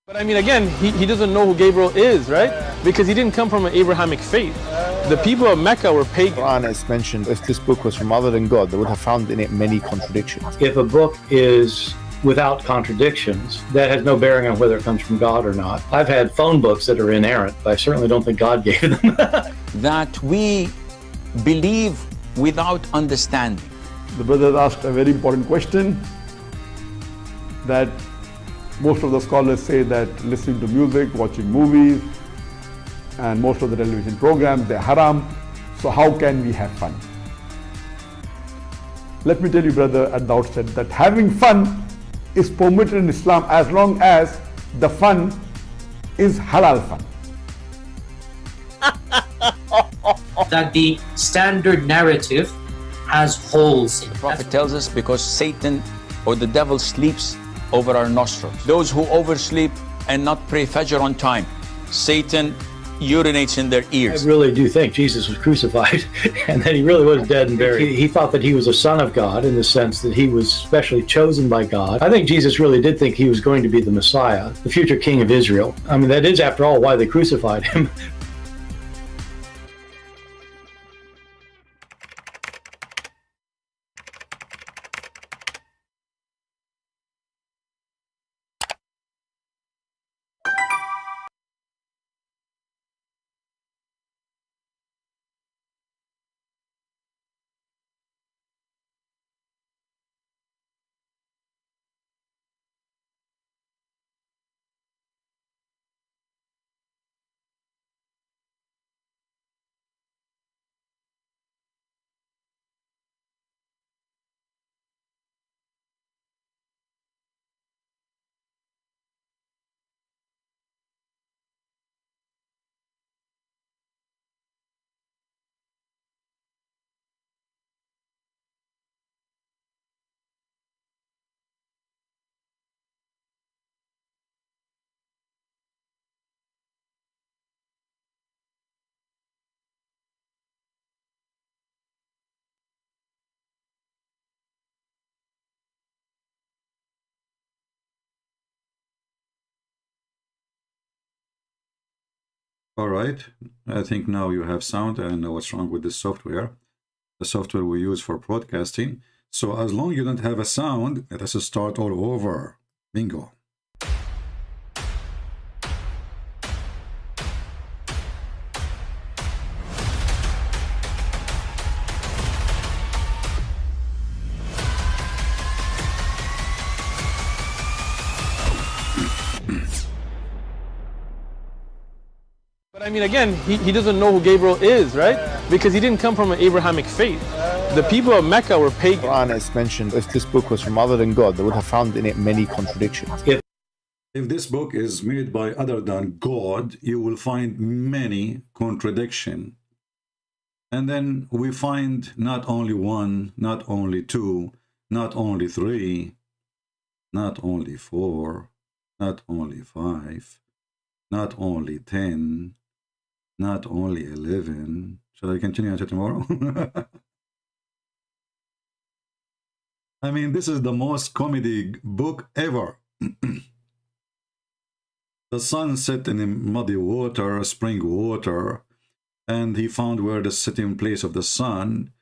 But I mean, again, he doesn't know who Gabriel is, right? Because he didn't come from an Abrahamic faith. The people of Mecca were pagan. Quran is mentioned, if this book was from other than God, they would have found in it many contradictions. If a book is without contradictions, that has no bearing on whether it comes from God or not. I've had phone books that are inerrant, but I certainly don't think God gave them. That we believe without understanding. The brother asked a very important question, that most of the scholars say that listening to music, watching movies, and most of the television programs, they're haram. So how can we have fun? Let me tell you, brother, at the outset, that having fun is permitted in Islam as long as the fun is halal fun. That the standard narrative has holes in it. The Prophet tells us because Satan or the devil sleeps over our nostrils. Those who oversleep and not pray Fajr on time, Satan urinates in their ears. I really do think Jesus was crucified and that he really was dead and buried. He thought that he was a son of God in the sense that he was specially chosen by God. I think Jesus really did think he was going to be the Messiah, the future king of Israel. I mean, that is, after all, why they crucified him. All right, I think now you have sound and know what's wrong with this software. The software we use for broadcasting. So as long as you don't have a sound, let us start all over. Bingo. But I mean, again, he doesn't know who Gabriel is, right? Because he didn't come from an Abrahamic faith. The people of Mecca were pagan. Quran is mentioned, if this book was from other than God, they would have found in it many contradictions. If this book is made by other than God, you will find many contradictions. And then we find not only one, not only two, not only three, not only four, not only five, not only 10, not only 11. Shall I continue until tomorrow? I mean, this is the most comedy book ever. The sun set in muddy water, spring water, and he found where the sitting place of the sun,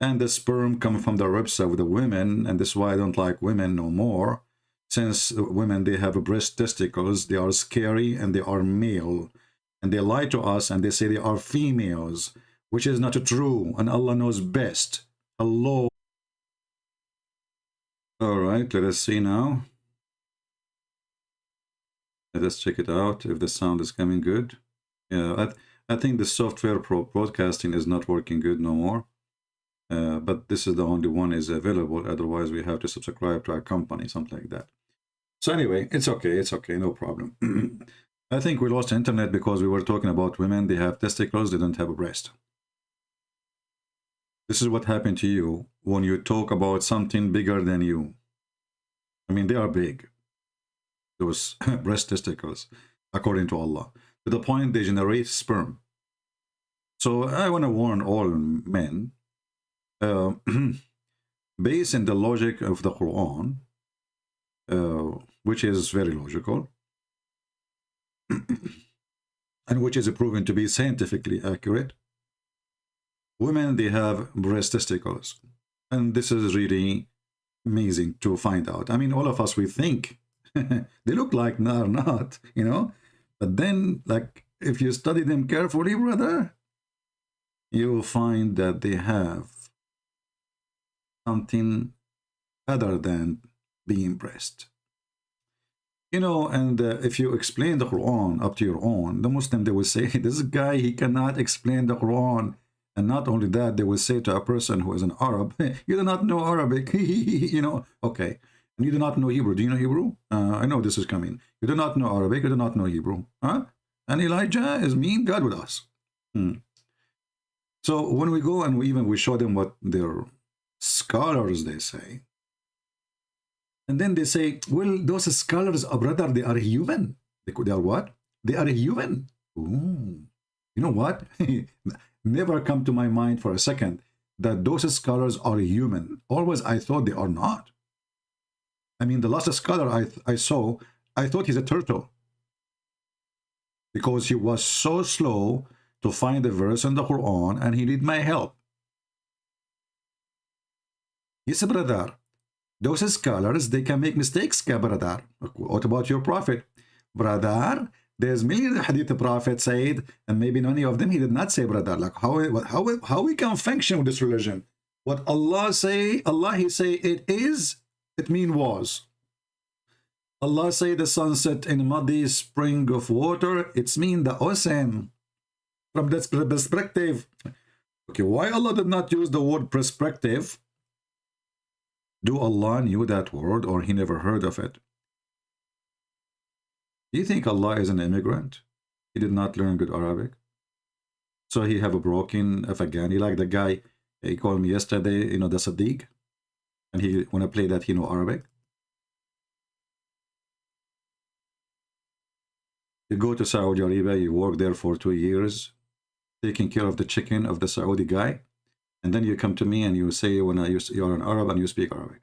and the sperm come from the ribs of the women, and this is why I don't like women no more. Since women, they have breast testicles, they are scary and they are male. And they lie to us and they say they are females, which is not true, and Allah knows best. Allah. All right, let us see now. Let us check it out if the sound is coming good. Yeah, I think the software broadcasting is not working good no more. But this is the only one is available. Otherwise, we have to subscribe to our company, something like that. So anyway, it's okay, no problem. I think we lost internet because we were talking about women. They have testicles, they don't have a breast. This is what happened to you when you talk about something bigger than you. I mean, they are big, those breast testicles, according to Allah, to the point they generate sperm. So I want to warn all men, based on the logic of the Quran, which is very logical, and which is proven to be scientifically accurate. Women, they have breast testicles, and this is really amazing to find out. I mean, all of us, we think they look like they're not, you know, but then, like, if you study them carefully, brother, you will find that they have something other than being breast. You know, and if you explain the Quran up to your own, the Muslim, they will say, this guy, he cannot explain the Quran. And not only that, they will say to a person who is an Arab, you do not know Arabic, you know, okay. And you do not know Hebrew. Do you know Hebrew? I know this is coming. You do not know Arabic, you do not know Hebrew. Huh? And Elijah is mean God with us. So when we go and we show them what their scholars, they say, and then they say, well, those scholars, brother, they are human. They are what? They are human. Ooh. You know what? Never come to my mind for a second that those scholars are human. Always I thought they are not. I mean, the last scholar I saw, I thought he's a turtle, because he was so slow to find a verse in the Quran, and he need my help. Yes, brother. Those scholars, they can make mistakes, brother. What about your prophet? Brother, there's millions of hadith the prophet said, and maybe many of them he did not say, brother. Like how we can function with this religion? What Allah say, Allah he say it is, it mean was. Allah say the sunset in a muddy spring of water, it's mean the ocean. From that perspective, okay, why Allah did not use the word perspective? Do Allah knew that word, or he never heard of it? Do you think Allah is an immigrant? He did not learn good Arabic, so he have a broken Afghani, like the guy he called me yesterday, you know, the Sadiq, and he want to play that he know Arabic. You go to Saudi Arabia, you work there for 2 years, taking care of the chicken of the Saudi guy, and then you come to me and you say, when you're an Arab and you speak Arabic.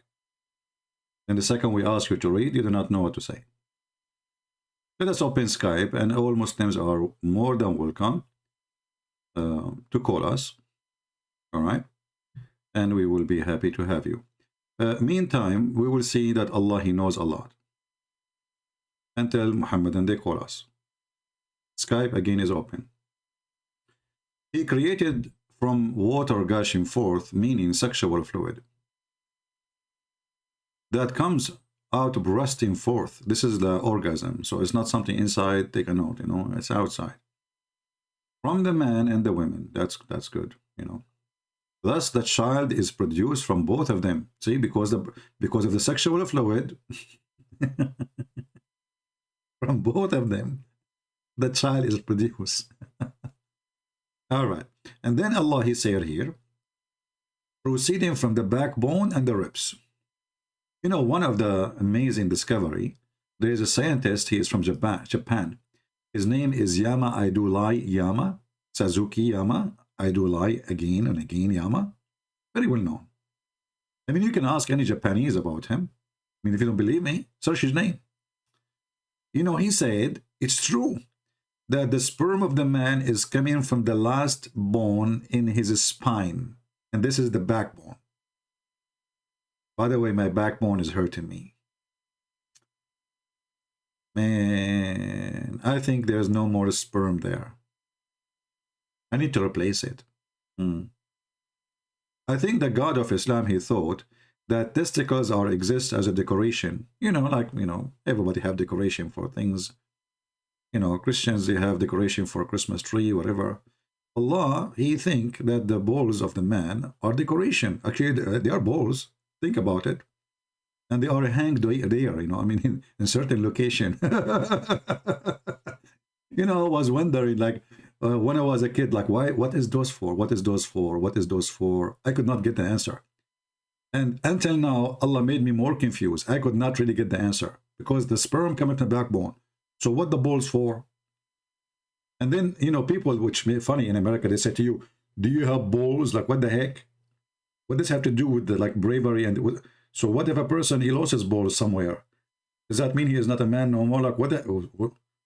And the second we ask you to read, you do not know what to say. Let us open Skype, and all Muslims are more than welcome to call us. All right? And we will be happy to have you. Meantime, we will see that Allah, he knows a lot. And tell Muhammad, and they call us. Skype again is open. He created from water gushing forth, meaning sexual fluid, that comes out bursting forth. This is the orgasm. So it's not something inside, take a note, you know, it's outside. From the man and the women. That's good, you know. Thus the child is produced from both of them. See, because of the sexual fluid, from both of them, the child is produced. All right. And then Allah, he said here, proceeding from the backbone and the ribs. You know, one of the amazing discovery, there is a scientist, he is from Japan. His name is Yama Idolai Yama, Suzuki Yama, Idolai again and again Yama. Very well known. I mean, you can ask any Japanese about him. I mean, if you don't believe me, search his name. You know, he said, it's true that the sperm of the man is coming from the last bone in his spine. And this is the backbone. By the way, my backbone is hurting me. Man, I think there's no more sperm there. I need to replace it. I think the God of Islam, he thought that testicles exist as a decoration. You know, like, you know, everybody have decoration for things. You know, Christians, they have decoration for a Christmas tree, whatever. Allah, he think that the balls of the man are decoration. Actually, they are balls. Think about it. And they are hanged there, you know, I mean, in certain location. You know, I was wondering, like, when I was a kid, like, why, what is those for? What is those for? What is those for? I could not get the answer. And until now, Allah made me more confused. I could not really get the answer, because the sperm coming from the backbone. So what the balls for? And then, you know, people, which made funny in America, they say to you, do you have balls? Like, what the heck? What does this have to do with the, like, bravery? And so what if a person, he lost his balls somewhere? Does that mean he is not a man no more? Like, what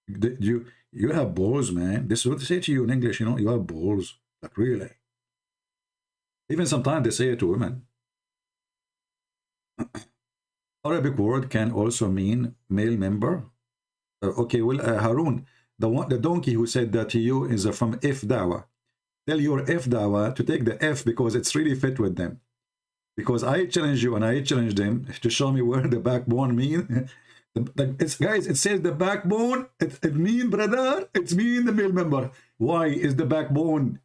You have balls, man. This is what they say to you in English, you know, you have balls. Like, really. Even sometimes they say it to women. Arabic word can also mean male member. Okay, well, Harun, the donkey who said that to you is from F Dawa. Tell your F Dawa to take the F because it's really fit with them. Because I challenge you and I challenge them to show me where the backbone mean. Guys, it says the backbone. It mean, brother, it's mean the male member. Why is the backbone?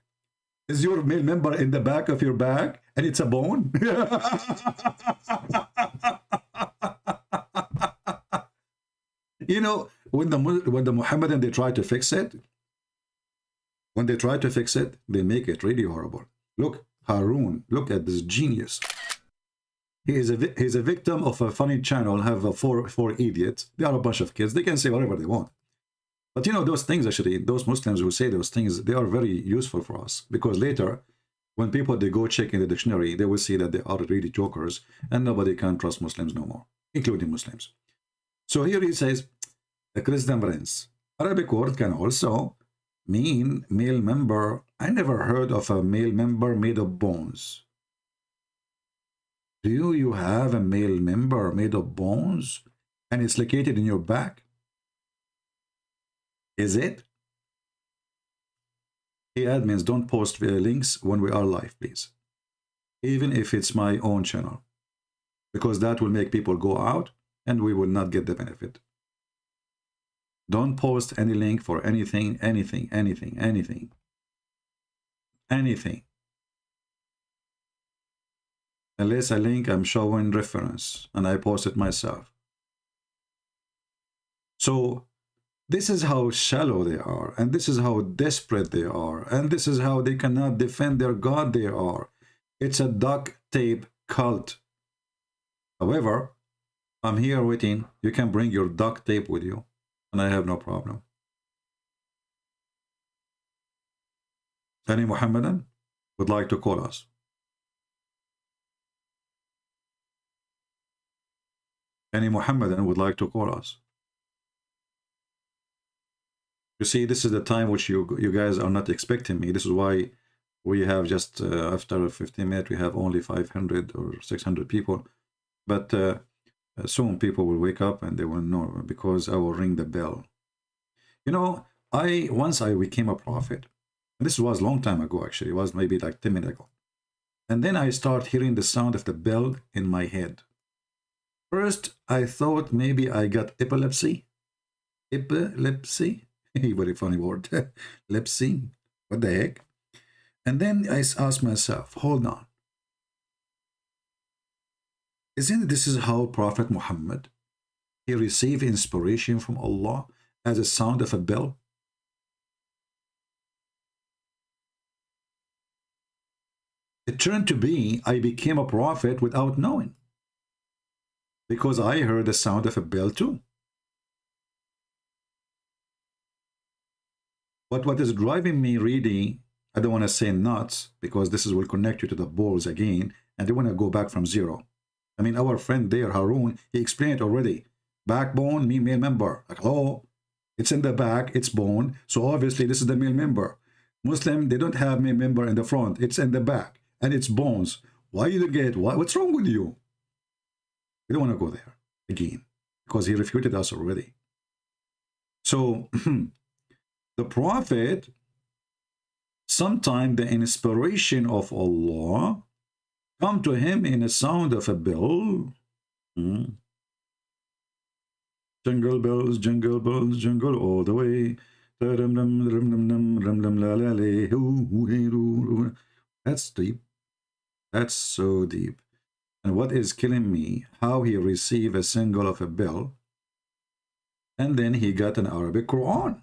Is your male member in the back of your back and it's a bone? You know, when the Muhammadan, they try to fix it, when they try to fix it, they make it really horrible. Look, Harun, look at this genius. He's a victim of a funny channel, have four idiots. They are a bunch of kids. They can say whatever they want. But you know, those things actually, those Muslims who say those things, they are very useful for us. Because later, when people, they go check in the dictionary, they will see that they are really jokers and nobody can trust Muslims no more, including Muslims. So here he says, the Christian prince. Arabic word can also mean male member. I never heard of a male member made of bones. Do you have a male member made of bones and it's located in your back? Is it? Hey, admins, don't post links when we are live, please. Even if it's my own channel. Because that will make people go out and we will not get the benefit. Don't post any link for anything. Unless a link I'm showing reference and I post it myself. So this is how shallow they are, and this is how desperate they are, and this is how they cannot defend their God they are. It's a duct tape cult. However, I'm here waiting. You can bring your duct tape with you, and I have no problem. Any Muhammadan would like to call us? Any Muhammadan would like to call us? You see, this is the time which you guys are not expecting me. This is why we have just, after 15 minutes, we have only 500 or 600 people. But soon people will wake up and they will know, because I will ring the bell. You know, once I became a prophet, and this was a long time ago actually, it was maybe like 10 minutes ago. And then I start hearing the sound of the bell in my head. First, I thought maybe I got epilepsy. Epilepsy? Very funny word. Lepsy. What the heck? And then I asked myself, hold on. Isn't this is how Prophet Muhammad, he received inspiration from Allah as a sound of a bell? It turned to be, I became a prophet without knowing. Because I heard the sound of a bell too. But what is driving me really, I don't want to say nuts, because this will connect you to the balls again, and they want to go back from zero. I mean, our friend there, Harun, he explained already. Backbone, me male member. Like, oh, it's in the back, it's bone, so obviously this is the male member. Muslim, they don't have male member in the front, it's in the back, and it's bones. Why you get, what's wrong with you? We don't want to go there again, because he refuted us already. So, the prophet, sometime the inspiration of Allah come to him in a sound of a bell. Jingle bells, jingle all the way. That's deep. That's so deep. And what is killing me, how he received a single of a bell, and then he got an Arabic Quran.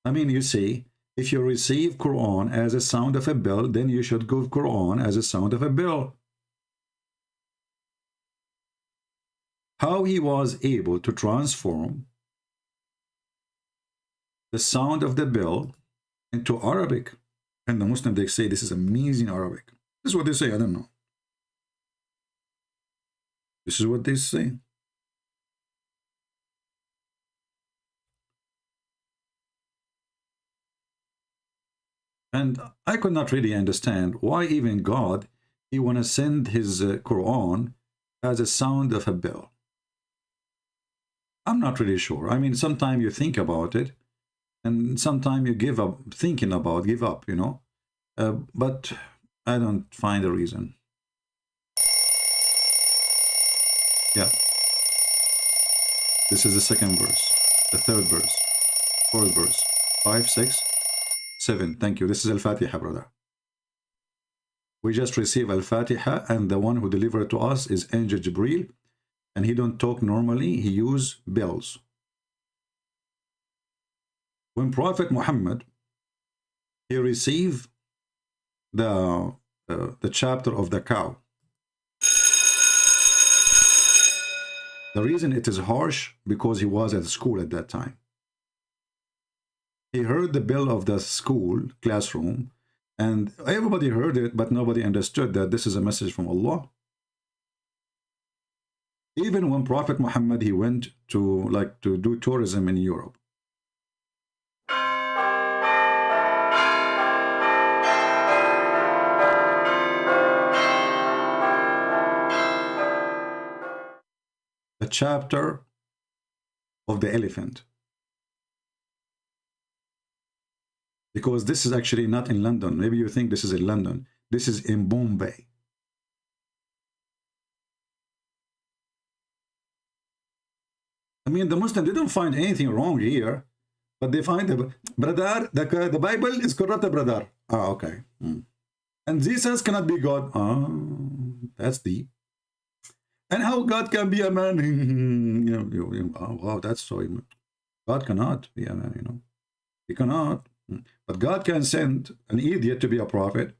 I mean, you see, if you receive Quran as a sound of a bell, then you should give Quran as a sound of a bell. How he was able to transform the sound of the bell into Arabic. And the Muslim, they say this is amazing Arabic. This is what they say, I don't know. This is what they say. And I could not really understand why even God, he want to send his Quran as a sound of a bell. I'm not really sure. I mean, sometimes you think about it, and sometimes you give up, thinking about, give up, you know. But I don't find a reason. Yeah. This is the second verse, the third verse, fourth verse, 5, 6, 7. Thank you. This is Al-Fatiha, brother. We just receive Al-Fatiha, and the one who delivered to us is Angel Jibreel, and he don't talk normally, he use bells. When Prophet Muhammad, he received the chapter of the cow. The reason it is harsh, because he was at school at that time. He heard the bell of the school classroom, and everybody heard it, but nobody understood that this is a message from Allah. Even when Prophet Muhammad, he went to do tourism in Europe. The chapter of the elephant. Because this is actually not in London. Maybe you think this is in London. This is in Bombay. I mean, the Muslims, they don't find anything wrong here, but they find the Bible is corrupted, brother. Ah, okay. And Jesus cannot be God. Ah, that's deep. And how God can be a man? Oh, wow, that's so. God cannot be a man, you know. He cannot. But God can send an idiot to be a prophet.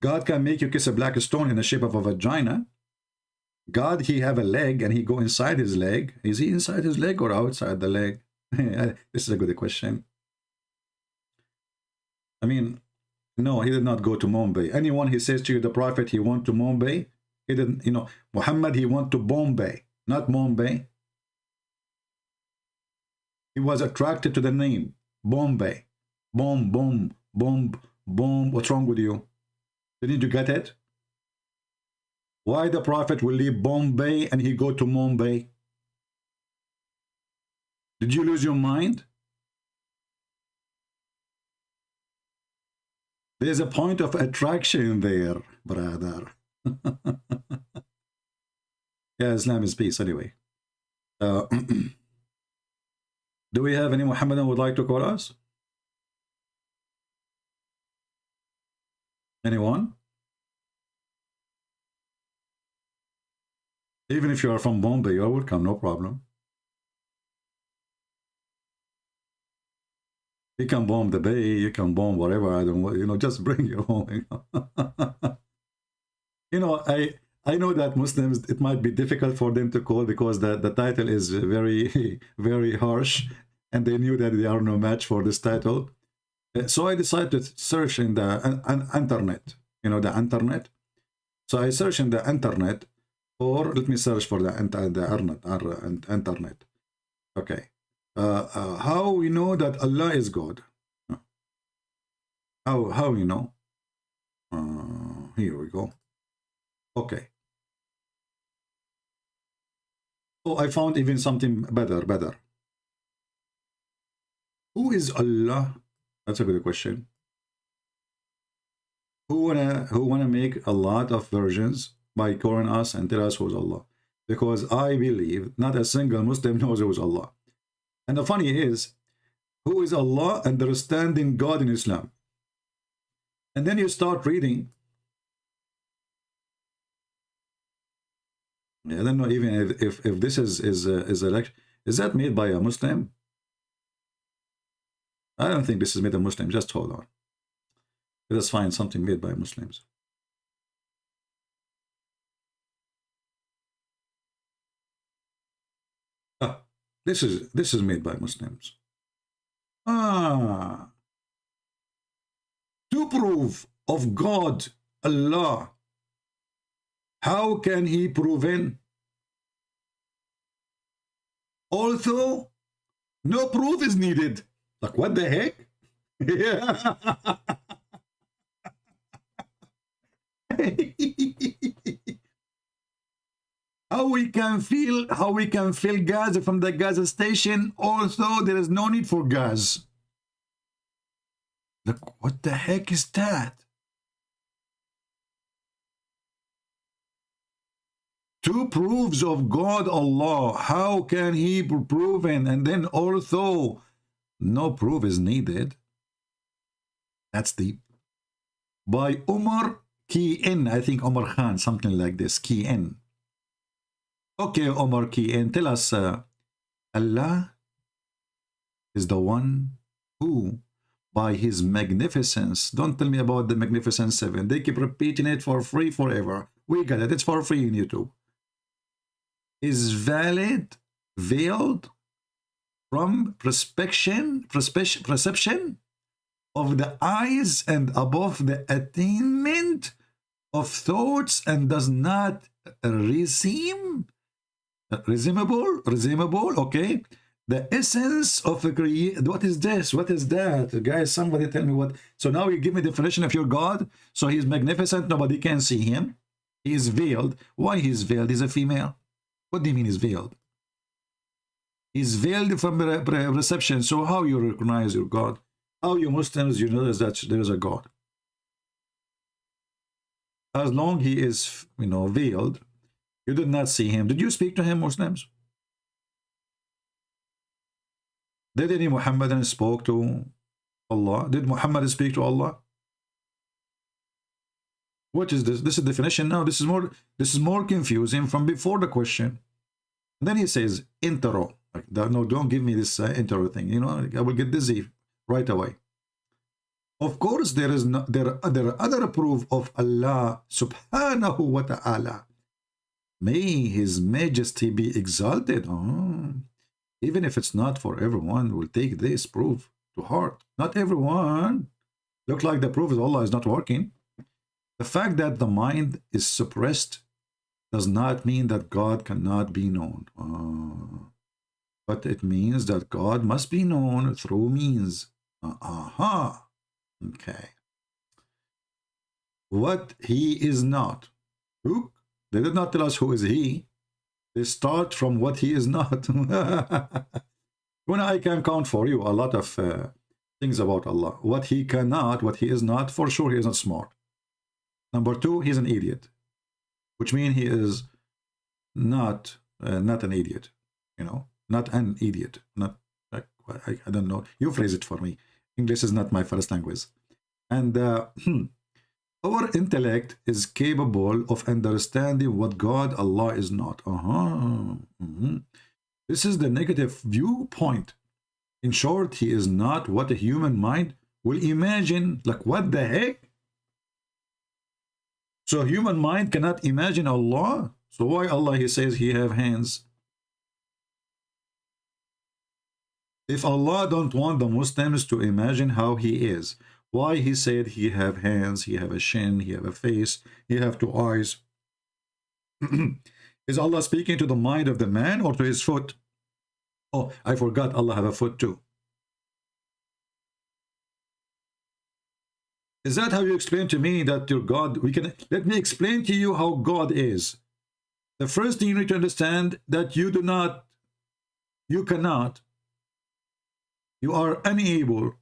God can make you kiss a black stone in the shape of a vagina. God, he have a leg and he go inside his leg. Is he inside his leg or outside the leg? This is a good question. I mean, no, he did not go to Bombay. Anyone he says to you, the prophet, he went to Bombay. He didn't, you know, Muhammad, he went to Bombay, not Bombay. He was attracted to the name, Bombay. Bomb, bomb, bomb, bomb. What's wrong with you? Didn't you get it? Why the prophet will leave Bombay and he go to Mumbai? Did you lose your mind? There's a point of attraction there, brother. Yeah, Islam is peace anyway. Do we have any Muhammadan who would like to call us? Anyone? Even if you are from Bombay, you are welcome, no problem. You can bomb the bay, you can bomb whatever, I don't want, you know, just bring your home. You know, you know, I know that Muslims, it might be difficult for them to call because the title is very, very harsh, and they knew that they are no match for this title. So I decided to search in the internet, you know, the internet. So I searched in the internet, or let me search for the internet. Okay. How we know that Allah is God? How we know? Here we go. Okay. Oh, I found even something better. Who is Allah? That's a good question. Who wanna make a lot of versions by calling us and tell us who's Allah? Because I believe not a single Muslim knows who's Allah. And the funny is, who is Allah? Understanding God in Islam. And then you start reading. I don't know even if this is a lecture. Is that made by a Muslim? I don't think this is made by a Muslim. Just hold on. Let us find something made by Muslims. Ah, this is made by Muslims. Ah, to prove of God, Allah. How can he proven? Although no proof is needed. Like, what the heck? How we can feel gas from the gas station, although there is no need for gas. Look, what the heck is that? Two proofs of God Allah. How can he be proven? And then although no proof is needed. That's deep. By Umar Key-in, I think Omar Khan, something like this, Key-in. Okay, Omar Key-in, tell us, Allah is the one who, by his magnificence, don't tell me about the Magnificent Seven. They keep repeating it for free forever. We got it. It's for free on YouTube. Is valid, veiled from perception of the eyes and above the attainment of thoughts, and does not resemble, okay, the essence of the creation. What is this? What is that? Guys, somebody tell me what. So now you give me definition of your God. So he's magnificent, nobody can see him. He is veiled. Why he's veiled? He's a female. What do you mean he's veiled? He's veiled from reception. So how you recognize your God? How you Muslims, you know that there is a God? As long he is, you know, veiled, you did not see him. Did you speak to him, Muslims? Did any Muhammadan spoke to Allah? Did Muhammad speak to Allah? What is this? This is definition now. This is more confusing from before the question. And then he says intro. No, don't give me this intro thing. You know, I will get dizzy right away. Of course, there are other proof of Allah subhanahu wa ta'ala. May his majesty be exalted. Even if it's not for everyone, will take this proof to heart. Not everyone. Looks like the proof of Allah is not working. The fact that the mind is suppressed does not mean that God cannot be known. But it means that God must be known through means. Okay. What he is not. Look, they did not tell us who is he. They start from what he is not. When I can count for you a lot of things about Allah. What he cannot, what he is not, for sure he is not smart. Number two, he's an idiot. Which means he is not an idiot. You know, not an idiot. Not, I don't know. You phrase it for me. English is not my first language. And our intellect is capable of understanding what God, Allah, is not. This is the negative viewpoint. In short, he is not what a human mind will imagine. Like, what the heck? So human mind cannot imagine Allah. So why Allah, he says he have hands? If Allah don't want the Muslims to imagine how he is, why he said he have hands, he have a chin, he have a face, he have two eyes? Is Allah speaking to the mind of the man or to his foot? Oh, I forgot Allah have a foot too. Is that how you explain to me that your God, let me explain to you how God is. The first thing you need to understand that you cannot, you are unable,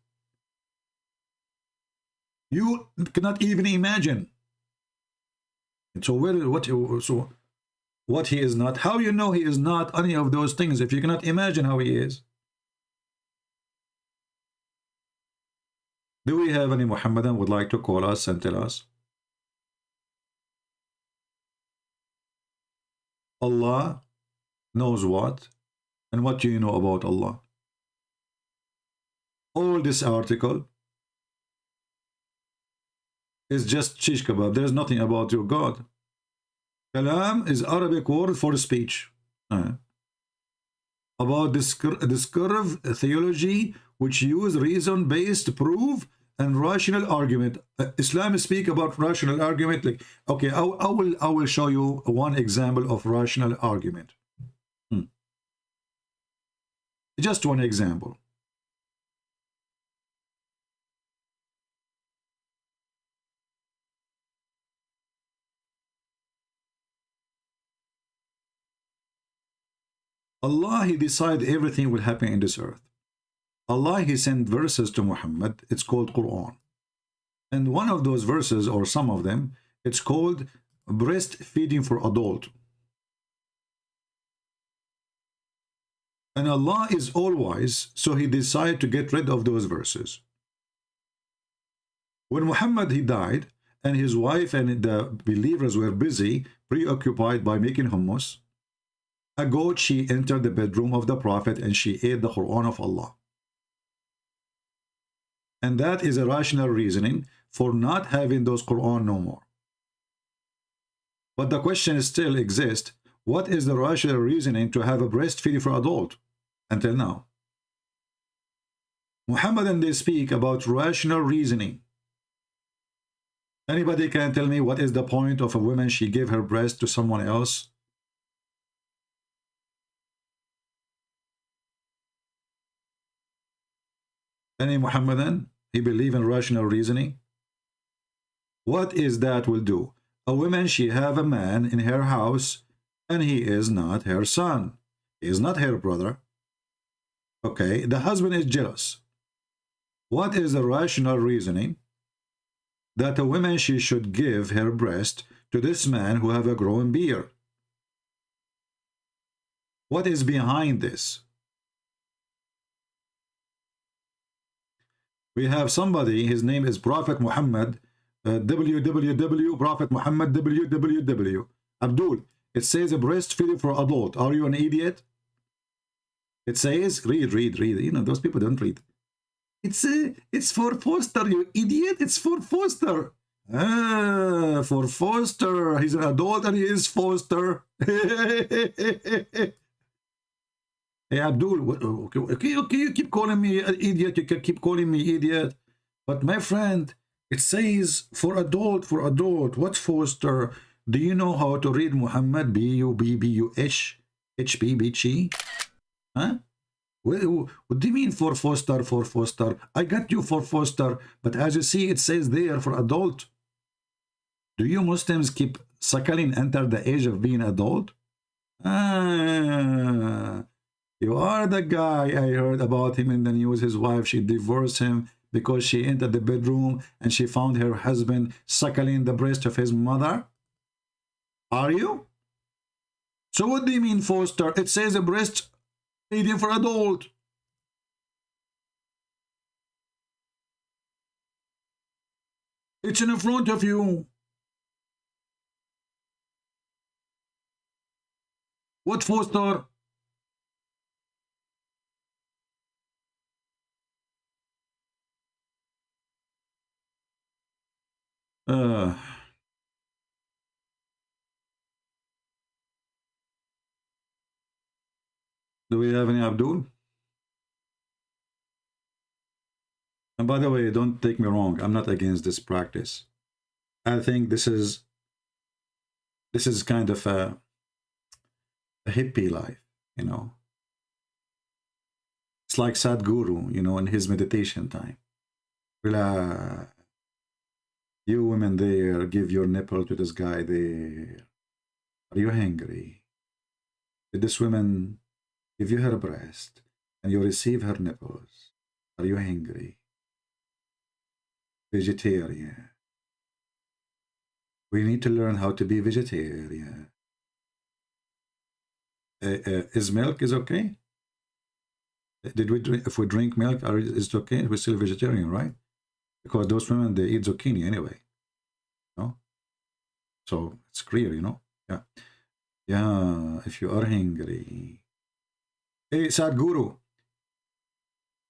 you cannot even imagine. And so what he is not, how you know he is not any of those things if you cannot imagine how he is? Do we have any Muhammadan would like to call us and tell us? Allah knows what? And what do you know about Allah? All this article is just shish kebab. There's nothing about your God. Kalam is Arabic word for speech. About this curve theology which use reason-based proof and rational argument. Islam speak about rational argument. Like, okay, I will show you one example of rational argument. Just one example. Allah, He decide everything will happen in this earth. Allah, He sent verses to Muhammad. It's called Quran. And one of those verses, or some of them, it's called breastfeeding for adult. And Allah is all-wise, so He decided to get rid of those verses. When Muhammad, he died, and his wife and the believers were busy, preoccupied by making hummus, a goat, she entered the bedroom of the Prophet and she ate the Quran of Allah. And that is a rational reasoning for not having those Quran no more. But the question still exists, what is the rational reasoning to have a breastfeeding for adult until now? Muhammad and they speak about rational reasoning. Anybody can tell me what is the point of a woman, she gave her breast to someone else? Any Muhammadan? He believe in rational reasoning? What is that will do? A woman, she have a man in her house and he is not her son. He is not her brother. Okay, the husband is jealous. What is the rational reasoning that a woman, she should give her breast to this man who have a growing beard? What is behind this? We have somebody, his name is Prophet Muhammad, www, Prophet Muhammad, www. Abdul, it says a breastfeeding for adult. Are you an idiot? It says, read. You know, those people don't read. It's for Foster, you idiot. It's for Foster. Ah, for Foster. He's an adult and he is Foster. Hey, Abdul, okay, you keep calling me an idiot. You can keep calling me idiot. But my friend, it says for adult. What's Foster? Do you know how to read Muhammad? B-U-B-B-U-H H-B-B-G? Huh? What do you mean for Foster? I got you for Foster, but as you see, it says there for adult. Do you Muslims keep suckling under the age of being adult? Ah, you are the guy I heard about him in the news. His wife, she divorced him because she entered the bedroom and she found her husband suckling the breast of his mother. Are you? So what do you mean, Foster? It says a breast feeding for adult. It's in front of you. What Foster? Do we have any Abdul? And by the way, don't take me wrong. I'm not against this practice. I think this is kind of a hippie life, you know. It's like Sadhguru, you know, in his meditation time. Relax. You women there, give your nipple to this guy there. Are you hungry? Did this woman give you her breast and you receive her nipples? Are you hungry? Vegetarian. We need to learn how to be vegetarian. Is milk is okay? Did we drink? If we drink milk, is it okay? We're still vegetarian, right? Because those women, they eat zucchini anyway. No? So it's clear, you know? Yeah. Yeah, if you are hungry. Hey, Sadhguru,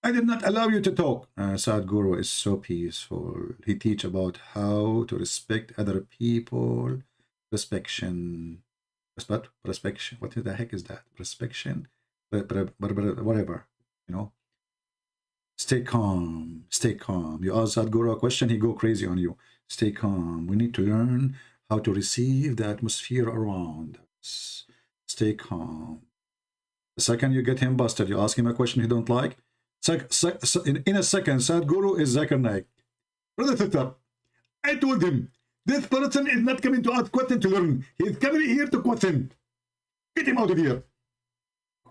I did not allow you to talk. Sadhguru is so peaceful. He teach about how to respect other people. Respection. Prospection. What the heck is that? Prospection? Whatever, you know? Stay calm. Stay calm. You ask Sadhguru a question, he go crazy on you. Stay calm. We need to learn how to receive the atmosphere around us. Stay calm. The second you get him busted, you ask him a question he don't like. In a second, Sadhguru is Zakir Naik. Brother sister, I told him, this person is not coming to ask question to learn. He is coming here to question. Get him out of here.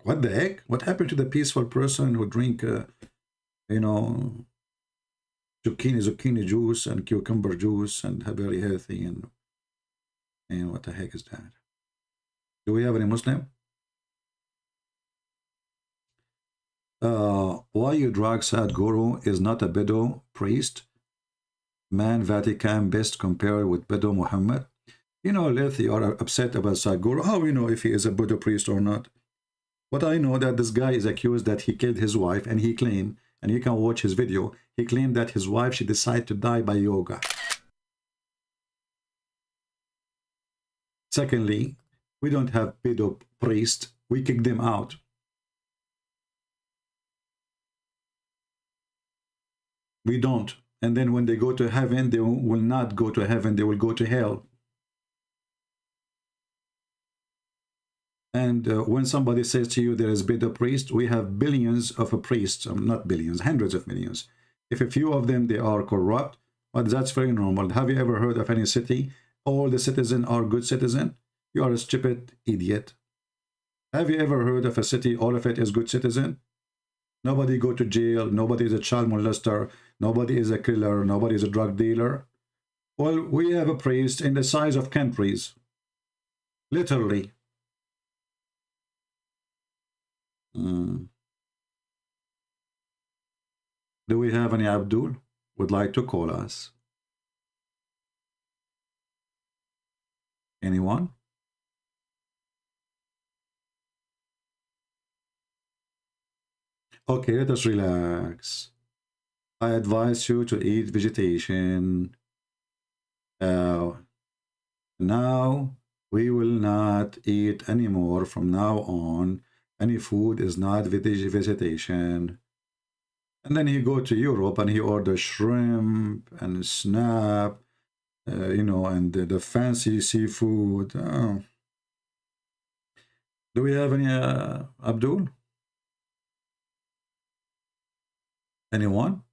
what the heck? What happened to the peaceful person who drink, you know, zucchini juice and cucumber juice and very healthy? And what the heck is that? Do we have any Muslim? Why you drag Sadhguru is not a Bedo priest? Man Vatican best compared with Bedo Muhammad. You know, Lethi are upset about Sadhguru. How we know if he is a Buddha priest or not? But I know that this guy is accused that he killed his wife, and he claimed, and you can watch his video, he claimed that his wife, she decided to die by yoga. Secondly, we don't have pedo priest. We kick them out. We don't. And then when they go to heaven, they will not go to heaven. They will go to hell. And when somebody says to you there is pedo priest, we have billions of priests, not billions, hundreds of millions. If a few of them, they are corrupt, but that's very normal. Have you ever heard of any city all the citizens are good citizens? You are a stupid idiot. Have you ever heard of a city all of it is good citizen? Nobody go to jail, nobody is a child molester, nobody is a killer, nobody is a drug dealer. Well, we have a priest in the size of countries. Literally. Do we have any Abdul would like to call us? Anyone? Okay, let us relax. I advise you to eat vegetation. Now we will not eat anymore from now on. Any food is not vegetation. And then he go to Europe and he order shrimp and snap, you know, and the fancy seafood. Oh. Do we have any Abdul? Anyone?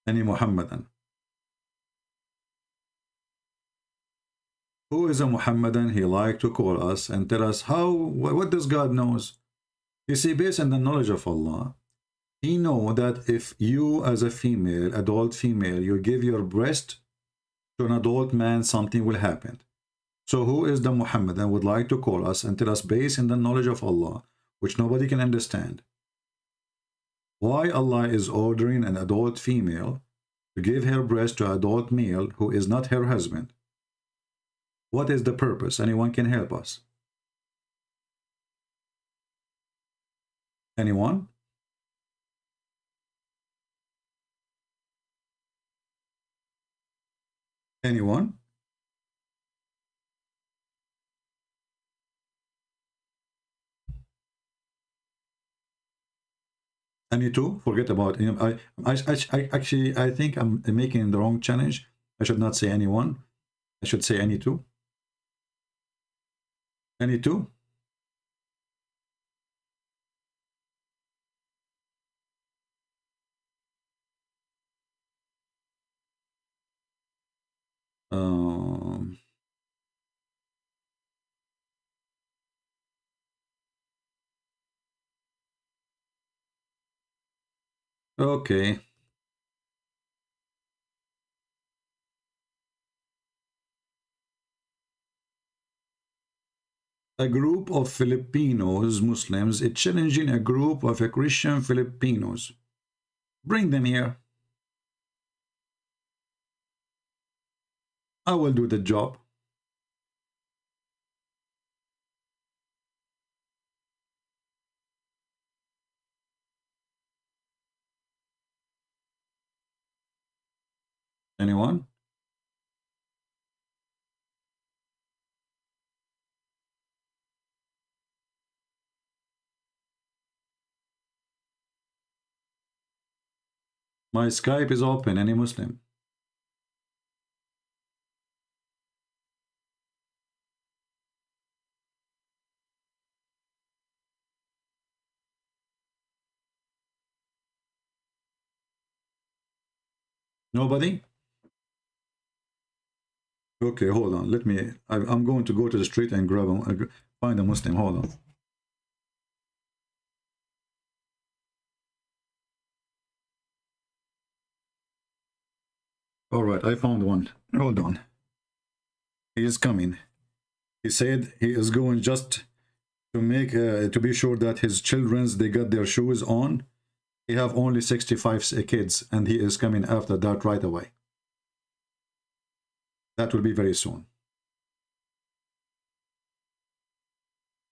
Any Muhammadan? Who is a Muhammadan? He like to call us and tell us how, what does God knows? You see, based on the knowledge of Allah, He know that if you as a female, adult female, you give your breast to an adult man, something will happen. So who is the Muhammadan would like to call us and tell us based on the knowledge of Allah, which nobody can understand, why Allah is ordering an adult female to give her breast to an adult male who is not her husband? What is the purpose? Anyone can help us? Anyone? Anyone? Any two? Forget about him. I actually I think I'm making the wrong challenge. I should not say anyone. I should say any two. Any two? Okay. A group of Filipinos, Muslims, is challenging a group of Christian Filipinos. Bring them here. I will do the job. Anyone? My Skype is open. Any Muslim? Nobody? Okay, hold on. Let me. I'm going to go to the street and grab him. Find a Muslim. Hold on. All right, I found one. Hold on. He is coming. He said he is going just to make to be sure that his children's they got their shoes on. He have only 65 kids, and he is coming after that right away. That will be very soon.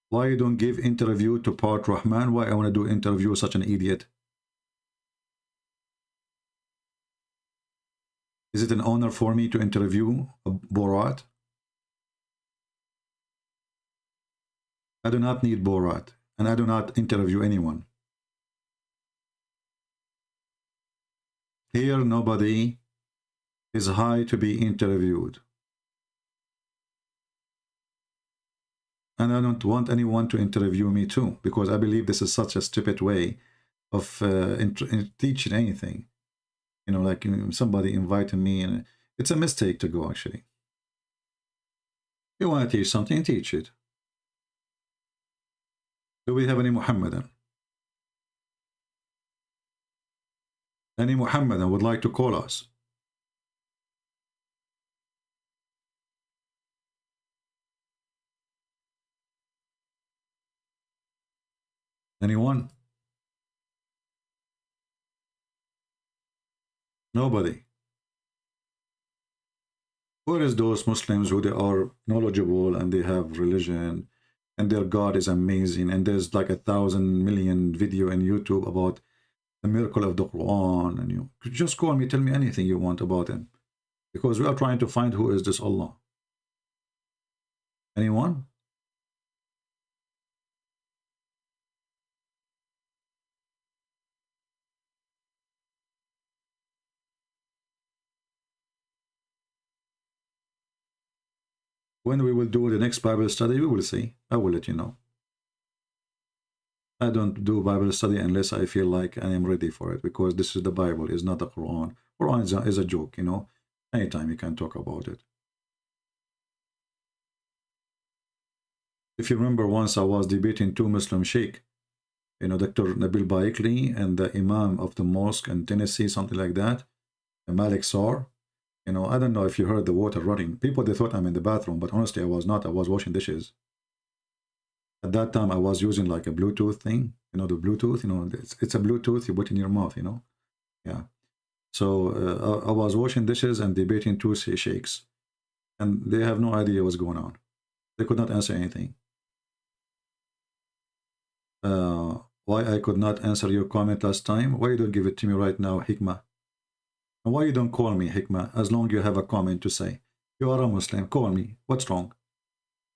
Why you don't give interview to Part Rahman? Why I want to do interview such an idiot? Is it an honor for me to interview Borat? I do not need Borat, and I do not interview anyone. Here, nobody is high to be interviewed. And I don't want anyone to interview me too, because I believe this is such a stupid way of teaching anything. You know, like somebody invited me, and it's a mistake to go, actually. You want to teach something, teach it. Do we have any Muhammadan? Any Muhammadan would like to call us? Anyone? Nobody. Where is those Muslims who they are knowledgeable and they have religion and their God is amazing, and there's like 1,000 million video in YouTube about the miracle of the Quran, and you could just call me, tell me anything you want about him, because we are trying to find who is this Allah. Anyone? When we will do the next Bible study, we will see. I will let you know. I don't do Bible study unless I feel like I am ready for it, because this is the Bible, it's not the Quran. Quran is a joke, you know. Anytime you can talk about it. If you remember, once I was debating two Muslim sheikh, you know, Dr. Nabil Baikli and the Imam of the mosque in Tennessee, something like that, Malik Sar. You know, I don't know if you heard the water running. People, they thought I'm in the bathroom, but honestly, I was not. I was washing dishes. At that time, I was using like a Bluetooth thing. You know, the Bluetooth, you know, it's a Bluetooth you put in your mouth, you know. Yeah. So I was washing dishes and debating two sheikhs. And they have no idea what's going on. They could not answer anything. Why I could not answer your comment last time? Why you don't give it to me right now, Hikmah? And why you don't call me, Hikmah, as long as you have a comment to say? You are a Muslim, call me. What's wrong?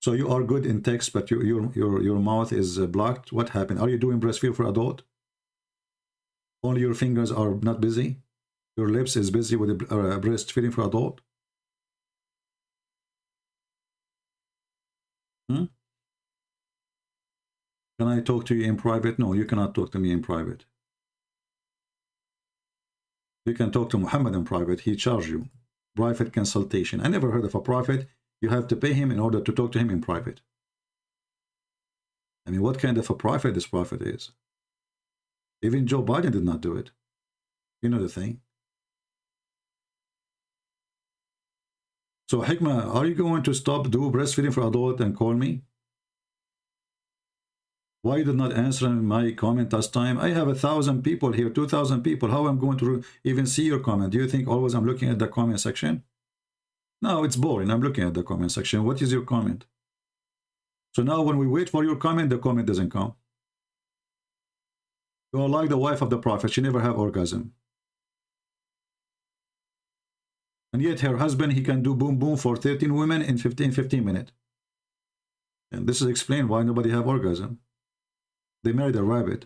So you are good in text, but your mouth is blocked. What happened? Are you doing breastfeed for adult? Only your fingers are not busy? Your lips is busy with breastfeeding for adult? Can I talk to you in private? No, you cannot talk to me in private. You can talk to Muhammad in private. He charges you. Private consultation. I never heard of a prophet. You have to pay him in order to talk to him in private. I mean, what kind of a prophet this prophet is? Even Joe Biden did not do it. You know the thing. So, Hikmah, are you going to stop do breastfeeding for adult and call me? Why did not answer my comment last time? I have 1,000 people here, 2,000 people. How am I going to even see your comment? Do you think always I'm looking at the comment section? No, it's boring. I'm looking at the comment section. What is your comment? So now when we wait for your comment, the comment doesn't come. You are like the wife of the prophet. She never have orgasm. And yet her husband, he can do boom boom for 13 women in 15 minutes. And this is explained why nobody have orgasm. They married a rabbit.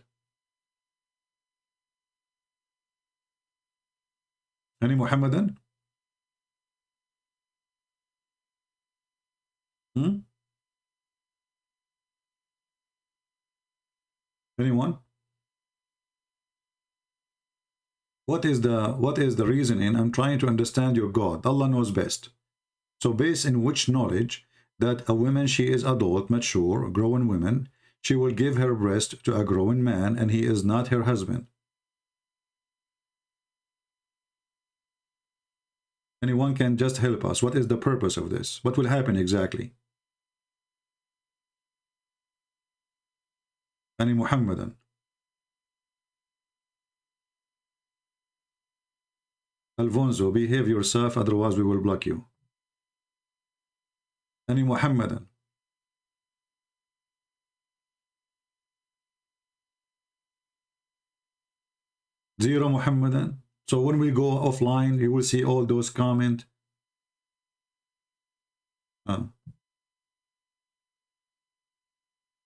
Any Muhammadan? Anyone? What is the reasoning? I'm trying to understand your God. Allah knows best. So based in which knowledge that a woman, she is adult, mature, grown woman, she will give her breast to a grown man, and he is not her husband. Anyone can just help us. What is the purpose of this? What will happen exactly? Any Muhammadan? Alfonso, behave yourself, otherwise we will block you. Any Muhammadan? Zero Muhammadan? So when we go offline, you will see all those comments.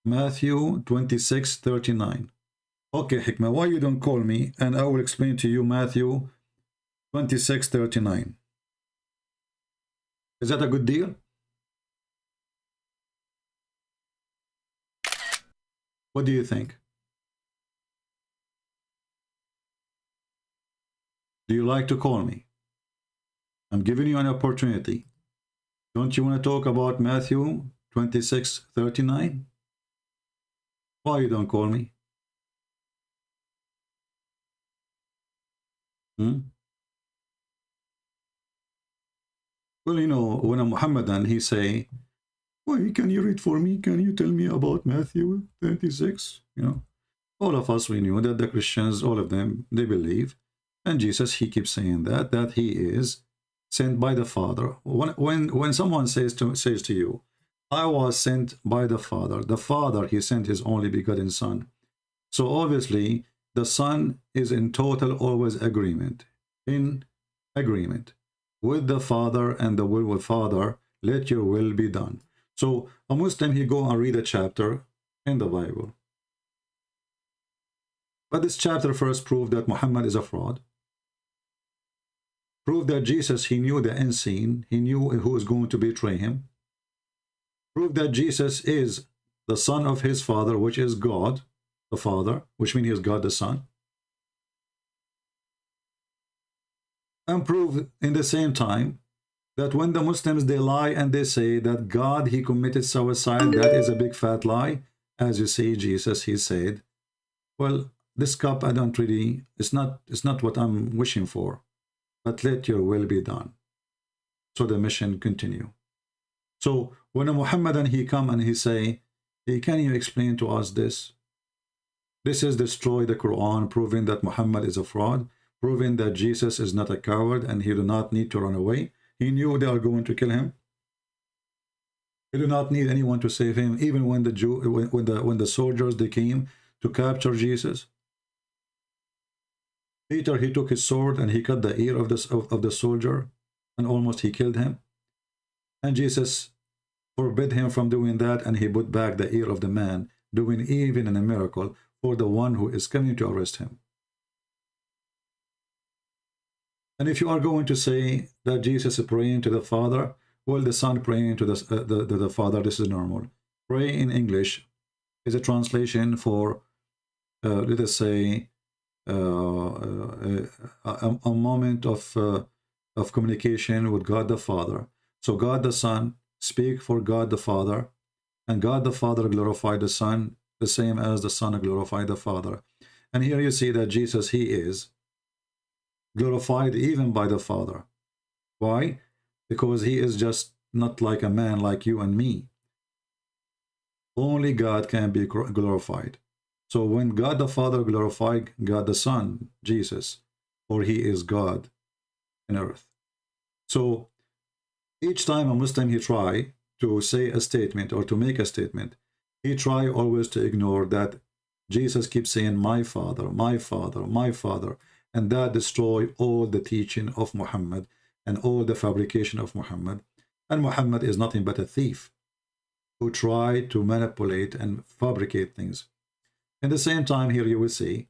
Matthew 26:39. Okay, Hikmah, why you don't call me and I will explain to you Matthew 26:39. Is that a good deal? What do you think? Do you like to call me? I'm giving you an opportunity. Don't you want to talk about Matthew 26:39? Why you don't call me? Well, you know, when a Muhammadan, he say, why can you read for me? Can you tell me about Matthew 26? You know, all of us, we knew that the Christians, all of them, they believe. And Jesus, he keeps saying that he is sent by the Father. When someone says to you, I was sent by the Father, he sent his only begotten Son. So obviously, the Son is in total always agreement, with the Father and the will of Father, let your will be done. So a Muslim, he go and read a chapter in the Bible. But this chapter first proved that Muhammad is a fraud. Proved that Jesus, he knew the unseen, he knew who was going to betray him. Proved that Jesus is the Son of his Father, which is God, the Father, which means he is God the Son. And proved in the same time that when the Muslims, they lie and they say that God, he committed suicide, that is a big fat lie. As you see, Jesus, he said, well, this cup, I don't really, it's not what I'm wishing for, but let your will be done. So the mission continue. So when a Muhammadan, he come and he say, hey, can you explain to us this? This is destroy the Quran, proving that Muhammad is a fraud, proving that Jesus is not a coward and he do not need to run away. He knew they are going to kill him. He do not need anyone to save him. Even when the soldiers, they came to capture Jesus, Peter, he took his sword and he cut the ear of the soldier, and almost he killed him. And Jesus forbid him from doing that, and he put back the ear of the man, doing even a miracle for the one who is coming to arrest him. And if you are going to say that Jesus is praying to the Father, well, the Son praying to the Father, this is normal. Pray in English is a translation for, let us say, a moment of communication with God the Father. So God the Son speak for God the Father, and God the Father glorify the Son, the same as the Son glorify the Father. And here you see that Jesus, he is glorified even by the Father. Why? Because he is just not like a man like you and me. Only God can be glorified. So when God the Father glorified God the Son, Jesus, for he is God in earth. So each time a Muslim, he try to say a statement or to make a statement, he try always to ignore that Jesus keeps saying, my Father, my Father, my Father, and that destroy all the teaching of Muhammad and all the fabrication of Muhammad. And Muhammad is nothing but a thief who tried to manipulate and fabricate things. In the same time, here you will see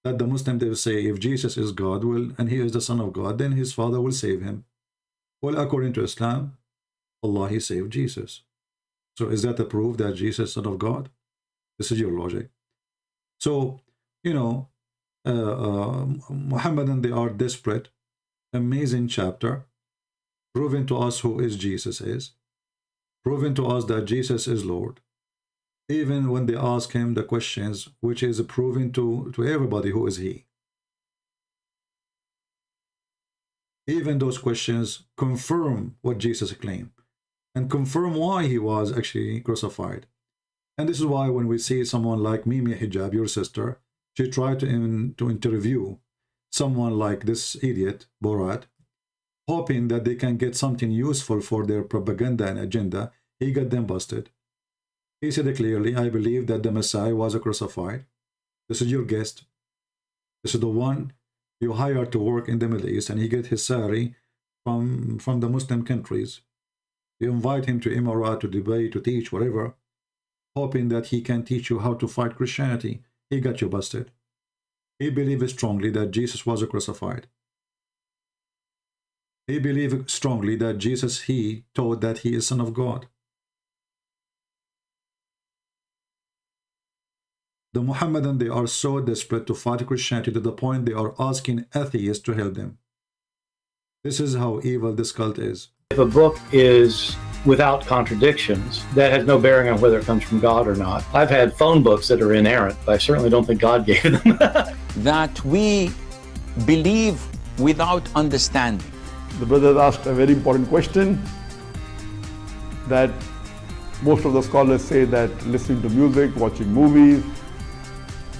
that the Muslim, they will say, if Jesus is God, well, and he is the Son of God, then his Father will save him. Well, according to Islam, Allah, he saved Jesus. So is that a proof that Jesus is Son of God? This is your logic. So, you know, Muhammadan, they are desperate. Amazing chapter, proving to us who is Jesus is, proving to us that Jesus is Lord. Even when they ask him the questions, which is proving to everybody who is he. Even those questions confirm what Jesus claimed and confirm why he was actually crucified. And this is why when we see someone like Mimi Hijab, your sister, she tried to interview someone like this idiot, Borat, hoping that they can get something useful for their propaganda and agenda. He got them busted. He said clearly, I believe that the Messiah was crucified. This is your guest. This is the one you hired to work in the Middle East, and he get his salary from the Muslim countries. You invite him to Emirat, to Dubai, to teach, whatever, hoping that he can teach you how to fight Christianity. He got you busted. He believed strongly that Jesus was crucified. He believed strongly that Jesus, he taught that he is Son of God. The Muhammadan, they are so desperate to fight Christianity to the point they are asking atheists to help them. This is how evil this cult is. If a book is without contradictions, that has no bearing on whether it comes from God or not. I've had phone books that are inerrant, but I certainly don't think God gave them. That we believe without understanding. The brother asked a very important question, that most of the scholars say that listening to music, watching movies,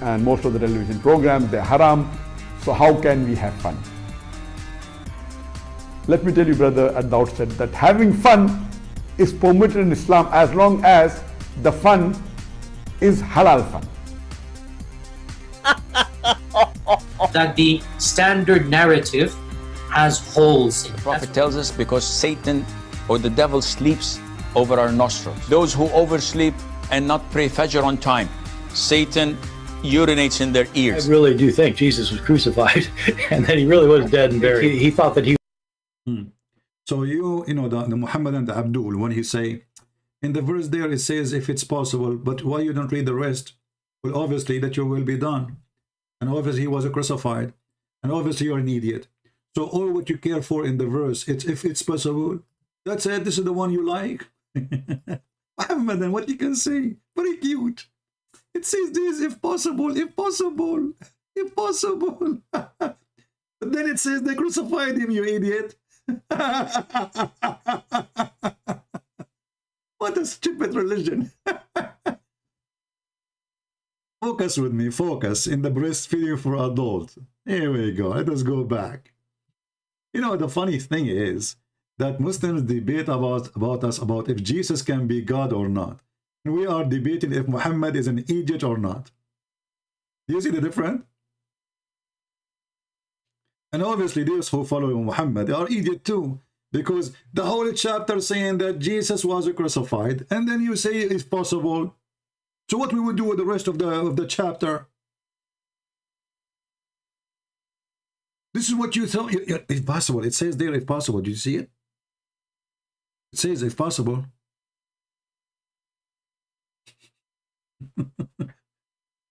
and most of the television programs, they're haram. So how can we have fun? Let me tell you, brother, at the outset that having fun is permitted in Islam as long as the fun is halal fun. That the standard narrative has holes in it. The Prophet tells us because Satan or the devil sleeps over our nostrils. Those who oversleep and not pray Fajr on time, Satan urinates in their ears. I really do think Jesus was crucified and that he really was dead and buried. He thought that he So you know, the Muhammadan, the Abdul, when he say, in the verse there it says, if it's possible, but why you don't read the rest? Well, obviously that your will be done. And obviously he was crucified. And obviously you're an idiot. So all what you care for in the verse, it's if it's possible. That's it, this is the one you like. Muhammadan, what you can say? Very cute. It says this, if possible, if possible, if possible. But then it says they crucified him, you idiot. What a stupid religion. Focus with me, focus in the breastfeeding for adults. Here we go, let us go back. You know, the funny thing is that Muslims debate about us about if Jesus can be God or not. And we are debating if Muhammad is an idiot or not. Do you see the difference? And obviously those who follow Muhammad, they are idiot too. Because the whole chapter saying that Jesus was crucified, and then you say it's possible. So what we would do with the rest of the chapter? This is what you thought, if possible. It says there, if possible. Do you see it? It says, if possible.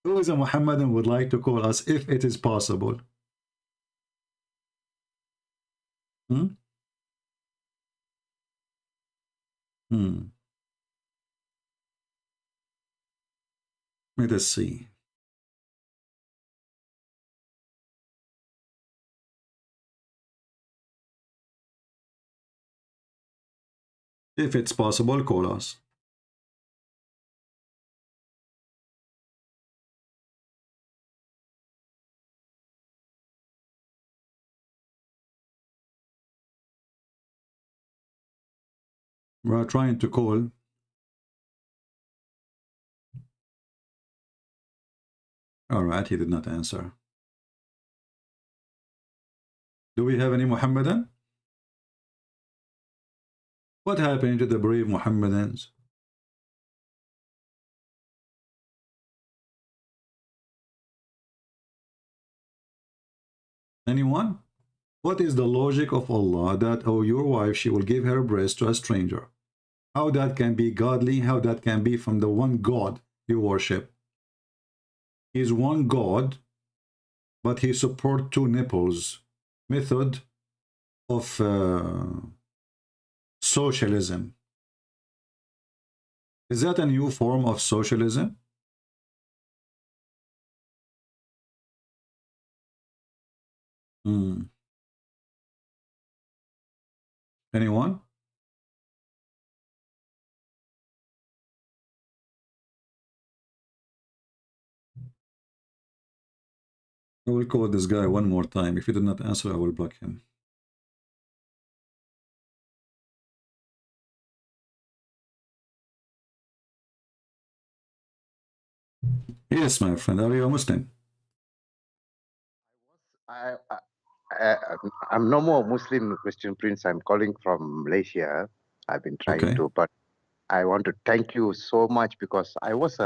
Who is a Muhammadan would like to call us if it is possible? Let us see. If it's possible, call us. We're trying to call. All right, he did not answer. Do we have any Muhammadan? What happened to the brave Muhammadans? Anyone? What is the logic of Allah that, oh, your wife, she will give her breast to a stranger? How that can be godly? How that can be from the one God you worship? He is one God, but he supports two nipples. Method of socialism. Is that a new form of socialism? Anyone? I will call this guy one more time. If he did not answer, I will block him. Yes, my friend. Are you a Muslim? I'm no more Muslim, Christian Prince. I'm calling from Malaysia. I've been trying to, but I want to thank you so much because I was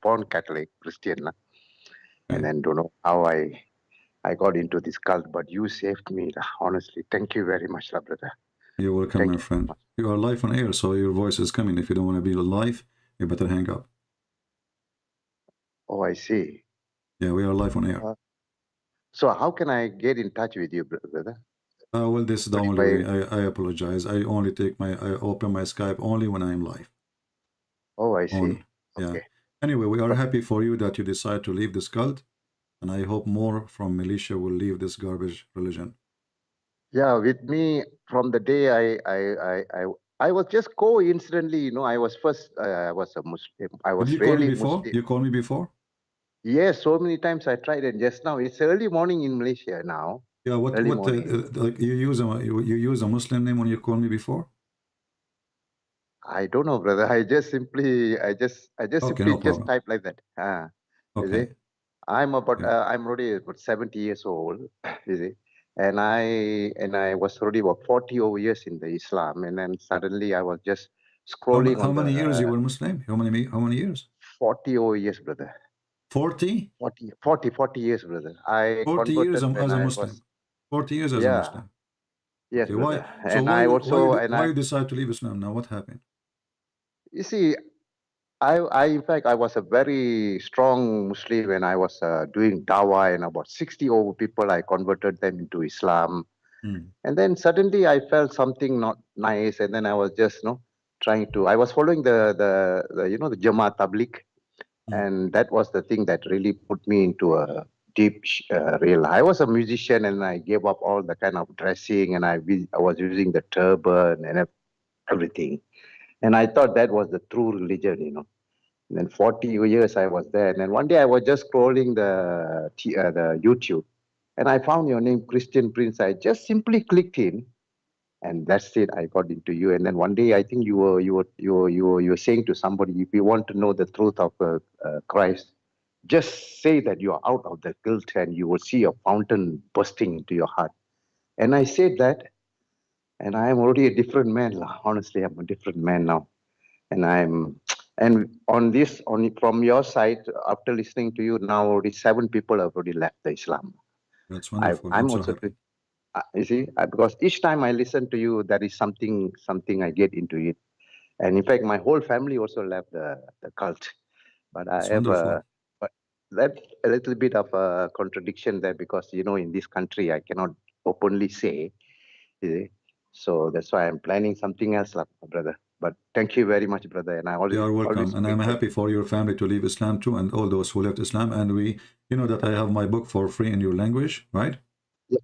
born Catholic Christian, and then don't know how I got into this cult, but you saved me. Honestly, thank you very much, brother. You're welcome, my friend. You are live on air, so your voice is coming. If you don't want to be live, you better hang up. Oh, I see. Yeah, we are live on air. So how can I get in touch with you, brother? Well, this is the only way. I apologize. I only open my Skype only when I'm live. Oh, I see. Only. Yeah. Okay. Anyway, we are happy for you that you decide to leave this cult, and I hope more from Malaysia will leave this garbage religion. Yeah, with me from the day I was just coincidentally, I was first I was a Muslim. I was Did you really call me before? Muslim. You called me before? Yes, so many times I tried, and just now it's early morning in Malaysia now. Yeah, what like you use a Muslim name when you call me before? I don't know, brother. I just simply type like that. You see? I'm already about 70 years old. You see, and I was already about 40 over years in the Islam, and then suddenly I was just scrolling. How many years you were Muslim? How many years? 40 over years, brother. 40? 40 years, brother. 40 years as a Muslim. 40 years as a Muslim. Yes, why? So and why you decide to leave Islam now? What happened? You see, in fact, I was a very strong Muslim when I was doing dawah, and about 60 over people, I converted them into Islam. And then suddenly I felt something not nice, and then I was just, I was following the Jamaat Tabligh, and that was the thing that really put me into a deep real. I was a musician, and I gave up all the kind of dressing, and I was using the turban and everything. And I thought that was the true religion, And then 40 years I was there. And then one day I was just scrolling the YouTube, and I found your name, Christian Prince. I just simply clicked in, and that's it. I got into you. And then one day I think you were saying to somebody, if you want to know the truth of Christ, just say that you are out of the guilt, and you will see a fountain bursting into your heart. And I said that. And I am already a different man. Honestly, I'm a different man now. And from your side, after listening to you now, already 7 people have already left the Islam. That's wonderful. I'm also happy. You see, because each time I listen to you, there is something I get into it. And in fact, my whole family also left the cult. But I have but that's a little bit of a contradiction there, because, in this country, I cannot openly say. You see? So that's why I'm planning something else, brother. But thank you very much, brother. And you are welcome. And I'm happy for your family to leave Islam too, and all those who left Islam. And you know that I have my book for free in your language, right? Yeah.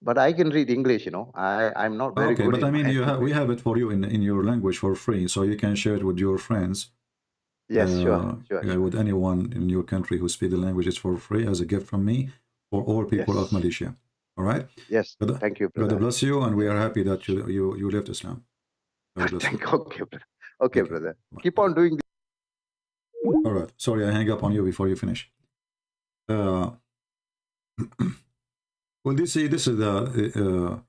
But I can read English, I'm not very good. Okay, but I mean, we have it for you in your language for free, so you can share it with your friends. Yes, sure. With anyone in your country who speaks the languages for free, as a gift from me for all people of Malaysia. All right. Yes. Thank you, brother. God bless you, and we are happy that you left Islam. Okay, brother. Okay, brother. Keep on doing this. All right. Sorry, I hang up on you before you finish. Well, this is the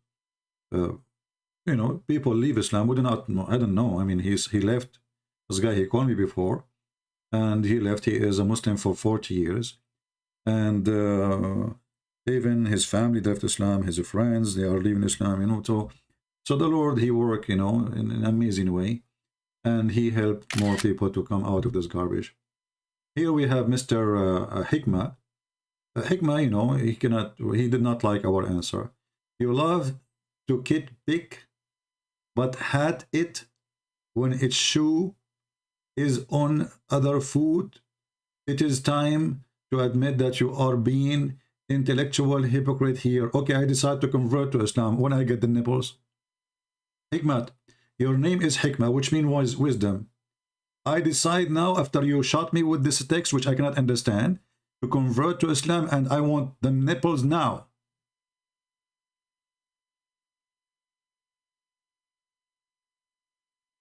people leave Islam. We do not know. I don't know. I mean, he left. This guy, he called me before, and he left. He is a Muslim for 40 years, and even his family left Islam. His friends, they are leaving Islam. So the Lord, he worked, in an amazing way, and he helped more people to come out of this garbage. Here we have Mr. Hikmah. Hikmah, he did not like our answer. You love to pick but had it when its shoe is on other foot. It is time to admit that you are being intellectual hypocrite here. Okay, I decide to convert to Islam when I get the nipples. Hikmat, your name is Hikmah, which means wisdom. I decide now, after you shot me with this text, which I cannot understand, to convert to Islam, and I want the nipples now.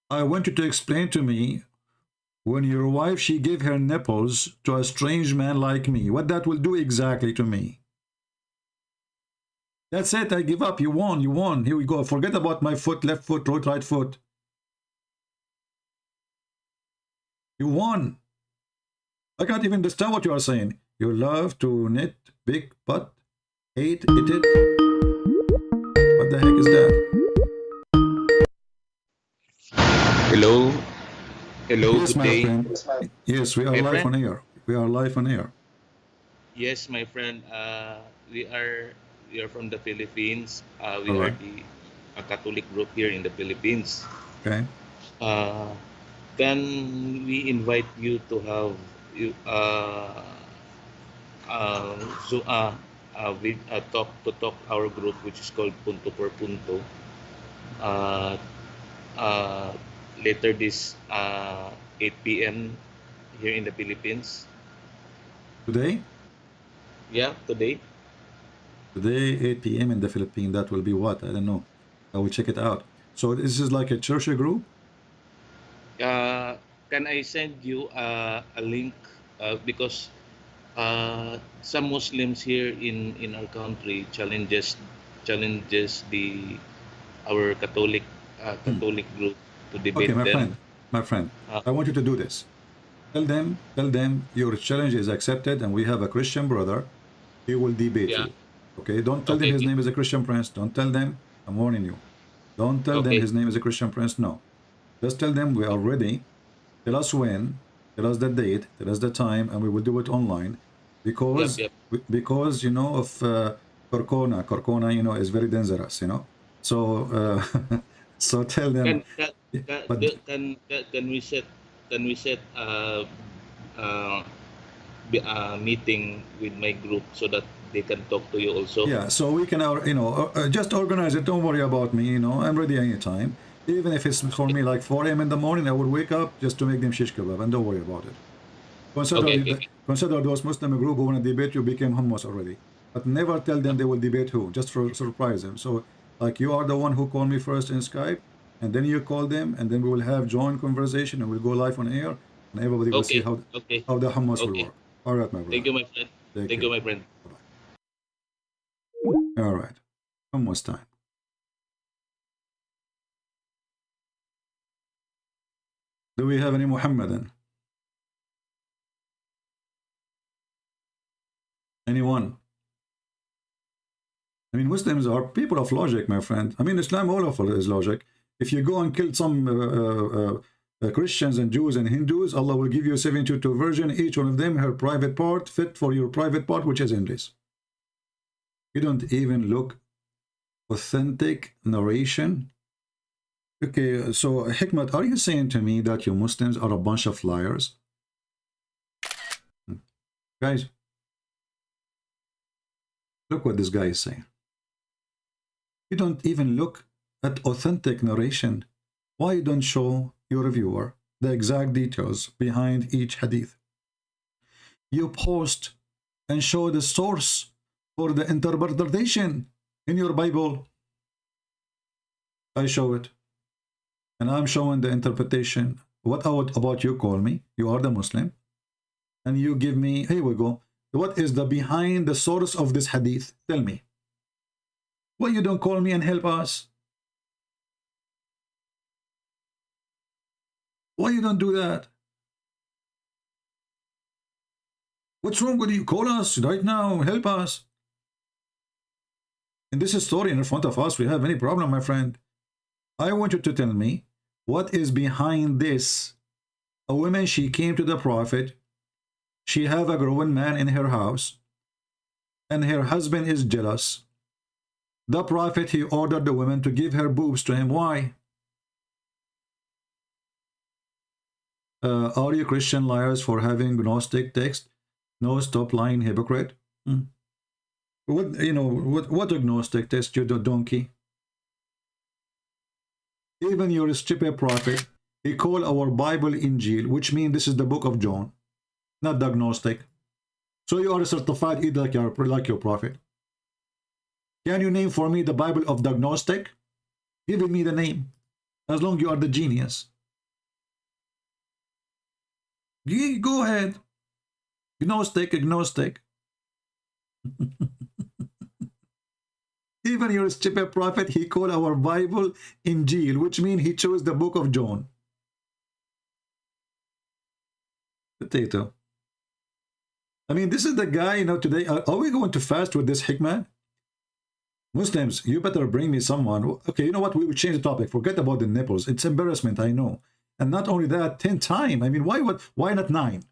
I want you to explain to me, when your wife, she gave her nipples to a strange man like me, what that will do exactly to me. That's it, I give up. You won, you won. Here we go. Forget about my foot, left foot, right foot. You won. I can't even understand what you are saying. You love to knit, big butt, hate it. What the heck is that? Hello. Hello, Yes, good my day. friend. Yes, we are My live friend? on air. We are live on air. Yes, my friend. We are from the Philippines. We All are right. a Catholic group here in the Philippines. Okay. Can we invite you to have you with talk our group, which is called Punto por Punto. Later this 8 p.m. here in the Philippines. Today? Yeah, today. Today, 8 p.m. in the Philippines. That will be what? I don't know. I will check it out. So this is like a church group? Can I send you a link? Because some Muslims here in our country challenges our Catholic group to debate Okay, them. my friend, I want you to do this. Tell them your challenge is accepted, and we have a Christian brother. He will debate Yeah. you. Okay, don't tell them Okay. his name is a Christian prince. Don't tell them. I'm warning you. Don't tell them Okay. his name is a Christian prince. No, just tell them we are ready. Tell us when. Tell us the date. Tell us the time, and we will do it online. Because Yep. because you know of Corcona. Corcona, you know, is very dangerous. You know, so so tell them. But Can we set meeting with my group so that they can talk to you also? yeah, so we can, just organize it. Don't worry about me. You know, I'm ready anytime. Even if it's for me like 4 a.m. in the morning, I will wake up just to make them shish kebab, and don't worry about it. Consider those Muslim group who want to debate you became hummus already. But never tell them they will debate who, just for surprise them. So, like, you are the one who called me first in Skype, and then you call them, and then we will have joint conversation, and we'll go live on air, and everybody will see how the hummus will work. All right, my brother. Thank you, my friend. Take Thank care. you, my friend. All right. Hummus time. Do we have any Muhammadan? Anyone? I mean, Muslims are people of logic, my friend. I mean, Islam all of it is logic. If you go and kill some Christians and Jews and Hindus, Allah will give you 72 virgins, each one of them her private part, fit for your private part, which is English. You don't even look authentic narration. Okay, so Hikmat, are you saying to me that you Muslims are a bunch of liars? Guys, look what this guy is saying. You don't even look at authentic narration. Why you don't show your viewer the exact details behind each hadith? You post and show the source for the interpretation in your Bible. I show it. And I'm showing the interpretation. What about you call me? You are the Muslim. And you give me, here we go. What is the behind the source of this hadith? Tell me. Why you don't call me and help us? Why you don't do that? What's wrong with you? Call us right now. Help us. In this story in front of us, we have any problem, my friend? I want you to tell me what is behind this. A woman, she came to the Prophet. She have a grown man in her house. And her husband is jealous. The Prophet, he ordered the woman to give her boobs to him. Why? Are you Christian liars for having Gnostic text? No, stop lying, hypocrite. What, you know, what agnostic text, you donkey? Even your stupid prophet, he called our Bible Injil, which means this is the book of John, not the agnostic. So you are a certified idiot like your prophet. Can you name for me the Bible of the agnostic? Give me the name, as long as you are the genius. Go ahead. Agnostic. Even your stupid prophet, he called our Bible Injil, which means he chose the book of John. Potato. I mean, this is the guy, you know, today. Are we going to fast with this hikmah? Muslims, you better bring me someone. Okay, you know what? We will change the topic. Forget about the nipples. It's embarrassment, I know. And not only that, 10 times. I mean, why not 9?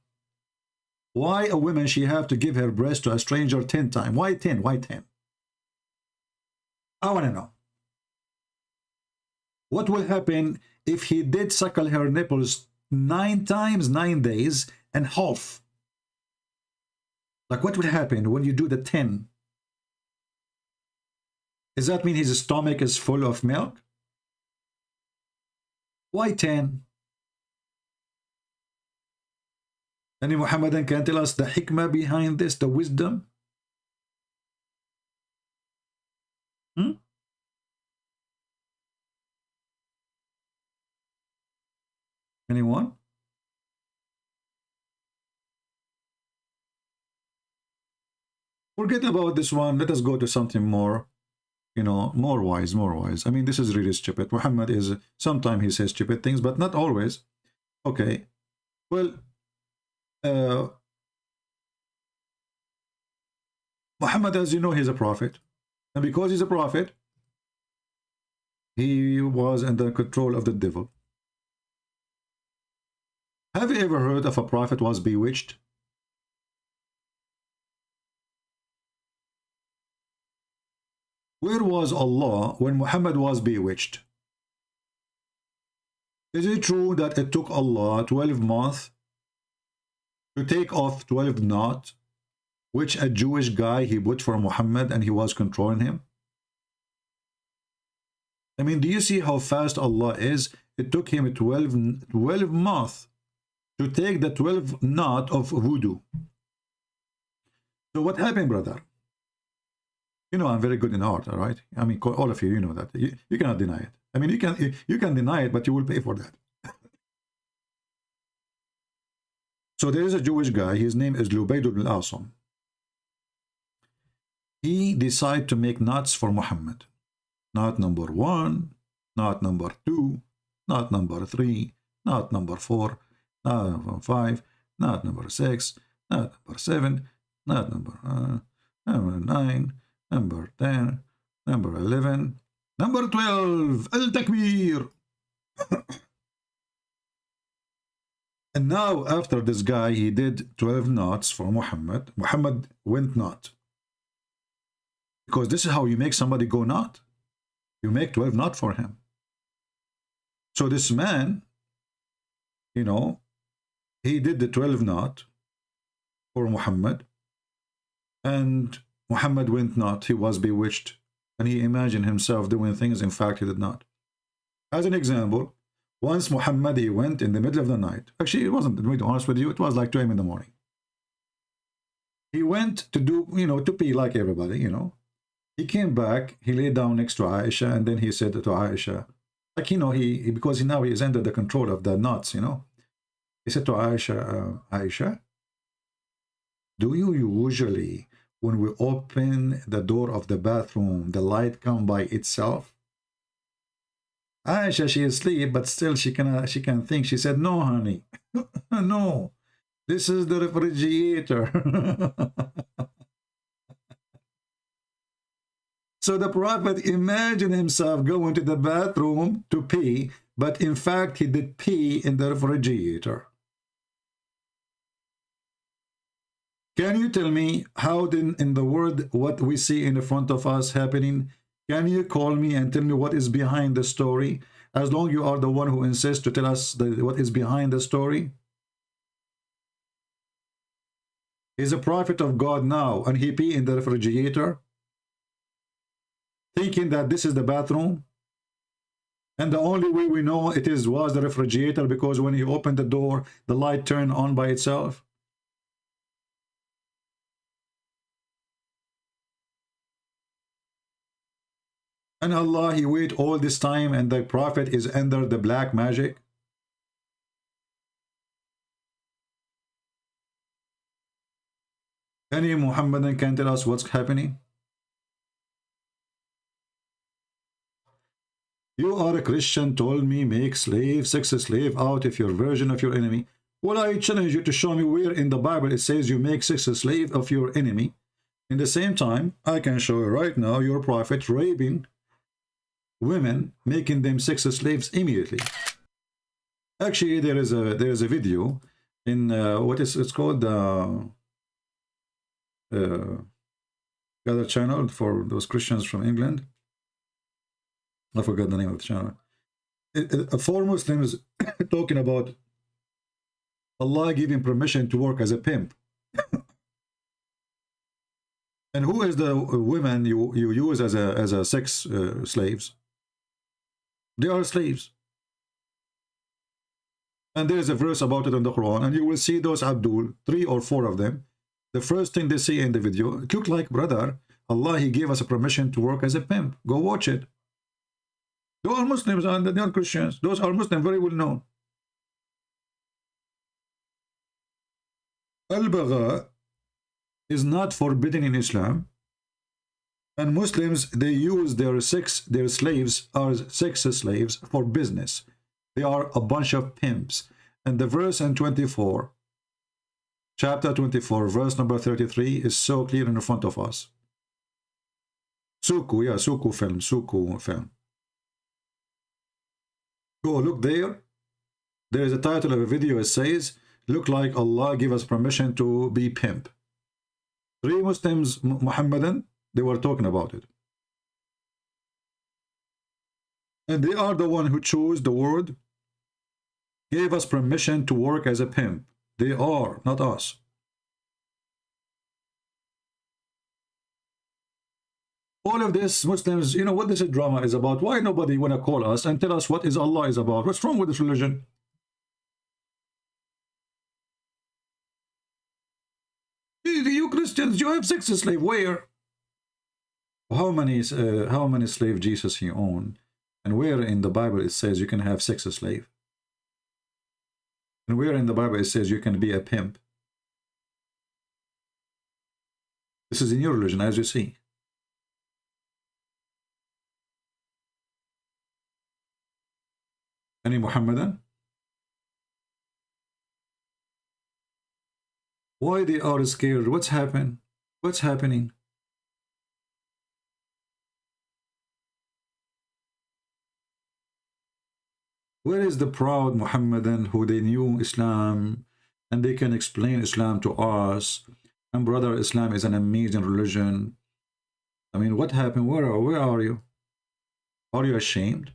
Why a woman, she have to give her breast to a stranger 10 times? Why 10? Why 10? I want to know. What will happen if he did suckle her nipples 9 times, 9 days, and half? Like, what will happen when you do the 10? Does that mean his stomach is full of milk? Why 10? Any Muhammadan can tell us the hikmah behind this, the wisdom? Anyone? Forget about this one. Let us go to something more, you know, more wise. I mean, this is really stupid. Muhammad is, sometimes he says stupid things, but not always. Okay. Well, Muhammad, as you know, he's a prophet. And because he's a prophet, he was under control of the devil. Have you ever heard of a prophet was bewitched? Where was Allah when Muhammad was bewitched? Is it true that it took Allah 12 months to take off 12 knots, which a Jewish guy he put for Muhammad and he was controlling him? I mean, do you see how fast Allah is? It took him 12 months to take the 12 knot of voodoo. So what happened, brother? You know, I'm very good in art, all right? I mean, all of you, you know that. You cannot deny it. I mean, you can deny it, but you will pay for that. So there is a Jewish guy. His name is Lubayd ibn al-Asam. He decided to make knots for Muhammad. Knot number 1, knot number 2, knot number 3, knot number 4, knot number 5, knot number 6, knot number 7, knot number 9, number 10, number 11, number 12, Al-Takbir. And now, after this guy, he did 12 knots for Muhammad. Muhammad went knot. Because this is how you make somebody go knot. You make 12 knots for him. So this man, you know, he did the 12 knot for Muhammad. And Muhammad went not. He was bewitched. And he imagined himself doing things. In fact, he did not. As an example, once Muhammad, he went in the middle of the night. Actually, it wasn't, to be honest with you, it was like 2 a.m. in the morning. He went to do, you know, to pee like everybody, you know. He came back, he lay down next to Aisha, and then he said to Aisha, like, you know, because now he is under the control of the knots, you know. He said to Aisha, Aisha, do you usually, when we open the door of the bathroom, the light come by itself? Aisha, she is asleep, but still she can think. She said, no, honey, no, this is the refrigerator. So the Prophet imagined himself going to the bathroom to pee, but in fact he did pee in the refrigerator. Can you tell me how in the world what we see in front of us happening? Can you call me and tell me what is behind the story? As long as you are the one who insists to tell us what is behind the story. He's a prophet of God now, and he pee in the refrigerator, thinking that this is the bathroom. And the only way we know it was the refrigerator, because when he opened the door, the light turned on by itself. And Allah, he wait all this time, and the prophet is under the black magic. Any Muhammadan can tell us what's happening? You are a Christian, told me, make slave, sex a slave out of your version of your enemy. Well, I challenge you to show me where in the Bible it says you make sex a slave of your enemy. In the same time, I can show you right now your prophet raping women, making them sex slaves immediately. Actually, there is a video in what is it's called the other channel for those Christians from England. I forgot the name of the channel. Four Muslims talking about Allah giving permission to work as a pimp. And who is the women you use as a sex slaves? They are slaves. And there is a verse about it in the Quran, and you will see those Abdul, 3 or 4 of them. The first thing they see in the video, it looked like, brother, Allah, he gave us a permission to work as a pimp. Go watch it. Those are Muslims and they are Christians. Those are Muslims, very well known. Al-Bagha is not forbidden in Islam. And Muslims, they use their slaves as sex slaves for business. They are a bunch of pimps. And the verse in 24, chapter 24, verse number 33 is so clear in front of us. Suku, yeah, Suku film. Go look there. There is a title of a video. It says, look like Allah give us permission to be pimp. 3 Muslims, Muhammadan, they were talking about it. And they are the one who chose the word, gave us permission to work as a pimp. They are, not us. All of this, Muslims, you know what this drama is about. Why nobody want to call us and tell us what is Allah is about? What's wrong with this religion? You Christians, you have sex slave. Where? How many slave Jesus he owned? And where in the Bible it says you can have sex slave? And where in the Bible it says you can be a pimp? This is in your religion, as you see. Any Muhammadan? Why they are scared? What's happened? What's happening? Where is the proud Muhammadan who they knew Islam and they can explain Islam to us? And brother, Islam is an amazing religion. I mean, what happened? Where are you? Are you ashamed?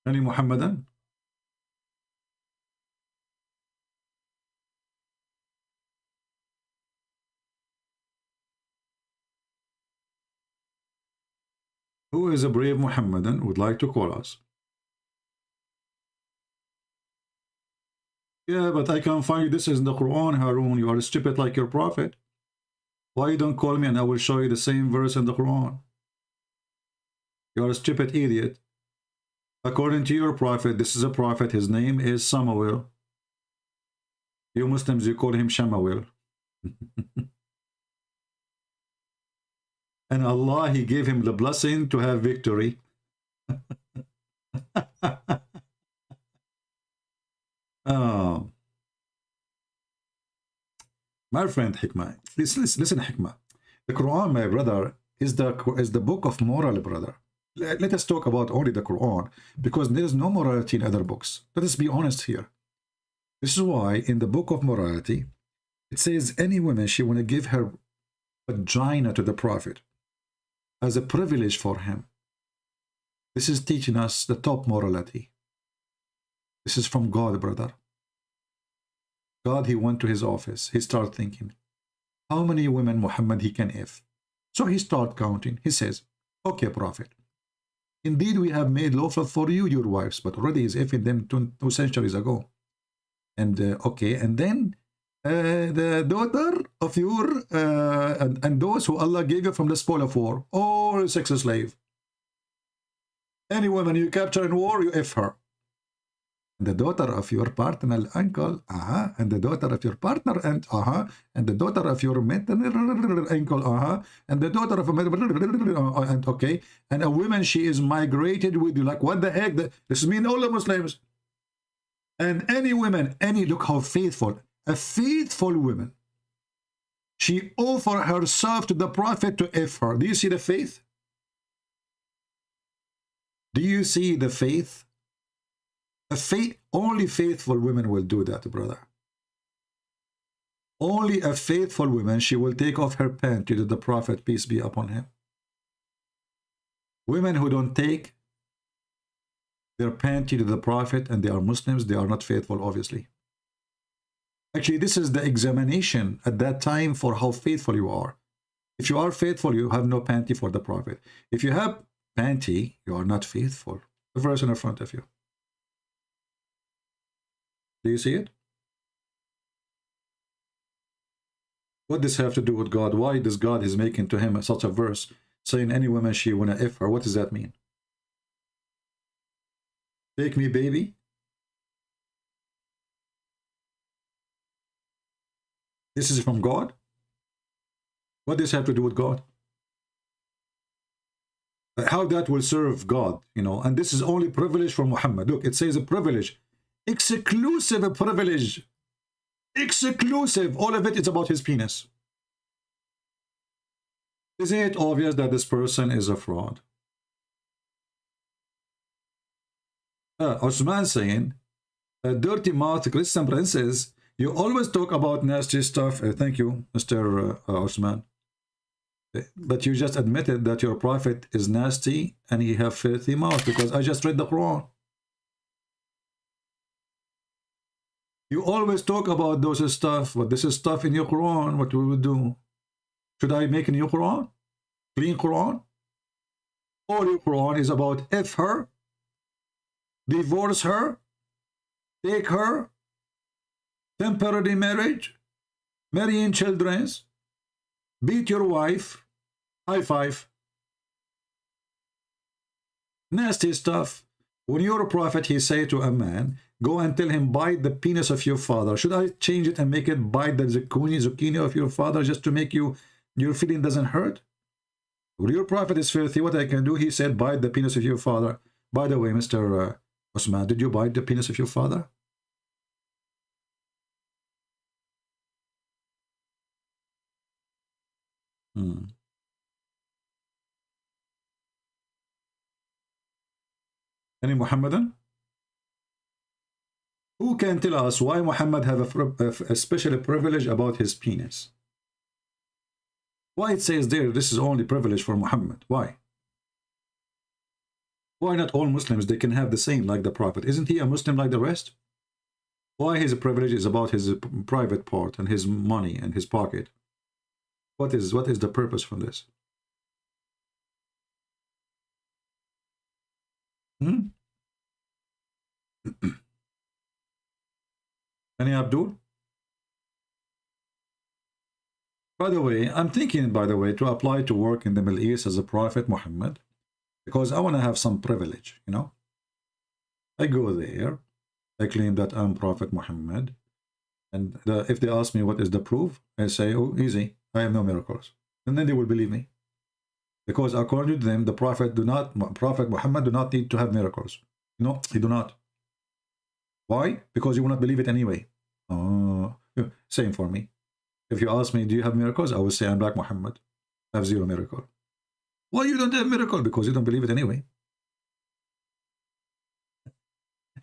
Any Muhammadan? Who is a brave Muhammadan would like to call us? Yeah, but I can't find you. This is in the Quran, Harun. You are stupid like your prophet. Why you don't call me and I will show you the same verse in the Quran? You are a stupid idiot. According to your prophet, this is a prophet. His name is Samuel. You Muslims, you call him Shamael. And Allah, he gave him the blessing to have victory. Oh. My friend Hikmah, listen Hikmah. The Quran, my brother, is the book of moral, brother. Let us talk about only the Quran, because there is no morality in other books. Let us be honest here. This is why in the book of morality, It says any woman, she want to give her vagina to the Prophet as a privilege for him. This is teaching us the top morality. This is from God, brother. God, he went to his office. He started thinking, how many women Muhammad he can if? So he started counting. He says, okay, Prophet, indeed we have made lawful for you your wives, but already he's effing them 2 centuries ago. And okay, and then the daughter of your, and those who Allah gave you from the spoil of war, or sex slave. Any woman you capture in war, you F her. And the daughter of your partner uncle, and the daughter of your partner aunt, and the daughter of your maternal uncle, and the daughter of a and okay, and a woman, she is migrated with you. Like, what the heck? This means all the Muslims. And any woman, look how faithful, a faithful woman, she offered herself to the Prophet to F her. Do you see the faith? Do you see the faith? Only faithful women will do that, brother. Only a faithful woman, she will take off her panty to the Prophet, peace be upon him. Women who don't take their panty to the Prophet and they are Muslims, they are not faithful, obviously. Actually, this is the examination at that time for how faithful you are. If you are faithful, you have no panty for the Prophet. If you have panty, you are not faithful. The verse in front of you. Do you see it? What does this have to do with God? Why does God is making to him such a verse saying any woman she wanna F her? What does that mean? Take me, baby. This is from God? What does this have to do with God? How that will serve God, you know? And this is only privilege for Muhammad. Look, it says a privilege. Exclusive privilege. Exclusive. All of it is about his penis. Isn't it obvious that this person is a fraud? Osman saying, dirty mouth Christian princess, you always talk about nasty stuff. Thank you, Mr. Osman. But you just admitted that your prophet is nasty and he have filthy mouth, because I just read the Quran. You always talk about those stuff, but this is stuff in your Quran, what we would do. Should I make a new Quran? Clean Quran? All your Quran is about F her, divorce her, take her, temporary marriage, marrying children, beat your wife, high five. Nasty stuff. When your prophet, he say to a man, go and tell him, bite the penis of your father. Should I change it and make it bite the zucchini of your father, just to make your feeling doesn't hurt? When your prophet is filthy, what I can do? He said, bite the penis of your father. By the way, Mr. Osman, did you bite the penis of your father? Any Muhammadan? Who can tell us why Muhammad have a special privilege about his penis? Why it says there, this is only privilege for Muhammad? Why? Why not all Muslims, they can have the same like the Prophet? Isn't he a Muslim like the rest? Why his privilege is about his private part and his money and his pocket? What is the purpose from this? Any Abdul? By the way, I'm thinking, to apply to work in the Middle East as a Prophet Muhammad, because I want to have some privilege, you know. I go there, I claim that I'm Prophet Muhammad, and if they ask me what is the proof, I say, oh, easy, I have no miracles. And then they will believe me. Because according to them, the Prophet Muhammad do not need to have miracles. No, he do not. Why? Because you will not believe it anyway. Same for me. If you ask me, do you have miracles? I will say, I'm like Muhammad. I have 0 miracle. Why you don't have miracle? Because you don't believe it anyway.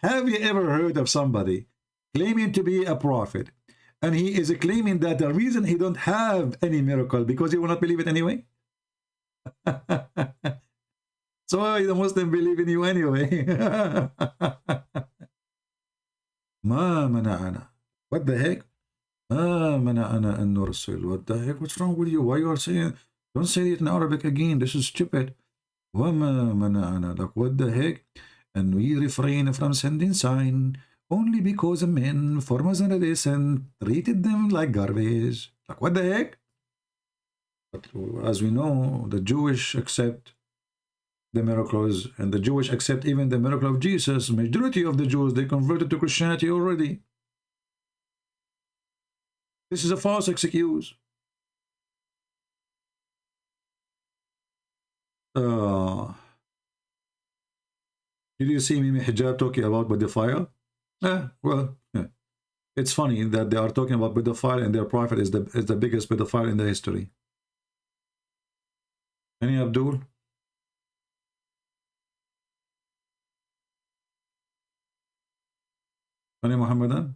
Have you ever heard of somebody claiming to be a prophet And he is claiming that the reason he don't have any miracle because he will not believe it anyway. So why the Muslim believe in you anyway? ما منعنا. What the heck? ما منعنا أن نرسل. What the heck? What's wrong with you? Why you are saying? Don't say it in Arabic again. This is stupid. وما منعنا. Like what the heck? And we refrain from sending sign only because men formed us and treated them like garbage. Like what the heck? But as we know, the Jewish accept the miracles, and the Jewish accept even the miracle of Jesus. Majority of the Jews, they converted to Christianity already. This is a false excuse. Did you see Mimi Hijab talking about pedophile? Well, yeah. It's funny that they are talking about pedophile and their prophet is the biggest pedophile in the history. Any Abdul? Any Muhammadan?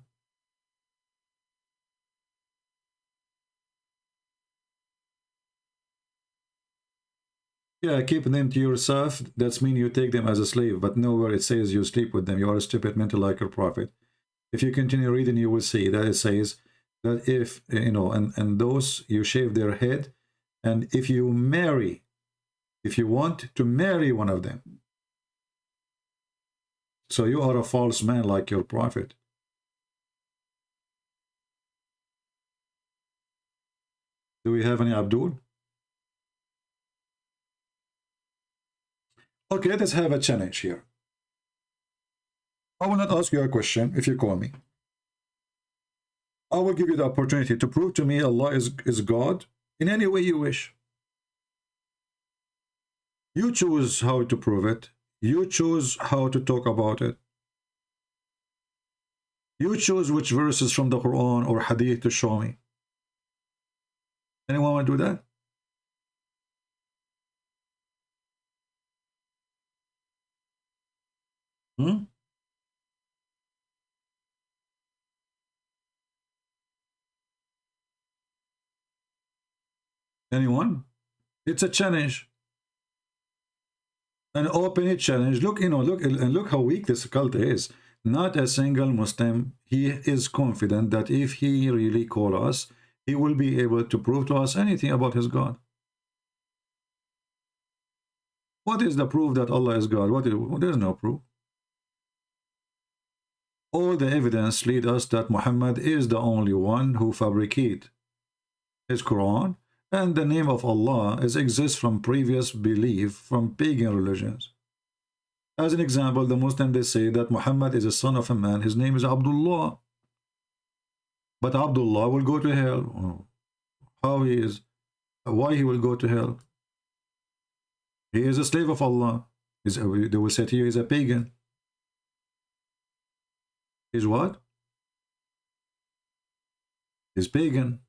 Yeah, keep them to yourself. That's mean you take them as a slave, but nowhere it says you sleep with them. You are a stupid mental like your prophet. If you continue reading, you will see that it says that if, you know, and those you shave their head, and if you marry, if you want to marry one of them, so you are a false man like your prophet. Do we have any Abdul? Okay, let's have a challenge here. I will not ask you a question if you call me. I will give you the opportunity to prove to me Allah is God in any way you wish. You choose how to prove it. You choose how to talk about it. You choose which verses from the Quran or Hadith to show me. Anyone want to do that? Anyone? It's a challenge. An open challenge. Look, you know, look how weak this cult is. Not a single Muslim, he is confident that if he really call us, he will be able to prove to us anything about his God. What is the proof that Allah is God? There's no proof. All the evidence lead us that Muhammad is the only one who fabricated his Quran, and the name of Allah exists from previous belief from pagan religions. As an example, the Muslims, they say that Muhammad is a son of a man. His name is Abdullah. But Abdullah will go to hell. How he is? Why he will go to hell? He is a slave of Allah. They will say to you, he's a pagan. He's what? He's pagan.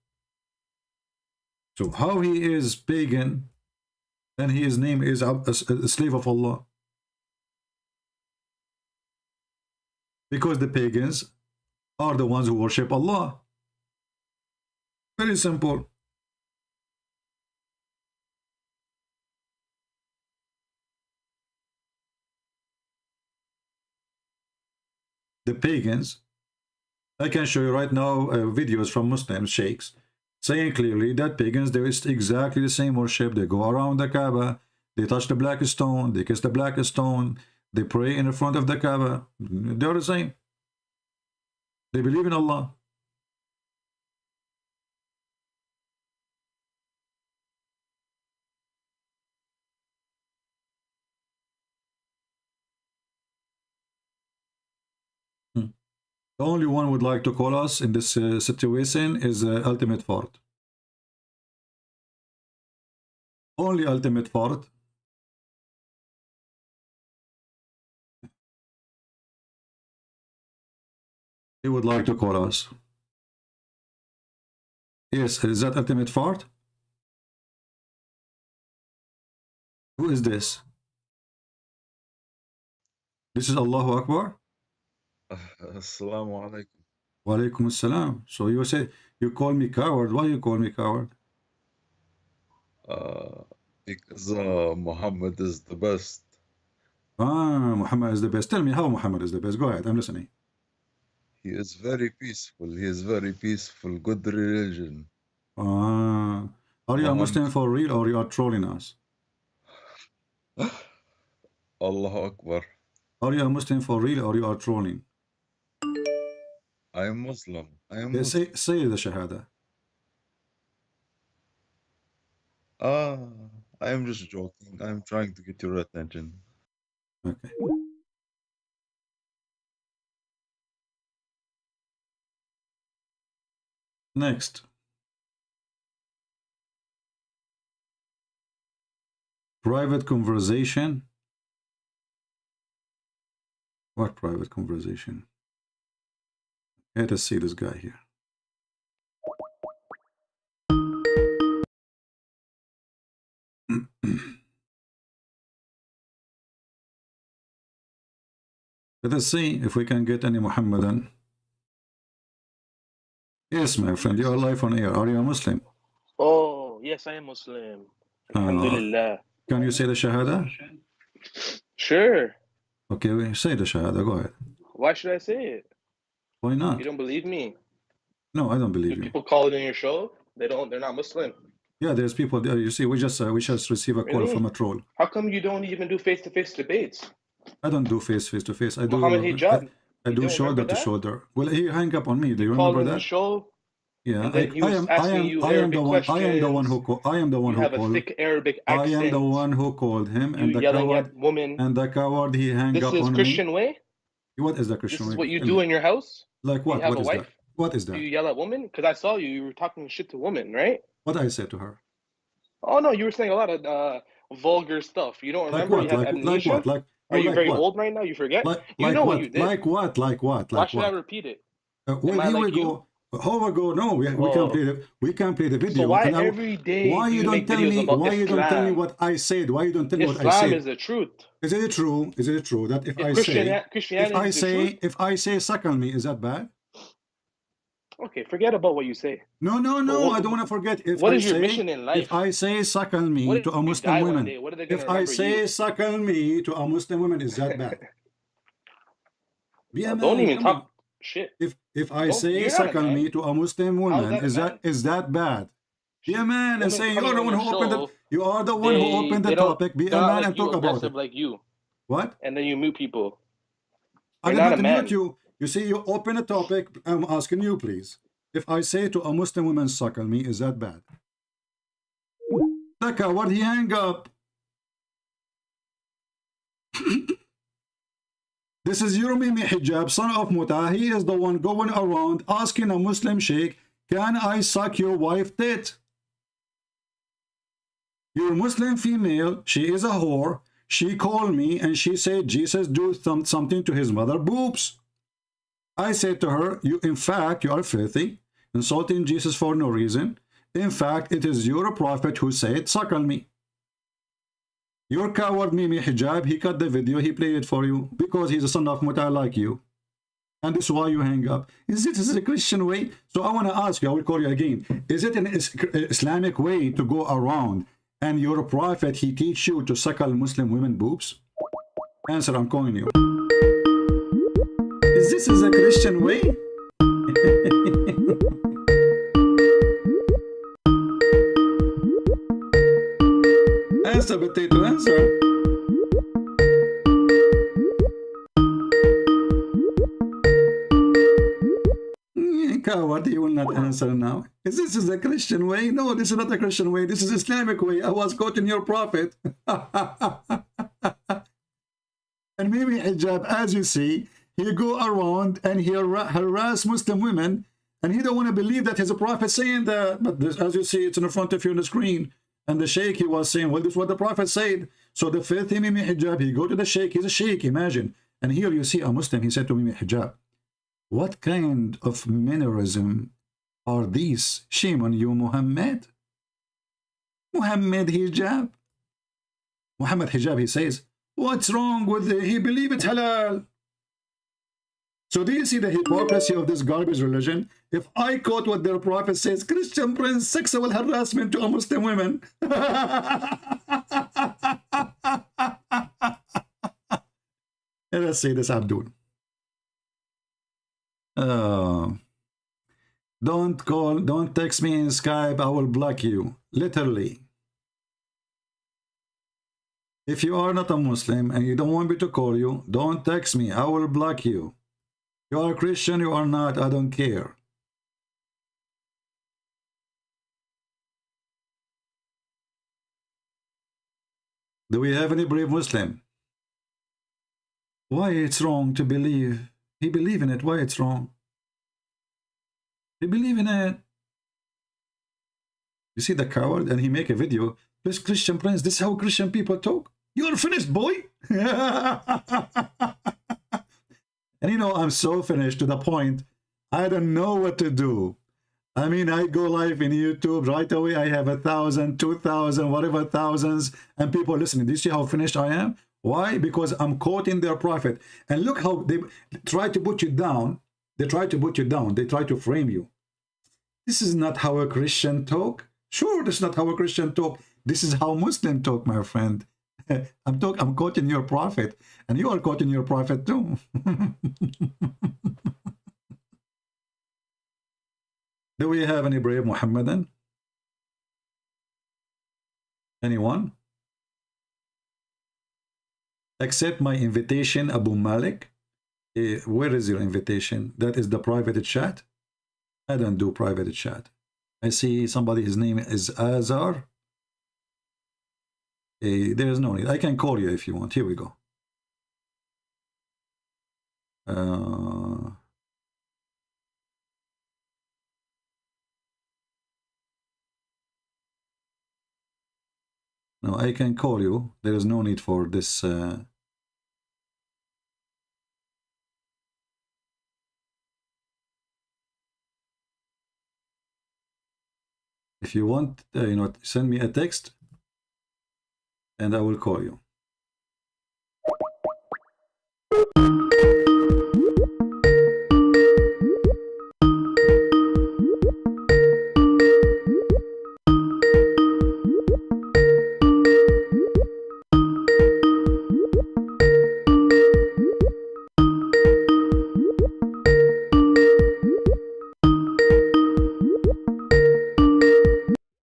So how he is pagan, then his name is a slave of Allah. Because the pagans are the ones who worship Allah. Very simple. The pagans, I can show you right now videos from Muslim sheikhs saying clearly that pagans, there is exactly the same worship. They go around the Kaaba, they touch the black stone, they kiss the black stone, they pray in the front of the Kaaba. They're the same. They believe in Allah. The only one would like to call us in this situation is Ultimate Fort. Only Ultimate Fort. He would like to call us. Yes, is that Ultimate Fort? Who is this? This is Allahu Akbar? Assalamu alaikum. Wa alaikum assalam. So you say, you call me coward. Why you call me coward? Because Muhammad is the best. Muhammad is the best. Tell me how Muhammad is the best. Go ahead, I'm listening. He is very peaceful. He is very peaceful. Good religion. Are you a Muslim for real or you are trolling us? Allahu Akbar. Are you a Muslim for real or you are trolling? I am Muslim. I am Say the Shahada. I am just joking. I am trying to get your attention. Okay. Next. Private conversation. What private conversation? Let us see this guy here. Let us see if we can get any Muhammadan. Yes, my friend, you are live on air. Are you a Muslim? Oh, yes, I am Muslim. Alhamdulillah. Can you say the Shahada? Sure. Okay, say the Shahada. Go ahead. Why should I say it? Why not? You don't believe me? No, I don't believe Do you. people call it in your show? They're not Muslim. Yeah, there's people there. You see, we just receive a call Really? from a troll. How come you don't even do face-to-face debates? I don't do face to face. I do. Muhammad Hijab. I You do don't shoulder remember to that? shoulder. Well, he hang up on me. Do you Called remember in the that? show. Yeah, And then he was asking you Arabic I am the one who called. I am the one You who have a called. thick Arabic I accent. am the one who called him, You and the yelling coward. at women. And the coward, he hang This up is on Christian me. way? What is the This Christian is way? what you Tell do me. in your house? Like what? You have What a is wife? that? What is Do that? you yell at women? Because I saw you. You were talking shit to women, right? What I said to her? Oh no, you were saying a lot of vulgar stuff. You don't Like remember? what? You have Like amnesia? what? Are you like very what? old right now? You forget? You Like know what? what you did. Like what? Like what? Why Like should I what? repeat it? Well, Am I here we like you? go. How we go? No, we can't play the video. So why And every day why do you you don't make tell videos me? about Why you don't tell me Islam? what I said? Why you don't tell me what I Islam said? is the truth. Is it true? Is it true that if I Christianity say is the truth. suckle me, is that bad? Okay, forget about what you say. No, what- I don't want to forget. If what I is your say, mission in life? If I say suckle me What to if a you Muslim die one woman, day? What are they gonna if I remember say you? suckle me to a Muslim woman, is that bad? Yeah, Don't man, even come talk on. shit. If I Don't- say you're not a suckle man. me to a Muslim woman, is that bad? Be a man and Women say coming you're the on one your who opened show, it. You are the one who opened the they don't- topic. Be a they're not man like and you, talk about aggressive it. like you. What? And then you mute people. I You're did not not a man. mute you. You see, you open a topic. I'm asking you, please. If I say to a Muslim woman, suckle me, is that bad? The coward, he hang up. This is Yurmimi Hijab, son of Muta. He is the one going around asking a Muslim sheikh, can I suck your wife tit? Your Muslim female, she is a whore. She called me and she said Jesus do something to his mother boobs. I said to her, in fact, you are filthy, insulting Jesus for no reason. In fact, it is your prophet who said, suckle me. Your coward Mimi Hijab, he cut the video, he played it for you because he's a son of Muta like you. And this is why you hang up. Is it a Christian way? So I want to ask you, I will call you again. Is it an Islamic way to go around and your prophet, he teach you to suckle Muslim women boobs? Answer, I'm calling you. Is this a Christian way? Answer, potato, answer. Coward, he will not answer now. Is this a Christian way? No, this is not a Christian way. This is Islamic way. I was quoting your prophet. And maybe Hijab, as you see, he go around and he harass Muslim women, and he don't want to believe that his prophet saying that. But this, as you see, it's in front of you on the screen. And the sheikh, he was saying, well, this is what the prophet said. So the filthy Mimi Hijab, he go to the sheikh. He's a sheikh, imagine. And here you see a Muslim, he said to Mimi Hijab, what kind of mannerism are these? Shame on you, Muhammad. Muhammad Hijab. Muhammad Hijab, he says, what's wrong with it? He believe it's halal. So do you see the hypocrisy of this garbage religion? If I quote what their prophet says, Christian Prince, sexual harassment to Muslim women. And let's say this, Abdul. Don't text me in Skype, I will block you. Literally. If you are not a Muslim and you don't want me to call you, don't text me, I will block you. You are a Christian, you are not, I don't care. Do we have any brave Muslim? Why it's wrong to believe? He believe in it, why it's wrong? He believe in it. You see the coward, and he make a video. This Christian Prince, this is how Christian people talk. You're finished, boy. And you know, I'm so finished to the point, I don't know what to do. I mean, I go live in YouTube right away. I have 1,000, 2,000, whatever thousands, and people listening. Do you see how finished I am? Why? Because I'm quoting their prophet. And look how they try to put you down. They try to put you down. They try to frame you. This is not how a Christian talk. Sure, this is not how a Christian talk. This is how Muslim talk, my friend. I'm quoting your prophet, and you are quoting your prophet too. Do we have any brave Muhammadan? Anyone? Accept my invitation, Abu Malik. Where is your invitation? That is the private chat. I don't do private chat. I see somebody, his name is Azar. There is no need. I can call you if you want. Here we go. No, I can call you. There is no need for this. If you want, you know, send me a text, and I will call you.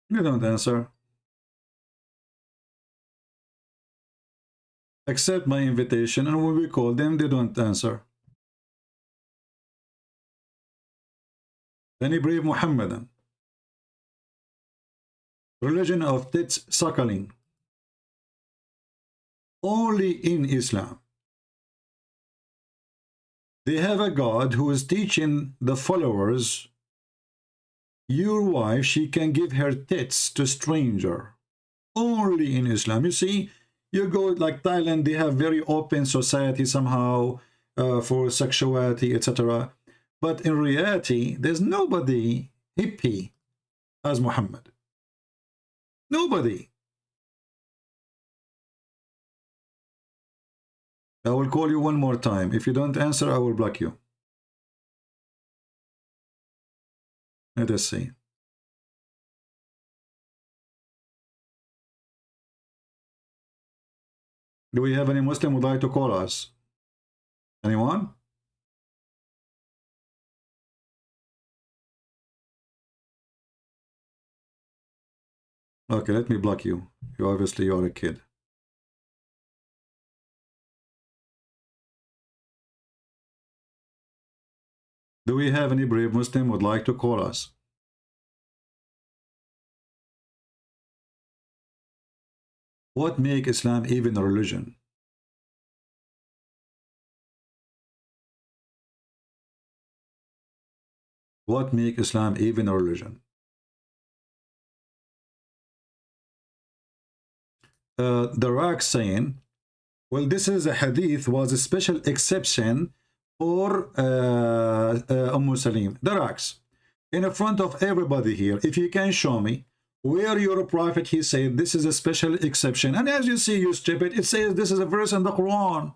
You don't answer. Accept my invitation, and when we call them, they don't answer. Any brave Muhammadan? Religion of tits suckling. Only in Islam. They have a God who is teaching the followers, your wife, she can give her tits to stranger. Only in Islam. You see, you go like Thailand, they have very open society somehow for sexuality, etc. But in reality, there's nobody hippie as Muhammad. Nobody. I will call you one more time. If you don't answer, I will block you. Let us see. Do we have any Muslim who would like to call us? Anyone? Okay, let me block you. You obviously are a kid. Do we have any brave Muslim who would like to call us? What make Islam even a religion? What make Islam even a religion? The Rak saying, well, this is a hadith was a special exception for Salim. The Raks, in front of everybody here, if you can show me where your prophet, he said this is a special exception. And as you see, you stupid, it says this is a verse in the Quran.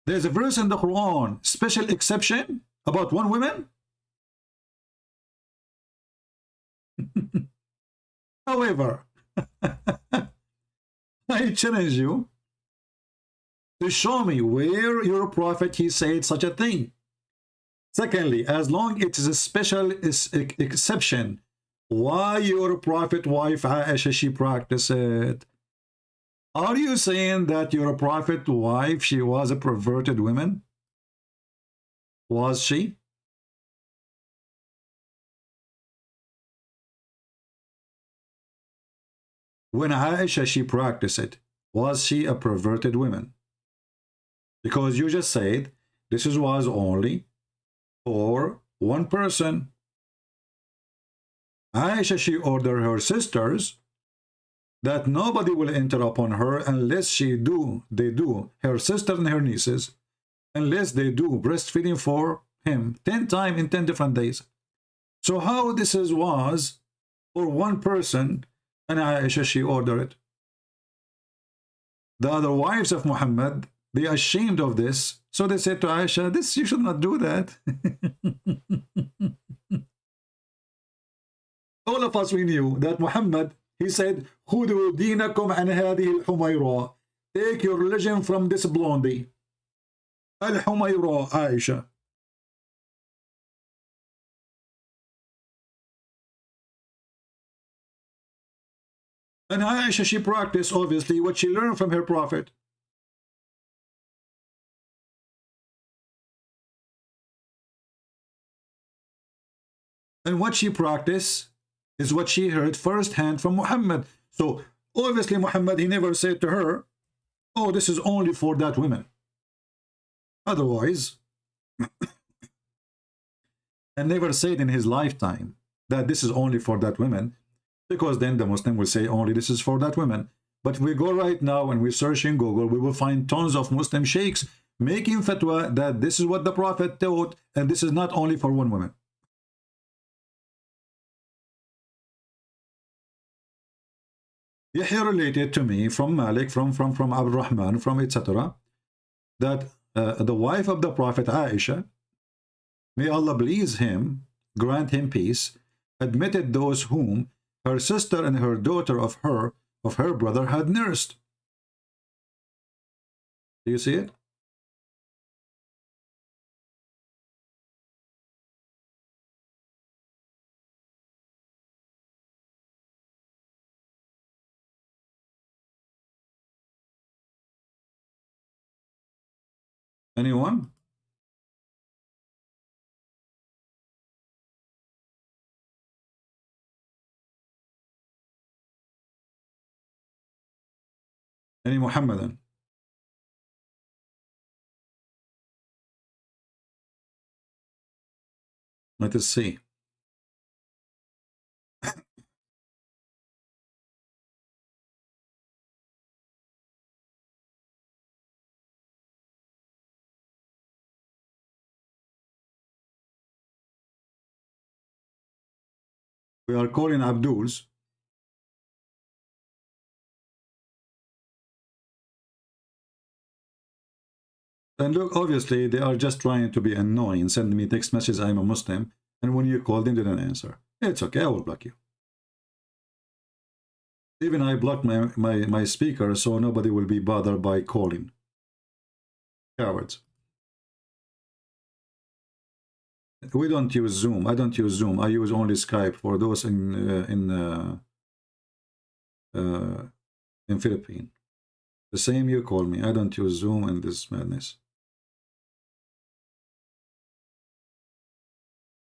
There's a verse in the Quran, special exception about one woman. However, I challenge you to show me where your prophet he said such a thing. Secondly, as long it is a special exception, why your prophet wife Aisha she practiced it? Are you saying that your prophet wife she was a perverted woman? Was she? When Aisha she practiced it, was she a perverted woman? Because you just said this was only for one person. Aisha she ordered her sisters that nobody will enter upon her unless they do, her sister and her nieces, unless they do breastfeeding for him 10 times in 10 different days. So how this was for one person and Aisha she ordered it? The other wives of Muhammad, they are ashamed of this, so they said to Aisha, this you should not do that. All of us we knew that Muhammad, he said, "Khudu dinakum an hadhihi al-Humayra." Take your religion from this blondie. Al-Humayra, Aisha. And Aisha, she practiced obviously what she learned from her prophet. And what she practiced is what she heard firsthand from Muhammad. So obviously Muhammad, he never said to her, oh, this is only for that woman. Otherwise, and never said in his lifetime that this is only for that woman, because then the Muslim will say only this is for that woman. But if we go right now and we search in Google, we will find tons of Muslim sheikhs making fatwa that this is what the Prophet taught, and this is not only for one woman. Yahya related to me from Malik, from Abdul Rahman, from etc., that the wife of the Prophet Aisha, may Allah please him, grant him peace, admitted those whom her sister and her daughter of her brother had nursed. Do you see it? Anyone? Any Muhammadan? Let us see. We are calling Abduls. And look, obviously, they are just trying to be annoying. Send me text message, I'm a Muslim. And when you call them, they don't answer. It's okay, I will block you. Even I blocked my speaker, so nobody will be bothered by calling. Cowards. We don't use Zoom. I don't use Zoom. I use only Skype for those in Philippines. The same you call me. I don't use Zoom and this madness.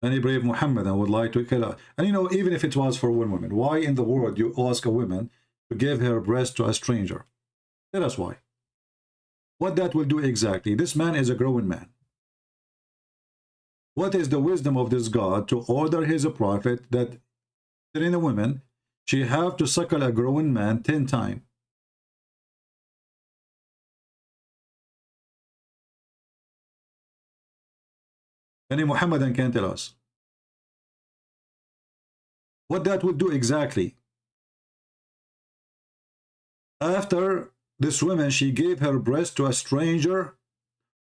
Any brave Muhammadan would like to kill her. And you know, even if it was for one woman, why in the world you ask a woman to give her breast to a stranger? Tell us why. What that will do exactly? This man is a grown man. What is the wisdom of this God to order his prophet that in a woman, she have to suckle a grown man 10 times? Any Muhammadan can tell us what that would do exactly. After this woman, she gave her breast to a stranger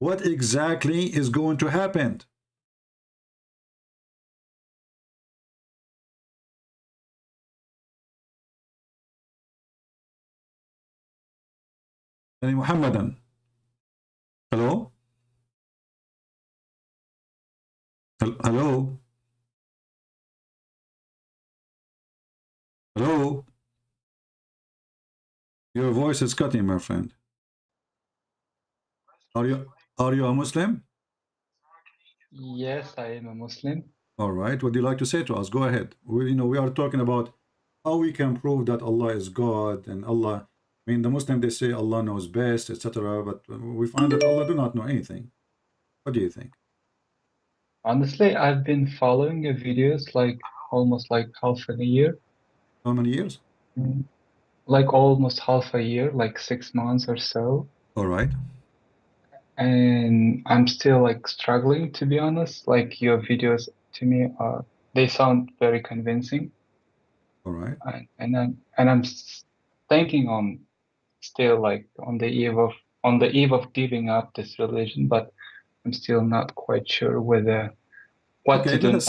What exactly is going to happen? يعني محمدا. Hello? Hello? Hello? Your voice is cutting, my friend. Are you a Muslim? Yes, I am a Muslim. All right. What do you like to say to us? Go ahead. We are talking about how we can prove that Allah is God, and Allah. I mean, the Muslim, they say Allah knows best, etc. But we find that Allah do not know anything. What do you think? Honestly, I've been following your videos like almost like half a year. How many years? Like almost half a year, like 6 months or so. All right. And I'm still like struggling, to be honest. Like your videos to me they sound very convincing. All right. And I'm thinking on still like on the eve of giving up this religion, but I'm still not quite sure whether what to do.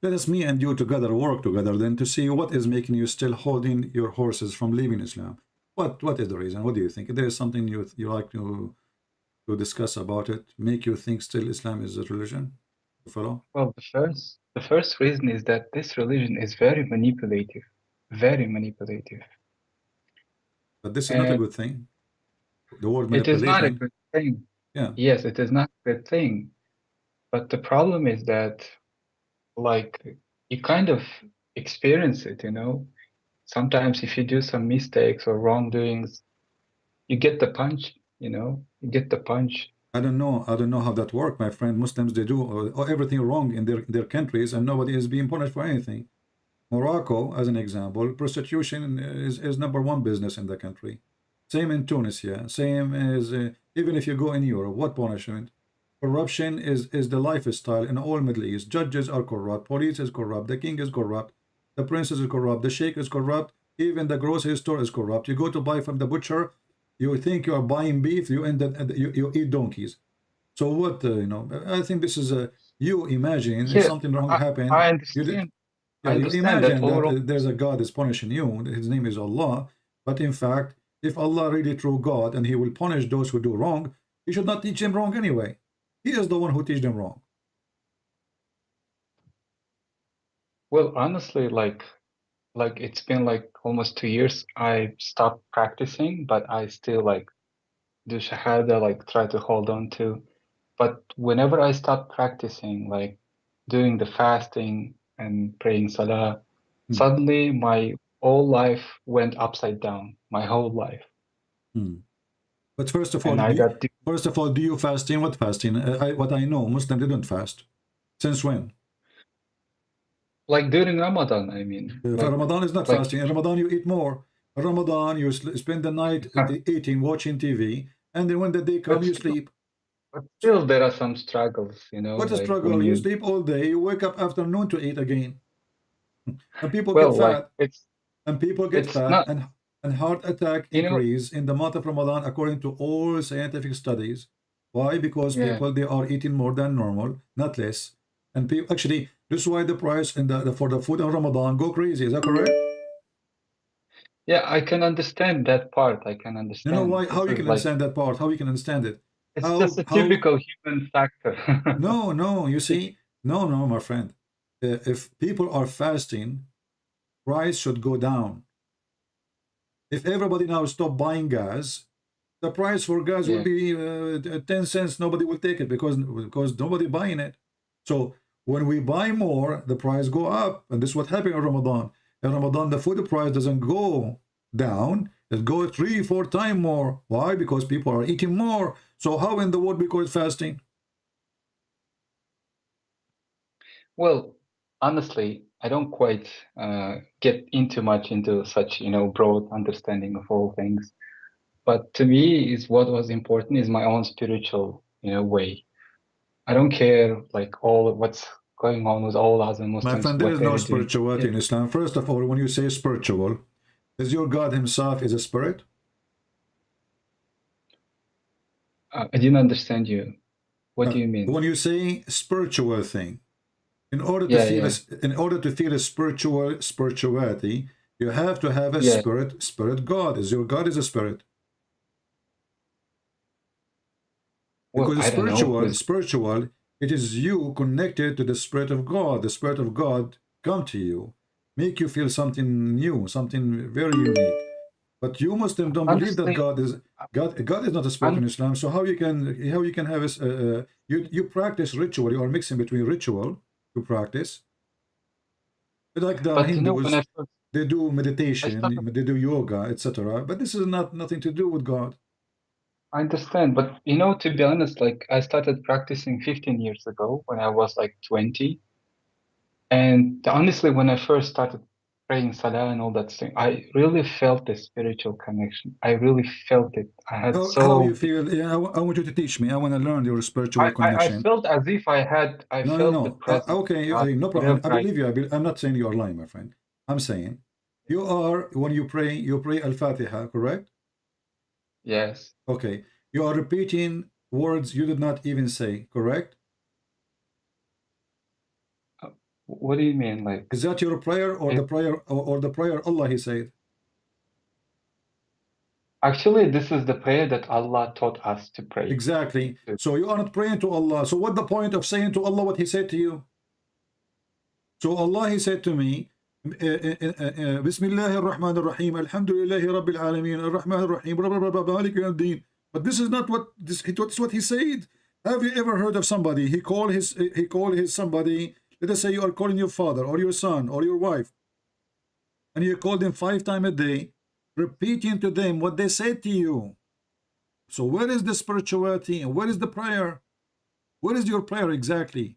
Let us me and you together work together then to see what is making you still holding your horses from leaving Islam. What is the reason? What do you think? If there is something you like to discuss about it, make you think still Islam is a religion to follow? Well, the first reason is that this religion is very manipulative, very manipulative. But this is not a good thing. The word manipulation. It is not a good thing. Yeah. Yes, it is not a good thing. But the problem is that, like, you kind of experience it, you know. Sometimes if you do some mistakes or wrongdoings, you get the punch, you know. You get the punch. I don't know how that works, my friend. Muslims, they do everything wrong in their countries, and nobody is being punished for anything. Morocco, as an example, prostitution is #1 business in the country. Same in Tunisia. Same as even if you go in Europe, what punishment? Corruption is the lifestyle in all Middle East. Judges are corrupt. Police is corrupt. The king is corrupt. The princess is corrupt. The sheikh is corrupt. Even the grocery store is corrupt. You go to buy from the butcher, you think you are buying beef, you end up you eat donkeys. So what I think this is you imagine if something wrong happened. I understand. You imagine that there's a God is punishing you. His name is Allah. But in fact, if Allah really true God and He will punish those who do wrong, He should not teach them wrong anyway. He is the one who teach them wrong. Well, honestly, like it's been like almost 2 years. I stopped practicing, but I still like do shahada, like try to hold on to. But whenever I stop practicing, like doing the fasting and praying salah, suddenly my whole life went upside down. My whole life. But first of all, do you fasting? What fasting? What I know, Muslims didn't fast. Since when? Like during Ramadan, I mean. Ramadan is not fasting. In Ramadan, you eat more. In Ramadan, you spend the night eating, watching TV, and then when the day comes, you sleep. But still, there are some struggles, you know. What's a struggle? You sleep all day, you wake up afternoon to eat again. And people get fat. And heart attack increase in the month of Ramadan according to all scientific studies. Why? Because people, they are eating more than normal, not less. And people, actually, this is why the price for the food in Ramadan go crazy. Is that correct? Yeah, I can understand that part. I can understand. You know why? How you can understand that part? How you can understand it? It's just a typical human factor. No, you see, no, my friend. If people are fasting, price should go down. If everybody now stop buying gas, the price for gas will be 10 cents. Nobody will take it because nobody buying it. So when we buy more, the price go up, and this is what happened in Ramadan. In Ramadan, the food price doesn't go down; it goes 3-4 times more. Why? Because people are eating more. So how in the world we call it fasting? Well, honestly, I don't quite get much into such, broad understanding of all things. But to me, is what was important is my own spiritual, way. I don't care like all what's going on with all other Muslims. My friend, there is no spirituality in Islam. First of all, when you say spiritual, is your God Himself is a spirit? I didn't understand you. What do you mean? When you say spiritual thing, in order to Yeah, feel yeah. in order to feel a spirituality, you have to have a Yeah. spirit God. Is your God is a spirit? Well, Because I don't know. spiritual, it is you connected to the Spirit of God. The Spirit of God come to you, make you feel something new, something very unique. But you Muslims don't believe that Honestly, God is not a spirit in Islam. So how you can have you practice ritual? You are mixing between ritual you practice, like the but you know, when Hindus, I first they do I meditation, started, they do yoga, etc. But this is nothing to do with God. I understand, but you know, to be honest, like I started practicing 15 years ago when I was like 20. And honestly, when I first started praying Salah and all that thing, I really felt the spiritual connection. I really felt it. I had How you so, feel? Yeah, I want you to teach me. I want to learn your spiritual I connection. felt as if I No, no, felt the no. presence Okay, of God no problem. wherever I I believe you. I'm not saying you are lying, my friend. I'm saying you are, when you pray Al-Fatiha, correct? Yes. Okay. You are repeating words you did not even say, correct? What do you mean? Like, Is that your prayer or the prayer or the prayer Allah He said? actually, this is the prayer that Allah taught us to pray. Exactly. So you are not praying to Allah. So what the point of saying to Allah what He said to you? So Allah He said to me, Bismillahir Rahmanir Rahim, Alhamdulillahi Rabbil Alameen, Ar-Rahmanir Rahim, blah, blah, blah, blah, Malik Yawmiddin. But this is not what this. That's what He said. Have you ever heard of somebody? He called his somebody. Let us say you are calling your father or your son or your wife, and you call them 5 times a day, repeating to them what they said to you. So where is the spirituality and where is the prayer? Where is your prayer exactly?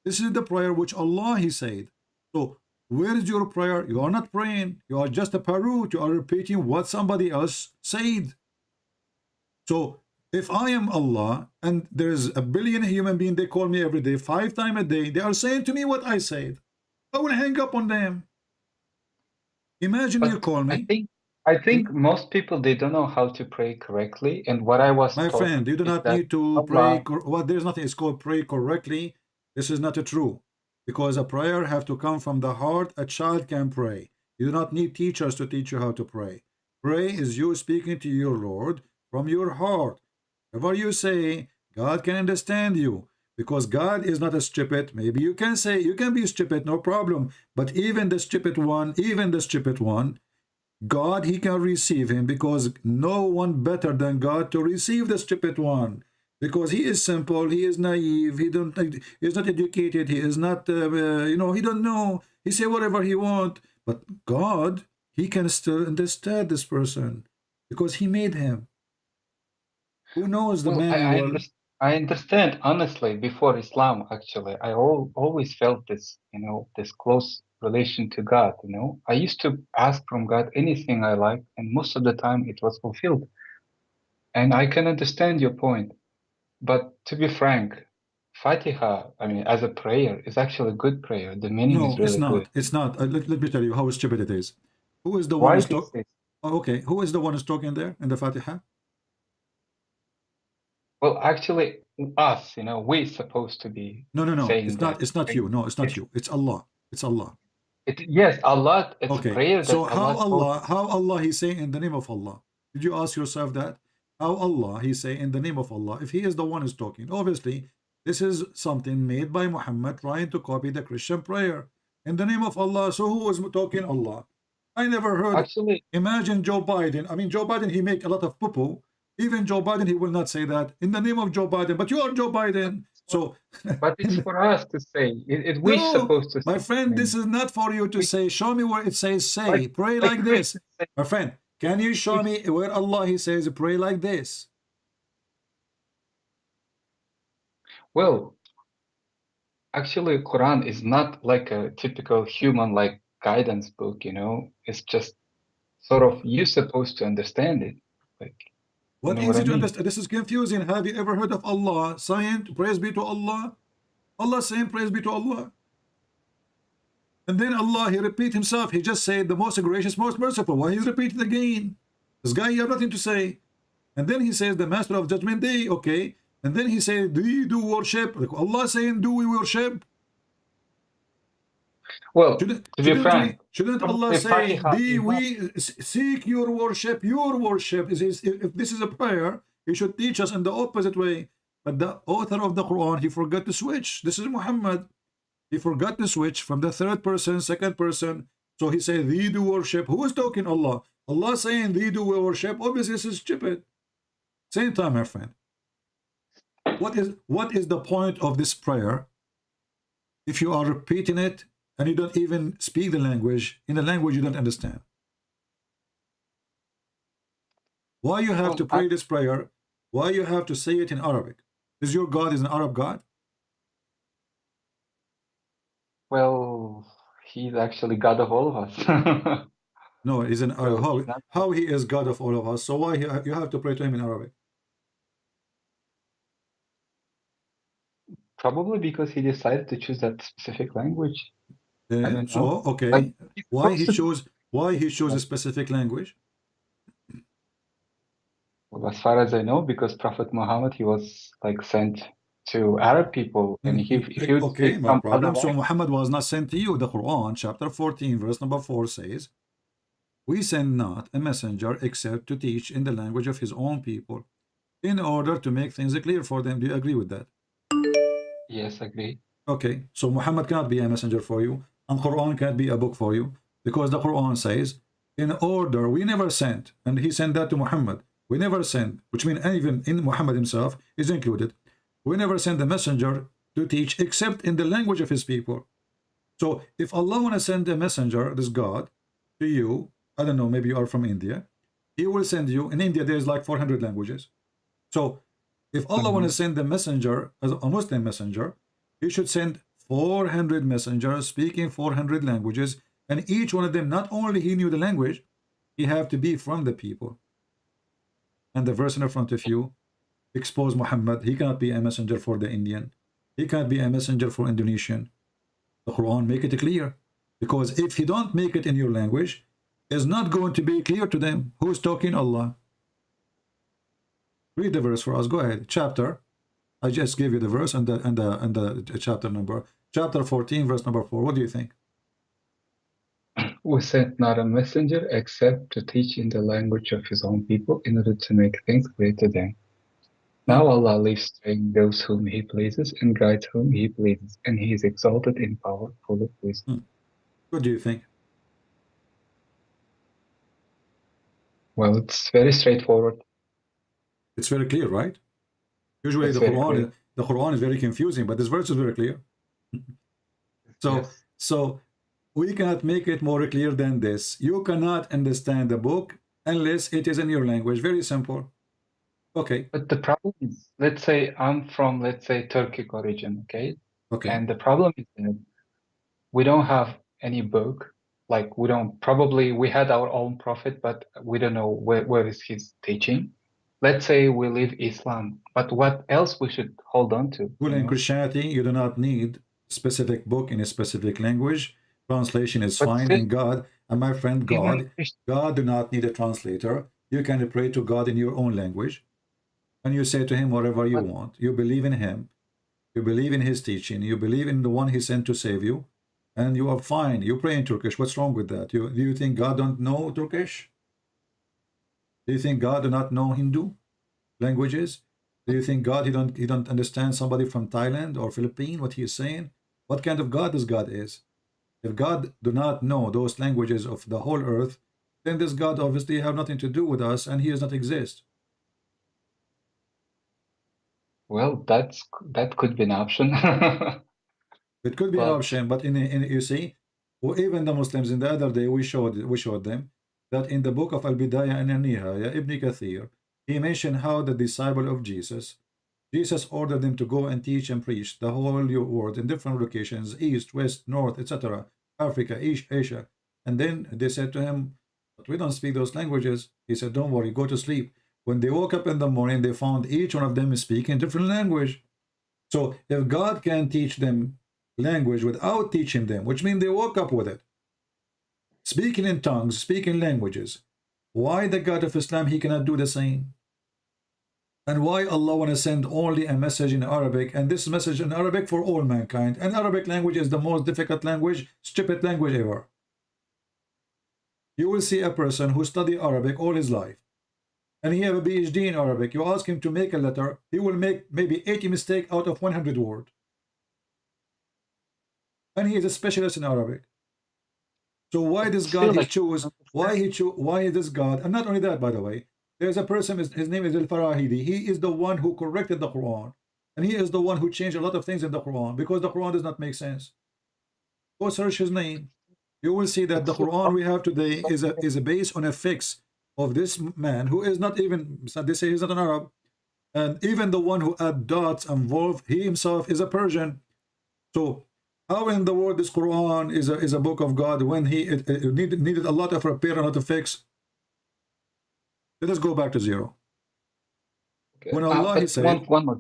This is the prayer which Allah He said. So where is your prayer? You are not praying. You are just a parrot. You are repeating what somebody else said. So if I am Allah and there's a billion human beings, they call me every day, 5 times a day, they are saying to me what I said, I will hang up on them. Imagine you call me. I think most people, they don't know how to pray correctly. And what I was My taught friend, you do is not that need to Allah, pray. Well, there's nothing. It's called pray correctly. This is not true, because a prayer have to come from the heart. A child can pray. You do not need teachers to teach you how to pray. Pray is you speaking to your Lord from your heart. Whatever you say, God can understand you, because God is not a stupid. Maybe you can say, you can be stupid, no problem. But even the stupid one, God, He can receive him, because no one better than God to receive the stupid one, because he is simple, he is naive, he is not educated, he is not he don't know, he say whatever he want. But God, He can still understand this person, because He made him. Who knows the well, manual? I understand, honestly, before Islam, actually, I always felt this, this close relation to God, I used to ask from God anything I like, and most of the time it was fulfilled. And I can understand your point. But to be frank, Fatiha, I mean, as a prayer, is actually a good prayer. The meaning is No, it's really good. not. It's not. Let me tell you how stupid it is. Who is the one Why who's do you talking? say? Oh, okay. Who is the one who's talking there in the Fatiha? Well, actually, us, we're supposed to be No, no, no. saying It's that. not. It's not you. No, it's not you. It's Allah. It's Allah. Yes, Allah, it's a Okay. prayer So that Allah taught. how Allah He say in the name of Allah? Did you ask yourself that? How Allah He say in the name of Allah if He is the one who's talking? Obviously, this is something made by Muhammad trying to copy the Christian prayer in the name of Allah. So who was talking? Allah. I never heard. Actually, imagine Joe Biden. I mean, Joe Biden, he make a lot of poo-poo. Even Joe Biden, he will not say that in the name of Joe Biden. But you are Joe Biden. So, but it's for us to say. We're no, supposed to my say. friend, this is not for you to say. Show me where it says say. Pray like this. My friend, can you show me where Allah He says pray like this? Well, actually, Quran is not like a typical human like guidance book, It's just sort of you're supposed to understand it. Like, What you know what easy I to mean? understand? This is confusing. Have you ever heard of Allah saying praise be to Allah? Allah saying praise be to Allah. And then Allah, He repeat Himself. He just said the most gracious, most merciful. Why He's repeating again? This guy, you have nothing to say. And then He says the Master of Judgment Day. Okay, And then he said, do you do worship? Like Allah saying, do we worship? Well, to be frank, shouldn't Allah say, we seek your worship? Your worship is if this is a prayer, he should teach us in the opposite way. But the author of the Quran, he forgot to switch. This is Muhammad. He forgot to switch from the third person, second person. So he said, they do worship. Who is talking? Allah. Allah saying they do worship. Obviously, this is stupid. Same time, my friend. What is the point of this prayer if you are repeating it and you don't even speak the language, in a language you don't understand? Why you have to pray this prayer? Why you have to say it in Arabic? Is your God is an Arab God? Well, he's actually God of all of us. No, he's an how he is God of all of us. So why you have to pray to him in Arabic? Probably because he decided to choose that specific language. So okay, like, why he chose a specific language? Well, as far as I know, because Prophet Muhammad, he was like sent to Arab people, and okay, no problem. So Muhammad was not sent to you. The Quran, chapter 14, verse number 4 says, "We send not a messenger except to teach in the language of his own people, in order to make things clear for them." Do you agree with that? Yes, agree. Okay, so Muhammad cannot be a messenger for you, and Quran can't be a book for you, because the Quran says, in order, we never sent, and he sent that to Muhammad. We never send, which means even in Muhammad himself is included. We never send a messenger to teach except in the language of his people. So if Allah want to send a messenger, this God, to you, I don't know, maybe you are from India, he will send you. In India, there's like 400 languages. So if Allah want to send a messenger, as a Muslim messenger, he should send 400 messengers speaking 400 languages, and each one of them, not only he knew the language, he have to be from the people. And the verse in front of you expose Muhammad. He cannot be a messenger for the Indian. He can't be a messenger for Indonesian. The Quran make it clear, because if you don't make it in your language, it's not going to be clear to them. Who's talking? Allah. Read the verse for us. Go ahead. Chapter. I just gave you the verse and the chapter number. Chapter 14, verse number 4. What do you think? We sent not a messenger except to teach in the language of his own people in order to make things clear to them. Now Allah leaves straying those whom he pleases and guides whom he pleases, and he is exalted in power, full of wisdom. What do you think? Well, it's very straightforward. It's very clear, right? Usually the Quran is very confusing, but this verse is very clear. So we cannot make it more clear than this. You cannot understand the book unless it is in your language. Very simple. Okay. But the problem is, let's say I'm from, let's say, Turkic origin, okay? Okay. And the problem is that we don't have any book. Like we had our own prophet, but we don't know where is his teaching. Let's say we live Islam, but what else we should hold on to? Well, in Christianity, you do not need specific book in a specific language. Translation is fine in God. And my friend, God do not need a translator. You can pray to God in your own language. And you say to him whatever you want. You believe in him. You believe in his teaching. You believe in the one he sent to save you. And you are fine. You pray in Turkish. What's wrong with that? Do you think God don't know Turkish? Do you think God do not know Hindu languages? Do you think God he don't understand somebody from Thailand or Philippines, what he is saying? What kind of God this God is? If God do not know those languages of the whole earth, then this God obviously have nothing to do with us, and he does not exist. Well, that could be an option. It could be an option, but in you see, even the Muslims in the other day we showed them that in the book of Al-Bidayah and Al-Nihaya, Ibn Kathir, he mentioned how the disciple of Jesus ordered them to go and teach and preach the whole world in different locations, east, west, north, etc., Africa, Asia. And then they said to him, but we don't speak those languages. He said, don't worry, go to sleep. When they woke up in the morning, they found each one of them is speaking a different language. So if God can teach them language without teaching them, which means they woke up with it, speaking in tongues, speaking languages, why the God of Islam, he cannot do the same? And why Allah want to send only a message in Arabic, and this message in Arabic for all mankind? And Arabic language is the most difficult language, stupid language ever. You will see a person who study Arabic all his life, and he have a PhD in Arabic. You ask him to make a letter, he will make maybe 80 mistakes out of 100 words. And he is a specialist in Arabic. So why this God he choose? Why this God? And not only that, by the way, there's a person, his name is Al-Farahidi. He is the one who corrected the Quran. And he is the one who changed a lot of things in the Quran, because the Quran does not make sense. Go search his name. You will see that the Quran we have today is based on a fix of this man who is not even, they say he's not an Arab. And even the one who add dots and wolf, he himself is a Persian. So how in the world this Quran is a book of God when it needed a lot of repair and a lot of fix? Let us go back to zero. Okay. When Allah said, one more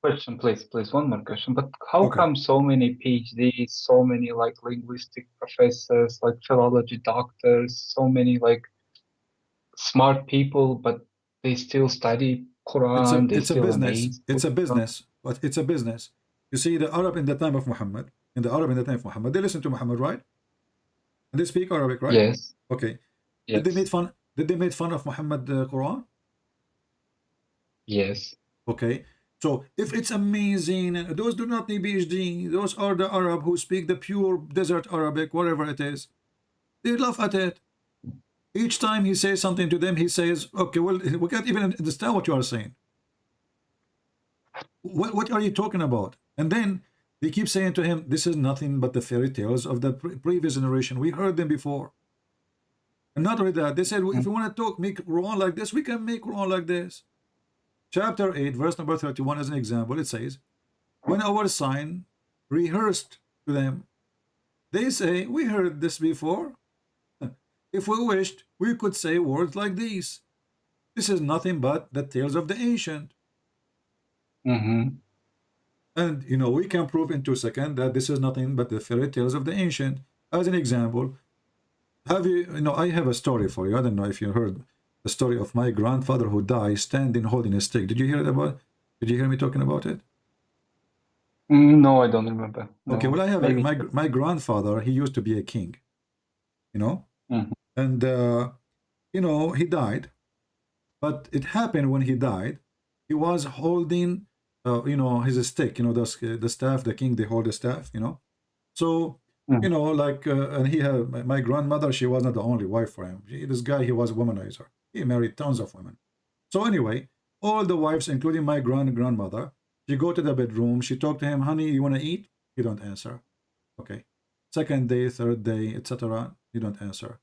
question, please, one more question. But how come so many PhDs, so many like linguistic professors, like philology doctors, so many like smart people, but they still study Quran? It's a business. It's a business. But it's a business. You see, the Arab in the time of Muhammad, they listen to Muhammad, right? And they speak Arabic, right? Yes. Okay. Yes. Did they make fun of Muhammad Quran? Yes. Okay. So if it's amazing, those do not need PhD. Those are the Arab who speak the pure desert Arabic, whatever it is. They laugh at it. Each time he says something to them, he says, okay, well, we can't even understand what you are saying. What are you talking about? And then they keep saying to him, this is nothing but the fairy tales of the previous generation. We heard them before. And not only that, they said, well, if you want to make Quran like this, we can make Quran like this. Chapter 8, verse number 31, as an example, it says, when our sign rehearsed to them, they say, we heard this before. If we wished, we could say words like these. This is nothing but the tales of the ancient. And, you know, we can prove in 2 seconds that this is nothing but the fairy tales of the ancient. As an example, I have a story for you. I don't know if you heard the story of my grandfather who died standing holding a stick. Did you hear me talking about it? No, I don't remember. No. Okay, well, I have my grandfather. He used to be a king, you know, and you know, he died. But it happened when he died, he was holding, you know, his stick. You know, the staff. The king, they hold the staff. You know, so. You know, like, and he had my grandmother. She was not the only wife for him. This guy, he was a womanizer. He married tons of women. So anyway, all the wives, including my grandmother, she go to the bedroom. She talked to him, honey, you want to eat? He don't answer. Okay. Second day, third day, etc. He don't answer.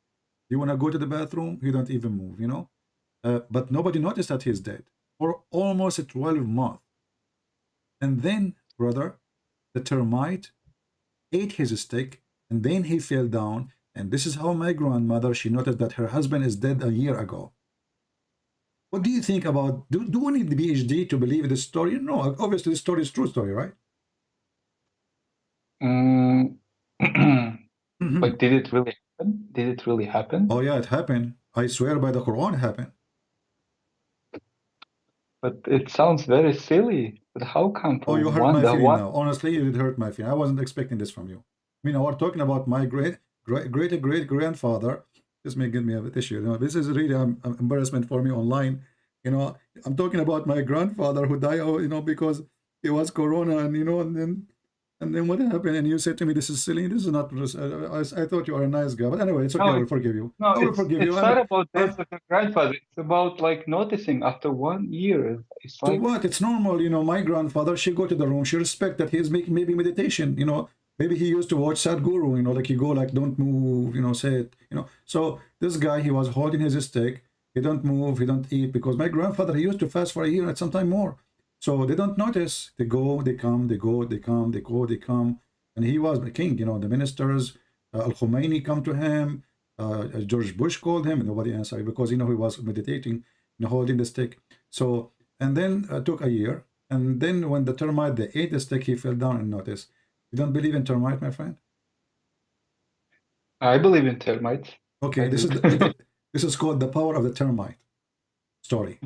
You want to go to the bathroom? He don't even move. You know, but nobody noticed that he's dead for almost 12 months. And then, brother, the termite ate his stick, and then he fell down. And this is how my grandmother, she noticed that her husband is dead a year ago. What do you think about, do we need the PhD to believe this story? No, obviously this story is true story, right? Like, did it really happen? Did it really happen? Oh yeah, it happened. I swear by the Quran it happened. But it sounds very silly. But how come? Oh, you hurt my feeling now. Honestly, you did hurt my feeling. I wasn't expecting this from you. I mean, we're talking about my great grandfather. This may give me a bit issue. You know, this is really an embarrassment for me online. You know, I'm talking about my grandfather who died, you know, because it was Corona, and you know, and then what happened? And you said to me, "This is silly. This is not." I thought you are a nice guy, but anyway, it's okay. I will forgive you. No, it's not about death of your grandfather. It's about like noticing after 1 year. It's like, so what? It's normal, you know. My grandfather, she go to the room. She respect that he's making maybe meditation. You know, maybe he used to watch Sadhguru. You know, like he go like, don't move. You know, say it. You know. So this guy, he was holding his stick. He don't move. He don't eat, because my grandfather, he used to fast for a year and sometime more. So they don't notice. They go, they come, they go, they come, they go, they come. And he was the king, you know, the ministers, Al-Khomeini come to him, George Bush called him, and nobody answered, because, you know, he was meditating, you know, holding the stick. So, and then took a year. And then when the termite, they ate the stick, he fell down and noticed. You don't believe in termite, my friend? I believe in termites. Okay, this is called the power of the termite story.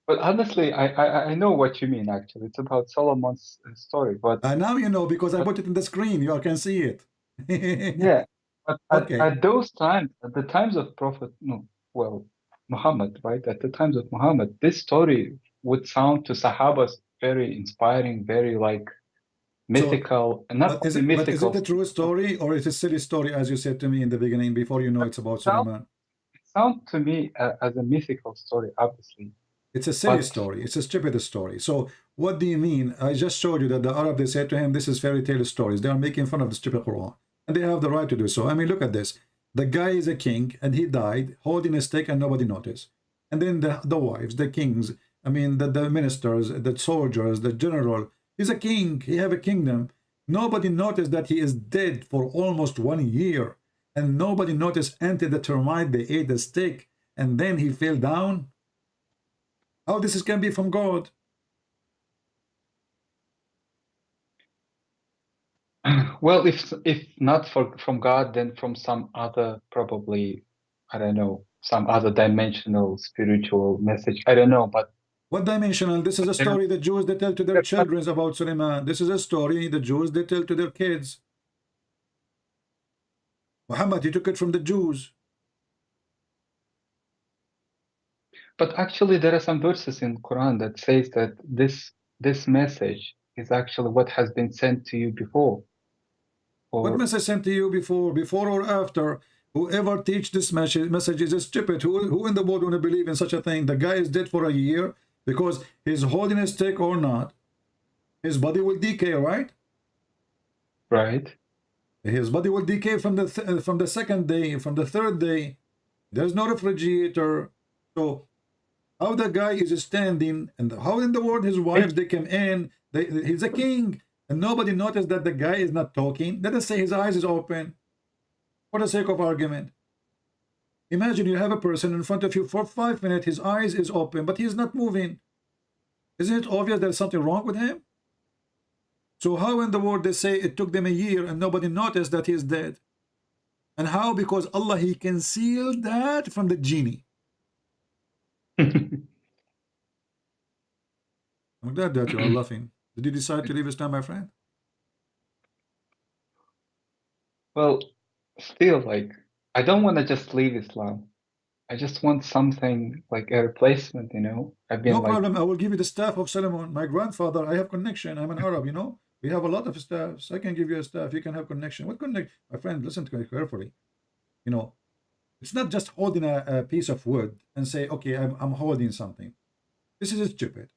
But honestly, I know what you mean. Actually, it's about Solomon's story. But Now you know because I put it in the screen. You all can see it. yeah, but Okay. at those times, at the times of Prophet, no, well, Muhammad, right? At the times of Muhammad, this story would sound to Sahabas very inspiring, very like mythical, and not But is only it mythical. a true story or is it a silly story, as you said to me in the beginning before you know it's about Suleiman? It sounds to me as a mythical story, obviously. It's a silly But story. It's a stupid story. So what do you mean? I just showed you that the Arab, they said to him, this is fairy tale stories. They are making fun of the stupid Quran. And they have the right to do so. I mean, look at this. The guy is a king and he died holding a stick and nobody noticed. And then the wives, the kings, I mean, the ministers, the soldiers, the general, he's a king. He have a kingdom. Nobody noticed that he is dead for almost 1 year. And nobody noticed until the termite, they ate the stick. And then he fell down. How this can be from God? well, if not from God, then from some other, probably, I don't know, some other dimensional spiritual message. I don't know, but what dimensional? This is a story the Jews they tell to their children about Suleiman. This is a story the Jews they tell to their kids. Muhammad, he took it from the Jews. But actually, there are some verses in Quran that says that this message is actually what has been sent to you before. What message sent to you before or after? Whoever teach this message is stupid. Who in the world want to believe in such a thing? The guy is dead for a year because he's holding a stick or not. His body will decay, right? Right. His body will decay from the second day, from the third day. There's no refrigerator. So how the guy is standing, and how in the world his wives they came in? He's a king, and nobody noticed that the guy is not talking. Let us say his eyes is open, for the sake of argument. Imagine you have a person in front of you for 5 minutes. His eyes is open, but he's not moving. Isn't it obvious there's something wrong with him? So how in the world they say it took them a year and nobody noticed that he's dead? And how? Because Allah, he concealed that from the genie. I'm glad that you are laughing. Did you decide to leave Islam, my friend? Well, still, like, I don't want to just leave Islam. I just want something like a replacement, you know? I've been No like, problem. I will give you the staff of Solomon. My grandfather, I have connection. I'm an Arab, you know? We have a lot of staffs. I can give you a staff. You can have connection. What connection? My friend, listen to me carefully. You know, it's not just holding a piece of wood and say, okay, I'm holding something. This is stupid.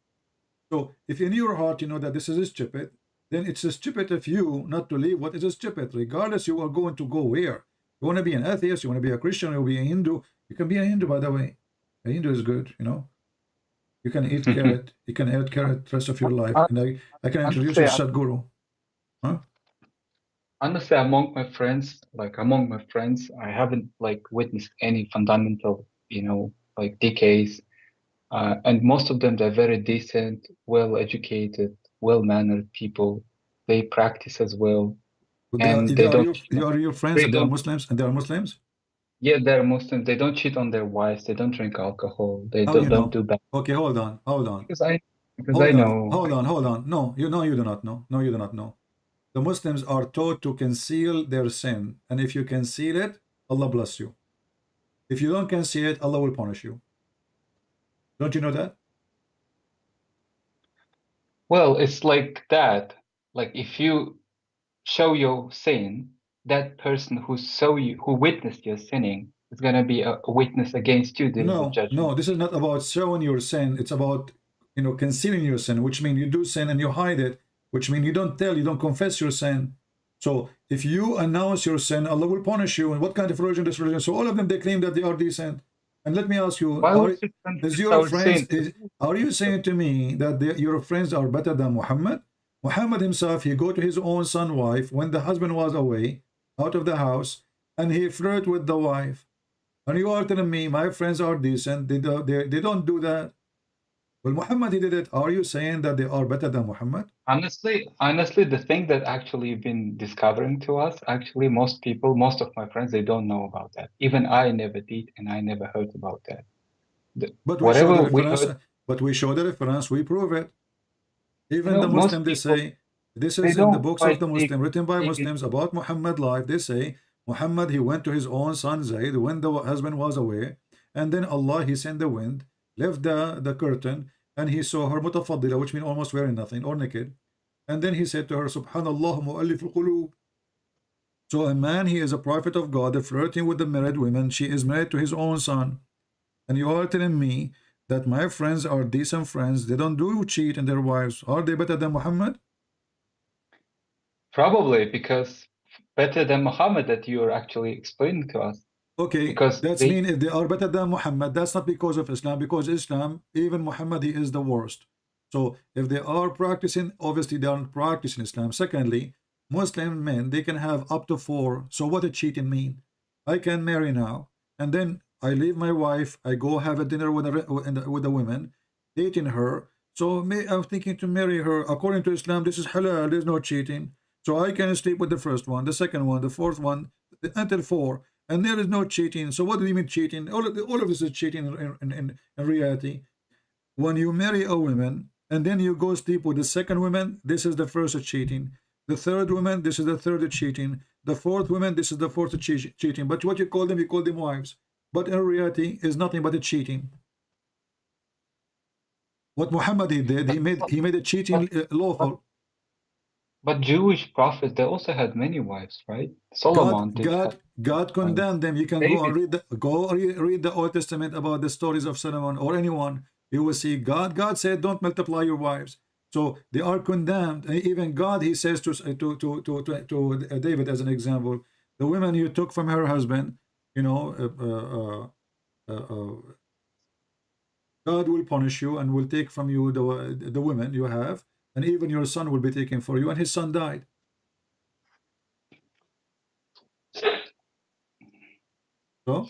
So if in your heart you know that this is stupid, then it's stupid of you not to leave what is stupid. Regardless, you are going to go where? You want to be an atheist, you want to be a Christian, you want to be a Hindu. You can be a Hindu, by the way. A Hindu is good, you know. You can eat carrot. You can eat carrot the rest of your life. And I can introduce you to Sadhguru. Huh? Honestly, among my friends, I haven't like witnessed any fundamental, you know, like decays. And most of them, they're very decent, well-educated, well-mannered people. They practice as well. And they don't. Are your friends and they are Muslims? And they are Muslims? Yeah, they're Muslims. They don't cheat on their wives. They don't drink alcohol. They don't do bad. Okay, hold on. Because I know. Hold on. No, you do not know. No, you do not know. The Muslims are taught to conceal their sin. And if you conceal it, Allah bless you. If you don't conceal it, Allah will punish you. Don't you know that? Well, it's like that. Like if you show your sin, that person who witnessed your sinning is gonna be a witness against you. No, this is not about showing your sin. It's about, you know, concealing your sin, which means you do sin and you hide it, which means you don't confess your sin. So if you announce your sin, Allah will punish you. And what kind of religion is religion? So all of them, they claim that they are decent. And let me ask you, are you saying to me that your friends are better than Muhammad? Muhammad himself, he go to his own son wife when the husband was away out of the house, and he flirt with the wife. And you are telling me my friends are decent, they don't do that. Well, Muhammad, he did it. Are you saying that they are better than Muhammad? Honestly, the thing that actually been discovering to us, actually most of my friends, they don't know about that. Even I never did, and I never heard about that. But whatever we heard, But we show the reference, we prove it. Even You the know, Muslim, most they people, say, this they is in the don't books of quite the take Muslim, written by it. Muslims about Muhammad life. They say, Muhammad, he went to his own son Zayd when the husband was away, and then Allah, he sent the wind, left the curtain, and he saw her mutafaddila, which means almost wearing nothing, or naked. And then he said to her, Subhanallah mu'allif al-qulub. So a man, he is a prophet of God, flirting with the married women. She is married to his own son. And you are telling me that my friends are decent friends. They don't do cheat in their wives. Are they better than Muhammad? Probably because better than Muhammad that you're actually explaining to us. Okay, Because that's they, mean if they are better than Muhammad, that's not because of Islam. Because Islam, even Muhammad, he is the worst. So if they are practicing, obviously they aren't practicing Islam. Secondly, Muslim men, they can have up to 4. So what does cheating mean? I can marry now, and then I leave my wife, I go have a dinner with the women, dating her. So I'm thinking to marry her. According to Islam, this is halal, there's no cheating. So I can sleep with the first one, the second one, the fourth one, until 4. And there is no cheating. So what do you mean cheating? All of this is cheating in reality. When you marry a woman, and then you go sleep with the second woman, this is the first cheating. The third woman, this is the third cheating. The fourth woman, this is the fourth cheating. But what you call them wives. But in reality, is nothing but a cheating. What Muhammad he did, he made a cheating lawful. but Jewish prophets, they also had many wives, right? Solomon did have God condemned them. You can go and read the Old Testament about the stories of Solomon or anyone. You will see God said, don't multiply your wives. So they are condemned. And even God, he says to David as an example, the women you took from her husband, you know, God will punish you and will take from you the women you have, and even your son will be taken for you. And his son died. So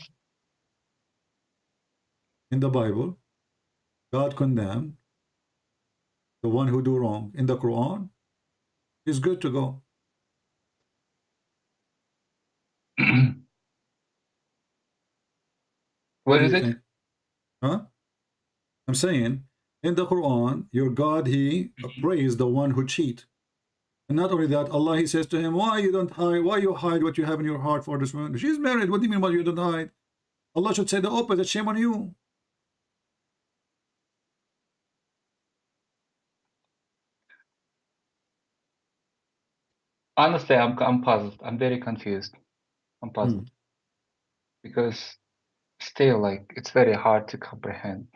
in the Bible, God condemned the one who do wrong. In the Quran, it's good to go. What is it? Huh? I'm saying in the Quran, your God, he praised the one who cheat. And not only that, Allah, he says to him, why you hide what you have in your heart for this woman? She's married. What do you mean what you don't hide? Allah should say the opposite. Shame on you. Honestly, I'm puzzled. I'm very confused. I'm puzzled because still, like, it's very hard to comprehend.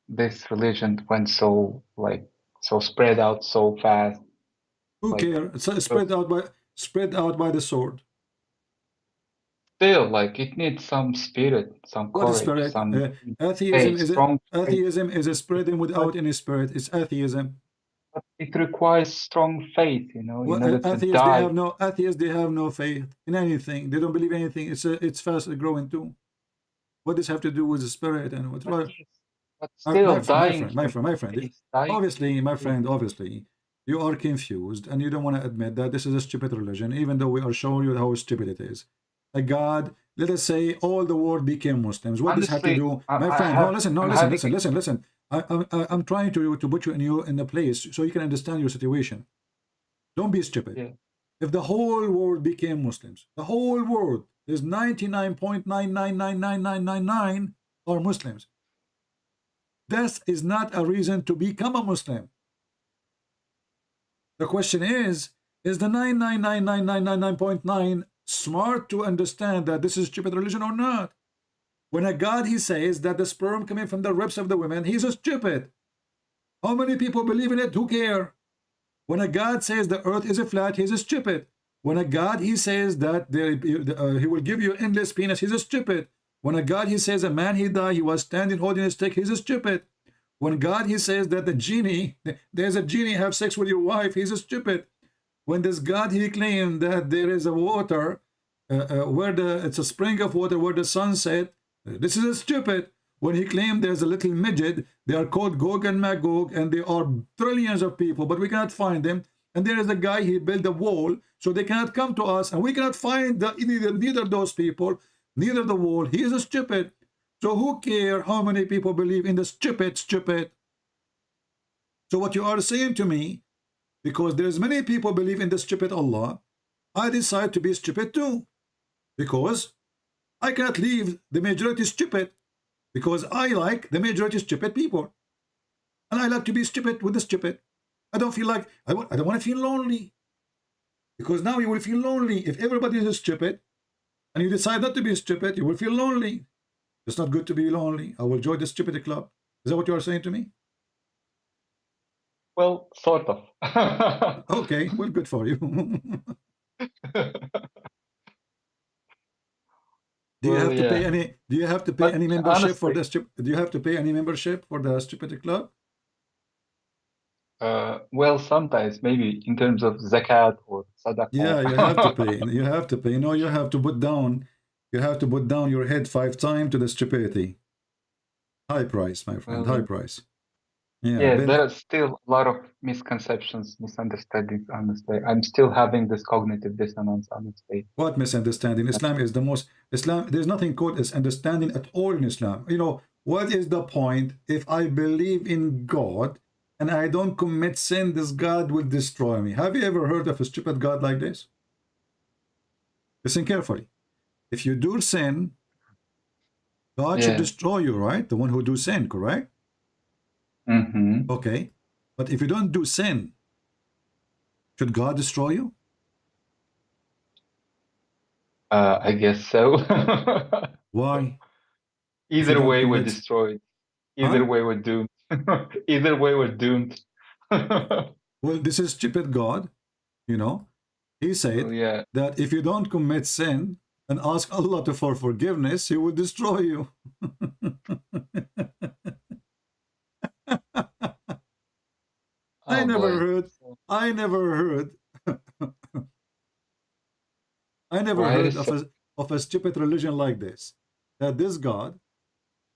This religion went so spread out so fast. Who cares? It's spread out by the sword. Still, like, it needs some spirit, some What is courage, spirit? some Atheism is a spreading without any spirit. It's atheism. But it requires strong faith, you know, in Well, order to atheists, die. they have no faith in anything. They don't believe anything. It's fast growing too. What does have to do with the spirit and what? But still, my friend. Obviously, my friend. Obviously, you are confused and you don't want to admit that this is a stupid religion, even though we are showing you how stupid it is. A God, let us say, all the world became Muslims. What does have to do, my friend? Listen. I'm trying to put you in the place so you can understand your situation. Don't be stupid. Yeah. If the whole world became Muslims, the whole world is 99.9999999 are Muslims. That is not a reason to become a Muslim. The question is the 9999999.9 smart to understand that this is stupid religion or not? When a God, he says that the sperm coming from the ribs of the women, he's a stupid. How many people believe in it? Who care? When a God says the earth is a flat, he's a stupid. When a God, he says that he will give you endless penis, he's a stupid. When a God, he says a man, he died, he was standing holding a stick, he's a stupid. When God, he says that there's a genie, have sex with your wife, he's a stupid. When this God, he claimed that there is a water, it's a spring of water where the sun set, this is a stupid. When he claimed there's a little midget, they are called Gog and Magog, and there are trillions of people, but we cannot find them. And there is a guy, he built a wall, so they cannot come to us, and we cannot find neither those people, neither the wall. He is a stupid. So who care how many people believe in the stupid? So what you are saying to me, because there's many people believe in the stupid Allah, I decide to be stupid too, because I cannot leave the majority stupid, because I like the majority stupid people, and I like to be stupid with the stupid. I don't feel like I don't want to feel lonely, because now you will feel lonely if everybody is stupid, and you decide not to be stupid. You will feel lonely. It's not good to be lonely. I will join the stupid club. Is that what you are saying to me? Well, sort of. Okay, well, good for you. Do you have to pay any? Do you have to pay any membership for the stupid? Do you have to pay any membership for the stupid club? Well, sometimes maybe in terms of zakat or sadaqah. Yeah, you have to pay. You have to pay. No, you have to put down. You have to put down your head 5 times to the stupidity. High price, my friend. High price. Yeah, there are still a lot of misconceptions, misunderstandings, honestly. I'm still having this cognitive dissonance, honestly. What misunderstanding? Islam is the most... Islam, there's nothing called as understanding at all in Islam. You know, what is the point if I believe in God and I don't commit sin, this God will destroy me? Have you ever heard of a stupid God like this? Listen carefully. If you do sin, God should destroy you, right? The one who do sin, correct? Mm-hmm. Okay, but if you don't do sin, should God destroy you? I guess so. Why? Either way, we're destroyed. Either way, we're doomed. Either way, we're doomed. Well, this is stupid God, you know. He said that if you don't commit sin and ask Allah for forgiveness, He will destroy you. I never heard of a stupid religion like this. That this God,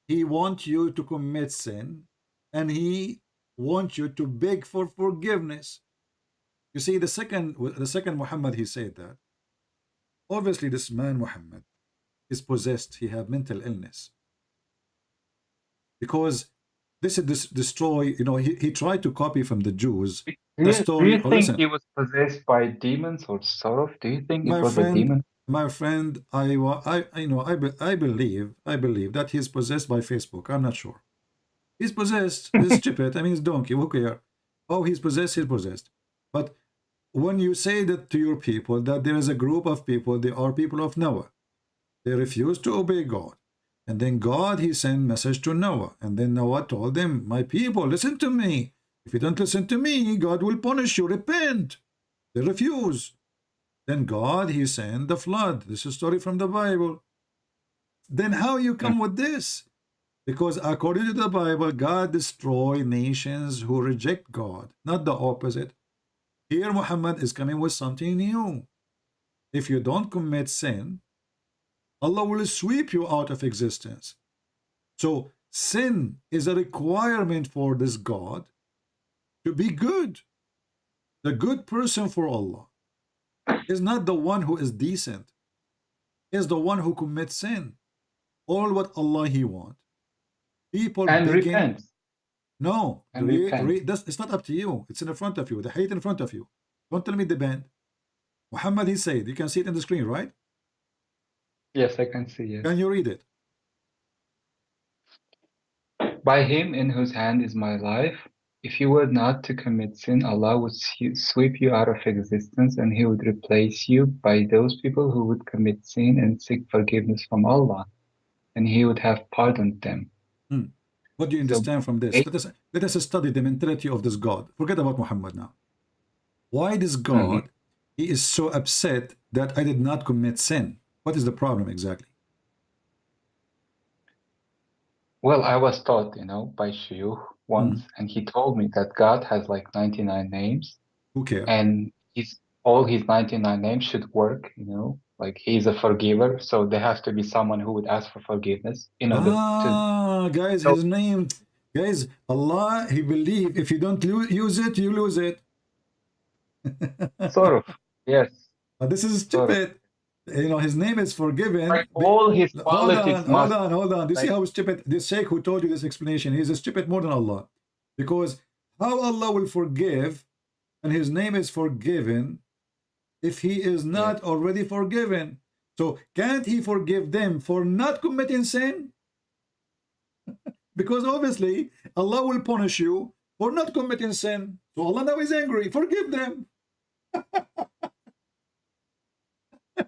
He wants you to commit sin and He wants you to beg for forgiveness. You see, the second Muhammad, he said that. Obviously, this man Muhammad is possessed. He had mental illness. Because this is destroy, you know, he tried to copy from the Jews the story. Do you think he was possessed by demons or sort of? Do you think it was a demon? My friend, I believe that he's possessed by Facebook. I'm not sure. He's possessed. He's stupid. I mean, he's donkey. Who cares? Oh, he's possessed. He's possessed. But when you say that to your people, that there is a group of people, they are people of Noah. They refuse to obey God. And then God, He sent message to Noah. And then Noah told them, my people, listen to me. If you don't listen to me, God will punish you. Repent. They refuse. Then God, He sent the flood. This is a story from the Bible. Then how you come with this? Because according to the Bible, God destroys nations who reject God, not the opposite. Here Muhammad is coming with something new. If you don't commit sin, Allah will sweep you out of existence. So sin is a requirement for this God to be good. The good person for Allah is not the one who is decent. Is the one who commits sin. All what Allah He wants. People and begging, repent. No, And repent. it's not up to you. It's in front of you. The hate in front of you. Don't tell me the band. Muhammad, he said, you can see it on the screen, right? Yes, I can see it. Can you read it? By Him in whose hand is my life, if you were not to commit sin, Allah would sweep you out of existence and He would replace you by those people who would commit sin and seek forgiveness from Allah, and He would have pardoned them. What do you understand from this? Let us study the mentality of this God. Forget about Muhammad now. Why this God, He is so upset that I did not commit sin? What is the problem exactly? Well, I was taught, you know, by Shuyukh once, and he told me that God has like 99 names. Who cares? And all his 99 names should work, you know, like He's a forgiver, so there has to be someone who would ask for forgiveness in order to... Guys, His name, guys, Allah, He believe if you don't use it, you lose it. Sort of, yes. But this is stupid. You know, His name is forgiven. Like all His qualities hold on. Do you see how stupid this Sheikh who told you this explanation? He's stupid more than Allah. Because How Allah will forgive, and his name is forgiven, if he is not already forgiven? So can't he forgive them for not committing sin? Because obviously Allah will punish you for not committing sin. So Allah now is angry. Forgive them.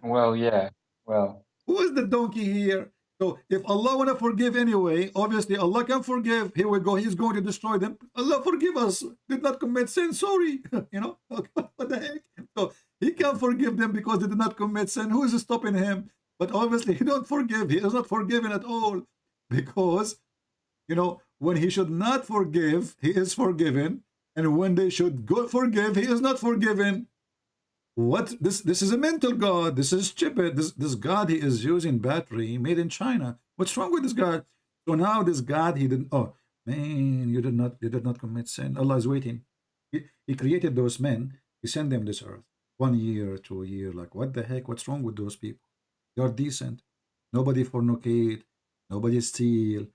Well, yeah. Well, Who is the donkey here? So if Allah want to forgive anyway, obviously Allah can forgive. Here we go. He's going to destroy them. Allah forgive us. Did not commit sin. Sorry. You know, what the heck? So he can forgive them because they did not commit sin. Who is stopping him? But obviously he don't forgive. He is not forgiven at all, because, you know, when he should not forgive, he is forgiven. And when they should go forgive, he is not forgiven. What? This is a mental God. This is stupid. This God, he is using battery made in China. What's wrong with this God? So now this God, he didn't, oh man, you did not commit sin. Allah is waiting. He created those men. He sent them this earth. 1 year, 2 years. Like, what the heck? What's wrong with those people? They are decent. Nobody fornicate. Nobody steal.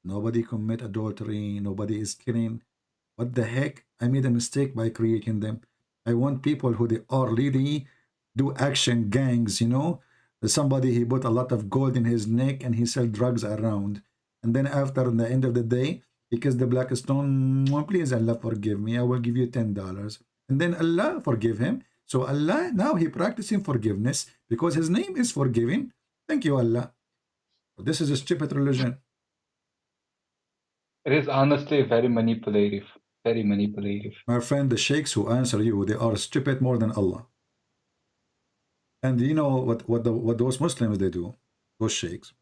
Nobody commit adultery. Nobody is killing. What the heck? I made a mistake by creating them. I want people who they are really do action gangs, you know. Somebody, he put a lot of gold in his neck and he sell drugs around. And then after, in the end of the day, he kissed the black stone. Please, Allah, forgive me. I will give you $10. And then Allah forgive him. So Allah, now he practicing forgiveness because his name is forgiving. Thank you, Allah. This is a stupid religion. it is honestly very manipulative. Very manipulative. My friend, the sheikhs who answer you, they are stupid more than Allah. And you know what those Muslims they do, those sheikhs,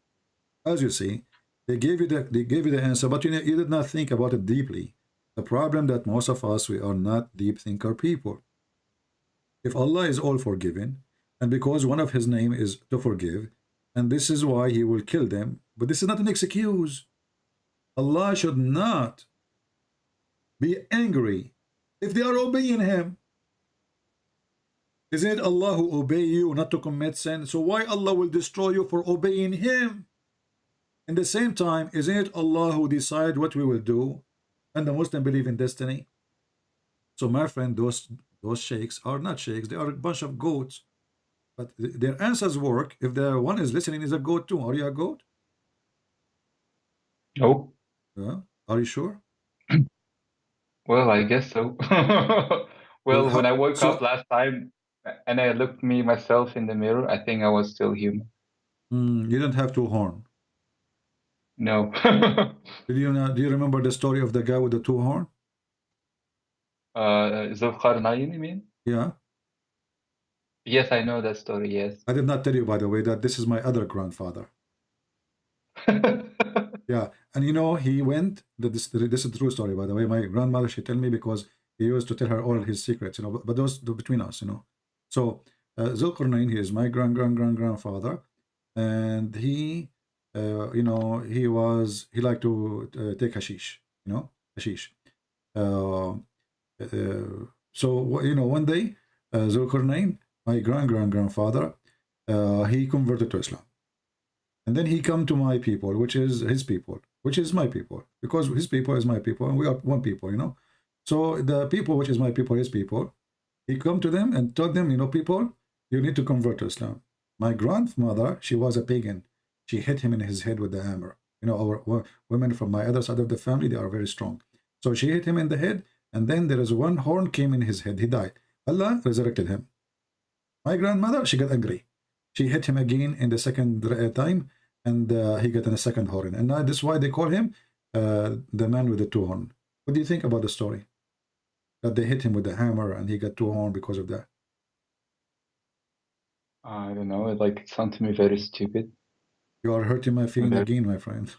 as you see, they gave you the answer, but you did not think about it deeply. The problem that most of us, we are not deep thinker people. If Allah is all forgiving, and because one of his name is to forgive, and this is why he will kill them, but this is not an excuse. Allah should not be angry if they are obeying him. Isn't it Allah who obey you not to commit sin? So why Allah will destroy you for obeying him? In the same time, isn't it Allah who decide what we will do? And the Muslim believe in destiny. So my friend, those sheikhs are not sheikhs. They are a bunch of goats. But their answers work if the one is listening is a goat too. Are you a goat? No. Are you sure? Well, I guess so. Well, when I woke up last time and I looked me myself in the mirror, I think I was still human. You don't have two horns. No. Do you remember the story of the guy with the two horns? Zulqarnain, you mean? Yeah. Yes, I know that story, yes. I did not tell you, by the way, that this is my other grandfather. Yeah, and you know, he went, this is a true story, by the way. My grandmother, she tell me because he used to tell her all his secrets, you know, but those between us, you know. So, Zulqarnain, he is my grandfather, and he, you know, he liked to take hashish, you know, hashish. So, you know, one day, Zulqarnain, my grandfather, he converted to Islam. And then he come to my people, which is his people, which is my people, because his people is my people, and we are one people, you know. So the people, which is my people, his people, he come to them and told them, you know, people, you need to convert to Islam. My grandmother, she was a pagan. She hit him in his head with the hammer. You know, our women from my other side of the family, they are very strong. So she hit him in the head, and then there is one horn came in his head. He died. Allah resurrected him. My grandmother, she got angry. She hit him again in the second time, and he got in a second horn. And now this is why they call him the man with the two horns. What do you think about the story? That they hit him with the hammer and he got two horns because of that. I don't know. It sounds to me very stupid. You are hurting my feeling again, my friend.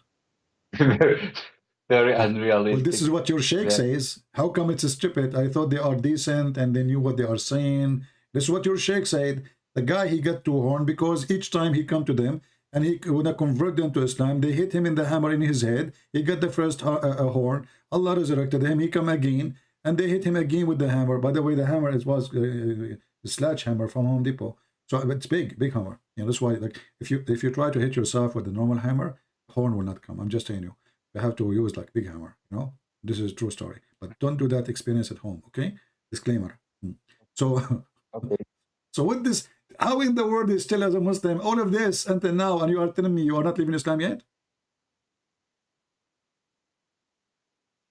Very unrealistic. Well, this is what your sheikh says. How come it's stupid? I thought they are decent and they knew what they are saying. This is what your sheikh said. The guy, he got two horns because each time he come to them and he would convert them to Islam, they hit him in the hammer in his head. He got the first horn. Allah resurrected him. He come again, and they hit him again with the hammer. By the way, the hammer was a sledgehammer from Home Depot. So it's big hammer. You know, that's why, like, if you try to hit yourself with a normal hammer, horn will not come. I'm just telling you. You have to use like big hammer. You know, this is a true story. but don't do that experience at home. Okay, disclaimer. So, Okay. so with this, how in the world is still as a Muslim all of this until now, and you are telling me you are not living Islam yet?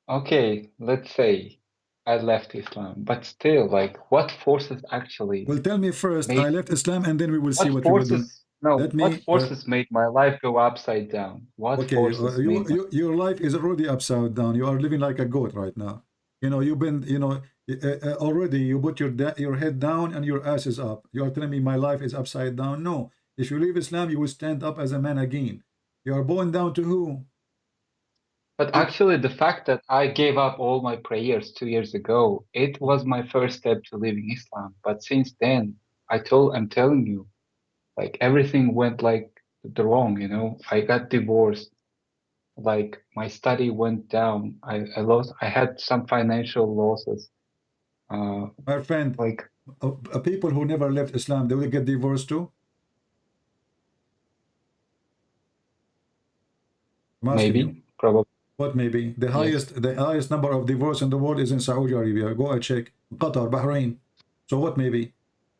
Okay, let's say I left Islam, but still, like, what forces actually Well, tell me first. I made left Islam, and then we will see what what you will do. forces? No, Let what me. forces made my life go upside down? What Okay, forces made my your life is already upside down. You are living like a goat right now. You know, you've been, you know, already you put your head down and your ass is up. You are telling me my life is upside down? No. If you leave Islam, you will stand up as a man again. You are born down to who? But actually, the fact that I gave up all my prayers 2 years ago, it was my first step to leaving Islam. But since then, I'm telling you, like everything went like the wrong, you know. I got divorced. Like my study went down. I had some financial losses. My friend, Like people who never left Islam, they will get divorced too? I'm asking you. maybe, probably. What maybe? The Yes. highest number of divorce in the world is in Saudi Arabia. Go and check. Qatar, Bahrain. So what maybe?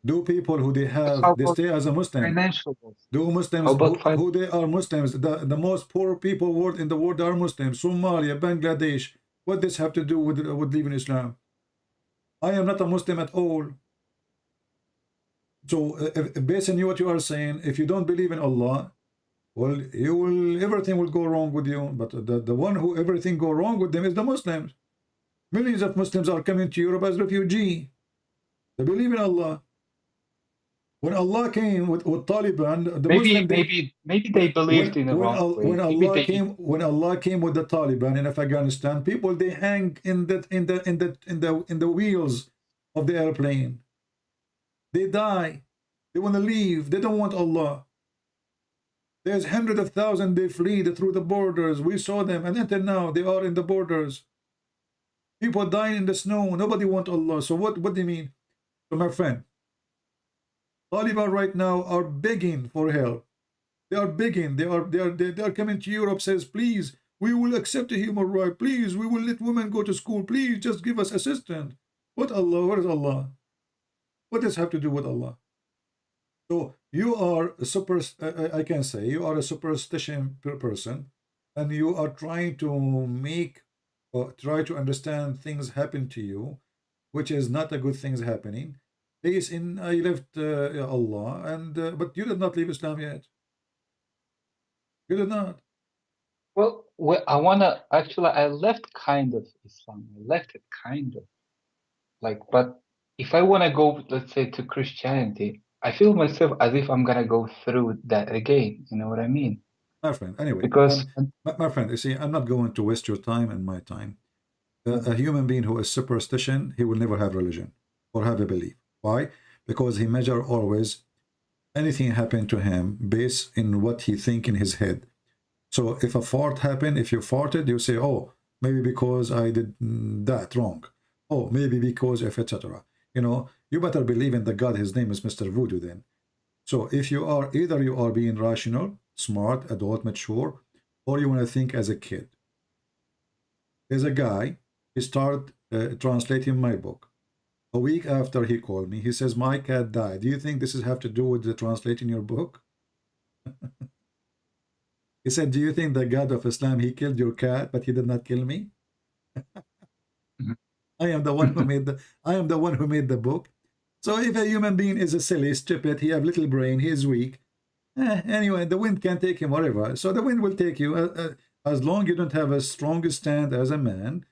Do people who they How they about stay as a Muslim? financial loss? Do Muslims How about who they are Muslims? The most poor people world in the world are Muslims. Somalia, Bangladesh. What does have to do with leaving Islam? I am not a Muslim at all. So based on what you are saying, if you don't believe in Allah, well, everything will go wrong with you. But the one who everything go wrong with them is the Muslims. Millions of Muslims are coming to Europe as refugee. They believe in Allah. When Allah came with Taliban, the Muslim, maybe they believed in the wrong way. When Allah came with the Taliban in Afghanistan, people they hang in the wheels of the airplane. They die. They want to leave. They don't want Allah. There's hundreds of thousands they flee through the borders. We saw them, and until now they are in the borders. People dying in the snow. Nobody wants Allah. So what do you mean? So my friend, Taliban right now are begging for help. They are begging. They are coming to Europe. Says, please, we will accept a human right. Please, we will let women go to school. Please, just give us assistance. What Allah? What is Allah? What does have to do with Allah? So you are a I can say you are a superstition person, and you are trying to make or try to understand things happen to you, which is not a good things happening. Based in I left Allah, and but you did not leave Islam yet. You did not. Well, I left kind of Islam. I left it kind of. Like, but if I want to go, let's say, to Christianity, I feel myself as if I'm gonna go through that again. You know what I mean? My friend, anyway, Because my friend, you see, I'm not going to waste your time and my time. A human being who is superstition, he will never have religion or have a belief. Why? Because he measure always anything happen to him based in what he think in his head. So if a fart happened, if you farted, you say, oh, maybe because I did that wrong. Oh, maybe because of etc. You know, you better believe in the God. His name is Mr. Voodoo then. So if you are either you are being rational, smart, adult, mature, or you want to think as a kid. There's a guy, he started translating my book. A week after he called me, he says, my cat died. Do you think this is have to do with the translating your book? He said, do you think the God of Islam, he killed your cat, but he did not kill me? I am the one who made the book. So if a human being is a silly, stupid, he have little brain, he is weak. Anyway, the wind can take him wherever. So the wind will take you as long you don't have a strong stand as a man,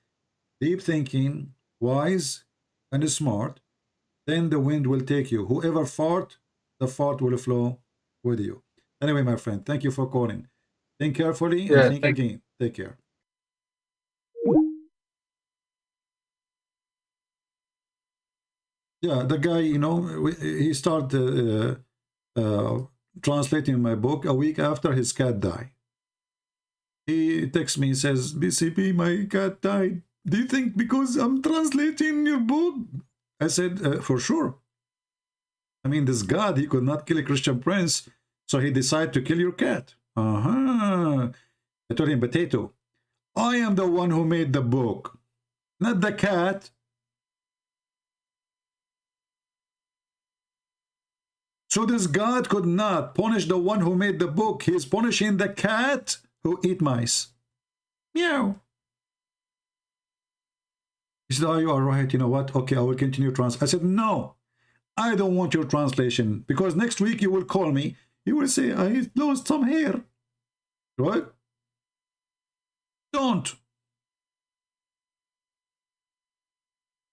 deep thinking, wise, and smart, then the wind will take you. Whoever fart, the fart will flow with you. Anyway, my friend, thank you for calling. Think carefully and think again. Take care. Yeah, the guy, you know, he started translating my book a week after his cat died. He texts me and says, BCP, my cat died. Do you think because I'm translating your book? I said, for sure. I mean, this God, he could not kill a Christian prince, so he decided to kill your cat. I told him, Potato, I am the one who made the book. not the cat. So this God could not punish the one who made the book. He's punishing the cat who eat mice. Meow. He said, oh, you are right. You know what? Okay, I will continue I said, no, I don't want your translation, because next week you will call me. You will say, I lost some hair. Right? Don't.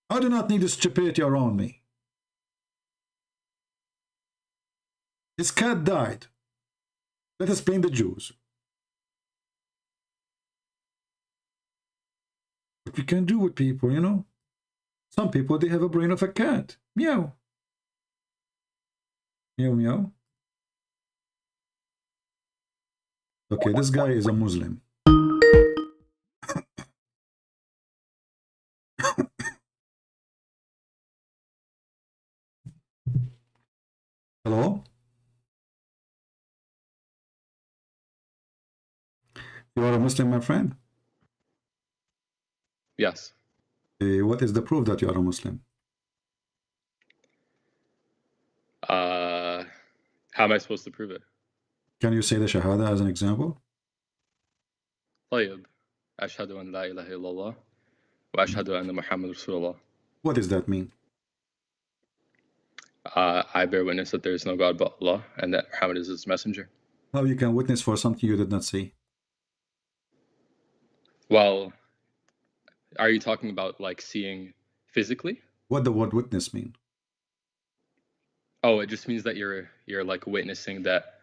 I do not need the stupidity around me. His cat died. Let us blame the Jews. What we can do with people, you know? Some people, they have a brain of a cat. Meow. Meow, meow. Okay, this guy is a Muslim. Hello? You are a Muslim, my friend? Yes. What is the proof that you are a Muslim? How am I supposed to prove it? Can you say the Shahada as an example? طيب. أشهد أن لا إله إلا الله وأشهد أن محمد رسول الله. What does that mean? I bear witness that there is no God but Allah and that Muhammad is his messenger. How you can witness for something you did not see? Well, are you talking about like seeing physically? What the word witness mean? Oh, it just means that you're like witnessing that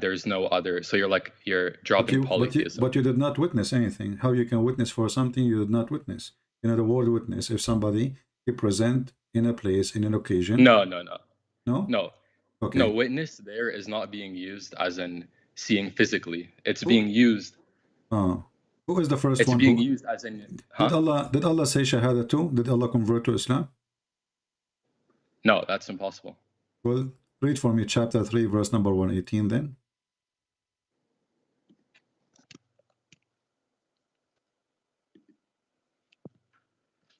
there's no other. So you're dropping polytheism. But you did not witness anything. How you can witness for something you did not witness? You know the word witness. If somebody is present in a place, in an occasion. No. No? Okay. No, witness there is not being used as in seeing physically. It's being used. Oh. Who is the first it's one? It's being used as in. Huh? Did Allah say Shahada too? Did Allah convert to Islam? No, that's impossible. Well, read for me chapter 3, verse number 118 then.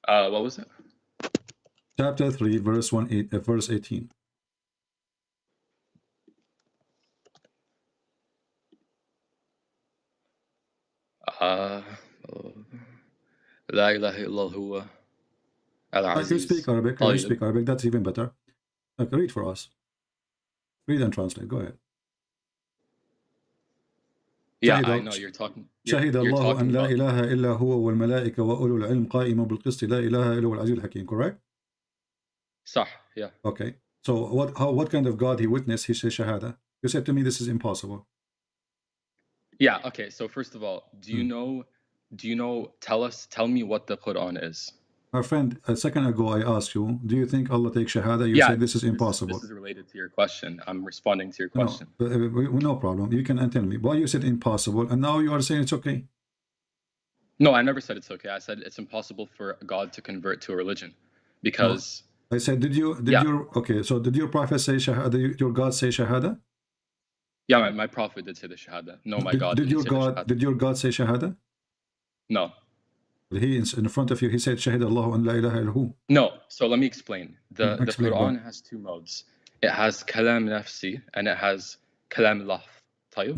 What was it? Chapter 3, verse 18. La ilaha illa huwa al-aziz. You speak Arabic. You speak Arabic. That's even better. Okay, read for us. Read and translate. Go ahead. Yeah, I know you're talking. شهد الله أن لا إله إلا هو والملائكة وأولو العلم قائما بالقسط لا إله إلا هو العزيز الحكيم. Correct? صح. Yeah. Okay. So what kind of God he witnessed? He says Shahada. You said to me this is impossible. Yeah. Okay. So first of all, do you know? Tell me what the Quran is. My friend, a second ago I asked you, do you think Allah takes Shahada? You said this is impossible. This is related to your question. I'm responding to your question. No problem. You can tell me. Why you said impossible, and now you are saying it's okay? No, I never said it's okay. I said it's impossible for God to convert to a religion, because. No. I said, did your prophet say Shahada? Did your God say Shahada? Yeah, my prophet did say the Shahada. No, my God. Did your God say Shahada? No. He in front of you, he said Shahid Allah an la ilaha illahu. No, so let me explain. The Quran has two modes. It has kalam nafsi and it has kalam lafz. Okay.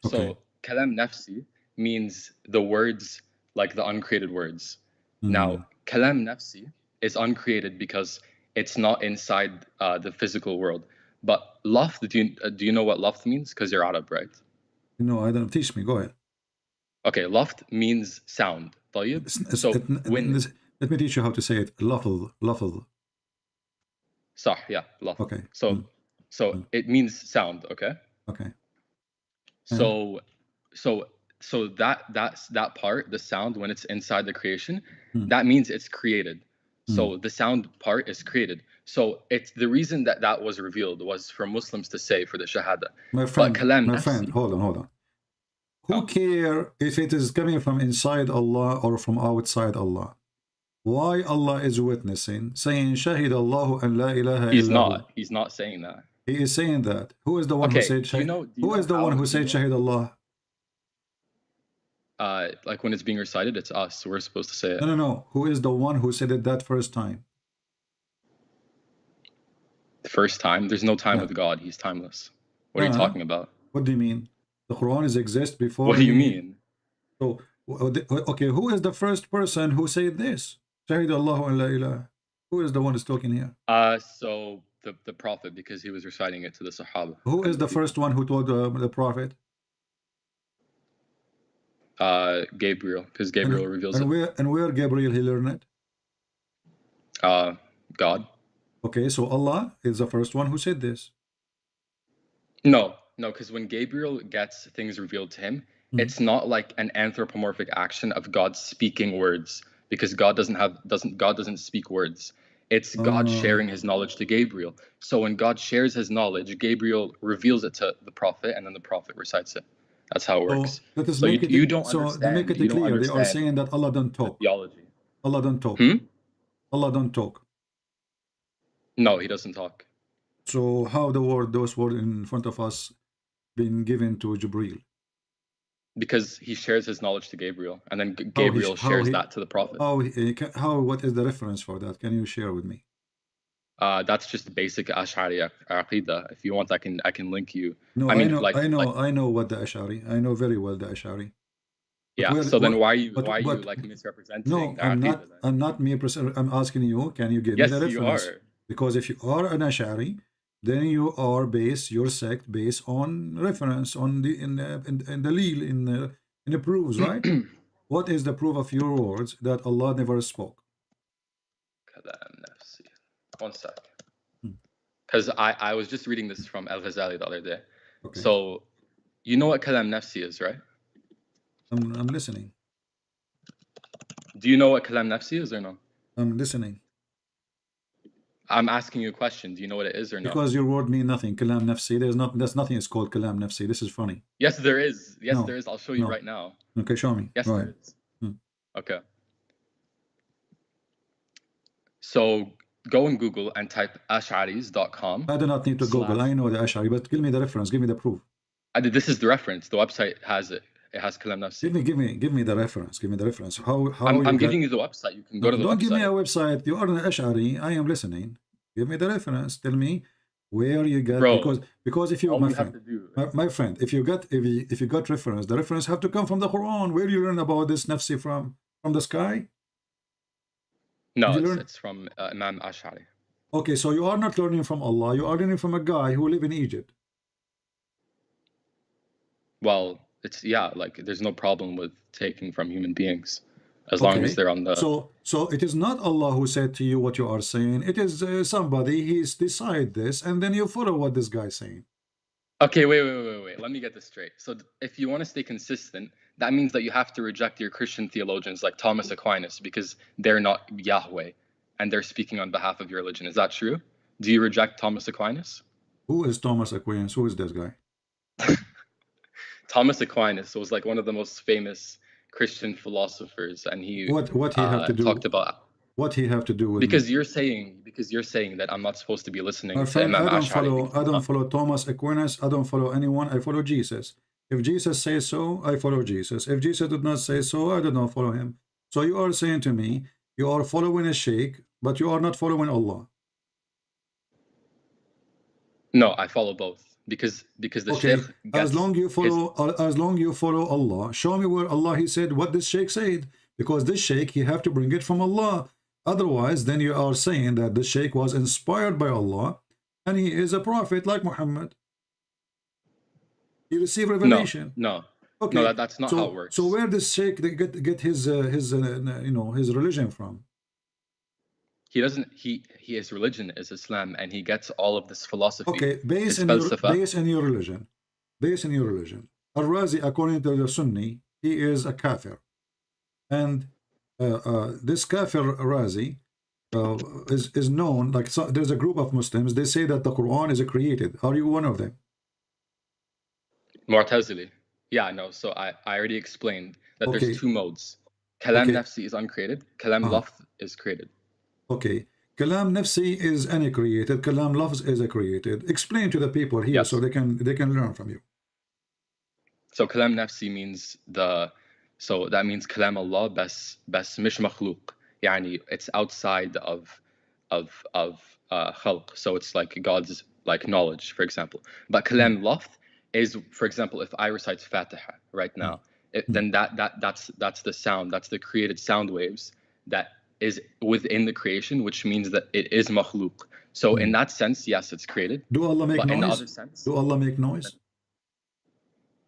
So kalam nafsi means the words, like the uncreated words. Now, kalam nafsi is uncreated because it's not inside the physical world. But lafz, do you know what lafz means? Because you're Arab, right? No, I don't. Teach me. Go ahead. Okay, lafz means sound. So let me teach you how to say it. Lafz. Sah, yeah, lafz. Okay. So it means sound. Okay. Okay. So that part, the sound, when it's inside the creation, that means it's created. So the sound part is created. So it's the reason that was revealed was for Muslims to say for the Shahada. My friend, hold on. Who care if it is coming from inside Allah or from outside Allah? Why Allah is witnessing, saying Shahid Allahu an la ilaha illa. He's not saying that. He is saying that. Who is the one who said Shahid? Who is the one who said Shahid Allah? like when it's being recited, it's us. We're supposed to say it. No. Who is the one who said it that first time? The first time? There's no time with God. He's timeless. What are you talking about? What do you mean? The Quran is exist before. What do you mean? So, okay, who is the first person who said this? Shahid Allahu an la ilaha. Who is the one who's talking here? So the Prophet, because he was reciting it to the Sahaba. Who is the first one who told the Prophet? Gabriel, because Gabriel reveals it. And where Gabriel he learned it? God. Okay, so Allah is the first one who said this. No, because when Gabriel gets things revealed to him, it's not like an anthropomorphic action of God speaking words, because God doesn't speak words. It's God sharing his knowledge to Gabriel. So when God shares his knowledge, Gabriel reveals it to the Prophet, and then the Prophet recites it. That's how it works. So you don't understand. So they make it clear. They are saying that Allah don't talk. Theology. Allah don't talk. Allah don't talk. No, he doesn't talk. So how those words in front of us been given to Jibreel? Because he shares his knowledge to Gabriel, and then Gabriel shares that to the Prophet. What is the reference for that? Can you share with me? That's just basic Ash'ari Aqidah. If you want, I can link you. No, I know what the Ash'ari. I know very well the Ash'ari. Yeah. Then why are you like misrepresenting? No, I'm not misrepresenting. I'm asking you. Can you give me the reference? You are. Because if you are an Ash'ari, then you are your sect based on reference on the in the proofs, right? What is the proof of your words that Allah never spoke? One sec. Because I was just reading this from Al-Ghazali the other day. Okay. So you know what Kalam Nafsi is, right? I'm listening. Do you know what Kalam Nafsi is or no? I'm listening. I'm asking you a question. Do you know what it is or no? Because your word mean nothing. Kalam Nafsi. There's nothing is called Kalam Nafsi. This is funny. Yes, there is. Yes, there is. I'll show you right now. Okay, show me. Yes, there is. Okay. So go on Google and type ash'aris.com. I do not need to Google. I know the Ash'ari, but give me the reference. Give me the proof. This is the reference. The website has it. It has Kalam Nafsi. Give me the reference. Give me the reference. How I'm giving you the website. You can go to the website. Don't give me a website. You are an Ash'ari. I am listening. Give me the reference. Tell me where you got. Because if you my friend, if you got reference, the reference have to come from the Quran. Where you learn about this Nafsi from the sky? No, it's from Imam Ash'ari. Okay, so you are not learning from Allah. You are learning from a guy who live in Egypt. Well, like there's no problem with taking from human beings as long as they're on the. So it is not Allah who said to you what you are saying. It is somebody. He's decide this, and then you follow what this guy is saying. Okay, wait. Let me get this straight. So if you want to stay consistent, that means that you have to reject your Christian theologians like Thomas Aquinas because they're not Yahweh and they're speaking on behalf of your religion. Is that true? Do you reject Thomas Aquinas? Who is Thomas Aquinas? Who is this guy? Thomas Aquinas was like one of the most famous Christian philosophers, and he what he have to do talked about what he have to do with because you're saying that I'm not supposed to be listening to Imam Ash'ari. I don't follow Thomas Aquinas. I don't follow anyone. I follow Jesus. If Jesus says so, I follow Jesus. If Jesus did not say so, I do not follow him. So you are saying to me, you are following a sheikh, but you are not following Allah. No, I follow both. Because the sheikh as long you follow Allah, show me where Allah he said what this sheikh said, because this sheikh he have to bring it from Allah. Otherwise, then you are saying that the sheikh was inspired by Allah and he is a prophet like Muhammad. He received revelation. No. Okay. No, that's not how it works. So where does sheikh get his religion from? He doesn't. His religion is Islam, and he gets all of this philosophy. Okay, based in your religion. Al-Razi, according to the Sunni, he is a kafir, and this kafir Razi is known. Like there's a group of Muslims. They say that the Quran is created. Are you one of them? Mu'tazili. Yeah, no. So I already explained that there's two modes. Kalam Nafsi is uncreated. Kalam Lafz is created. Okay, Kalam Nafsi is created. Kalam Lafz is created. Explain to the people here so they can learn from you. So Kalam Nafsi means the So that means kalam Allah بس مش مخلوق. يعني it's outside of khalq. So it's like God's like knowledge, for example. But kalam lafz is, for example, if I recite Fatiha right now, then that's the sound, that's the created sound waves that is within the creation, which means that it is makhluk. So in that sense, yes, it's created. Do Allah make but noise? In the other sense, do Allah make noise?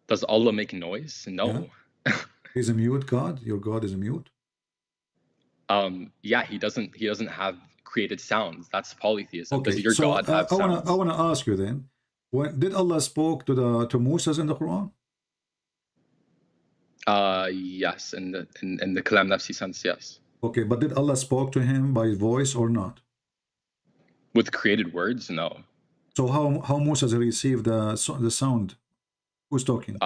Does Allah make noise? No. Yeah. He's a mute God. Your God is a mute. Yeah, he doesn't have created sounds. That's polytheism. Okay, Does your so God have sounds? I wanna ask you then, when did Allah spoke to Moses in the Quran? Yes, in the kalam nafsi sense, yes. Okay, but did Allah spoke to him by voice or not? With created words, no. So how Moses received the sound? Who's talking?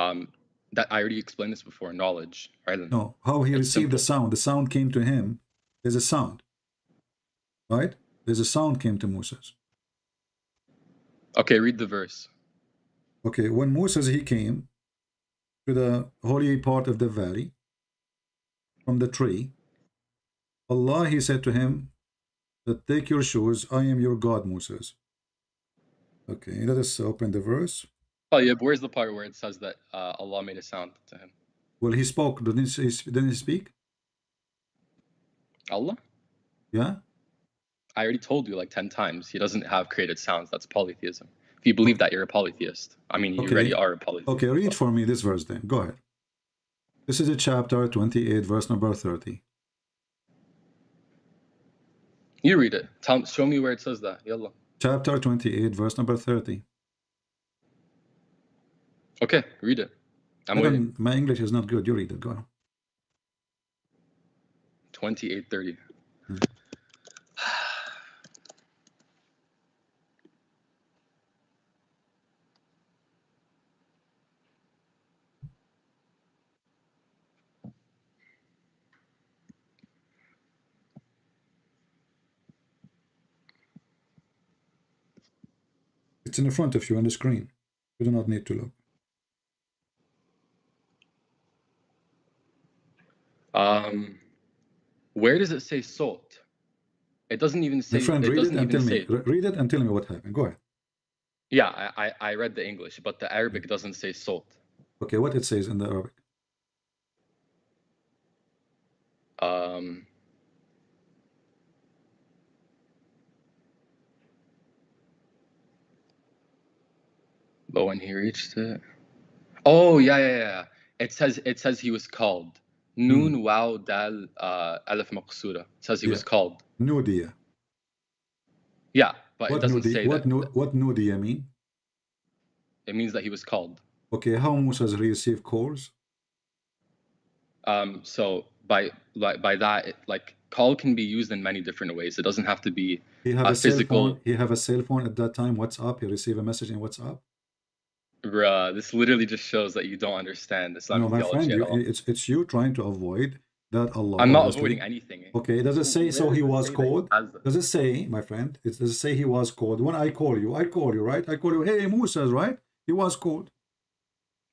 That I already explained this before. Knowledge, right? No, how he received the sound. The sound came to him. There's a sound, right? There's a sound came to Moses. Okay, read the verse. Okay, when Moses he came to the holy part of the valley from the tree, Allah he said to him that take your shoes, I am your God, Moses. Okay, let us open the verse. Oh yeah, but where's the part where it says that Allah made a sound to him? Well, he spoke. Didn't he speak? Allah? Yeah. I already told you like 10 times. He doesn't have created sounds. That's polytheism. If you believe that, you're a polytheist. I mean, you already are a polytheist. Okay, read for me this verse then. Go ahead. This is a chapter 28, verse number 30. You read it. Show me where it says that. Yallah. Chapter 28, verse number 30. Okay, read it. I'm waiting. My English is not good. You read it. Go on. 28:30. It's in front of you on the screen. You do not need to look. Where does it say salt? It doesn't even say. My friend, read it and tell me. Say, read it and tell me what happened. Go ahead. Yeah, I read the English, but the Arabic doesn't say salt. Okay, what it says in the Arabic? But when he reached it, oh yeah. It says he was called. Noon waw dal alif maqsura. It says he was called. Nudiya. Yeah, but what it doesn't say what that. What Nudiya mean? It means that he was called. Okay, how Moses received calls? So by that, call can be used in many different ways. It doesn't have to be physical. He have a cell phone at that time. WhatsApp. He receive a message in WhatsApp. Bruh, this literally just shows that you don't understand Islamic theology at all. It's you trying to avoid that Allah. I'm not avoiding anything. Okay, does it say so he was called? Does it say, my friend? Does it say he was called? When I call you, right? I call you, hey Moses, right? He was called.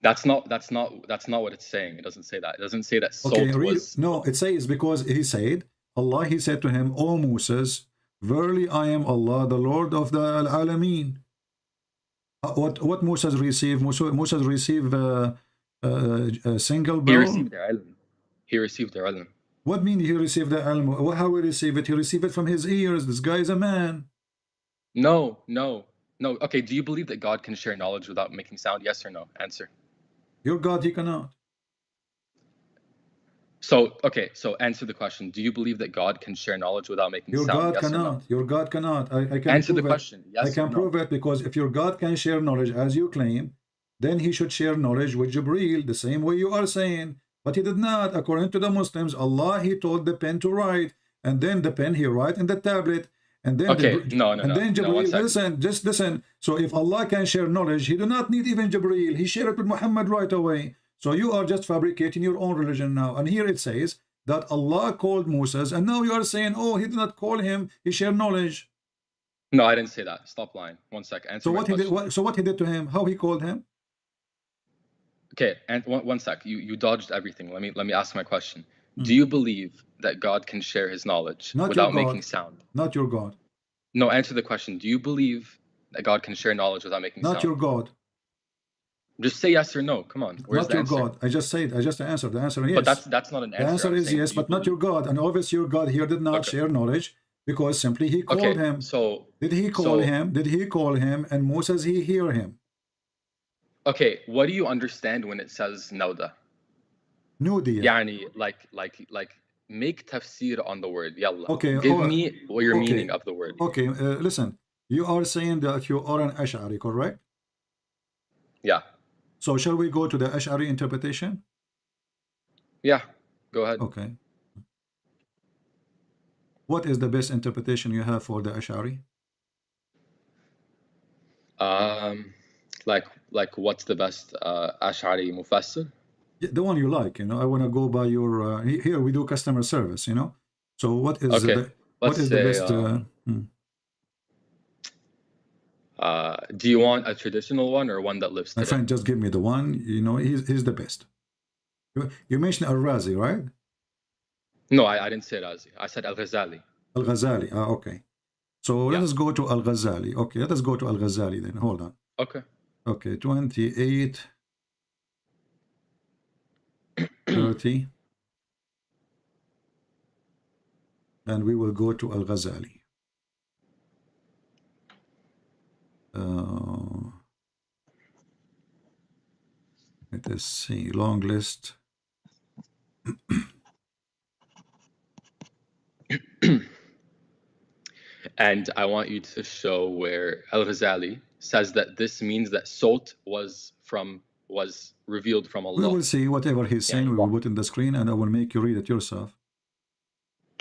That's not what it's saying. It doesn't say that. It doesn't say that salt was. No, it says because he said, Allah, he said to him, O Moses, verily I am Allah, the Lord of the Alameen. What Moses received? Moses received a single bell. He received the ilm. He received the ilm. What mean he received the ilm? How he received it? He received it from his ears. This guy is a man. No. Okay, do you believe that God can share knowledge without making sound? Yes or no? Answer. Your God, he cannot. So answer the question. Do you believe that God can share knowledge without making sound? God yes cannot. Or no? Your God cannot. I can answer the prove question. Yes. I can prove it because if your God can share knowledge as you claim, then he should share knowledge with Jibreel the same way you are saying. But he did not. According to the Muslims, Allah, he told the pen to write, and then the pen he write in the tablet, and then then Jibreel, just listen. So if Allah can share knowledge, he do not need even Jibreel. He shared it with Muhammad right away. So you are just fabricating your own religion now. And here it says that Allah called Moses, and now you are saying, oh, he did not call him, he shared knowledge. No, I didn't say that. Stop lying. 1 sec. Answer so what he did? So what he did to him? How he called him? Okay, and one sec. You dodged everything. Let me ask my question. Do you believe that God can share his knowledge Not without your making God. sound? Not your God. No, answer the question. Do you believe that God can share knowledge without making Not sound? your God. Just say yes or no. Come on. Where's Not the your answer? God. I just answered. The answer is yes. But that's not an answer. The answer I'm is saying, yes, do you but not your believe- God. And obviously your God here did not Okay. share knowledge because simply he called Okay, him. so Did he call him? Did he call him? And Moses, he hear him. okay, what do you understand when it says nauda? Nudiya. Yani, like make tafsir on the word. Yalla. Okay. Give me your okay. meaning of the word. Okay, listen. You are saying that you are an Ash'ari, correct? Yeah. So shall we go to the Ash'ari interpretation? Yeah. Go ahead. Okay. What is the best interpretation you have for the Ash'ari? Like what's the best Ash'ari Mufassir? Yeah, the one you like, you know. I want to go by your here we do customer service, you know. So what is Okay. the Let's the say, best do you want a traditional one or one that lives my today? friend, just give me the one, you know, he's the best. You mentioned Al-Razi, right? No, I didn't say Razi. I said Al-Ghazali. Al-Ghazali. Okay. So let us go to Al-Ghazali. Okay, let us go to Al-Ghazali then. Hold on. Okay. Okay, 28 30. And we will go to Al-Ghazali. Let us see, long list. And I want you to show where Al-Ghazali says that this means that Salt was revealed from Allah. We will see whatever he's saying. We will put in the screen, and I will make you read it yourself.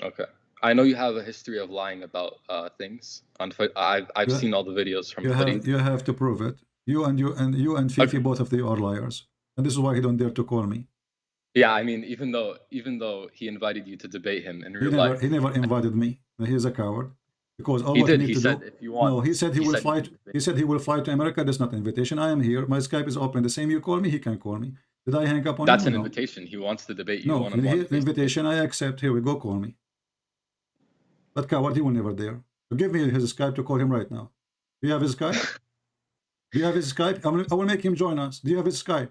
Okay. I know you have a history of lying about things. I've seen all the videos from Farid. You have to prove it. You and Fifi, both of you are liars, and this is why he don't dare to call me. Yeah, I mean, even though he invited you to debate him in real life, He never invited me. He's a coward. Because all he what did. you need He to said do, if you want. no, he said he will fly. he He said he will fly to America. That's not invitation. I am here. My Skype is open. The same you call me, he can call me. Did I hang up on That's you? an No. invitation. He wants to debate you No, one-on-one. the invitation I accept. Here we go. Call me. But coward, he will never dare. So give me his Skype to call him right now. Do you have his Skype? Do you have his Skype? I will make him join us. Do you have his Skype?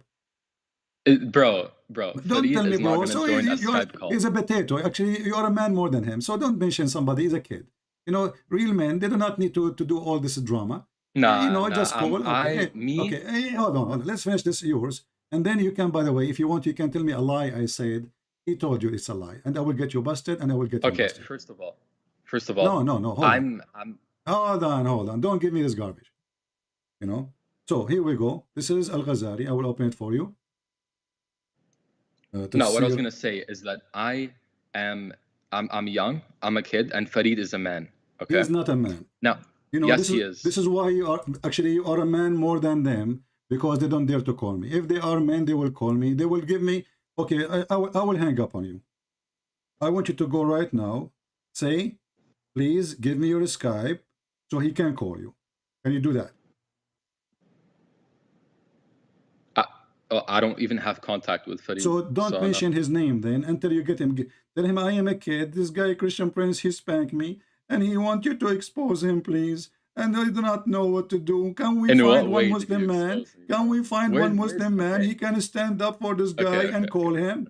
Bro. Don't Farid tell me, is not bro. going to So join a Skype call. he's a potato. Actually, you are a man more than him. So don't mention somebody. He's a kid. You know, real men, they do not need to do all this drama. Nah, you know, nah, just call. Okay, hey, hold on. Let's finish this yours. And then you can, by the way, if you want, you can tell me a lie I said. He told you it's a lie. And I will get you busted, and I will get you busted. First of all. No. Hold on. Hold on. Don't give me this garbage. You know? So here we go. This is Al-Ghazali. I will open it for you. No, what I was going to say is that I'm young, I'm a kid, and Farid is a man. Okay. He is not a man. No. You know, yes, he is. This is why you are a man more than them, because they don't dare to call me. If they are men, they will call me. They will give me, okay, I will hang up on you. I want you to go right now. Say, please give me your Skype so he can call you. Can you do that? I don't even have contact with Farid. So don't mention his name then until you get him. Tell him I am a kid. This guy, Christian Prince, he spanked me and he wants you to expose him, please. And I do not know what to do. Can we find one Muslim man? Can we find one Muslim man? He can stand up for this guy and call him.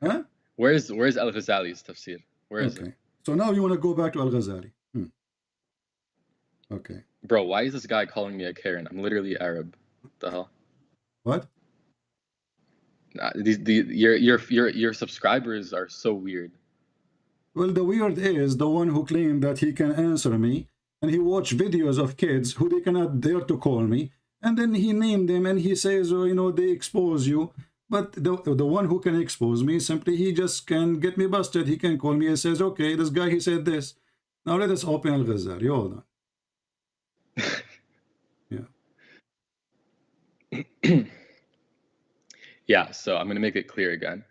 Okay. Huh? Where's Al-Ghazali's tafsir? Where is it? So now you want to go back to Al-Ghazali. Okay. Bro, why is this guy calling me a Karen? I'm literally Arab. What the hell? What? Your subscribers are so weird. Well, the weird is the one who claimed that he can answer me, and he watched videos of kids who they cannot dare to call me, and then he named them and he says, oh, you know, they expose you. But the one who can expose me, simply he just can get me busted. He can call me and says, okay, this guy, he said this. Now let us open Al-Ghazali. Hold on. Yeah. Yeah, so I'm going to make it clear again.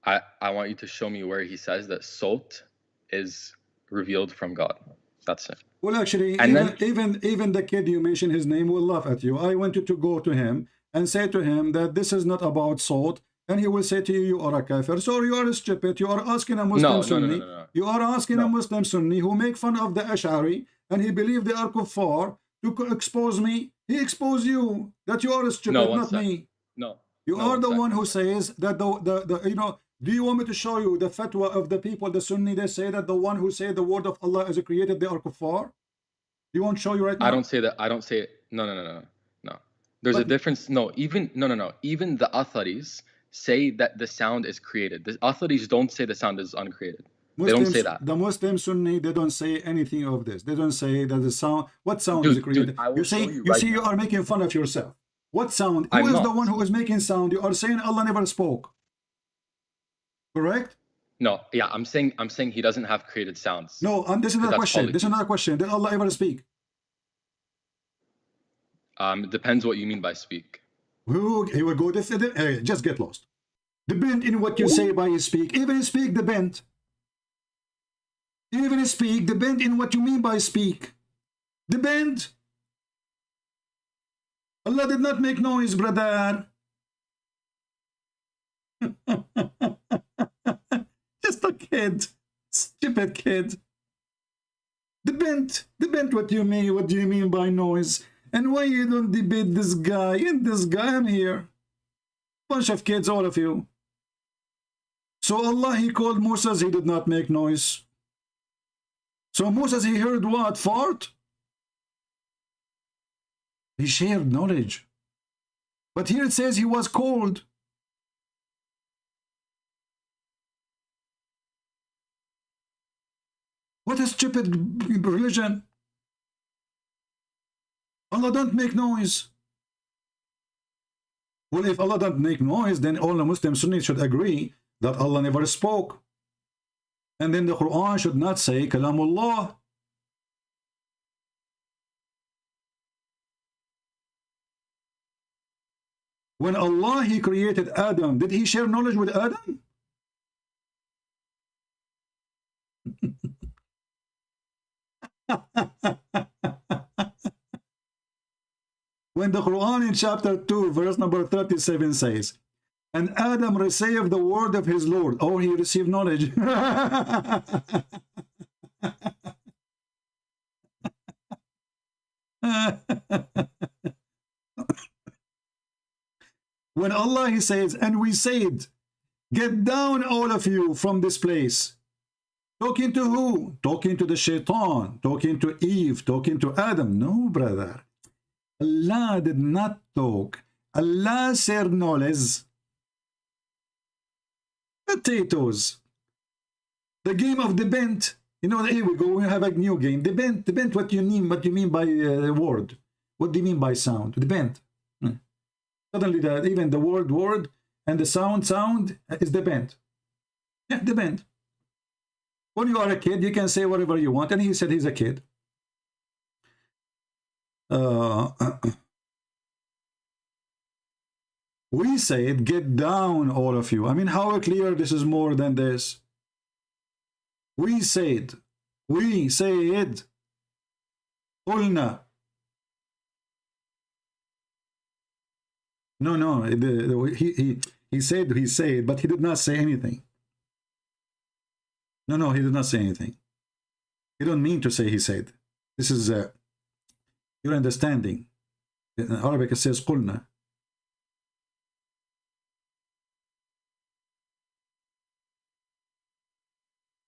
I want you to show me where he says that salt is revealed from God. That's it. Well, actually, even the kid you mentioned his name will laugh at you. I want you to go to him and say to him that this is not about salt, and he will say to you, you are a kafir. So you are stupid. You are asking a Muslim Sunni. You are asking a Muslim Sunni who make fun of the Ash'ari, and he believe they are kuffar, to expose me. He expose you that you are stupid, not me. No. You are the one who says that the you know. Do you want me to show you the fatwa of the people, the Sunni? They say that the one who say the word of Allah is created, they are kuffar. Do you want to show you right now? I don't say that. I don't say it. No. There's a difference. No. Even the Atharis say that the sound is created. The Atharis don't say the sound is uncreated. They don't say that. The Muslim Sunni, they don't say anything of this. They don't say that the sound. What sound is created? You are making fun of yourself. What sound? Who is the one who is making sound? You are saying Allah never spoke. Correct? No. Yeah, I'm saying he doesn't have created sounds. No, and this is another question. This is another question. Did Allah ever speak? It depends what you mean by speak. He will go this. Just get lost. Depend in what you say by speak. Even speak depend. Even speak depend in what you mean by speak. Depend. Allah did not make noise, brother. Just a kid. Stupid kid. Depend what you mean. What do you mean by noise? And why you don't debate this guy and this guy? I'm here. Bunch of kids, all of you. So Allah, he called Moses, he did not make noise. So Moses, he heard what? Fart? He shared knowledge. But here it says he was cold. What a stupid religion. Allah don't make noise. Well, if Allah don't make noise, then all the Muslim Sunnis should agree that Allah never spoke. And then the Quran should not say Kalamullah. When Allah, he created Adam, did he share knowledge with Adam? When the Quran in chapter 2 verse number 37 says, and Adam received the word of his Lord, or he received knowledge. When Allah, he says, and we said, get down all of you from this place. Talking to who? Talking to the shaitan, talking to Eve, talking to Adam. No, brother. Allah did not talk. Allah shared knowledge. Potatoes. The game of debate. You know, here we go. We have a new game. Debate what you mean by word. What do you mean by sound? Debate. Suddenly, even the word and the sound is debate. Yeah, debate. When you are a kid, you can say whatever you want. And he said he's a kid. We said, get down, all of you. I mean, how clear this is more than this? We said, قلنا. No, he said, but he did not say anything. No, he did not say anything. He don't mean to say he said. This is your understanding. In Arabic it says قلنا.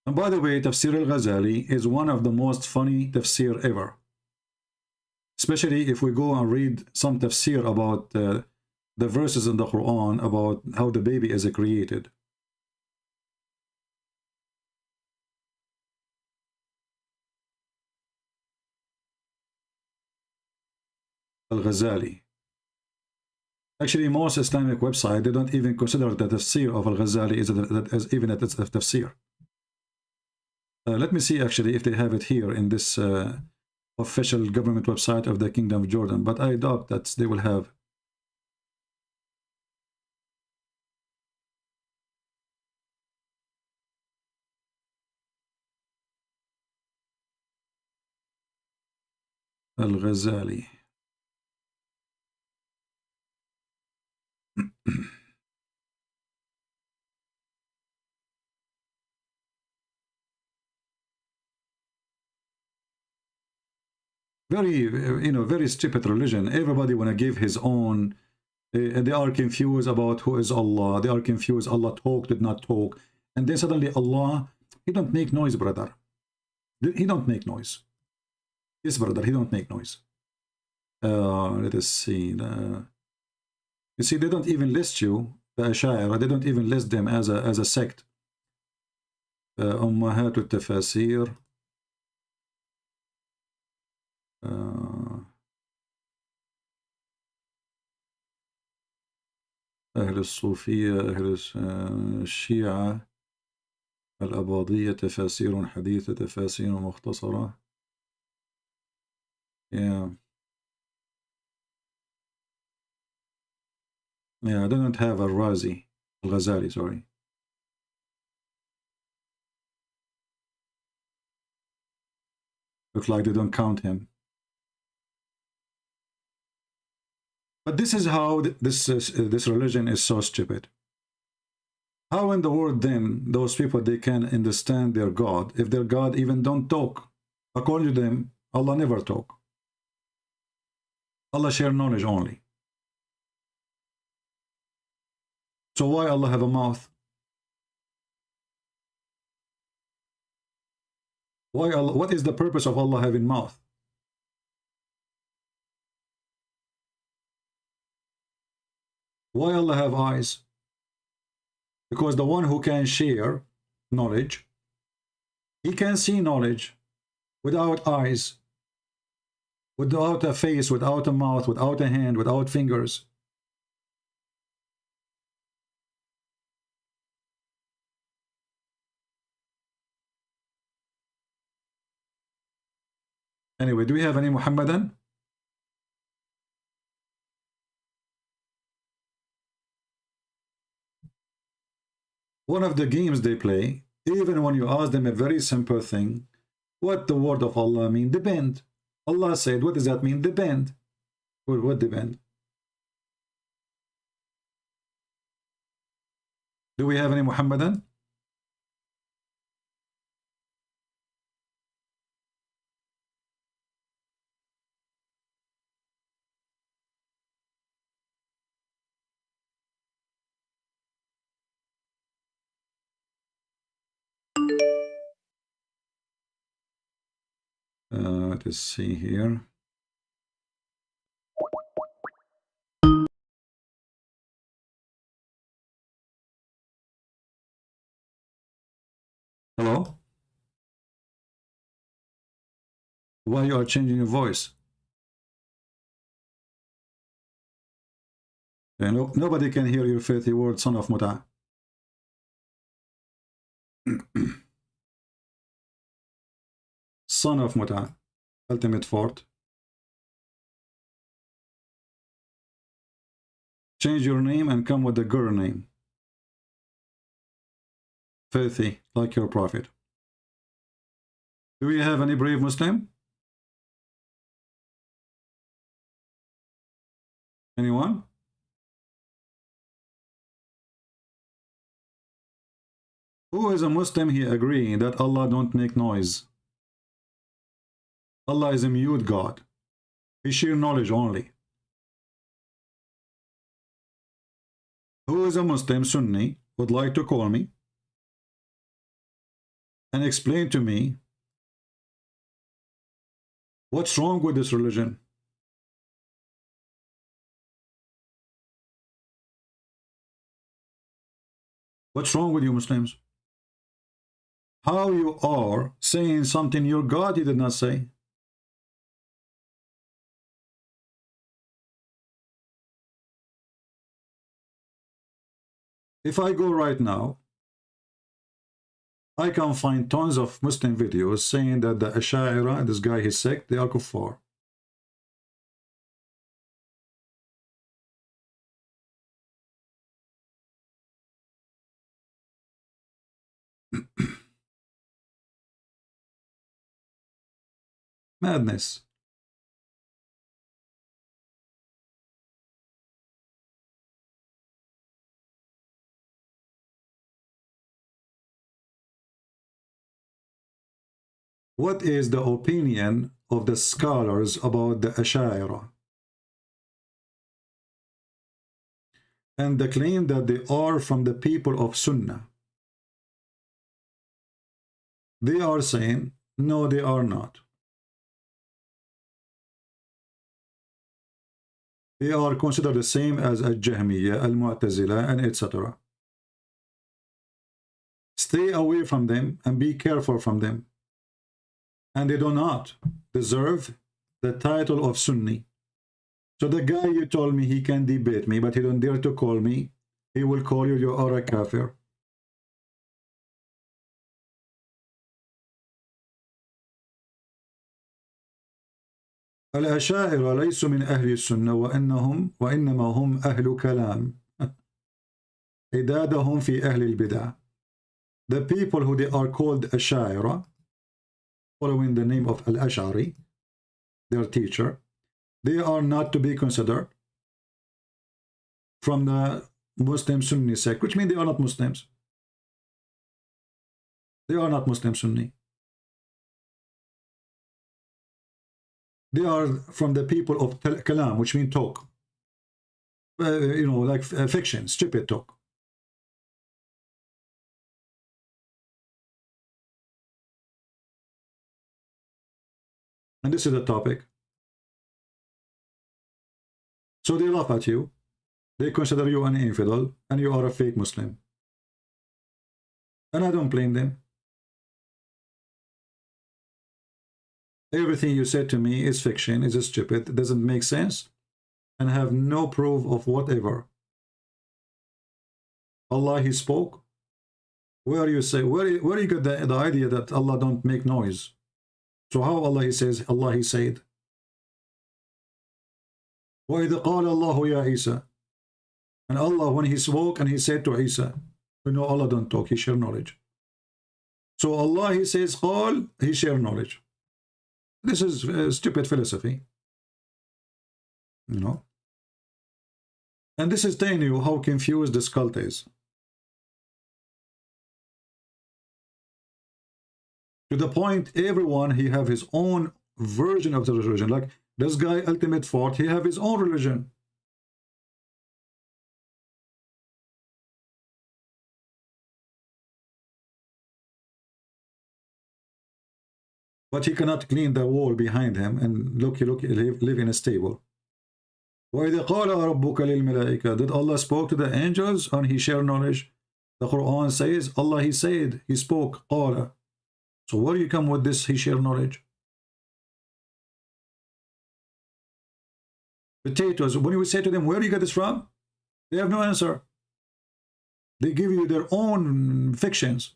And by the way, Tafsir al-Ghazali is one of the most funny tafsir ever. Especially if we go and read some tafsir about the verses in the Quran about how the baby is created. Al-Ghazali. Actually, most Islamic websites, they don't even consider the tafsir of Al-Ghazali as even a tafsir. Let me see actually if they have it here in this official government website of the Kingdom of Jordan, but I doubt that they will have. Al-Ghazali. very, very stupid religion. Everybody want to give his own. They are confused about who is Allah. They are confused. Allah talk, did not talk. And then suddenly Allah, he don't make noise, brother. He don't make noise. Yes, brother, he don't make noise. Let us see. You see, they don't even list you, the Ash'ari. They don't even list them as a sect. أمهات التفاسير. أهل الصوفية، أهل الشيعة، الأباضية، تفاسير حديثة، تفاسير مختصرة. Yeah. Yeah, I don't have Al-Razi, Al-Ghazali, sorry. Looks like they don't count him. But this is how this religion is so stupid. How in the world then those people, they can understand their God if their God even don't talk? According to them, Allah never talk. Allah share knowledge only. So why Allah have a mouth? Why Allah, what is the purpose of Allah having mouth? Why Allah have eyes? Because the one who can share knowledge, he can see knowledge without eyes, without a face, without a mouth, without a hand, without fingers. Anyway, do we have any Muhammadan? One of the games they play, even when you ask them a very simple thing, what the word of Allah mean? Depend. Allah said, what does that mean? Depend. What depend? Do we have any Muhammadan? Let's see here. Hello? Why you are changing your voice? No, nobody can hear your filthy word, son of Muta. Son of Muta, ultimate fort. Change your name and come with the girl name. Filthy, like your prophet. Do we have any brave Muslim? Anyone? Who is a Muslim here agreeing that Allah don't make noise? Allah is a mute God. He share knowledge only. Who is a Muslim Sunni would like to call me and explain to me what's wrong with this religion? What's wrong with you Muslims? How you are saying something your God did not say? If I go right now, I can find tons of Muslim videos saying that the Ash'ari, this guy, his sect, they are kuffar. Madness. What is the opinion of the scholars about the Ash'ari and the claim that they are from the people of Sunnah. They are saying, no, they are not. They are considered the same as Al-Jahmiyyah, Al-Mu'tazila, and etc. Stay away from them and be careful from them. And they do not deserve the title of Sunni. So the guy you told me he can debate me, but he don't dare to call me, he will call you are a kafir. الأشاعرة ليسوا من أهل السنة وإنما هم أهل كلام عدادهم في أهل البدع. The people who they are called Ash'ari, following the name of Al-Ash'ari, their teacher, they are not to be considered from the Muslim Sunni sect, which means they are not Muslims. They are not Muslim Sunni. They are from the people of kalam, which means talk. You know, like fiction, stupid talk. And this is the topic. So they laugh at you. They consider you an infidel, and you are a fake Muslim. And I don't blame them. Everything you said to me is fiction, is stupid, doesn't make sense, and have no proof of whatever. Allah, He spoke. Where you say, where you get the idea that Allah don't make noise? So how Allah He says, Allah He said? وَإِذَا قَالَ اللَّهُ يَا Isa. And Allah, when He spoke and He said to Isa, you know Allah don't talk, He share knowledge. So Allah He says, قال, He share knowledge. This is stupid philosophy, you know. And this is telling you how confused this cult is. To the point, everyone, he have his own version of the religion. Like this guy, Ultimate Fort, he have his own religion. But he cannot clean the wall behind him, and look, live in a stable. وَإِذَا قَالَ رَبُّكَ لِلْمَلَائِكَةِ. Did Allah spoke to the angels and He share knowledge? The Quran says, Allah He said, He spoke, قَالَ. So where you come with this, He share knowledge? Potatoes, when you say to them, where do you get this from? They have no answer. They give you their own fictions.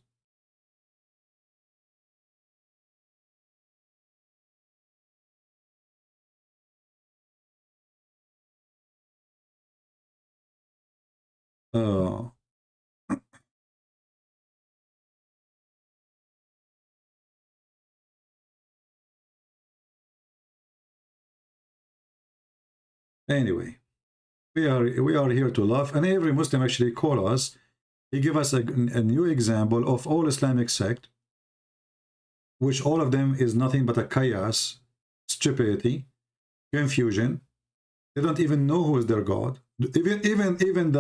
Anyway, we are here to laugh, and every Muslim actually call us. He give us a new example of all Islamic sect, which all of them is nothing but a chaos, stupidity, confusion. They don't even know who is their God. Even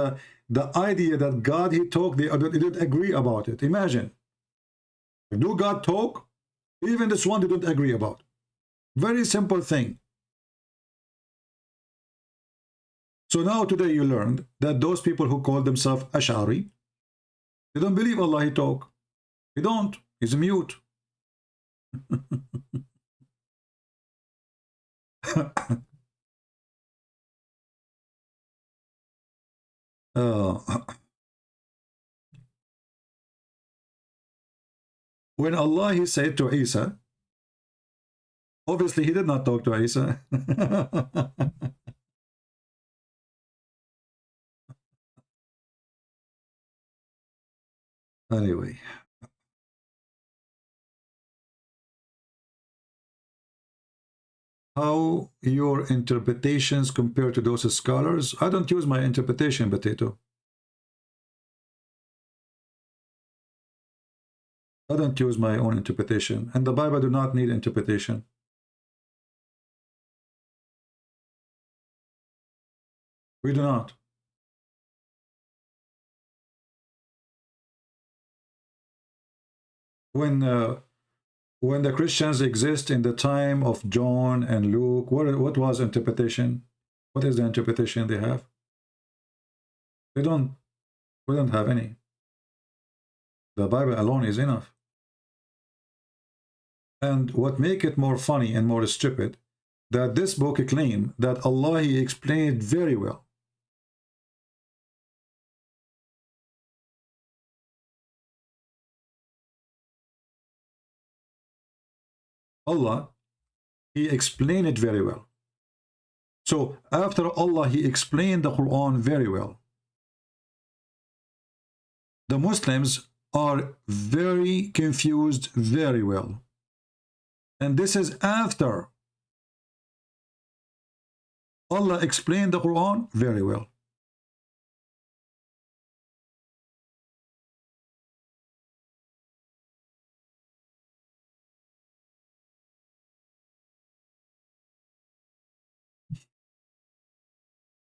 the idea that God He talk, they don't agree about it. Imagine, do God talk? Even this one they don't agree about. Very simple thing. So now today you learned that those people who call themselves Ash'ari, they don't believe Allah He talk. He don't. He's mute. When Allah He said to Isa, obviously He did not talk to Isa. Anyway, how your interpretations compare to those scholars? I don't use my interpretation, Potato. I don't use my own interpretation, and the Bible do not need interpretation. We do not. When the Christians exist in the time of John and Luke, what was interpretation? What is the interpretation they have? We don't have any. The Bible alone is enough. And what make it more funny and more stupid, that this book claim that Allah, He explained it very well. Allah, He explained it very well. So after Allah, He explained the Quran very well. The Muslims are very confused very well. And this is after Allah explained the Quran very well.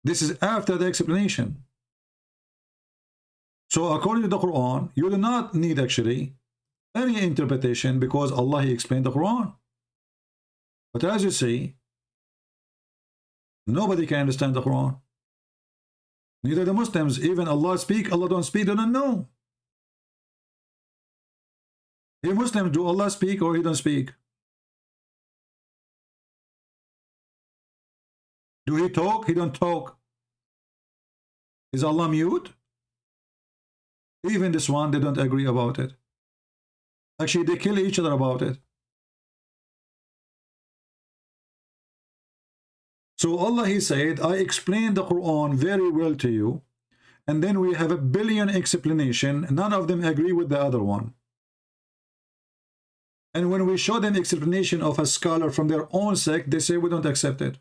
This is after the explanation. So according to the Quran, you do not need actually any interpretation because Allah, He explained the Quran. But as you see, nobody can understand the Quran. Neither the Muslims. Even Allah speak, Allah don't speak, they don't know. Hey Muslims, do Allah speak or He don't speak? Do He talk? He don't talk. Is Allah mute? Even this one, they don't agree about it. Actually, they kill each other about it. So Allah, He said, I explained the Quran very well to you, and then we have a billion explanation. None of them agree with the other one. And when we show them explanation of a scholar from their own sect, they say we don't accept it.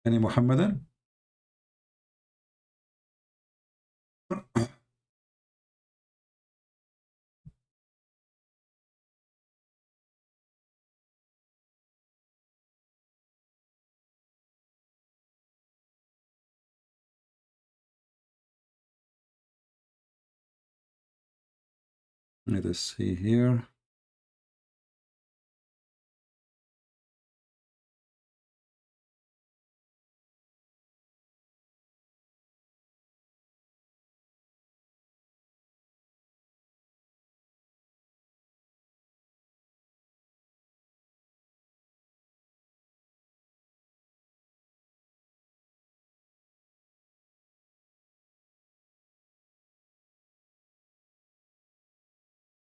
Any Muhammadan? Let us see here.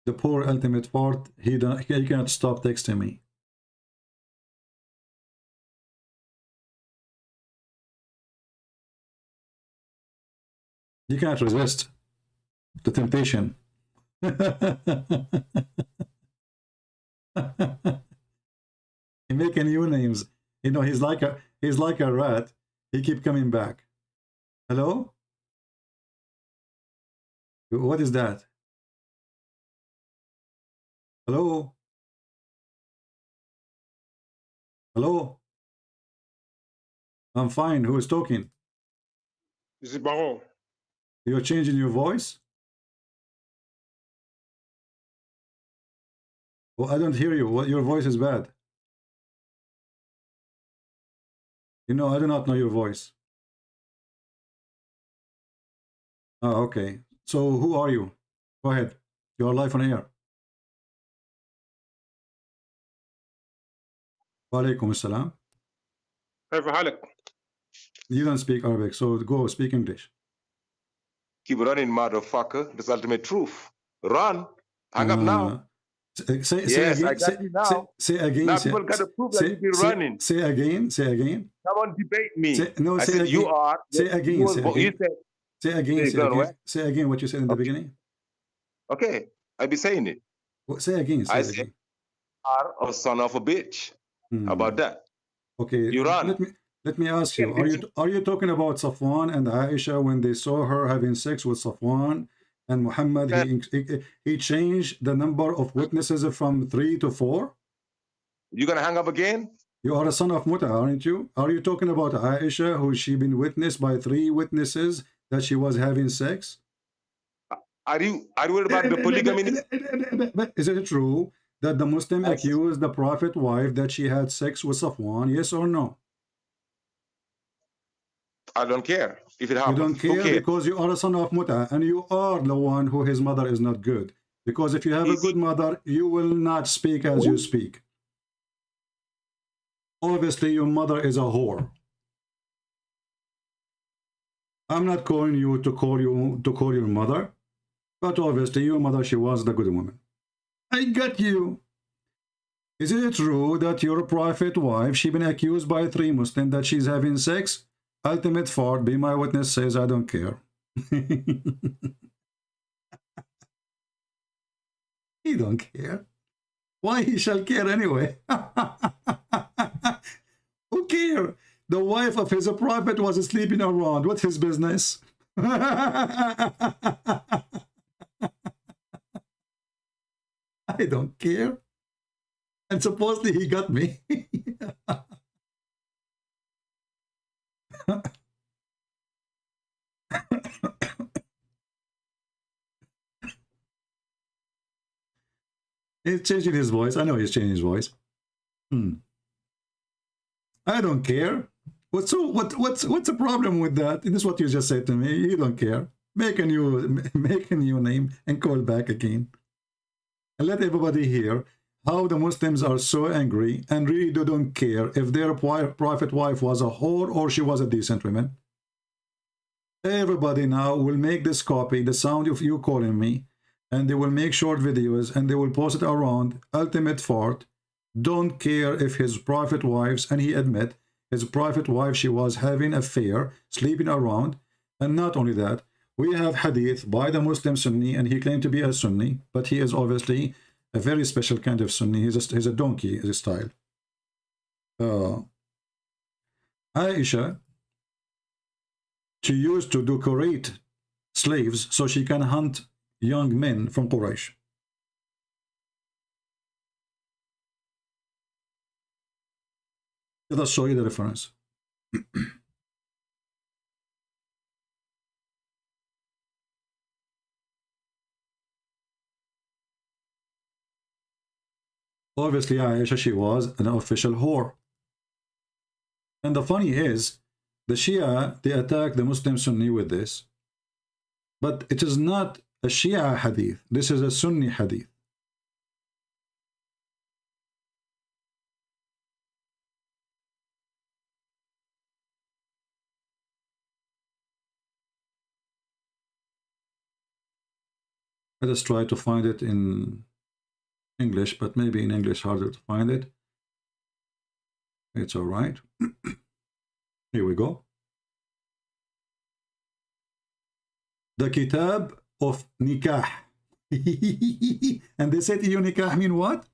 The poor ultimate part, he cannot stop texting me. You can't resist the temptation. He making new names. You know, he's like a rat. He keep coming back. Hello? What is that? Hello? Hello? I'm fine. Who is talking? This is Baron. You're changing your voice? Well, I don't hear you. What, your voice is bad. You know, I do not know your voice. Oh, okay. So who are you? Go ahead. You are live on air. Wa alaikum assalam. You don't speak Arabic, so go speak English. Keep running, motherfucker. That's ultimate truth. Run. Hang up now. Say Yes, again. I got you now. Say again. Now say- people got to prove that say- you've been say- running. Say again. Say again. Come on, debate me. No, I say said again. you are. Say again. You, Say you again. said, Say again. There you Say go, again. right? Say again what you said in the beginning. okay, I be saying it. Say again. Say I again. said, are a son of a bitch. How about that? Okay. Iran. Let me ask you. Are you talking about Safwan and Aisha when they saw her having sex with Safwan and Muhammad? He changed the number of witnesses from 3 to 4. You gonna hang up again? You are a son of Muta, aren't you? Are you talking about Aisha, who she been witnessed by 3 witnesses that she was having sex? Are you worried about the polygamy? But is it true that the Muslim accused the Prophet wife that she had sex with Safwan? Yes or no? I don't care if it happens. You don't care because you are a son of Muta and you are the one who his mother is not good. Because if you have a good mother, you will not speak as you speak. Obviously, your mother is a whore. I'm not calling you to call your mother, but obviously your mother, she was the good woman. I got you. Is it true that your prophet wife, she been accused by 3 Muslims that she's having sex? Ultimate Ford, be my witness, says I don't care. He don't care. Why he shall care anyway? Who care? The wife of his prophet was sleeping around. What's his business? I don't care. And supposedly he got me. He's changing his voice. I know he's changing his voice. I don't care. What's the problem with that? This is what you just said to me. You don't care. Make a new name and call back again. And let everybody hear how the Muslims are so angry and really don't care if their prophet wife was a whore or she was a decent woman. Everybody now will make this copy, the sound of you calling me, and they will make short videos and they will post it around. Ultimate Fort don't care if his prophet wives, and he admit his prophet wife, she was having an affair, sleeping around. And not only that, we have hadith by the Muslim Sunni, and he claimed to be a Sunni, but he is obviously a very special kind of Sunni. He's a donkey style. Aisha, she used to decorate slaves so she can hunt young men from Quraysh. Let us show you the reference. Obviously, Aisha, she was an official whore. And the funny is, the Shia, they attack the Muslim Sunni with this. But it is not a Shia hadith. This is a Sunni hadith. Let us try to find it in English, but maybe in English harder to find it. It's all right. Here we go. The Kitab of Nikah. And they said EU Nikah mean what?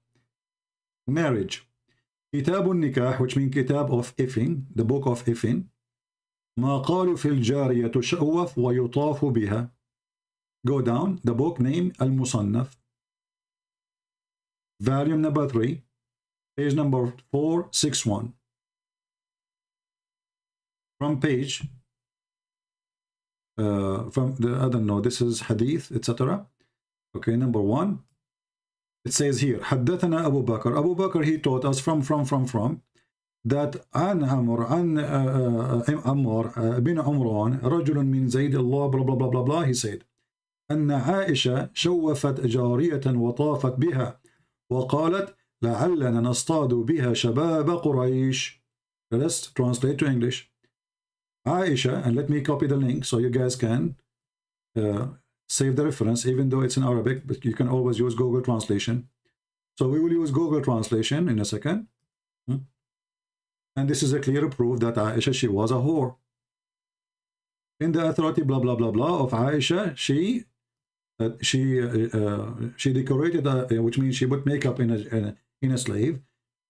Marriage. Kitab Nikah, which means Kitab of Ifin, the book of Ifin. ما قالوا في الجارية تشأوف ويطاف بها. Go down, the book name Al-Musannaf. Volume number 3, page number 461. From page, from the, I don't know, this is hadith, etc. Okay, number 1. It says here, حدثنا Abu Bakr. Abu Bakr, he taught us from, that عن عمر bin Umran, رجل من زيد الله, blah, blah, blah, blah, blah, he said, أن عائشة شوفت جارية وطافت بها وقالت لعلنا نصطاد بها شباب قريش. Let's translate to English. Aisha, and let me copy the link so you guys can save the reference, even though it's in Arabic, but you can always use Google Translation. So we will use Google Translation in a second. And this is a clear proof that Aisha, she was a whore. In the authority blah blah blah blah of Aisha, she she decorated, which means she put makeup in a slave,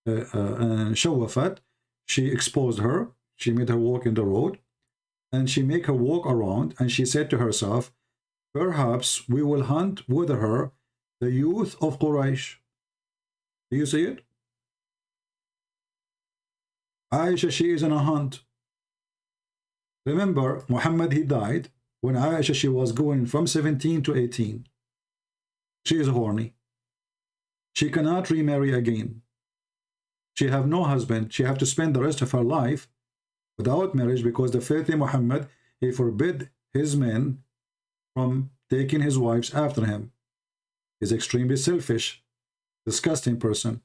and shawafat. She exposed her. She made her walk in the road, and she made her walk around. And she said to herself, "Perhaps we will hunt with her the youth of Quraysh." Do you see it? Aisha, she is in a hunt. Remember, Muhammad, he died when Aisha, she was going from 17 to 18. She is horny. She cannot remarry again. She have no husband. She have to spend the rest of her life without marriage, because the faithful Muhammad, he forbid his men from taking his wives after him. He's extremely selfish, disgusting person.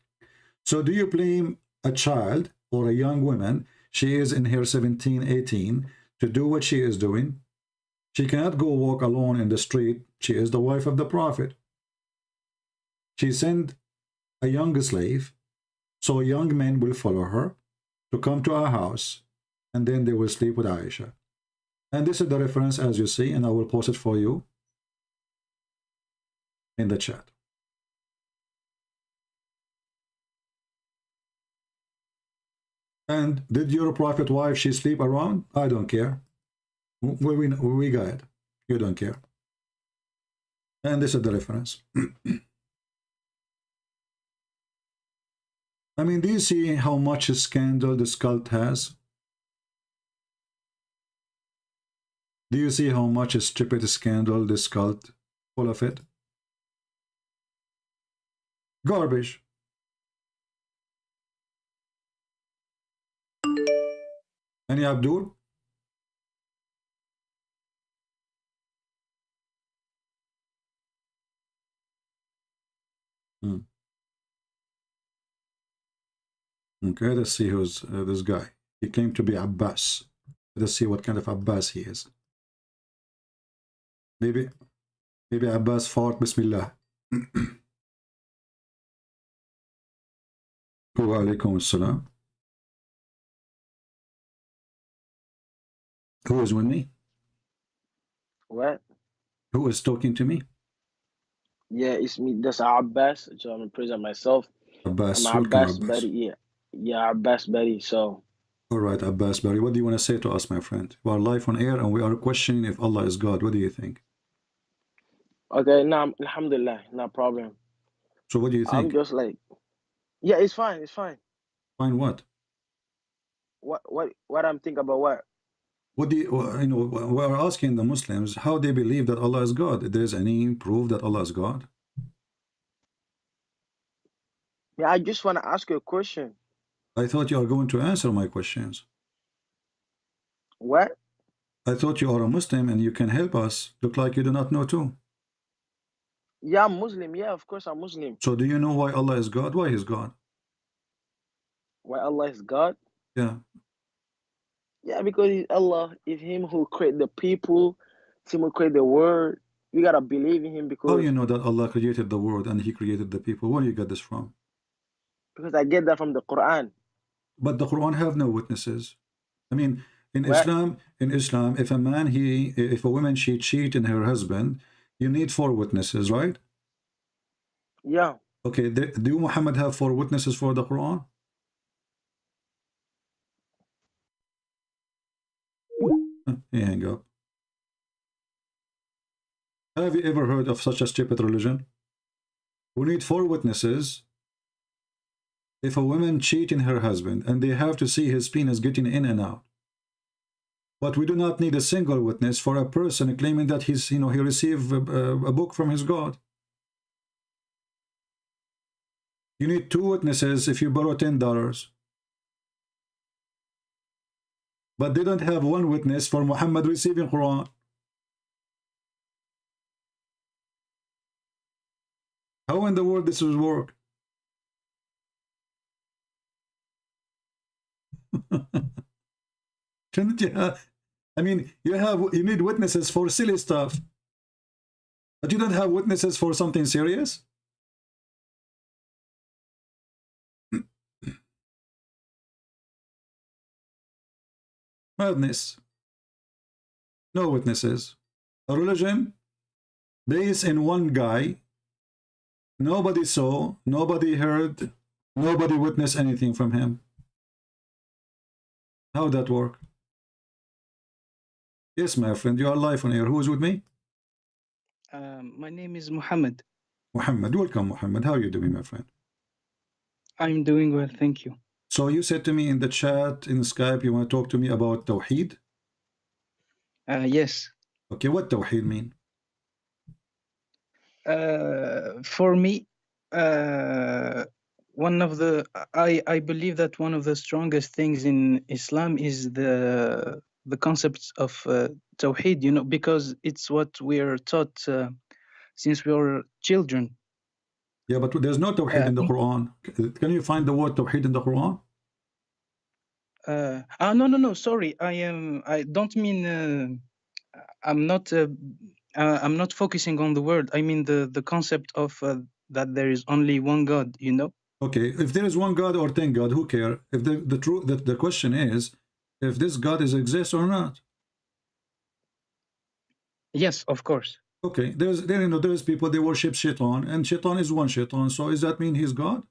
So do you blame a child or a young woman, she is in her 17, 18, to do what she is doing? She cannot go walk alone in the street. She is the wife of the Prophet. She sent a young slave, so young men will follow her to come to our house, and then they will sleep with Aisha. And this is the reference, as you see, and I will post it for you in the chat. And did your Prophet wife, she sleep around? I don't care. We got it. You don't care. And this is the reference. I mean, do you see how much scandal this cult has? Do you see how much stupid scandal this cult full of it? Garbage. Any Abdul? Okay, let's see who's this guy. He claimed to be Abbas. Let's see what kind of Abbas he is. Maybe Abbas fought Bismillah. Wa alaikum assalam. Who is with me? What? Who is talking to me? Yeah, it's me. That's Abbas. So I'm gonna present myself. Abbas. I'm Welcome, Abbas Abbas. Betty. Yeah, Abbas Betty. So. All right, Abbas Barry, what do you want to say to us, my friend? We are live on air and we are questioning if Allah is God. What do you think? Okay, no, alhamdulillah, no problem. So what do you think? I'm just like, yeah, it's fine, it's fine. Fine what? What I'm thinking about what? What do you know, we're asking the Muslims how they believe that Allah is God. If there is any proof that Allah is God? Yeah, I just want to ask you a question. I thought you are going to answer my questions. What? I thought you are a Muslim and you can help us. Look like you do not know too. Yeah, I'm Muslim. Yeah, of course I'm Muslim. So do you know why Allah is God? Why is God? Why Allah is God? Yeah. Yeah, because he's Allah is Him who created the people, it's Him who created the world. You gotta believe in Him because. How you know that Allah created the world and He created the people? Where do you get this from? Because I get that from the Quran. But the Quran have no witnesses. I mean, in Islam, if if a woman she cheat in her husband, you need 4 witnesses, right? Yeah. Okay. Do Muhammad have 4 witnesses for the Quran? He hang up. Have you ever heard of such a stupid religion? We need 4 witnesses. If a woman cheat in her husband and they have to see his penis getting in and out. But we do not need a single witness for a person claiming that he's, he received a book from his God. You need 2 witnesses if you borrow $10. But they don't have 1 witness for Muhammad receiving Quran. How in the world this will work? Shouldn't you have, I mean, you need witnesses for silly stuff, but you don't have witnesses for something serious? Madness. No witnesses. A religion based in one guy. Nobody saw, nobody heard, nobody witnessed anything from him. How would that work? Yes, my friend, you are live on air. Who is with me? My name is Muhammad. Muhammad, welcome, Muhammad. How are you doing, my friend? I'm doing well, thank you. So you said to me in the chat, in Skype, you want to talk to me about Tawheed? Yes. Okay, what Tawheed mean? For me, one of the I believe that one of the strongest things in Islam is the concepts of Tawheed, you know, because it's what we're taught since we were children. Yeah, but there's no Tawheed in the Quran. Can you find the word Tawheed in the Quran? No, sorry. I don't mean. I'm not focusing on the word. I mean the concept of that there is only one God. You know. Okay, if there is one God or 10 God, who care? If the question is, if this God exists or not. Yes, of course. Okay, there's people, they worship Shaitan, and Shaitan is one Shaitan. So does that mean he's God?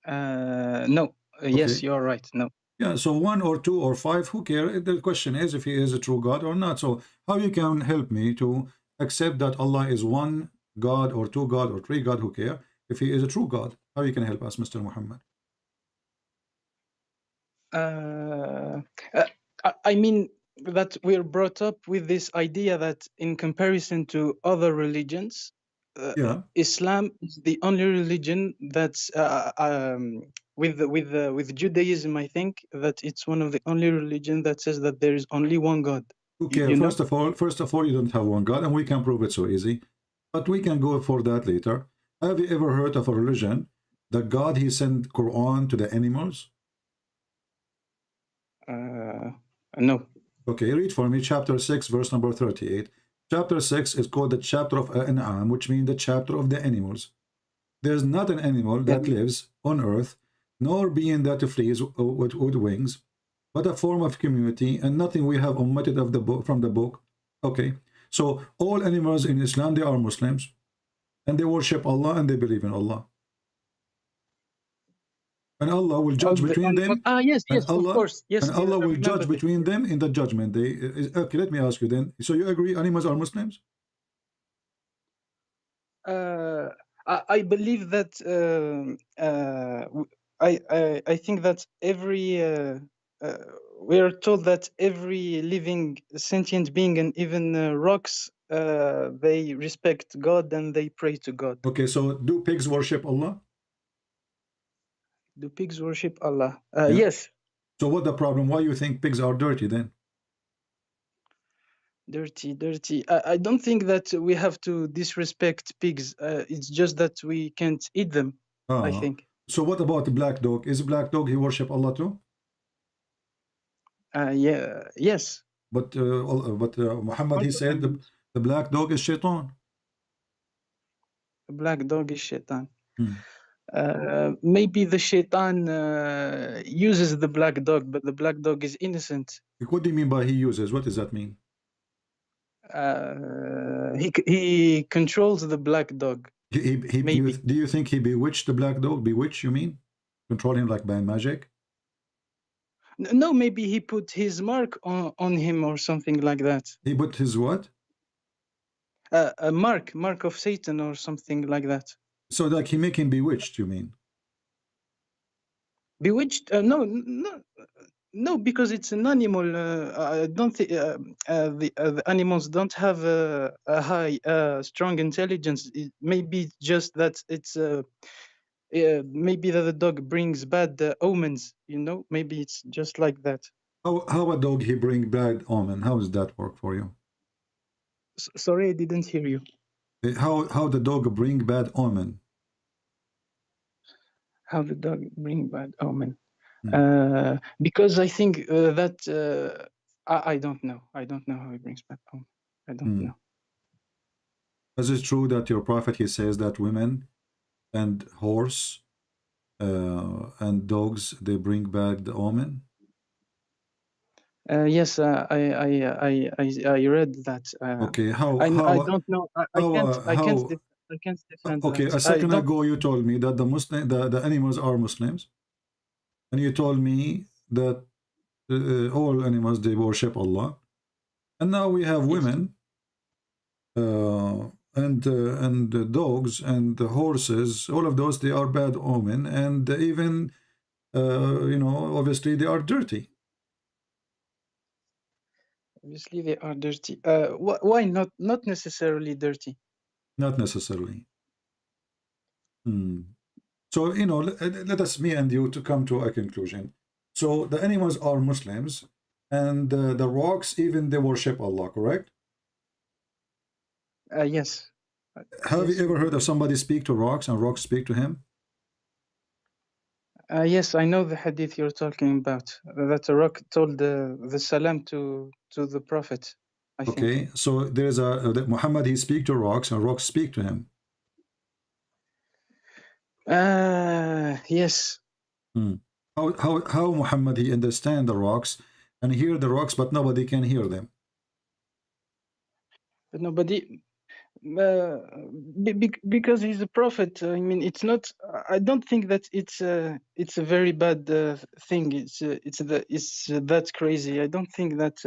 No. Yes, you're right. No. Yeah, so 1 or 2 or 5, who care? The question is if he is a true God or not. So how you can help me to accept that Allah is one God or 2 God or 3 God, who care? If he is a true God, how you can help us, Mr. Muhammad? I mean that we're brought up with this idea that in comparison to other religions, Islam is the only religion that's with Judaism. I think that it's one of the only religion that says that there is only one God. Okay, first of all, you don't have one God, and we can prove it so easy. But we can go for that later. Have you ever heard of a religion that God he sent Quran to the animals? No. Okay, read for me chapter 6, verse number 38. Chapter 6 is called the chapter of An'am, which means the chapter of the animals. There's not an animal that lives on earth, nor being that flees with wings, but a form of community, and nothing we have omitted of the book from the book. Okay, so all animals in Islam, they are Muslims, and they worship Allah and they believe in Allah. And Allah will judge between them. Yes, of course. Yes, and Allah will judge between them in the judgment day. Okay, let me ask you then. So you agree animals are Muslims? I believe that I think that we are told that every living sentient being and even rocks they respect God and they pray to God. Okay, so do pigs worship Allah? Do pigs worship Allah? Yes. So what the problem? Why you think pigs are dirty then? Dirty. I don't think that we have to disrespect pigs. It's just that we can't eat them, I think. So what about the black dog? Is black dog he worship Allah too? Yes. But Muhammad, he said the black dog is Shaitan. The black dog is Shaitan. Maybe the Shaitan uses the black dog, but the black dog is innocent. What do you mean by he uses? What does that mean? He controls the black dog. Maybe. Do you think he bewitched the black dog? Bewitch, you mean? Control him like by magic? No, maybe he put his mark on him or something like that. He put his what? A mark of Satan or something like that. So like he make him bewitched, you mean? Bewitched? No, because it's an animal. I don't think the animals don't have a high, strong intelligence. Maybe just that it's maybe that the dog brings bad omens. You know, maybe it's just like that. How a dog he bring bad omen? How does that work for you? Sorry, I didn't hear you. How the dog bring bad omen? How the dog bring bad omen? Because I think that I don't know. I don't know how he brings bad omen. I don't know. Is it true that your prophet he says that women and horse and dogs they bring bad omen? Yes, I read that. Okay, I don't know. I can't defend okay, that. a second I don't. ago you told me that the animals are Muslims, and you told me that all animals they worship Allah, and now we have women and dogs and horses. All of those they are bad omen, and even you know, obviously they are dirty. Obviously, they are dirty. Why not? Not necessarily dirty. Not necessarily. So, you know, let us, me and you, to come to a conclusion. So the animals are Muslims, and the rocks, even they worship Allah, correct? Yes. Have you ever heard of somebody speak to rocks and rocks speak to him? Yes, I know the hadith you're talking about. That a rock told the salam to the Prophet, I think. Okay, so there is that Muhammad, he speak to rocks and rocks speak to him. Yes. How Muhammad he understand the rocks and hear the rocks, but nobody can hear them? But nobody, because he's a prophet. I mean, it's not. I don't think that it's a very bad thing. It's that crazy. I don't think that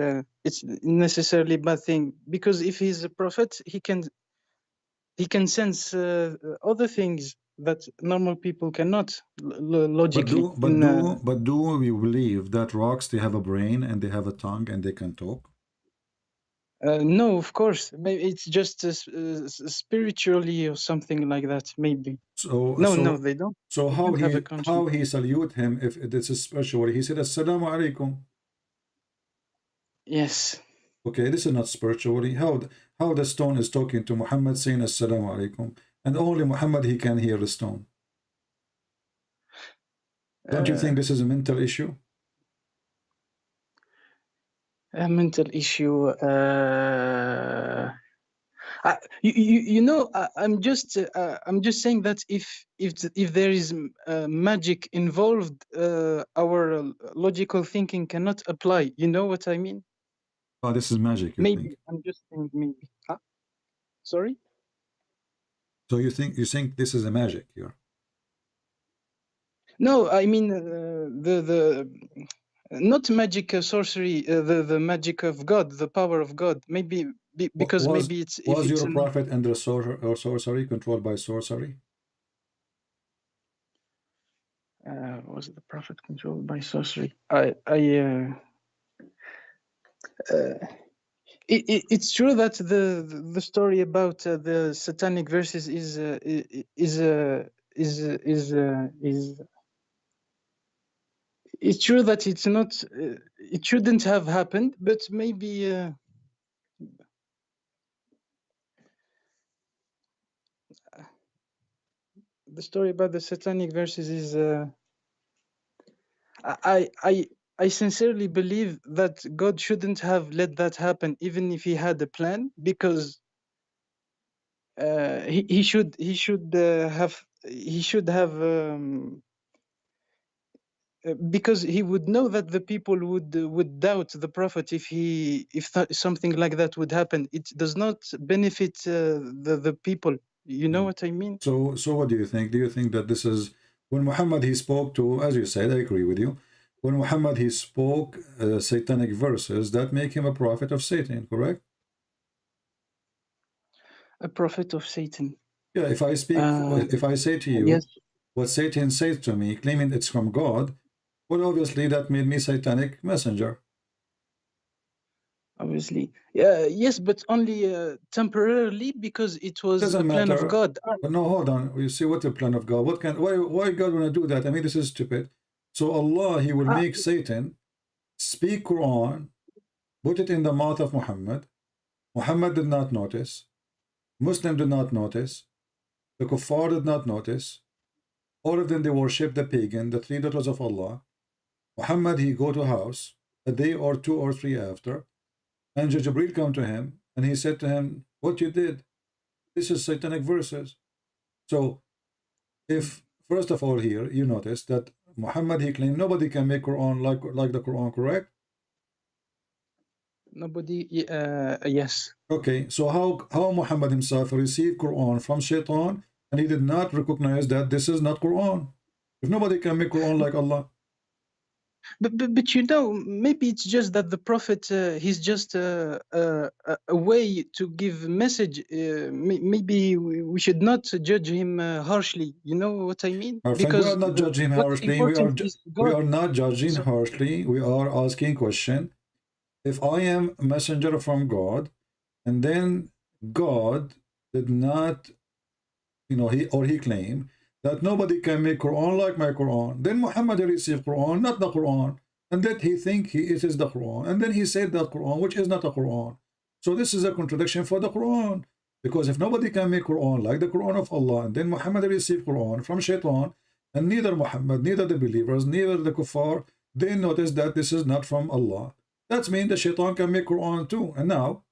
it's necessarily a bad thing, because if he's a prophet, he can sense other things that normal people cannot logically. But do we believe that rocks they have a brain and they have a tongue and they can talk? No, of course. Maybe it's just spiritually or something like that. Maybe. No, they don't. So how don't have a conscience. how he salute him if this is spiritual? He said Assalamu alaikum. Yes. Okay, this is not spiritually. How the stone is talking to Muhammad saying Assalamu alaikum, and only Muhammad he can hear the stone. Don't you think this is a mental issue? A mental issue. You know, I'm just saying that if there is magic involved, our logical thinking cannot apply. You know what I mean? Oh, this is magic. Maybe I'm just saying maybe. Huh? Sorry. So you think this is a magic here? No, I mean the not magic, sorcery, the magic of God, the power of God. Maybe because maybe it's was your prophet under sorcery, controlled by sorcery? Was the prophet controlled by sorcery? It's true that the story about the satanic verses is it's true that it's not it shouldn't have happened, but maybe the story about the satanic verses is I sincerely believe that God shouldn't have let that happen, even if he had a plan, because he should have because he would know that the people would doubt the prophet if something like that would happen. It does not benefit the people. You know what I mean? So what do you think? Do you think that this is when Muhammad he spoke to, as you said, I agree with you. When Muhammad he spoke satanic verses, that make him a prophet of Satan, correct? A prophet of Satan. Yeah. If I speak, if I say to you, yes, what Satan says to me, claiming it's from God, well, obviously that made me satanic messenger. Obviously, yes, but only temporarily, because it was Doesn't the plan matter. of God. But no, hold on. You see what the plan of God? Why God want to do that? I mean, this is stupid. So Allah, he will make Satan speak Quran, put it in the mouth of Muhammad. Muhammad did not notice. Muslim did not notice. The Kuffar did not notice. All of them, they worship the pagan, the three daughters of Allah. Muhammad, he go to house a day or two or three after, and Jibreel come to him, and he said to him, what you did, this is satanic verses. So, if, first of all here, you notice that Muhammad, he claimed nobody can make Quran like the Quran, correct? Nobody. Yes. Okay, so how Muhammad himself received Quran from Shaitan, and he did not recognize that this is not Quran? If nobody can make Quran like Allah. But you know, maybe it's just that the prophet he's just a way to give message. Maybe we should not judge him harshly. You know what I mean? Our friend, we are not judging him harshly. We are not judging harshly. We are asking question. If I am a messenger from God, and then God did not, he claimed that nobody can make Quran like my Quran, then Muhammad received Quran, not the Quran, and that he think it is the Quran, and then he said that Quran, which is not a Quran. So this is a contradiction for the Quran, because if nobody can make Quran like the Quran of Allah, and then Muhammad received Quran from Shaitan, and neither Muhammad, neither the believers, neither the kuffar, they notice that this is not from Allah. That means the Shaitan can make Quran too. And now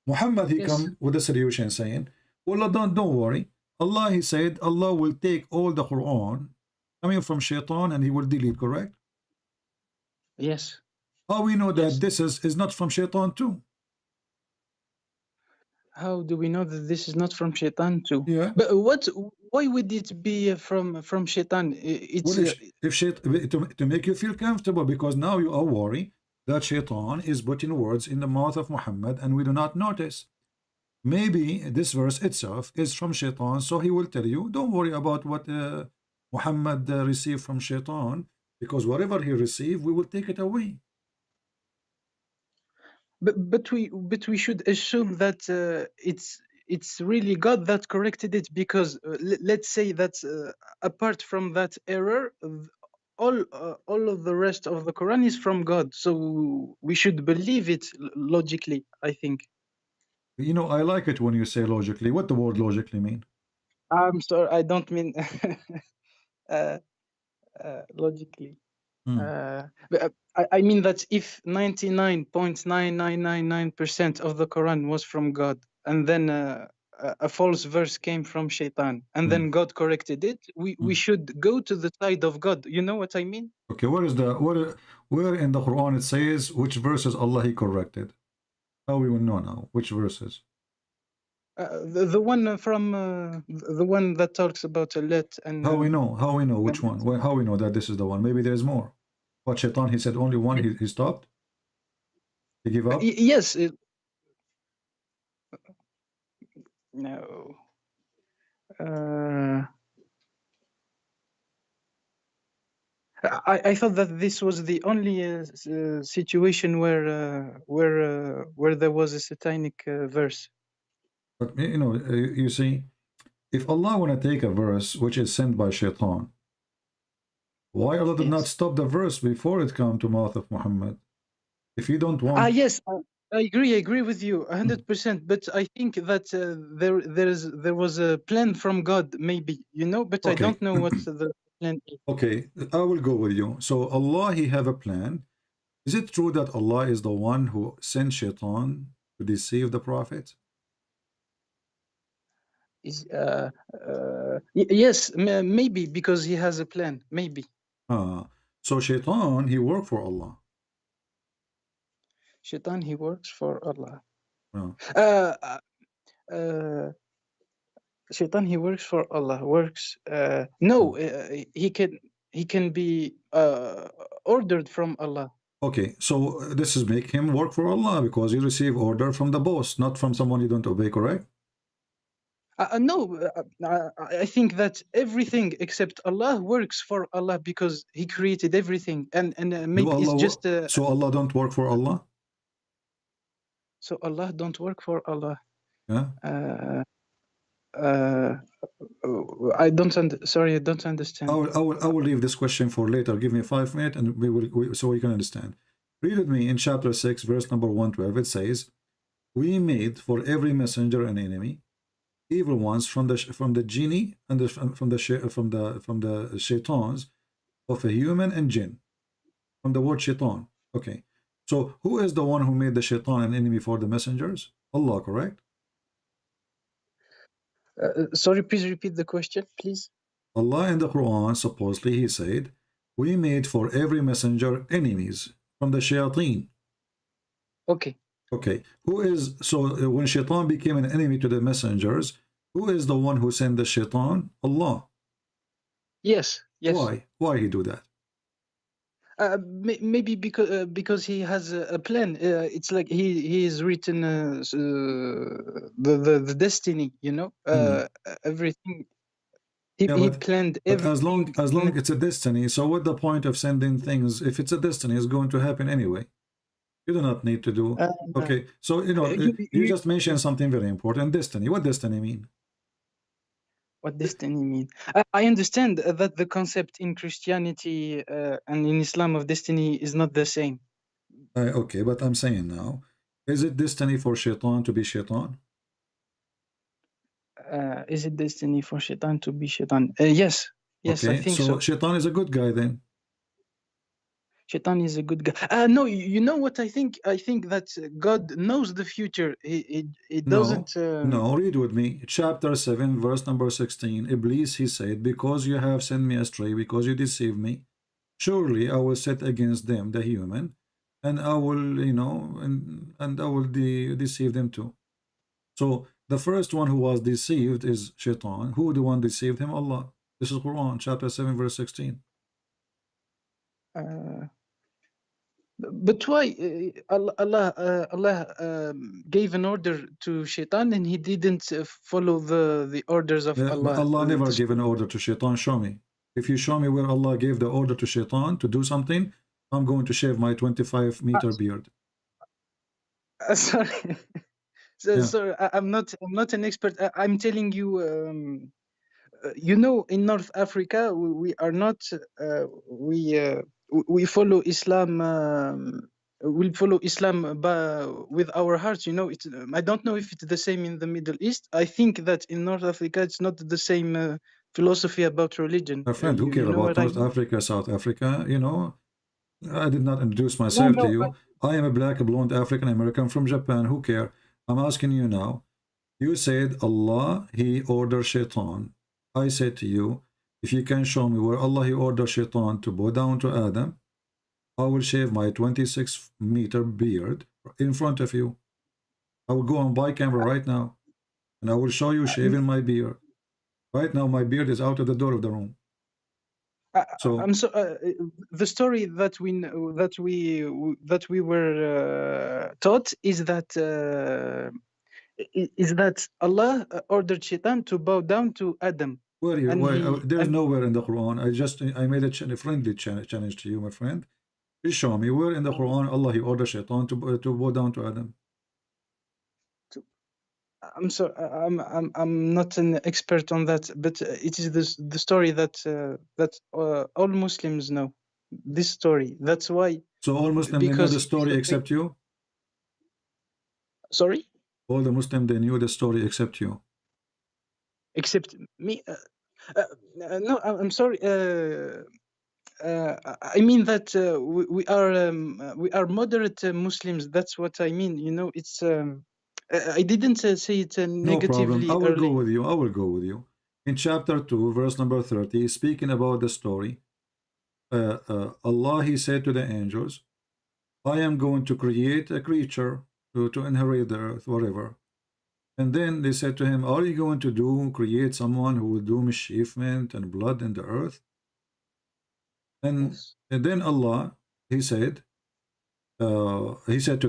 Muhammad, he come with a solution saying, well, don't worry. Allah, he said, Allah will take all the Quran coming from Shaitan and he will delete, correct? Yes. How we know that this is not from Shaitan too? How do we know that this is not from Shaitan too? Yeah. But why would it be from Shaitan? It's well, to make you feel comfortable, because now you are worried that Shaitan is putting words in the mouth of Muhammad and we do not notice. Maybe this verse itself is from Shaitan, so he will tell you, don't worry about what Muhammad received from Shaitan, because whatever he received, we will take it away. But we should assume that it's really God that corrected it, because let's say that apart from that error, all of the rest of the Quran is from God, so we should believe it logically, I think. You know, I like it when you say logically. What the word logically mean? I'm sorry, I don't mean logically. But I mean that if 99.9999% of the Quran was from God, and then a false verse came from Shaitan, and then God corrected it, we should go to the side of God. You know what I mean? Okay, where in the Quran it says which verses Allah he corrected? How we will know now which verses? The one from the one that talks about let and. How we know? How we know which one? Well, how we know that this is the one? Maybe there's more. But Shaitan, he said only one. He stopped. He gave up. Yes. No. I thought that this was the only situation where there was a satanic verse. But you know, you see, if Allah want to take a verse which is sent by Shaitan, why Allah did not stop the verse before it come to mouth of Muhammad? If you don't want, yes, I agree with you 100%. But I think that there was a plan from God, maybe, you know. But I don't know what the plan is. Okay, I will go with you. So Allah, he have a plan. Is it true that Allah is the one who sent Shaitan to deceive the Prophet? Yes, maybe, because he has a plan, maybe. So Shaitan, he worked for Allah. Shaitan, he works for Allah. Shaitan, he works for Allah. No, he can be ordered from Allah. Okay, so this is make him work for Allah because he receive order from the boss, not from someone you don't obey, correct? No, I think that everything except Allah works for Allah because He created everything, and maybe it's just. So Allah don't work for Allah. So Allah don't work for Allah. Yeah. I don't understand. I will leave this question for later. Give me 5 minutes, and so we can understand. Read with me in chapter 6, verse number 112. It says, "We made for every messenger an enemy, evil ones from the genie and from the shaitans of a human and jinn." From the word shaitan. Okay. So who is the one who made the shaitan an enemy for the messengers? Allah, correct? Sorry, please repeat the question, please. Allah in the Quran, supposedly he said, we made for every messenger enemies from the shayateen. Okay. Okay. Who is, so when Shaitan became an enemy to the messengers, who is the one who sent the Shaitan? Allah. Yes. Yes. Why he do that? Maybe because he has a plan. It's like he has written the destiny. You know, everything. He planned everything. But as long it's a destiny, so what the point of sending things if it's a destiny? It's going to happen anyway. You do not need to do. Okay, so you just mentioned something very important. Destiny. What destiny mean? What destiny mean? I understand that the concept in Christianity and in Islam of destiny is not the same. Okay, but I'm saying now, is it destiny for Shaitan to be Shaitan? Is it destiny for Shaitan to be Shaitan? Yes. Yes, okay, I think so. Shaitan is a good guy then. Shaitan is a good guy. No, you know what I think? I think that God knows the future. It doesn't... No, read with me. Chapter 7, verse number 16. Iblis, he said, because you have sent me astray, because you deceived me, surely I will set against them, the human, and I will, and I will deceive them too. So the first one who was deceived is Shaitan. Who the one deceived him? Allah. This is Quran, chapter 7, verse 16. But why Allah gave an order to Shaitan and he didn't follow the orders of Allah? Allah never gave an order to Shaitan. Show me. If you show me where Allah gave the order to Shaitan to do something, I'm going to shave my 25-meter beard. Sorry. Sorry, I'm not an expert. I'm telling you, in North Africa, we are not. We follow Islam. We follow Islam with our hearts. It's. I don't know if it's the same in the Middle East. I think that in North Africa, it's not the same philosophy about religion. My friend, who cares about North Africa, South Africa? I did not introduce myself to you. I am a black, blonde African American from Japan. Who cares? I'm asking you now. You said Allah, he ordered Shaitan. I said to you, if you can show me where Allah, he ordered Shaitan to bow down to Adam, I will shave my 26-meter beard in front of you. I will go on by camera right now, and I will show you shaving my beard. Right now, my beard is out of the door of the room. The story that we were taught is that Allah ordered Shaitan to bow down to Adam. There's nowhere in the Quran. I made a friendly challenge to you, my friend. Please show me where in the Quran Allah, he ordered Shaitan to bow down to Adam. I'm sorry, I'm not an expert on that, but it is the story that all Muslims know. This story. That's why. So all Muslims know the story except you? Sorry? All the Muslims, they knew the story except you. Except me? No, I'm sorry. I mean that we are moderate Muslims. That's what I mean. It's. I didn't say it negatively. No problem. I will go with you. In chapter 2, verse number 30, speaking about the story, Allah, he said to the angels, I am going to create a creature to inherit the earth, whatever. And then they said to him, are you going to create someone who will do mischievement and blood in the earth? And then Allah, he said to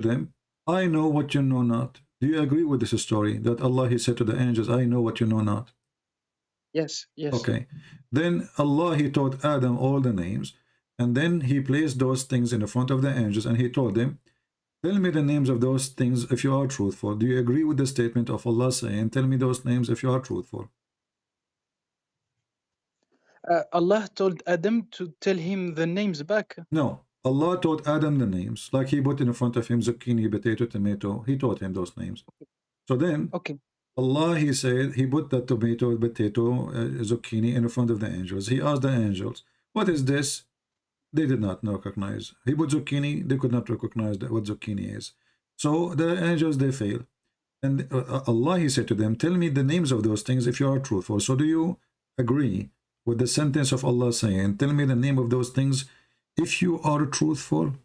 them, I know what you know not. Do you agree with this story that Allah, he said to the angels, I know what you know not? Yes, yes. Okay. Then Allah, he taught Adam all the names, and then he placed those things in the front of the angels, and he told them, tell me the names of those things if you are truthful. Do you agree with the statement of Allah saying, tell me those names if you are truthful? Allah told Adam to tell him the names back. No. Allah taught Adam the names, like he put in front of him zucchini, potato, tomato. He taught him those names. So then, Allah, he said, he put the tomato, potato, zucchini in front of the angels. He asked the angels, what is this? They did not recognize. He put zucchini, they could not recognize what zucchini is. So the angels, they failed. And Allah, he said to them, tell me the names of those things if you are truthful. So do you agree with the sentence of Allah saying, tell me the name of those things if you are truthful?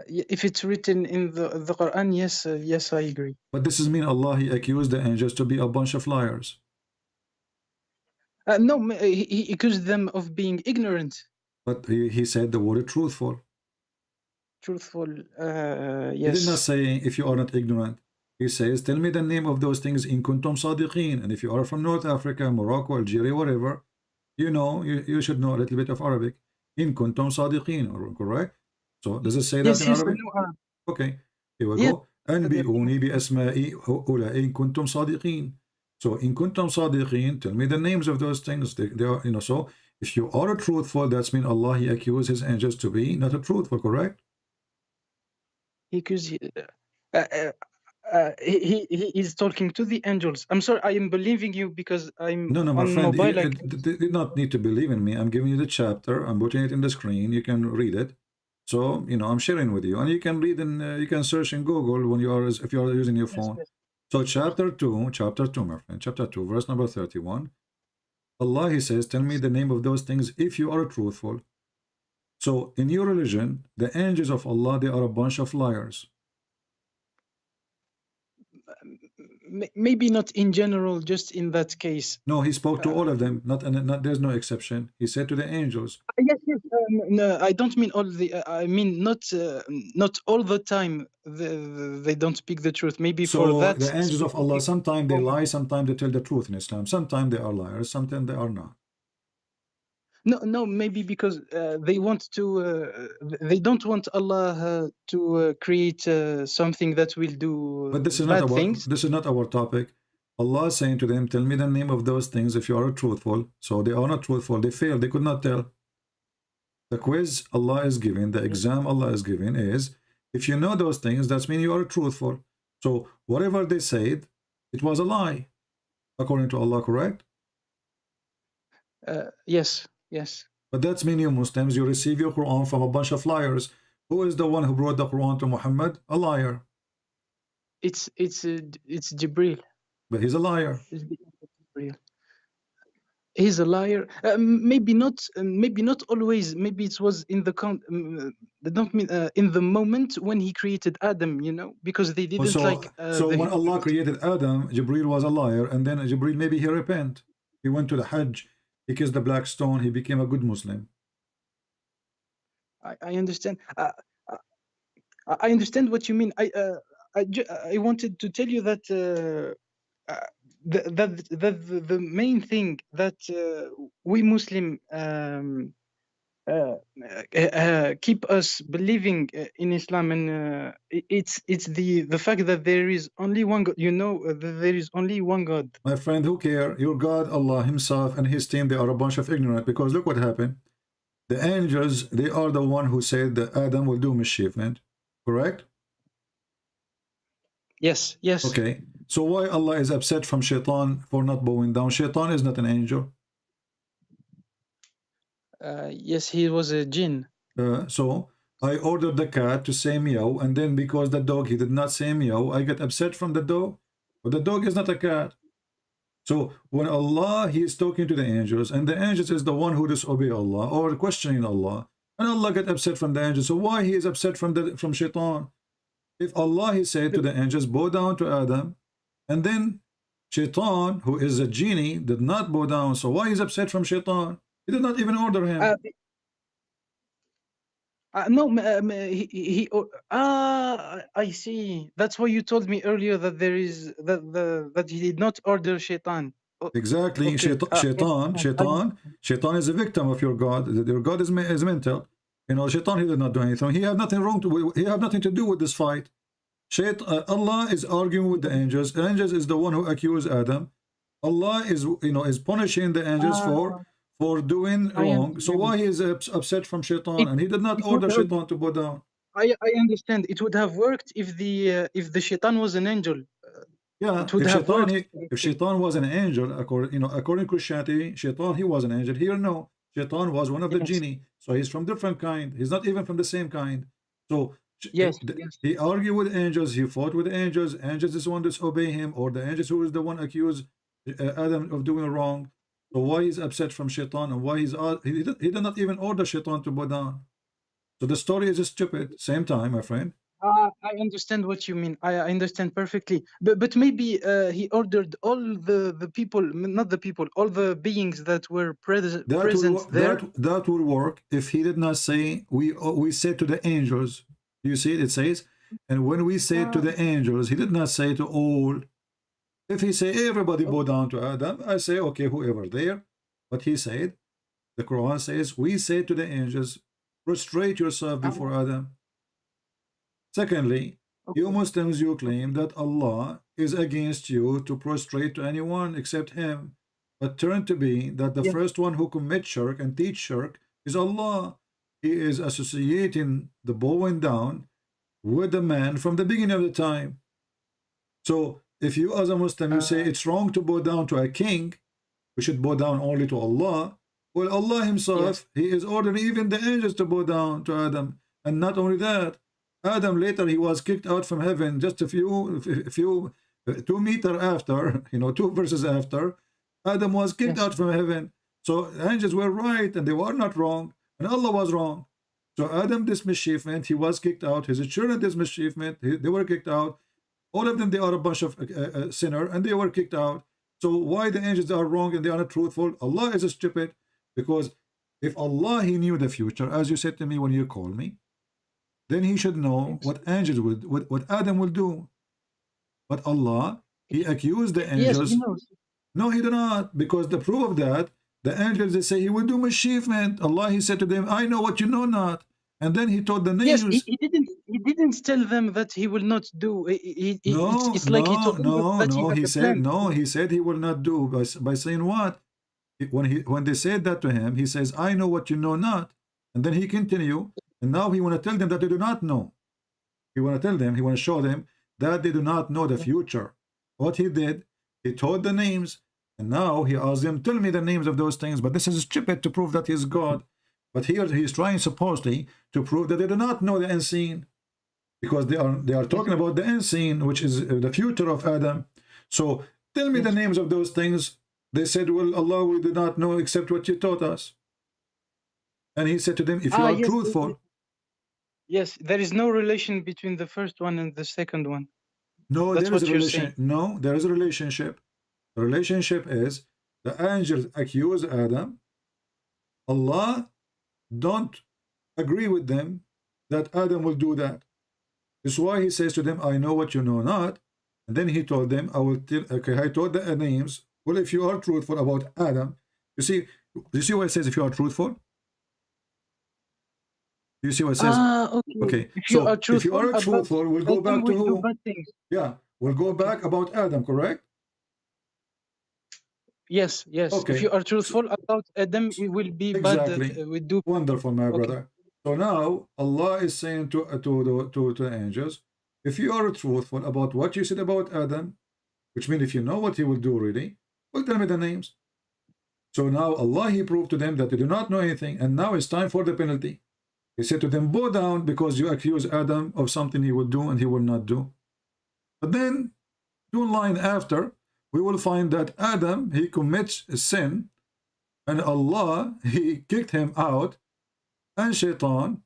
If it's written in the Quran, yes, yes, I agree. But this is mean Allah, he accused the angels to be a bunch of liars. No, he accused them of being ignorant. But he said the word truthful. Truthful, He yes. did not say if you are not ignorant. He says, tell me the name of those things in kuntum sadiqeen. And if you are from North Africa, Morocco, Algeria, whatever, you know, you should know a little bit of Arabic. In kuntum sadiqeen, correct? So does it say that in Arabic? Okay, here we go. أنبئوني بأسماء هؤلاء إن كنتم صادقين. So in kuntum sadiqeen, tell me the names of those things. They are, you know, so if you are truthful, that's mean Allah, he accused his angels to be not a truthful, correct? Because he is talking to the angels. I'm sorry, I am believing you because I'm No, my on friend, mobile. you did not need to believe in me. I'm giving you the chapter. I'm putting it in the screen. You can read it. So, you know, I'm sharing with you. And you can read and you can search in Google when you are, if you are using your phone. Yes. So chapter 2, my friend, chapter 2, verse number 31. Allah, he says, tell me the name of those things if you are truthful. So in your religion, the angels of Allah, they are a bunch of liars. Maybe not in general, just in that case. No, he spoke to all of them. Not there's no exception. He said to the angels. Yes. No, I don't mean all the. I mean not all the time. They don't speak the truth. Maybe So for that. the angels of Allah, sometimes they lie, sometimes they tell the truth in Islam. Sometimes they are liars, sometimes they are not. No. Maybe because they want to. They don't want Allah to create something that will do. But this is bad not our. things. This is not our topic. Allah is saying to them, tell me the name of those things if you are truthful. So they are not truthful. They failed. They could not tell. The quiz Allah is giving, the exam Allah is giving is, if you know those things, that means you are truthful. So whatever they said, it was a lie, according to Allah, correct? Yes. But that's mean you Muslims, you receive your Quran from a bunch of liars. Who is the one who brought the Quran to Muhammad? A liar. It's Jibril. But he's a liar. He's a liar. Maybe not always. Maybe it was in the don't mean in the moment when he created Adam. You know, because they didn't So when Allah created Adam, Jibril was a liar, and then Jibril maybe he repent. He went to the Hajj. He kissed the black stone. He became a good Muslim. I understand. I understand what you mean. I wanted to tell you that the main thing that we Muslim keep us believing in Islam, and it's the fact that there is only one God. You know, there is only one God. My friend, who care? Your God, Allah himself and his team, they are a bunch of ignorant, because look what happened. The angels, they are the one who said that Adam will do mischievement, correct? Yes. Okay, so why Allah is upset from Shaitan for not bowing down? Shaitan is not an angel. Yes, he was a jinn. So I ordered the cat to say meow, and then because the dog, he did not say meow, I get upset from the dog. But the dog is not a cat. So when Allah, he is talking to the angels, and the angels is the one who disobey Allah or questioning Allah, and Allah get upset from the angels. So why he is upset from Shaitan? If Allah, he said to the angels, bow down to Adam, and then Shaitan, who is a genie, did not bow down. So why is upset from Shaitan? He did not even order him. No, I see. That's why you told me earlier that there is that he did not order Shaitan. Exactly. Okay. Shaitan is a victim of your God. Your God is mental. You know, Shaitan, he did not do anything. He had nothing wrong to. He had nothing to do with this fight. Allah is arguing with the angels. The angels is the one who accused Adam. Allah is, you know, is punishing the angels for doing wrong. So why he is upset from Shaitan? And he did not order Shaitan to bow down. I understand. It would have worked if the Shaitan was an angel. Yeah, if Shaitan was an angel, according to Christianity, Shaitan, he was an angel. Here, no. Shaitan was one of the genie. So he's from different kind. He's not even from the same kind. So he argued with angels. He fought with angels. Angels is the one to disobey him, or the angels who is the one accused Adam of doing wrong. So why he's upset from Shaitan, and why he did not even order Shaitan to bow down. So the story is stupid. Same time, my friend. I understand what you mean. I understand perfectly. But maybe he ordered all the people, not the people, all the beings that were present there. That will work if he did not say, we said to the angels. You see it says, and when we said to the angels, he did not say to all. If he say everybody bow down to Adam, I say, okay, whoever there. But he said, the Quran says, we say to the angels, prostrate yourself before Adam. Secondly, you Muslims, you claim that Allah is against you to prostrate to anyone except him. But turn to be that the first one who commits shirk and teach shirk is Allah. He is associating the bowing down with the man from the beginning of the time. So if you as a Muslim, you say it's wrong to bow down to a king, we should bow down only to Allah. Well, Allah himself, he is ordering even the angels to bow down to Adam. And not only that, Adam later, he was kicked out from heaven just a few 2 meters after, 2 verses after, Adam was kicked out from heaven. So angels were right and they were not wrong, and Allah was wrong. So Adam, this mischievement, he was kicked out. His children, this mischievement, they were kicked out. All of them, they are a bunch of sinner, and they were kicked out. So why the angels are wrong and they are not truthful? Allah is stupid, because if Allah, he knew the future, as you said to me when you called me, then he should know what angels would, what Adam will do. But Allah, he accused the angels. Yes, he knows. No, he did not, because the proof of that, the angels, they say he will do mischievement. Allah, he said to them, I know what you know not. And then he told the names. Yes, he didn't tell them that he will not do. It's like he told them that he said plan. No, he said he will not do by saying what? When they said that to him, he says, I know what you know not. And then he continue, and now he want to tell them that they do not know. He want to tell them, he want to show them that they do not know the future. What he did, he told the names, and now he asked them, tell me the names of those things. But this is stupid to prove that he's God. But here he's trying supposedly to prove that they do not know the unseen, because they are talking about the unseen, which is the future of Adam. So tell me the names of those things. They said, well, Allah, we do not know except what you taught us. And he said to them, if you are truthful. Yes, there is no relation between the first one and the second one. No, That's there is what a you're relation. saying. No, there is a relationship. The relationship is the angels accuse Adam. Allah don't agree with them that Adam will do that. This is why he says to them, I know what you know not. And then he told them, I will tell, okay, I told the names. Well, if you are truthful about Adam, you see what it says if you are truthful? You see what it says? Okay. If you are truthful, we'll go back to who? Yeah, we'll go back about Adam, correct? Yes. Okay. If you are truthful about Adam, it will be Exactly. bad. We do. Wonderful, my brother. So now Allah is saying to the angels, if you are truthful about what you said about Adam, which means if you know what he will do really, well, tell me the names. So now Allah, he proved to them that they do not know anything, and now it's time for the penalty. He said to them, bow down, because you accuse Adam of something he will do and he will not do. But then 2 lines after, we will find that Adam, he commits a sin, and Allah, he kicked him out, and Shaitan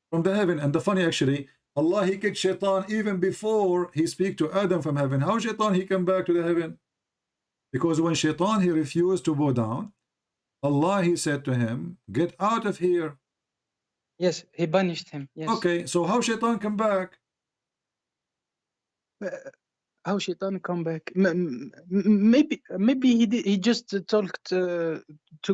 from the heaven. And the funny, actually, Allah, he kicked Shaitan even before he speak to Adam from heaven. How Shaitan, he came back to the heaven? Because when Shaitan, he refused to bow down, Allah, he said to him, get out of here. Yes, he banished him. Yes. Okay, so how Shaitan come back? How Shaitan come back? Maybe he just talked to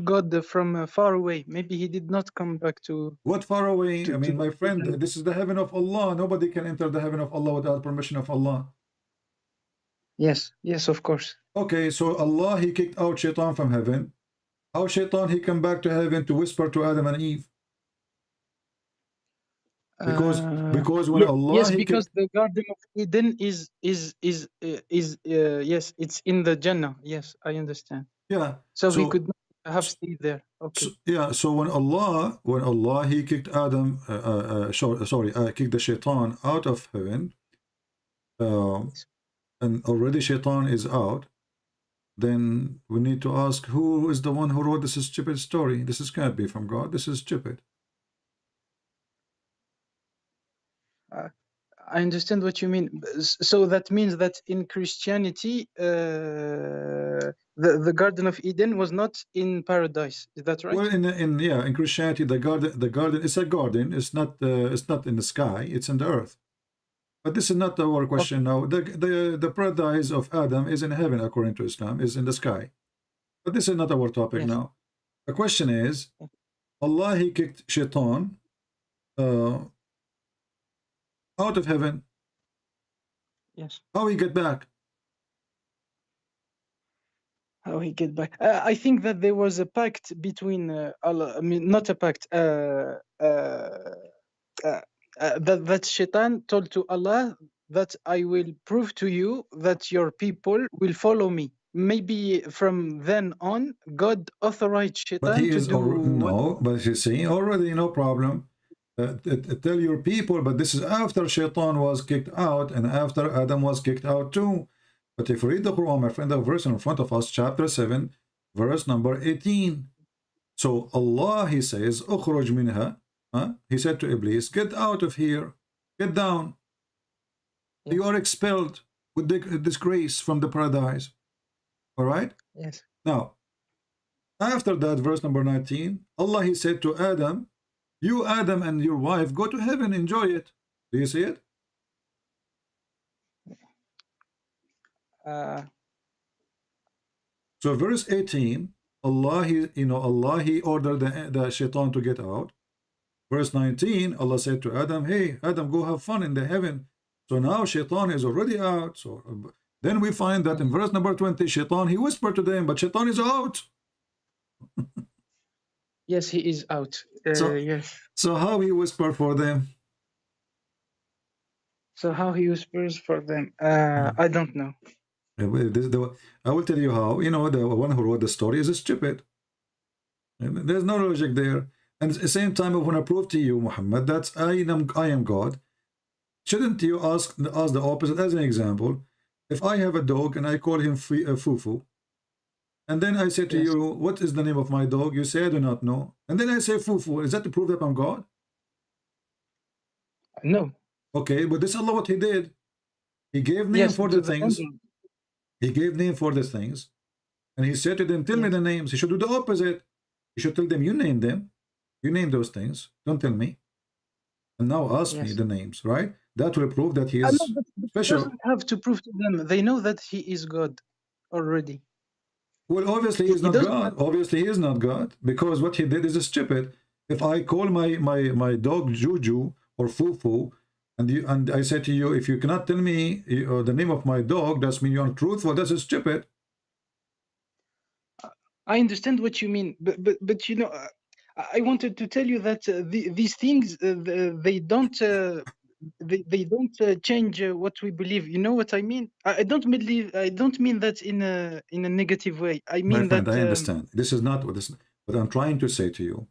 God from far away. Maybe he did not come back to. What far away? I mean, my friend, this is the heaven of Allah. Nobody can enter the heaven of Allah without permission of Allah. Yes, of course. Okay, so Allah, he kicked out Shaitan from heaven. How Shaitan, he come back to heaven to whisper to Adam and Eve? Because when Allah, because the Garden of Eden is yes, it's in the Jannah. Yes, I understand. Yeah. So he could not have stayed there. Okay. So when Allah, he kicked Adam, kicked the Shaitan out of heaven, and already Shaitan is out, then we need to ask, who is the one who wrote this stupid story? This can't be from God. This is stupid. I understand what you mean. So that means that in Christianity, the Garden of Eden was not in paradise. Is that right? Well, in Christianity, the garden is a garden. It's not in the sky. It's in the earth. But this is not our question now. The paradise of Adam is in heaven, according to Islam, is in the sky. But this is not our topic now. The question is, Allah, he kicked Shaitan out of heaven. Yes. How he get back? How he get back? I think that there was a pact between Allah. I mean, not a pact. That Shaitan told to Allah that I will prove to you that your people will follow me. Maybe from then on, God authorized Shaitan But he to is do but you see, already no problem. Tell your people, but this is after Shaitan was kicked out and after Adam was kicked out too. But if you read the Quran, my friend, the verse in front of us, chapter 7, verse number 18. So Allah, he says, "Ukhruj minha." He said to Iblis, get out of here, get down. You are expelled with disgrace from the paradise. All right? Yes. Now, after that, verse number 19, Allah, he said to Adam, you, Adam, and your wife, go to heaven, enjoy it. Do you see it? So verse 18, Allah, he ordered the Shaitan to get out. Verse 19, Allah said to Adam, hey, Adam, go have fun in the heaven. So now Shaitan is already out. So then we find that in verse number 20, Shaitan, he whispered to them, but Shaitan is out. Yes, he is out. Yes. So how he whispered for them? So how he whispers for them? I don't know. I will tell you how. You know, the one who wrote the story is stupid. There's no logic there. And at the same time, I want to prove to you, Muhammad, that I am God. Shouldn't you ask the opposite? As an example, if I have a dog and I call him Fufu, and then I say to you, what is the name of my dog? You say, I do not know. And then I say Fufu. Is that to prove that I'm God? No. Okay, but this is Allah what he did. He gave name for the things. He gave name for the things. And he said to them, tell me the names. He should do the opposite. He should tell them, you name them. You name those things. Don't tell me. And now ask me the names, right? That will prove that he is special. Doesn't have to prove to them. They know that he is God already. Well, obviously he is not God. Obviously he is not God, because what he did is stupid. If I call my dog Juju or Fufu, and I say to you, if you cannot tell me the name of my dog, that means you're untruthful. That's stupid. I understand what you mean, but you know, I wanted to tell you that these things they don't change what we believe. You know what I mean? I don't mean that in a negative way. I mean, my friend, I understand. This is not what I'm trying to say to you.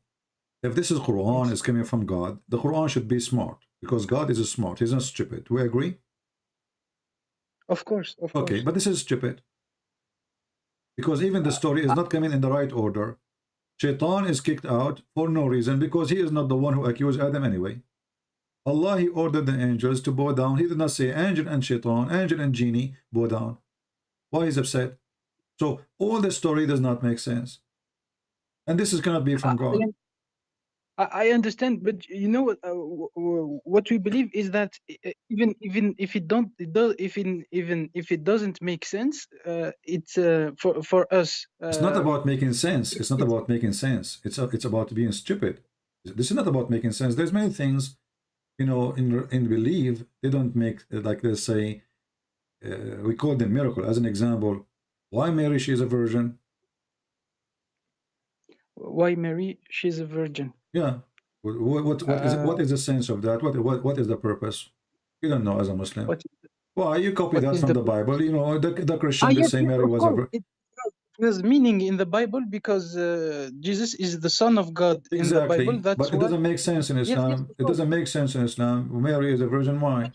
If this is Quran is coming from God, the Quran should be smart, because God is smart. He's not stupid. Do we agree? Of course. Okay, but this is stupid, because even the story is not coming in the right order. Shaitan is kicked out for no reason, because he is not the one who accused Adam anyway. Allah, he ordered the angels to bow down. He did not say angel and Shaitan, angel and genie bow down. Why is upset? So all the story does not make sense, and this is cannot be from God. I understand, but you know what we believe is that even if it doesn't make sense, it's for us. It's not about making sense. It's not about making sense. It's about being stupid. This is not about making sense. There's many things, you know, in belief they don't make, like they say, we call them miracle. As an example, why Mary, she is a virgin? Why Mary, she's a virgin? Yeah. What is the sense of that? What is the purpose? You don't know as a Muslim. Why you copy that from the Bible? You know, the Christian, they say Mary was a virgin. There's meaning in the Bible, because Jesus is the Son of God. Exactly. In the Bible, that's but it doesn't make sense in Islam. Yes, it doesn't make sense in Islam. Mary is a virgin. Why?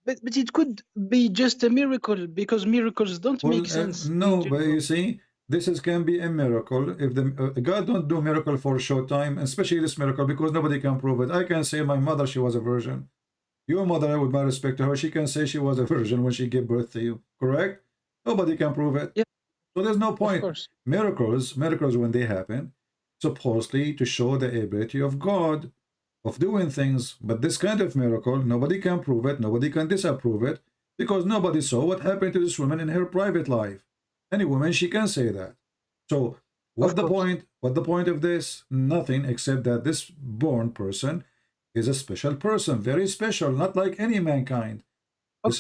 But it could be just a miracle, because miracles don't make sense. No, but you see, this can be a miracle. If God don't do miracle for a short time, especially this miracle, because nobody can prove it. I can say my mother, she was a virgin. Your mother, with my respect to her, she can say she was a virgin when she gave birth to you. Correct? Nobody can prove it. Yeah. So there's no point. Of course. Miracles when they happen, supposedly to show the ability of God of doing things. But this kind of miracle, nobody can prove it. Nobody can disapprove it because nobody saw what happened to this woman in her private life. Any woman, she can say that. So what's the point? What the point of this? Nothing except that this born person is a special person, very special, not like any mankind. Of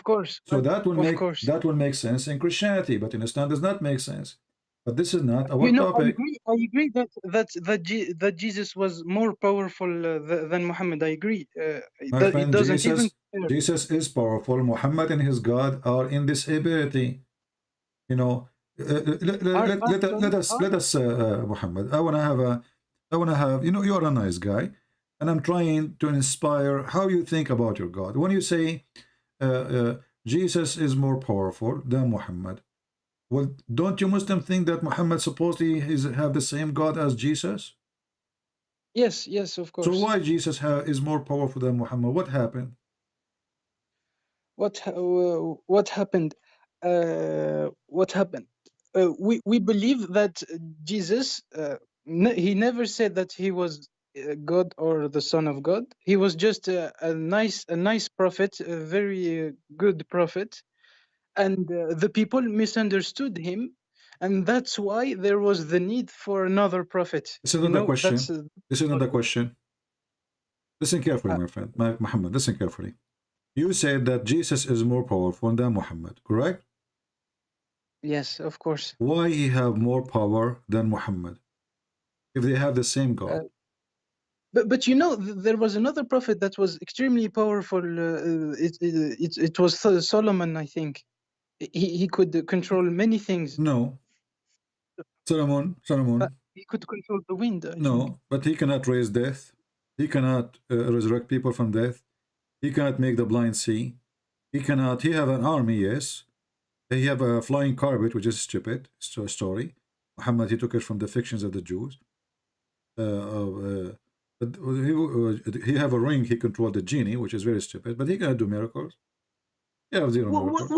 course. So that will make course. that will make sense in Christianity, but in Islam does not make sense. But this is not our You know, topic. I agree that Jesus was more powerful than Muhammad. I agree. My friend, It doesn't even. Jesus is powerful. Muhammad and his God are in this ability. You know, let us, Muhammad. I wanna have. You know, you're a nice guy, and I'm trying to inspire how you think about your God. When you say Jesus is more powerful than Muhammad, well, don't you Muslims think that Muhammad supposedly have the same God as Jesus? Yes, of course. So why Jesus is more powerful than Muhammad? What happened? What happened? What happened? We believe that Jesus, he never said that he was God or the Son of God. He was just a nice prophet, a very good prophet, and the people misunderstood him, and that's why there was the need for another prophet. This is not the question. This is not the question. Listen carefully, my friend, Muhammad. Listen carefully. You said that Jesus is more powerful than Muhammad, correct? Yes, of course. Why he have more power than Muhammad if they have the same God? But you know, there was another prophet that was extremely powerful. It was Solomon, I think. He could control many things. No. Solomon. He could control the wind. I No, think. but he cannot raise death. He cannot resurrect people from death. He cannot make the blind see. He cannot. He have an army, yes. He have a flying carpet, which is stupid. It's a story. Muhammad, he took it from the fictions of the Jews. But he have a ring. He controlled the genie, which is very stupid. But he cannot do miracles. He have zero miracles.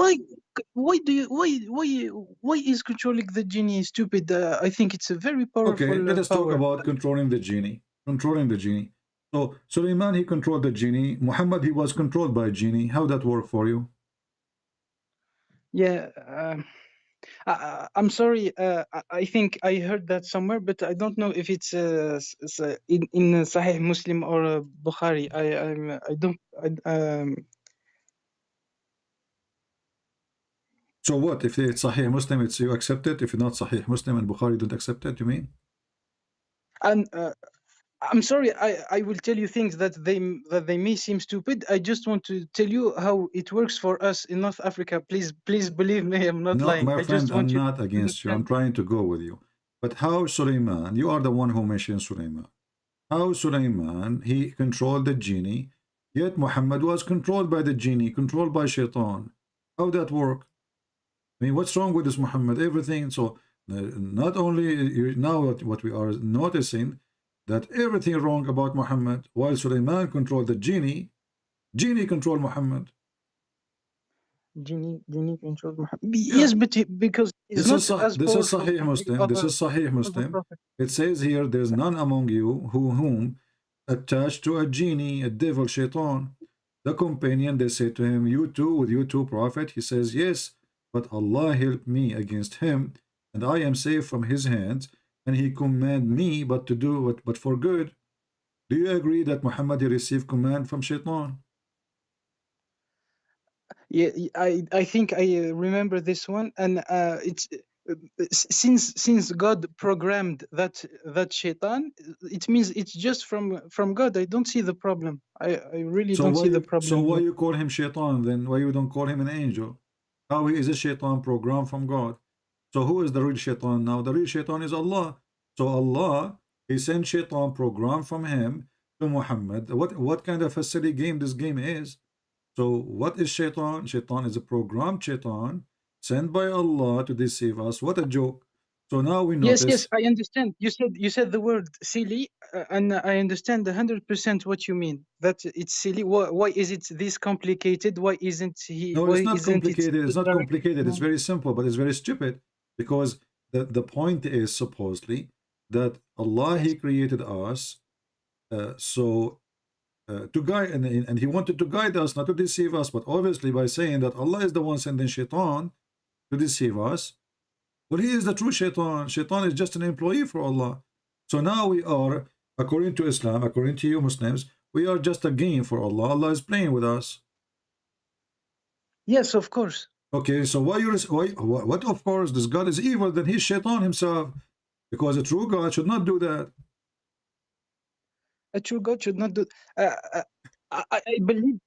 Why is controlling the genie stupid? I think it's a very powerful. Okay, let us power. talk about controlling the genie. Controlling the genie. So Suleiman, he controlled the genie. Muhammad, he was controlled by a genie. How that work for you? Yeah, I'm sorry. I think I heard that somewhere, but I don't know if it's in Sahih Muslim or Bukhari. I don't. So what if it's Sahih Muslim? It's you accept it. If it's not Sahih Muslim and Bukhari don't accept it, you mean? And I'm sorry. I will tell you things that they may seem stupid. I just want to tell you how it works for us in North Africa. Please believe me. I'm not lying. My friend, I'm you not against you. I'm trying to go with you. But how Suleiman? You are the one who mentioned Suleiman. How Suleiman, he controlled the genie, yet Muhammad was controlled by the genie, controlled by Shaitan. How that work? I mean, what's wrong with this Muhammad? Everything. So not only now what we are noticing, that everything wrong about Muhammad, while Suleiman controlled the genie controlled Muhammad. Genie controlled Muhammad. Yes, but because this is Sahih Muslim. This is Sahih Muslim. It says here, there's none among you whom attached to a genie, a devil, Shaitan. The companion, they say to him, you too, Prophet. He says, yes, but Allah helped me against him, and I am safe from his hands, and he command me but to do it, but for good. Do you agree that Muhammad received command from Shaitan? Yeah, I think I remember this one, and it's since God programmed that Shaitan, it means it's just from God. I don't see the problem. I really don't see the problem. So why you call him Shaitan then? Why you don't call him an angel? How is a Shaitan programmed from God? So who is the real Shaitan now? The real Shaitan is Allah. So Allah, he sent Shaitan program from him to Muhammad. What kind of a silly game this game is? So what is Shaitan? Shaitan is a programmed Shaitan sent by Allah to deceive us. What a joke. So now we Yes, notice. yes, I understand. You said the word silly, and I understand 100% what you mean. That it's silly. Why is it this complicated? Why isn't he? No, Why it's not isn't it complicated. It's not direct? complicated. It's very simple, but it's very stupid, because the point is supposedly that Allah, He created us to guide, and He wanted to guide us, not to deceive us. But obviously, by saying that Allah is the one sending shaitan to deceive us, well, he is the true shaitan. Shaitan is just an employee for Allah. So now we are, according to Islam, according to you Muslims, we are just a game for Allah. Allah is playing with us. Yes, of course. Okay, so what of course? This God is evil, then he's shaitan himself, because a true God should not do that. A true God should not do. I believe,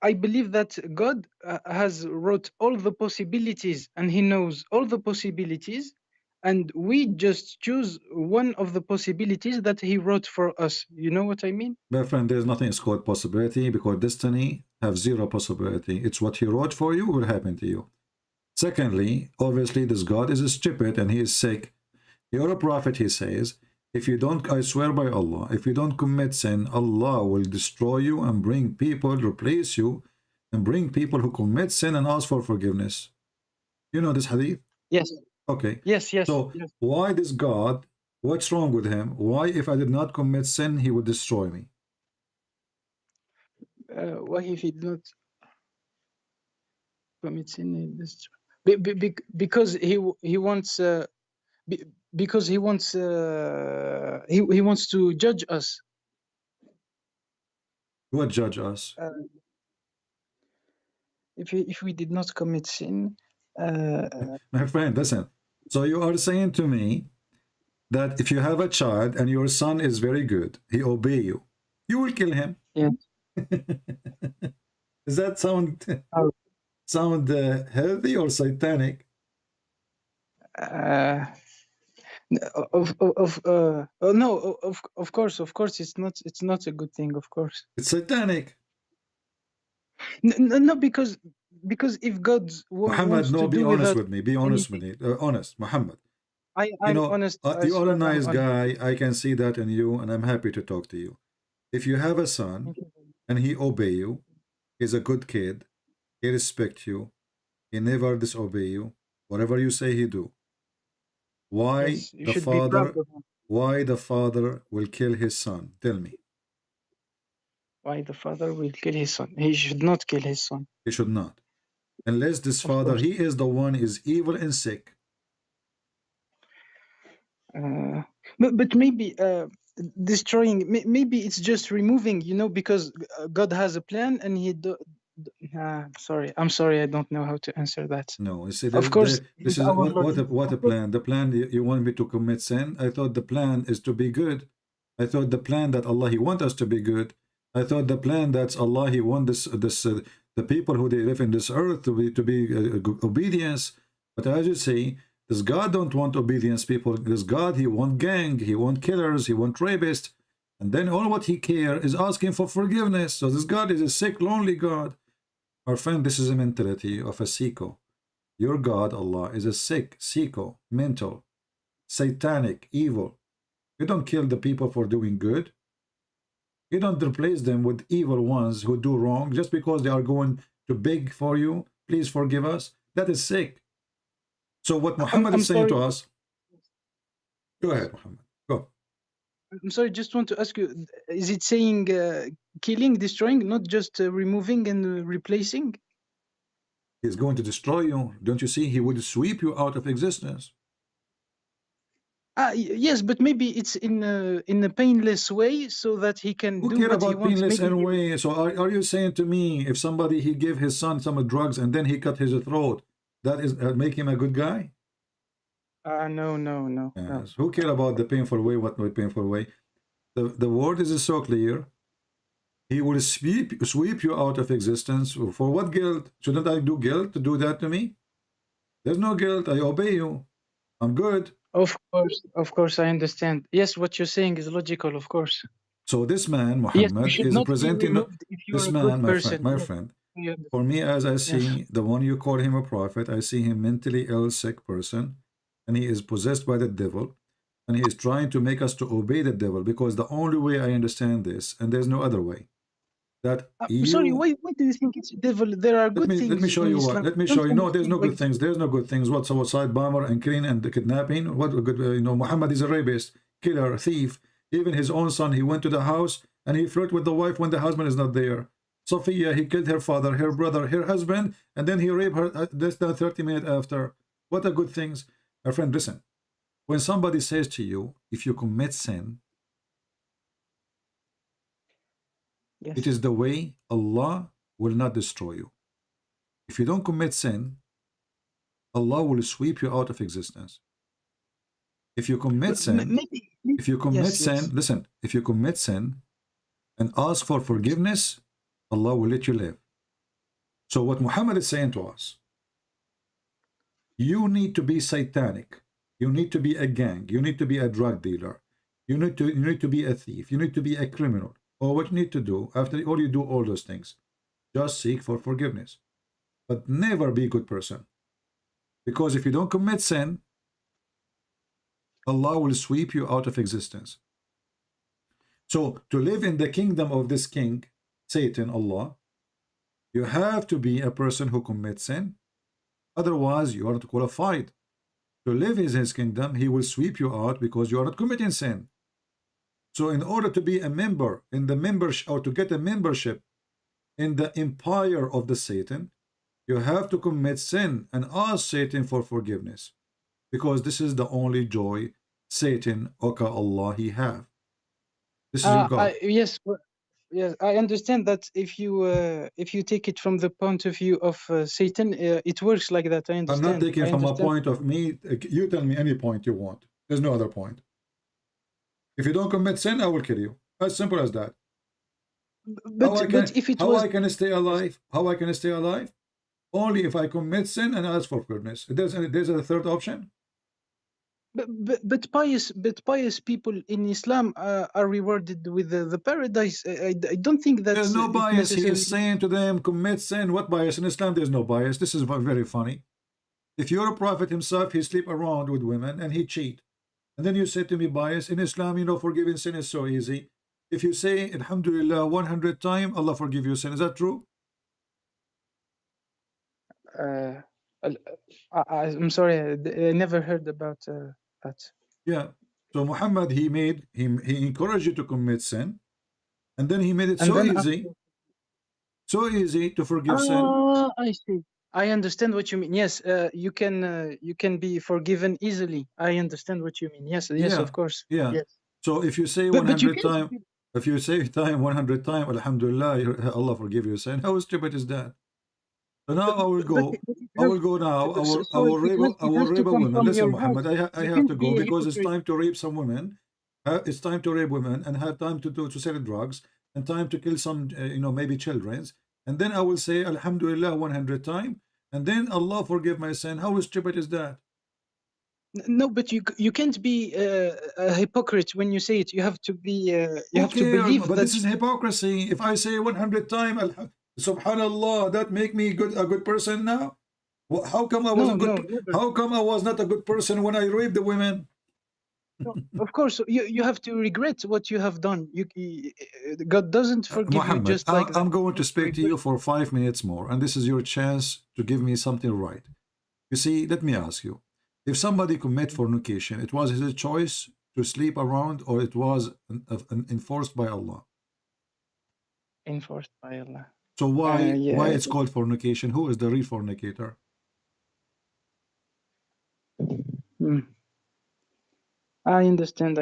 I believe that God has wrote all the possibilities, and He knows all the possibilities, and we just choose one of the possibilities that He wrote for us. You know what I mean? My friend, there's nothing is called possibility, because destiny have zero possibility. It's what He wrote for you will happen to you. Secondly, obviously this God is stupid and he is sick. You're a prophet, he says. If you don't, I swear by Allah, if you don't commit sin, Allah will destroy you and bring people, replace you, and bring people who commit sin and ask for forgiveness. You know this hadith? Yes. Okay. Yes, yes. So yes. why this God, what's wrong with him? Why, if I did not commit sin, he would destroy me? Why if he did not commit sin? Because he wants... because he wants he wants to judge us. What judge us? If we did not commit sin. My friend, listen. So you are saying to me that if you have a child and your son is very good, he obey you, you will kill him. Yeah. Does that sound healthy or satanic? No, of course, it's not a good thing, of course. It's satanic. No, because if God Muhammad, wants no, to be do honest without with me. Be honest with me. Honest, Muhammad. I'm honest. You are a nice guy. I can see that in you, and I'm happy to talk to you. If you have a son and he obey you, he's a good kid, he respect you, he never disobey you, whatever you say he do. Why yes, the father will kill his son? Tell me. Why the father will kill his son? He should not kill his son. He should not. Unless this father, he is the one is evil and sick. But maybe destroying, maybe it's just removing, because God has a plan and I'm sorry, I don't know how to answer that. No, you see, of course, this is what a plan. The plan, you want me to commit sin? I thought the plan is to be good. I thought the plan that Allah, He want us to be good. I thought the plan that Allah, He want the people who they live in this earth to be obedience. But as you say, this God don't want obedience people. This God, He want gang, He want killers, He want rapists. And then all what He care is asking for forgiveness. So this God is a sick, lonely God. Our friend, this is a mentality of a sicko. Your God, Allah, is a sick, sicko, mental, satanic, evil. You don't kill the people for doing good. You don't replace them with evil ones who do wrong just because they are going to beg for you. Please forgive us. That is sick. So what Muhammad is saying to us... Go ahead, Muhammad. Go. I'm sorry, just want to ask you, is it saying killing, destroying, not just removing and replacing? He's going to destroy you. Don't you see? He would sweep you out of existence. Yes, but maybe it's in a painless way so that he can do what he wants. Who care about painless way? So are you saying to me, if somebody, he gave his son some drugs and then he cut his throat, that is make him a good guy? No. Yes. Who care about the painful way? What no painful way? The word is so clear. He will sweep you out of existence. For what guilt? Shouldn't I do guilt to do that to me? There's no guilt. I obey you. I'm good. Of course, I understand. Yes, what you're saying is logical, of course. So this man, Muhammad, is presenting this man, my friend. For me, as I see the one you call him a prophet, I see him mentally ill, sick person, and he is possessed by the devil, and he is trying to make us to obey the devil, because the only way I understand this, and there's no other way, that Sorry, why do you think it's devil? There are good things. let me show in you Islam. what. Let me Don't show you. No, there's no understand good things. There's no good things. What suicide bomber and killing and the kidnapping? What good? Muhammad is a rapist, killer, thief. Even his own son, he went to the house and he flirted with the wife when the husband is not there. Sophia, he killed her father, her brother, her husband, and then he raped her less than 30 minutes after. What are good things? My friend, listen. When somebody says to you, if you commit sin, it is the way Allah will not destroy you. If you don't commit sin, Allah will sweep you out of existence. If you commit sin, if you commit sin, listen, if you commit sin and ask for forgiveness, Allah will let you live. So what Muhammad is saying to us, you need to be satanic. You need to be a gang. You need to be a drug dealer. You need to be a thief. You need to be a criminal. Or what you need to do, after all you do all those things, just seek for forgiveness. But never be a good person. Because if you don't commit sin, Allah will sweep you out of existence. So to live in the kingdom of this king, Satan, Allah, you have to be a person who commits sin. Otherwise, you are not qualified. To live in his kingdom, he will sweep you out because you are not committing sin. So in order to be a member in the membership, or to get a membership in the empire of the Satan, you have to commit sin and ask Satan for forgiveness. Because this is the only joy Satan, Oka Allah, he have. This is your God. Yes, I understand that if you take it from the point of view of Satan, it works like that. I understand. I'm not taking from a point of me. You tell me any point you want. There's no other point. If you don't commit sin, I will kill you. As simple as that. But if it was... How I can stay alive? How I can stay alive? Only if I commit sin and ask for forgiveness. There's a third option. But pious people in Islam are rewarded with the paradise. I don't think that there's no bias. He is saying to them, commit sin. What bias? In Islam, there's no bias. This is very funny. If you're a prophet himself, he sleep around with women and he cheat. And then you say to me, bias. In Islam, forgiving sin is so easy. If you say, Alhamdulillah, 100 times, Allah forgive you sin. Is that true? I'm sorry, I never heard about that. Yeah. So Muhammad, he encouraged you to commit sin, and then he made it so easy to forgive sin. I see. I understand what you mean. Yes, you can be forgiven easily. I understand what you mean. Yes, Yeah. of course. Yeah. Yes. So if you say 100 times, if you say 100 times, Alhamdulillah, Allah forgive you sin. How stupid is that? So now I will go. I will rape a woman. Listen, Muhammad, I have to go because it's time to rape some women. It's time to rape women and have time to sell drugs and time to kill some, maybe children. And then I will say Alhamdulillah 100 times, and then Allah forgive my sin. How stupid is that? No, but you can't be a hypocrite when you say it. You have to be. You have to believe. But this is hypocrisy. If I say 100 times, Subhanallah, that make me a good person now? How come I was How come I was not a good person when I raped the women? No, of course, you have to regret what you have done. God doesn't forgive Muhammad, you just like that. I'm going to speak to you for 5 minutes more, and this is your chance to give me something right. You see, let me ask you. If somebody commit fornication, it was his choice to sleep around, or it was enforced by Allah? Enforced by Allah. So why it's called fornication? Who is the real fornicator? I understand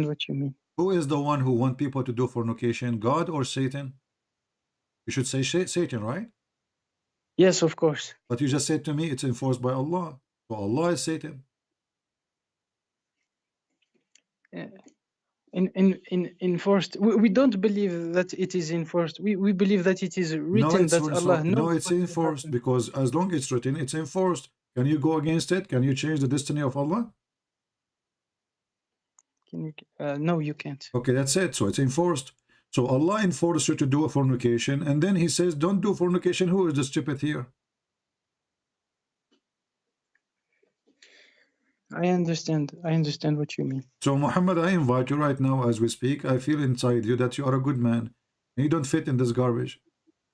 what you mean. Who is the one who want people to do fornication? God or Satan? You should say Satan, right? Yes, of course. But you just said to me it's enforced by Allah. So Allah is Satan. Enforced. We don't believe that it is enforced. We believe that it is written that Allah knows. No, it's enforced, because as long as it's written, it's enforced. Can you go against it? Can you change the destiny of Allah? No, you can't. Okay, that's it. So it's enforced. So Allah enforced you to do a fornication, and then He says, don't do fornication. Who is the stupid here? I understand what you mean. So Muhammad, I invite you right now as we speak. I feel inside you that you are a good man. And you don't fit in this garbage.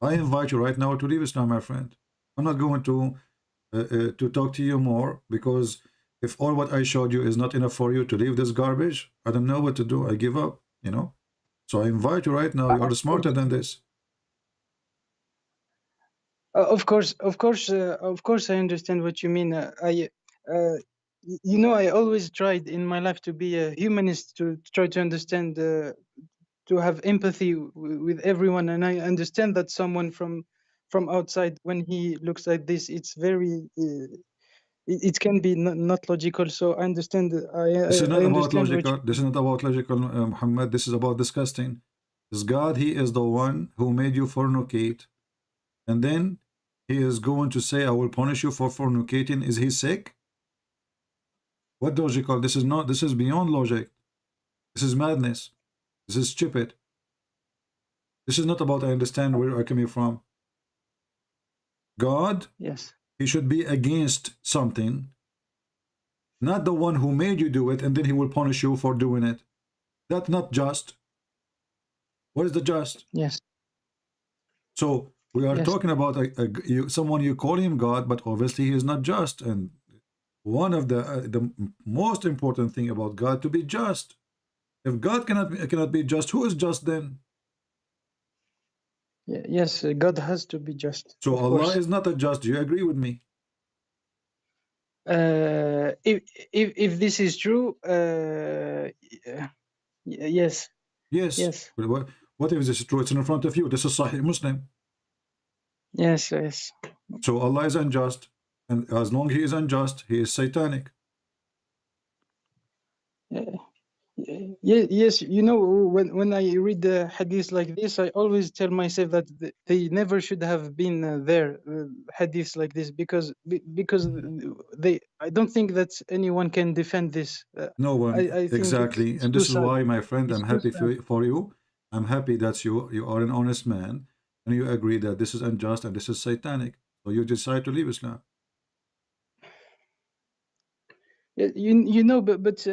I invite you right now to leave Islam, my friend. I'm not going to talk to you more, because if all what I showed you is not enough for you to leave this garbage, I don't know what to do. I give up, you know. So I invite you right now. You are smarter than this. Of course, I understand what you mean. You know, I always tried in my life to be a humanist, to try to understand, to have empathy with everyone, and I understand that someone from outside, when he looks like this, it's very, it can be not logical. So I understand. This is not I about understand logical. This is not about logical, Muhammad. This is about disgusting. This God, He is the one who made you fornicate, and then He is going to say, I will punish you for fornicating. Is He sick? What logical? This is not. This is beyond logic. This is madness. This is stupid. This is not about I understand where I'm coming from. God, yes, He should be against something, not the one who made you do it, and then He will punish you for doing it. That's not just. What is the just? Yes. So we are Yes. talking about someone you call him God, but obviously He is not just. And one of the most important thing about God to be just. If God cannot be just, who is just then? Yes, God has to be just. So of Allah course. is not a just. Do you agree with me? If this is true, yes. Yes. Yes. What if this is true? It's in front of you. This is Sahih Muslim. Yes. Yes. So Allah is unjust, and as long as He is unjust, He is satanic. Yes, you know, when I read the hadiths like this, I always tell myself that they never should have been there, hadiths like this, because I don't think that anyone can defend this. No one. I think Exactly. it's And too this is sad. why, my friend, It's I'm too happy sad. for you. I'm happy that you are an honest man, and you agree that this is unjust and this is satanic. So you decide to leave Islam. You know, but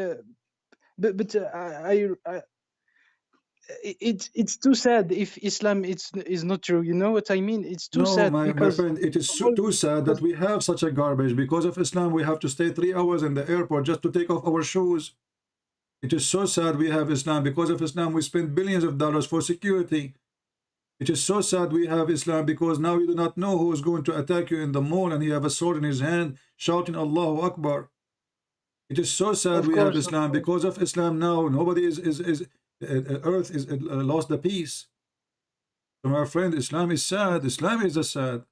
it's too sad if Islam is not true. You know what I mean? It's too No, sad my because friend, it is too sad that we have such a garbage. Because of Islam, we have to stay 3 hours in the airport just to take off our shoes. It is so sad we have Islam. Because of Islam, we spend billions of dollars for security. It is so sad we have Islam because now you do not know who is going to attack you in the mall, and he have a sword in his hand shouting Allahu Akbar. It is so sad we have Islam. Because of Islam now nobody earth is lost the peace. So my friend, Islam is sad. Islam is a sad.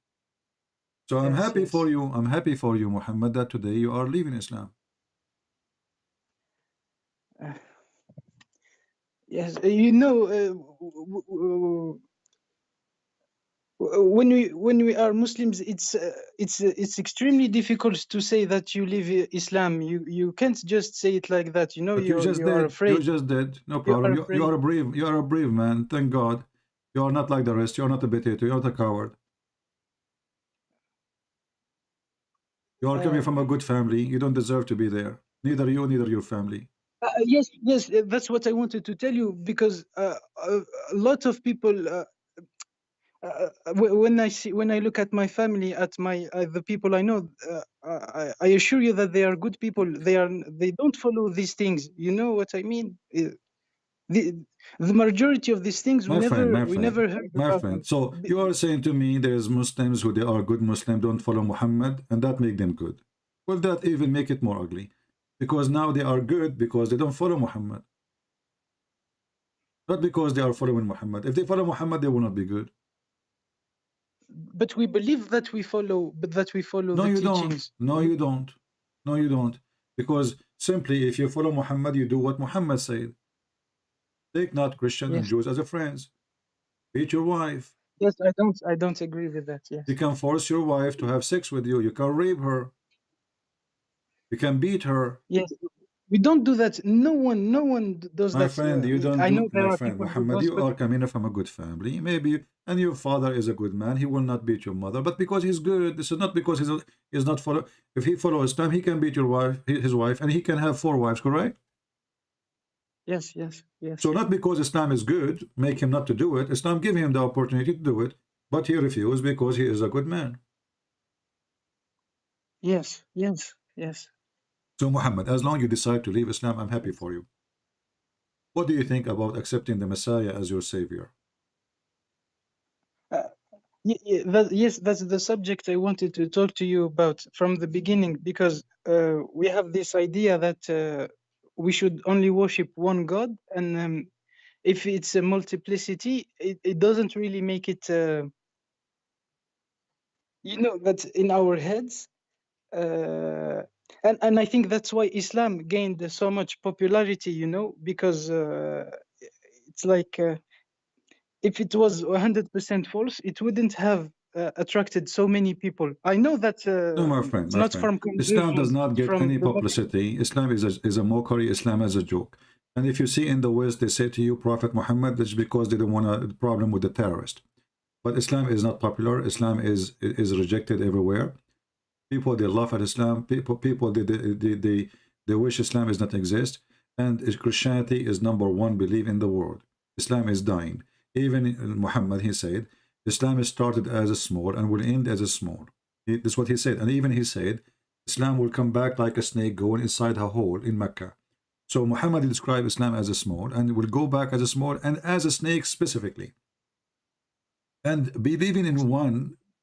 So I'm happy for you. I'm happy for you, Muhammad, that today you are leaving Islam. Yes, you know, when we are Muslims, it's extremely difficult to say that you leave Islam. You can't just say it like that. You know, But you just are did. afraid. You just did. No problem. You are a brave. You are a brave man. Thank God. You are not like the rest. You are not a potato. You are not a coward. You are coming from a good family. You don't deserve to be there. Neither you, neither your family. Yes, that's what I wanted to tell you, because a lot of people, when I look at my family, at the people I know, I assure you that they are good people. They don't follow these things. You know what I mean? The majority of these things we never heard about. Friend. So you are saying to me there's Muslims who they are good Muslims, don't follow Muhammad, and that make them good. Well, that even make it more ugly, because now they are good because they don't follow Muhammad, not because they are following Muhammad. If they follow Muhammad, they will not be good. But we believe that we follow, No, the you teachings. don't. No, you don't. No, you don't. Because simply, if you follow Muhammad, you do what Muhammad said. Take not Christians and Jews as a friends. Beat your wife. Yes, I don't agree with that. Yes. You can force your wife to have sex with you. You can rape her. You can beat her. Yes, We don't do that. No one does My that. friend, you don't I know do, there my are friend people who Muhammad, does, you but are coming from a good family, maybe, and your father is a good man. He will not beat your mother, but because he's good, this is not because he's not follow. If he follows Islam, he can beat your wife, his wife, and he can have 4 wives, correct? yes, yes, yes, So not because Islam is good, make him not to do it. Islam give him the opportunity to do it, but he refused because he is a good man. yes, yes, yes. So Muhammad, as long as you decide to leave Islam, I'm happy for you. What do you think about accepting the Messiah as your savior? Yes, that's the subject I wanted to talk to you about from the beginning, because we have this idea that we should only worship one God, and if it's a multiplicity, it doesn't really make it. That in our heads, and I think that's why Islam gained so much popularity. Because it's like. If it was 100% false, it wouldn't have attracted so many people. I know that No, my friend, it's my not friend. from Islam does conversions, not get from any the publicity. Islam is a mockery. Islam is a joke. And if you see in the West, they say to you, Prophet Muhammad, that's because they don't want a problem with the terrorist. But Islam is not popular. Islam is rejected everywhere. People, they laugh at Islam. People they wish Islam does not exist. And Christianity is #1 belief in the world. Islam is dying. Even Muhammad, he said, Islam is started as a small and will end as a small. That's what he said. And even he said, Islam will come back like a snake going inside a hole in Mecca. So Muhammad described Islam as a small and will go back as a small and as a snake specifically. And believing in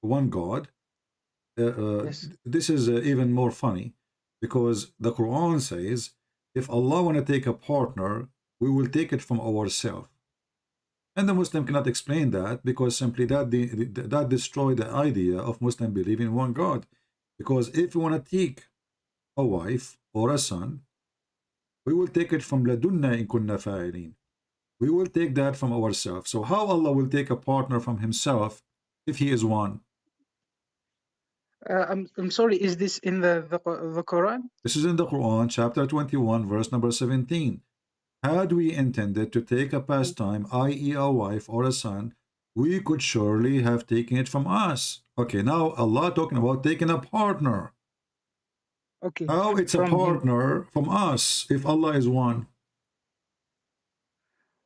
one God, yes. This is even more funny, because the Quran says, if Allah want to take a partner, we will take it from ourselves. And the Muslim cannot explain that, because simply that destroyed the idea of Muslim believing in one God. Because if you want to take a wife or a son, we will take it from ladunna in kunna fa'ilin. We will take that from ourselves. So how Allah will take a partner from himself if he is one? I'm sorry, is this in the Quran? This is in the Quran, chapter 21, verse number 17. Had we intended to take a pastime, i.e. a wife or a son, we could surely have taken it from us. Okay, now Allah talking about taking a partner. Okay. How it's a partner from us if Allah is one?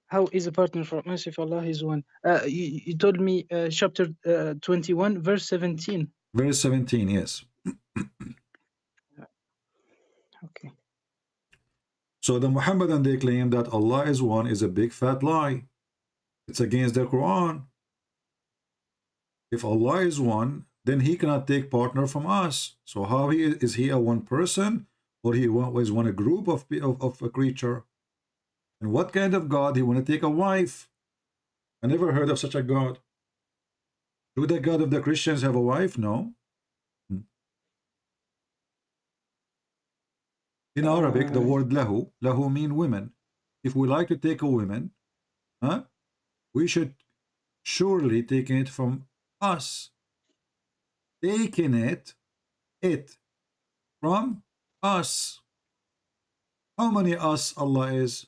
How is a partner from us if Allah is one? You told me chapter 21, verse 17. Verse 17, yes. Okay. So the Muhammadan, they claim that Allah is one is a big fat lie. It's against the Quran. If Allah is one, then he cannot take partner from us. So how is he a one person, or he is one a group of a creature? And what kind of God he want to take a wife? I never heard of such a God. Do the God of the Christians have a wife? No. In Arabic, the word lahu mean women. If we like to take a woman, we should surely take it from us. Taking it from us. How many us Allah is?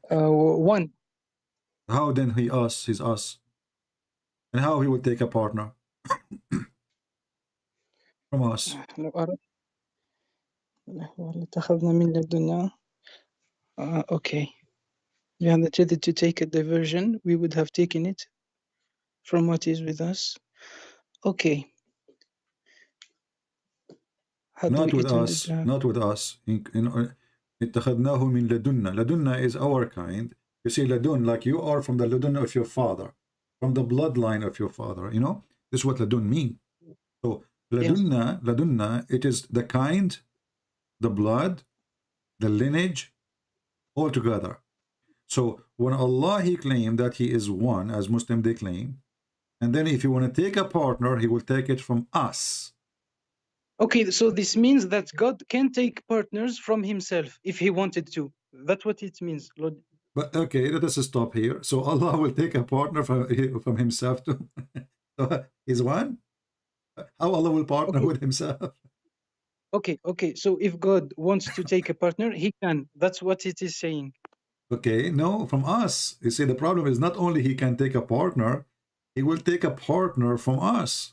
One. How then he us? He's us. And how he will take a partner from us? Okay. We had intended to take a diversion. We would have taken it from what is with us. Okay. Not with us. Not with us. اتخذناه من لدنا. Ladunna is our kind. You see, ladun, like you are from the ladun of your father, from the bloodline of your father. You know, this is what ladun mean. So ladunna, ladunna, it is the kind, the blood, the lineage, all together. So when Allah, he claimed that he is one, as Muslim they claim, and then if you want to take a partner, he will take it from us. Okay, so this means that God can take partners from himself if he wanted to. That's what it means, Lord. But okay, let us stop here. So Allah will take a partner from himself too. So he's one? How Allah will partner with himself? Okay. So if God wants to take a partner, he can. That's what it is saying. Okay, no, from us. You see, the problem is not only he can take a partner, he will take a partner from us.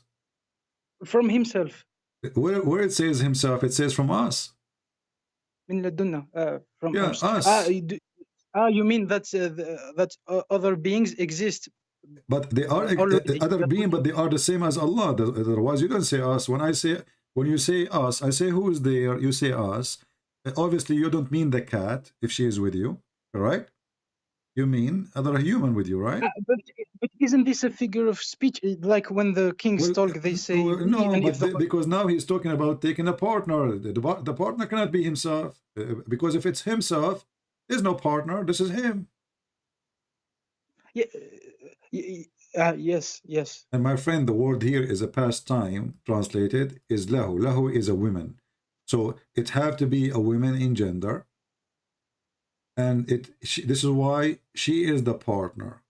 From himself. Where it says himself, it says from us. من لدنا. From Yeah, us. You mean that other beings exist? But they are other being, but they are the same as Allah. Otherwise, you don't say us. When you say us, I say who is there. You say us. Obviously, you don't mean the cat if she is with you, correct? You mean other human with you, right? But isn't this a figure of speech? Like when the kings talk, they say no. But because now he's talking about taking a partner. The partner cannot be himself, because if it's himself, there's no partner. This is him. Yeah. Yes. And my friend, the word here is a pastime, translated is lahu. Lahu is a woman. So it have to be a woman in gender. And this is why she is the partner.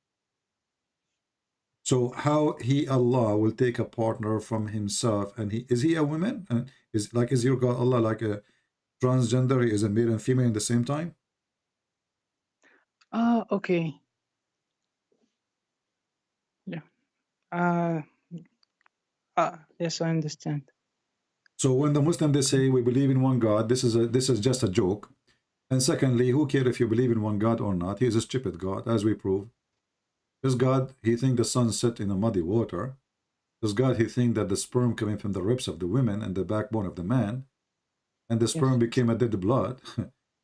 So how Allah will take a partner from himself, and is he a woman? And is your God Allah like a transgender? Is a male and female at the same time? Okay. Yeah. Yes, I understand. So when the Muslim, they say we believe in one God, this is just a joke. And secondly, who cares if you believe in one God or not? He is a stupid God, as we prove. This God, he thinks the sun set in a muddy water. This God, he thinks that the sperm coming from the ribs of the women and the backbone of the man, and the sperm became a dead blood.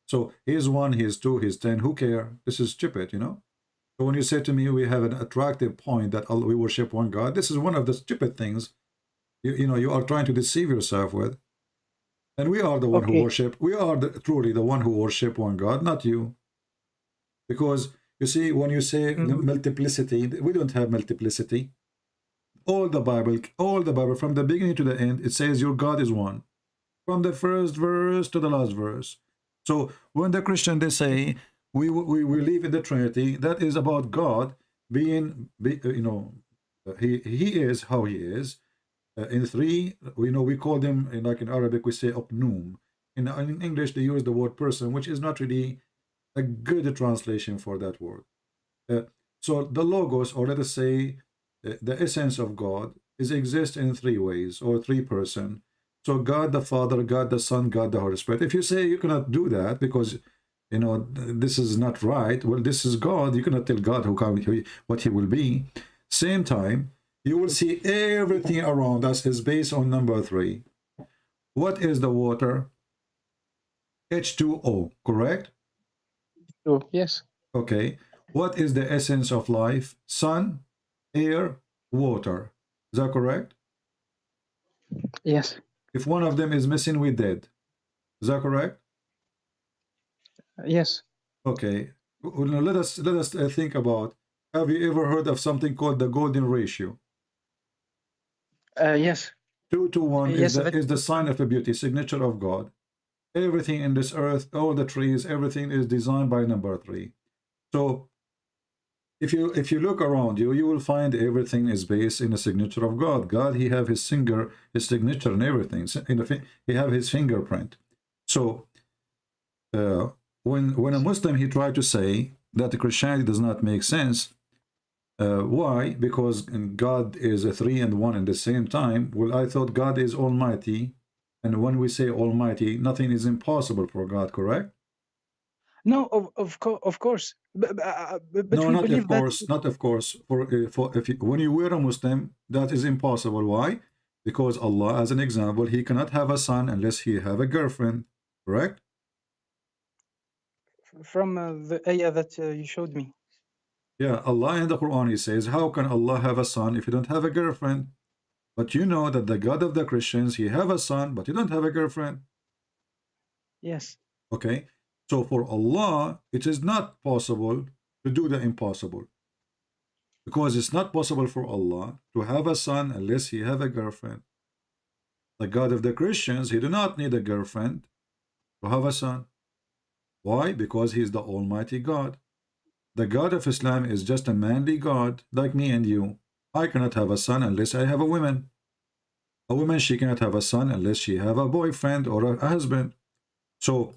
So he's 1, he's 2, he's 10. Who cares? This is stupid, you know. So when you say to me we have an attractive point that we worship one God, this is one of the stupid things you are trying to deceive yourself with. And we are the one who worship. We are truly the one who worship one God, not you. Because you see, when you say multiplicity, we don't have multiplicity. All the Bible, from the beginning to the end, it says your God is one, from the first verse to the last verse. So when the Christian, they say we believe in the Trinity, that is about God being, he is how he is. In 3, we call them, like in Arabic, we say Opnum. In English, they use the word person, which is not really a good translation for that word. So the Logos, or let us say, the essence of God, exists in 3 ways, or 3 persons. So God the Father, God the Son, God the Holy Spirit. If you say you cannot do that because, this is not right, well, this is God. You cannot tell God what he will be. Same time, you will see everything around us is based on number 3. What is the water? H2O, correct? Oh, yes. Okay. What is the essence of life? Sun, air, water. Is that correct? Yes. If one of them is missing, we're dead. Is that correct? Yes. Okay. Well, now let us think about, have you ever heard of something called the golden ratio? Yes. 2 to 1 is the sign of a beauty, signature of God. Everything in this earth, all the trees, everything is designed by number 3. So if you look around you, you will find everything is based in a signature of God. God, he have his signature and everything. He have his fingerprint. So when a Muslim, he tried to say that the Christianity does not make sense. Why? Because God is a 3 and 1 at the same time. Well, I thought God is almighty, and when we say almighty, nothing is impossible for God, correct? No, of course. But no, not of course, not of course. When you were a Muslim, that is impossible. Why? Because Allah, as an example, he cannot have a son unless he have a girlfriend, correct? From the ayah that you showed me. Yeah, Allah in the Quran, he says, how can Allah have a son if you don't have a girlfriend? But you know that the God of the Christians, he have a son, but he don't have a girlfriend. Yes. Okay. So for Allah, it is not possible to do the impossible. Because it's not possible for Allah to have a son unless he have a girlfriend. The God of the Christians, he do not need a girlfriend to have a son. Why? Because he is the Almighty God. The God of Islam is just a manly God like me and you. I cannot have a son unless I have a woman. A woman, she cannot have a son unless she have a boyfriend or a husband. So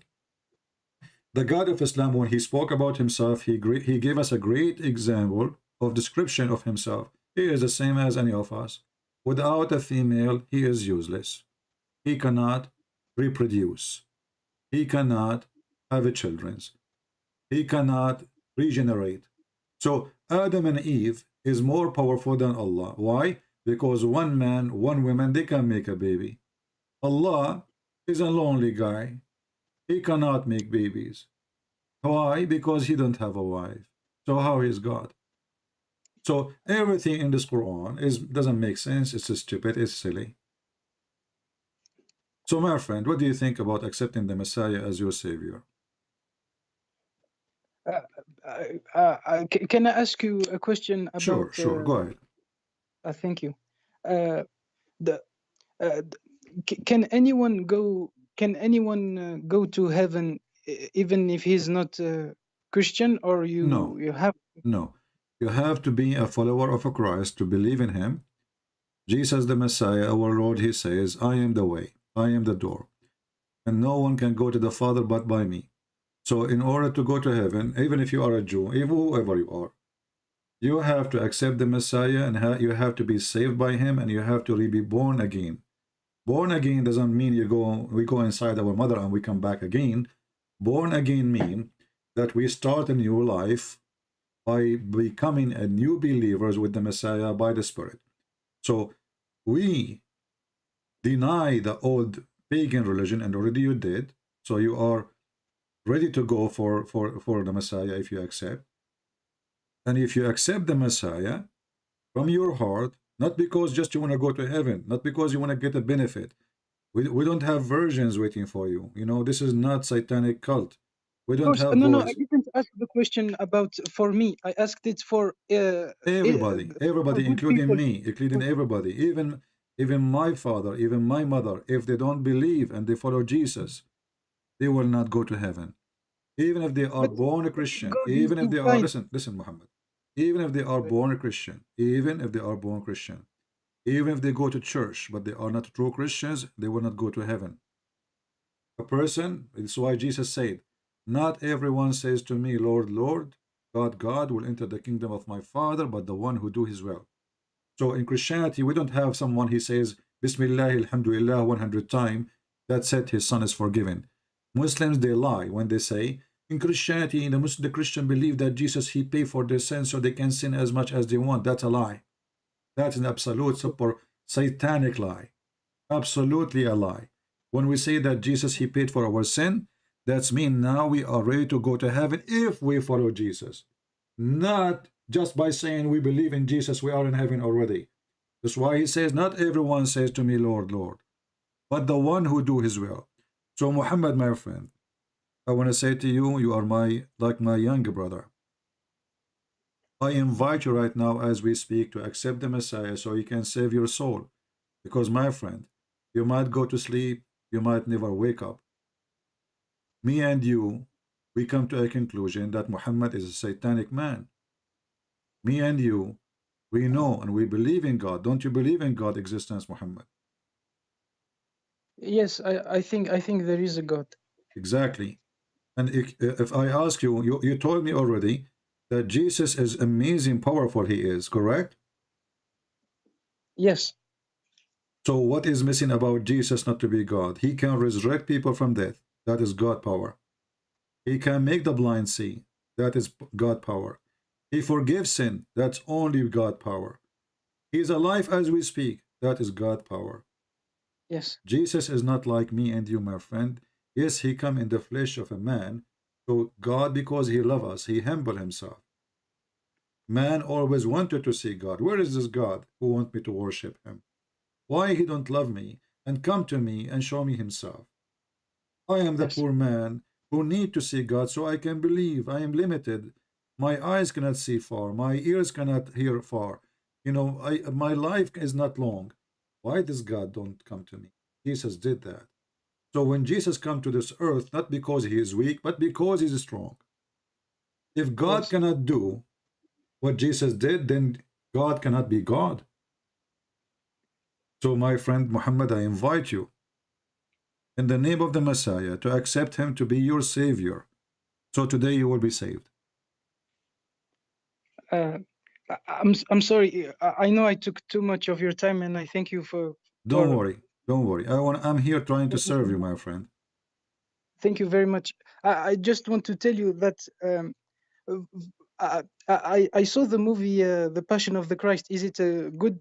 the God of Islam, when he spoke about himself, he gave us a great example of description of himself. He is the same as any of us. Without a female, he is useless. He cannot reproduce. He cannot have children. He cannot regenerate. So Adam and Eve is more powerful than Allah. Why? Because one man, one woman, they can make a baby. Allah is a lonely guy. He cannot make babies. Why? Because he don't have a wife. So how is God? So everything in this Quran doesn't make sense. It's stupid. It's silly. So my friend, what do you think about accepting the Messiah as your savior? Can I ask you a question about? Sure. Go ahead. Thank you. Can anyone go? Can anyone go to heaven even if he's not Christian? Or you? No. You have. No. You have to be a follower of Christ to believe in him. Jesus the Messiah, our Lord, he says, I am the way, I am the door, and no one can go to the Father but by me. So in order to go to heaven, even if you are a Jew, even whoever you are, you have to accept the Messiah, and you have to be saved by him, and you have to be born again. Born again doesn't mean we go inside our mother and we come back again. Born again means that we start a new life by becoming a new believers with the Messiah by the Spirit. So we deny the old pagan religion, and already you did. So you are ready to go for the Messiah if you accept. And if you accept the Messiah from your heart, not because just you want to go to heaven, not because you want to get a benefit. We don't have virgins waiting for you. You know, this is not satanic cult. We don't have No, I didn't ask the question about for me. I asked it for everybody, including people. Me, including everybody, even my father, even my mother. If they don't believe and they follow Jesus, they will not go to heaven. Even if they are born a Christian, even if they are, listen, Muhammad, even if they are born a Christian, even if they go to church, but they are not true Christians, they will not go to heaven. A person, it's why Jesus said, not everyone says to me, Lord, Lord, God will enter the kingdom of my Father, but the one who do his will. So in Christianity, we don't have someone he says, Bismillah, Alhamdulillah, 100 times, that's it, his son is forgiven. Muslims, they lie when they say, in Christianity, the Christian believe that Jesus, he paid for their sins so they can sin as much as they want. That's a lie. That's an absolute super satanic lie. Absolutely a lie. When we say that Jesus, he paid for our sin, that's mean now we are ready to go to heaven if we follow Jesus. Not just by saying we believe in Jesus, we are in heaven already. That's why he says, not everyone says to me, Lord, Lord, but the one who do his will. So Muhammad, my friend, I want to say to you, you are like my younger brother. I invite you right now as we speak to accept the Messiah so he can save your soul. Because my friend, you might go to sleep, you might never wake up. Me and you, we come to a conclusion that Muhammad is a satanic man. Me and you, we know and we believe in God. Don't you believe in God's existence, Muhammad? Yes, I think there is a God. Exactly. And if I ask you, you told me already that Jesus is amazing, powerful he is, correct? Yes. So what is missing about Jesus not to be God? He can resurrect people from death. That is God power. He can make the blind see. That is God power. He forgives sin. That's only God power. He is alive as we speak. That is God power. Yes. Jesus is not like me and you, my friend. Yes, he come in the flesh of a man. So God, because he loves us, he humbled himself. Man always wanted to see God. Where is this God who want me to worship him? Why he don't love me and come to me and show me himself? I am the poor man who need to see God so I can believe. I am limited. My eyes cannot see far. My ears cannot hear far. You know, my life is not long. Why does God don't come to me? Jesus did that. So when Jesus come to this earth, not because he is weak, but because he is strong. If God cannot do what Jesus did, then God cannot be God. So my friend Muhammad, I invite you in the name of the Messiah to accept him to be your savior. So today you will be saved. I'm sorry. I know I took too much of your time, and I thank you for. Don't worry. Don't worry. I'm here trying to serve you, my friend. Thank you very much. I just want to tell you that I saw the movie The Passion of the Christ. Is it good?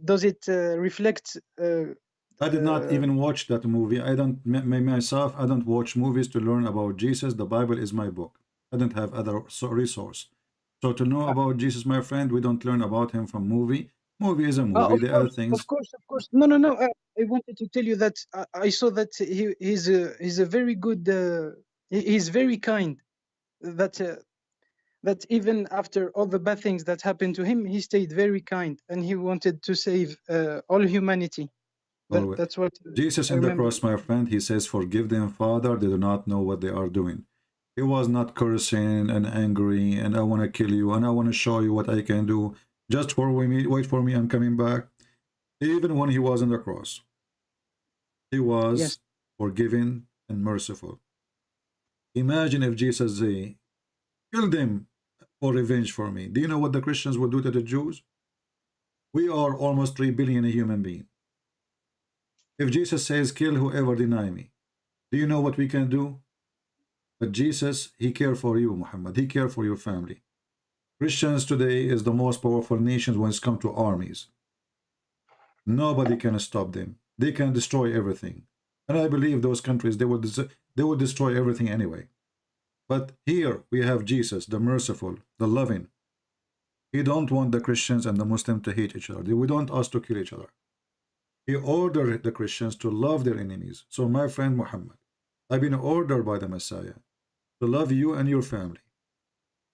Does it reflect? I did not even watch that movie. I don't myself. I don't watch movies to learn about Jesus. The Bible is my book. I don't have other resource. So to know about Jesus, my friend, we don't learn about him from movie. Movie is a movie. There are things. Of course. No. I wanted to tell you that I saw that he's a very good. He's very kind. That even after all the bad things that happened to him, he stayed very kind, and he wanted to save all humanity. That's what Jesus in the cross, my friend, he says, "Forgive them, Father, they do not know what they are doing." He was not cursing and angry, and I want to kill you, and I want to show you what I can do. Just wait for me, I'm coming back. Even when he was on the cross, he was forgiving and merciful. Imagine if Jesus say, "Kill them for revenge for me." Do you know what the Christians will do to the Jews? We are almost 3 billion human beings. If Jesus says, "Kill whoever deny me," do you know what we can do? But Jesus, he cared for you, Muhammad. He cared for your family. Christians today is the most powerful nation when it comes to armies. Nobody can stop them. They can destroy everything. And I believe those countries, they will destroy everything anyway. But here we have Jesus, the merciful, the loving. He don't want the Christians and the Muslims to hate each other. We don't ask to kill each other. He ordered the Christians to love their enemies. So my friend Muhammad, I've been ordered by the Messiah to love you and your family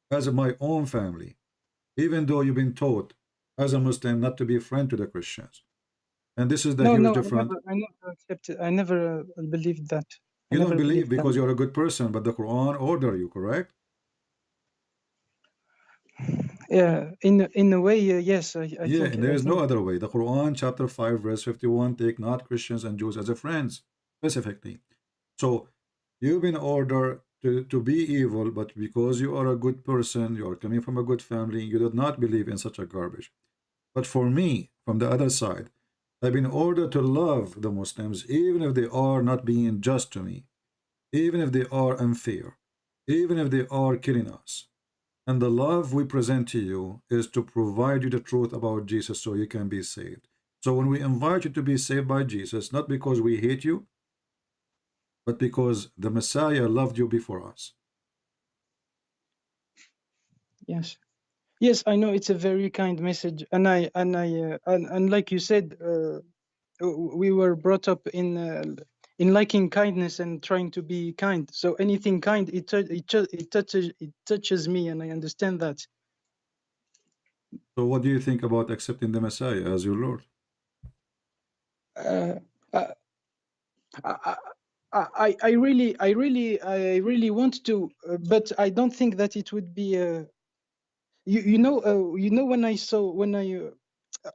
as my own family, even though you've been taught as a Muslim not to be a friend to the Christians. And this is the huge difference. I never accepted. I never believed that. You don't believe because you're a good person, but the Quran order you, correct? Yeah, in a way, yes. I think, there is no other way. The Quran, chapter 5, verse 51, take not Christians and Jews as a friends, specifically. So you've been ordered to be evil, but because you are a good person, you are coming from a good family, you do not believe in such a garbage. But for me, from the other side, I've been ordered to love the Muslims, even if they are not being just to me, even if they are unfair, even if they are killing us. And the love we present to you is to provide you the truth about Jesus so you can be saved. So when we invite you to be saved by Jesus, not because we hate you, but because the Messiah loved you before us. Yes. Yes, I know it's a very kind message, and like you said, we were brought up in liking kindness and trying to be kind. So anything kind, it touches me, and I understand that. So what do you think about accepting the Messiah as your Lord? I really want to, but I don't think that it would be. You know, when I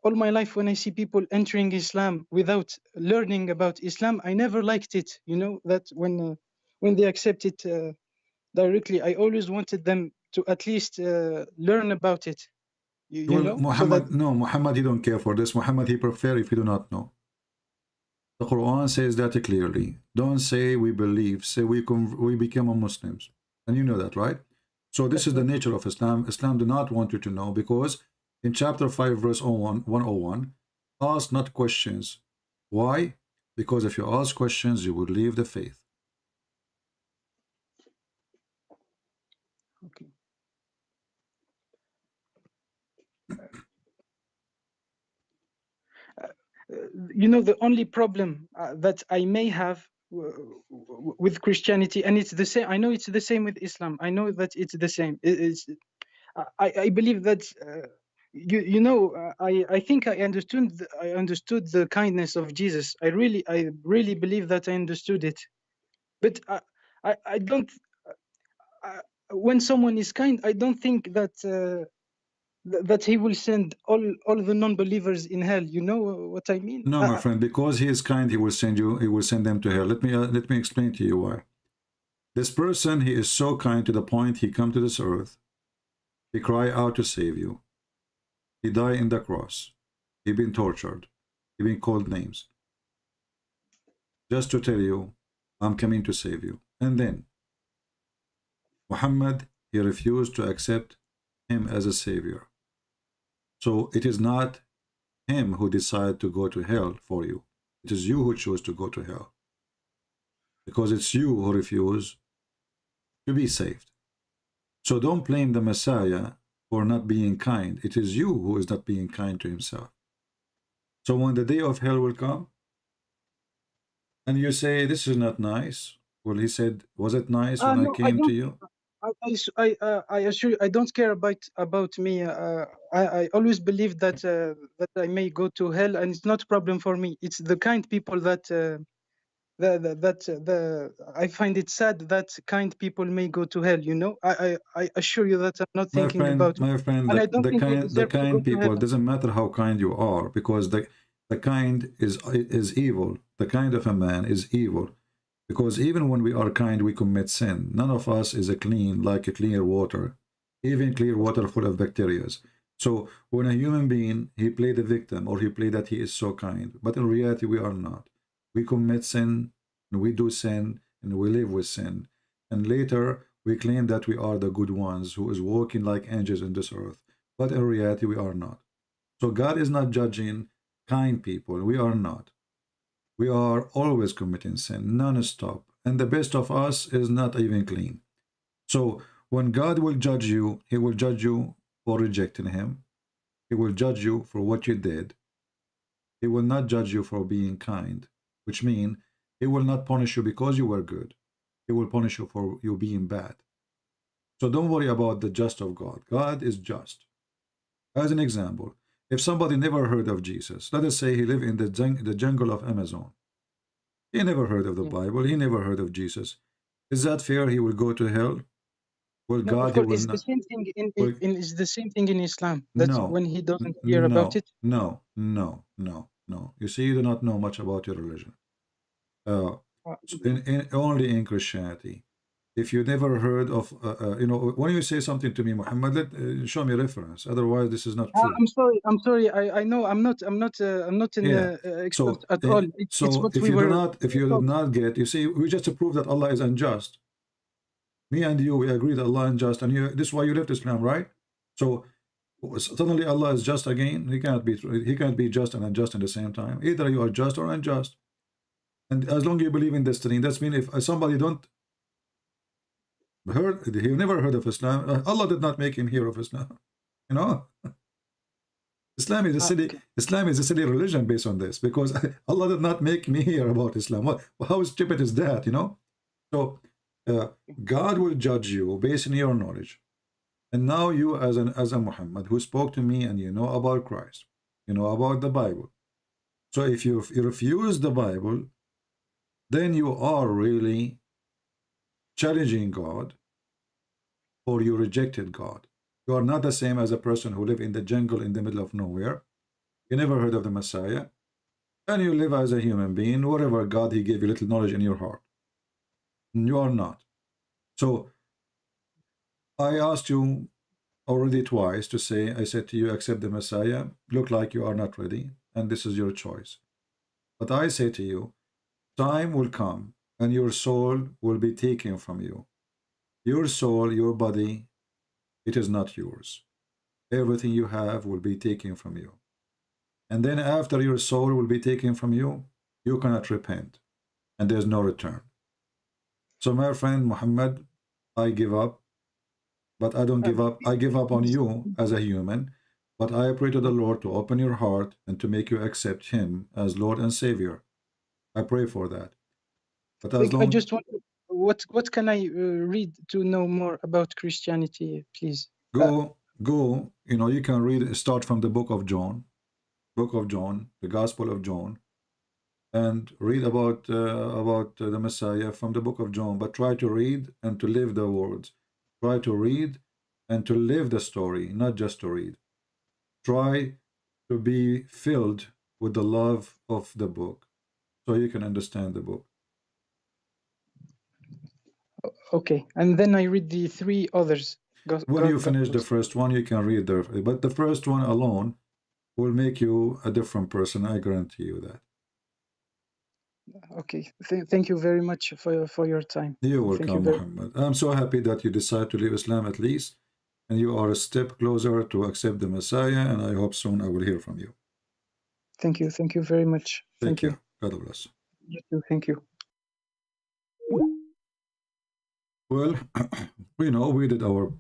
all my life when I see people entering Islam without learning about Islam, I never liked it. You know that when they accept it directly, I always wanted them to at least learn about it. You know, Muhammad, no, Muhammad, he don't care for this. Muhammad, he prefer if you do not know. The Quran says that clearly. Don't say we believe, say we become Muslims. And you know that, right? So this is the nature of Islam. Islam do not want you to know, because in chapter 5, verse 101, ask not questions. Why? Because if you ask questions, you will leave the faith. Okay. You know, the only problem that I may have with Christianity, and it's the same. I know it's the same with Islam. I know that it's the same. I believe that I think I understood the kindness of Jesus. I really believe that I understood it. But I don't. When someone is kind, I don't think that that he will send all the non-believers in hell. You know what I mean? No, my friend, because he is kind, he will send you. He will send them to hell. Let me explain to you why. This person, he is so kind to the point he come to this earth. He cry out to save you. He die in the cross. He been tortured. He been called names. Just to tell you, I'm coming to save you. And then Muhammad, he refused to accept him as a savior. So it is not him who decided to go to hell for you. It is you who chose to go to hell. Because it's you who refuse to be saved. So don't blame the Messiah for not being kind. It is you who is not being kind to himself. So when the day of hell will come, and you say, this is not nice. Well, he said, was it nice when No, I came to you? I assure you, I don't care about me. I always believe that that I may go to hell, and it's not a problem for me. It's the kind people that I find it sad that kind people may go to hell. You know, I assure you that I'm not thinking about My friend, and I don't think they the deserve to go kind to people, heaven. it doesn't matter how kind you are, because the kind is evil. The kind of a man is evil. Because even when we are kind, we commit sin. None of us is a clean, like a clear water, even clear water full of bacteria. So when a human being, he play the victim, or he play that he is so kind, but in reality, we are not. We commit sin, and we do sin, and we live with sin. And later, we claim that we are the good ones who is walking like angels in this earth. But in reality, we are not. So God is not judging kind people. We are not. We are always committing sin, non-stop. And the best of us is not even clean. So when God will judge you, he will judge you for rejecting him. He will judge you for what you did. He will not judge you for being kind, which means he will not punish you because you were good. He will punish you for you being bad. So don't worry about the just of God. God is just. As an example, if somebody never heard of Jesus, let us say he lived in the jungle of Amazon. He never heard of the Bible. He never heard of Jesus. Is that fair? He will go to hell? Well, No, God, of he course, will it's the not. same thing Well, it's the same thing in Islam. That no, when he doesn't hear about it. no. You see, you do not know much about your religion. Only in Christianity. If you never heard of, when you say something to me, Muhammad, show me reference. Otherwise, this is not true. I'm sorry. I know I'm not an expert at all. It's what if we you were. if you do not get, you see, we just prove that Allah is unjust. Me and you, we agree that Allah is unjust, and this is why you left Islam, right? So suddenly Allah is just again. He cannot be just and unjust at the same time. Either you are just or unjust. And as long as you believe in destiny, that's mean if somebody don't he never heard of Islam, Allah did not make him hear of Islam. You know, Islam is a silly religion based on this, because Allah did not make me hear about Islam. How stupid is that? You know, so God will judge you based on your knowledge. And now you, as a Muhammad who spoke to me, and you know about Christ, you know about the Bible. So if you refuse the Bible, then you are really challenging God, or you rejected God. You are not the same as a person who live in the jungle in the middle of nowhere. You never heard of the Messiah, and you live as a human being, whatever God he gave you little knowledge in your heart. You are not. So I asked you already twice to say, I said to you, accept the Messiah. Look like you are not ready, and this is your choice. But I say to you, time will come and your soul will be taken from you. Your soul, your body, it is not yours. Everything you have will be taken from you. And then after your soul will be taken from you, you cannot repent, and there's no return. So my friend Muhammad, I give up, but I don't give up. I give up on you as a human, but I pray to the Lord to open your heart and to make you accept him as Lord and Savior. I pray for that. But as long, I just want. What can I read to know more about Christianity, please? Go. You know, you can read. Start from the book of John, the Gospel of John, and read about the Messiah from the book of John. But try to read and to live the words. Try to read and to live the story, not just to read. try to be filled with the love of the book so you can understand the book. Okay, and then I read the 3 others. When you finish the first one, you can read the, but the first one alone will make you a different person. I guarantee you that. Okay, thank you very much for your time. You're Thank welcome, you Muhammad. I'm so happy that you decide to leave Islam at least, and you are a step closer to accept the Messiah, and I hope soon I will hear from you. Thank you very much. Take care. You. God bless. You too. Thank you. Well, we know we did our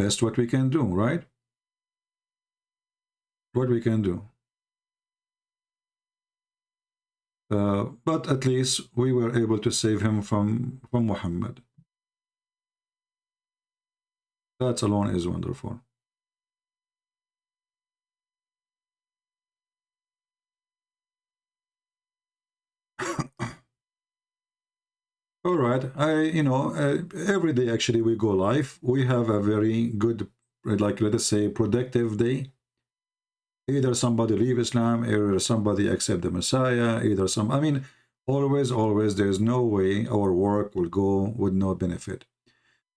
best what we can do, right? What we can do. But at least we were able to save him from Muhammad. That alone is wonderful. All right, every day actually we go live. We have a very good, like, let us say, productive day. Either somebody leave Islam, either somebody accept the Messiah, always there's no way our work will go with no benefit.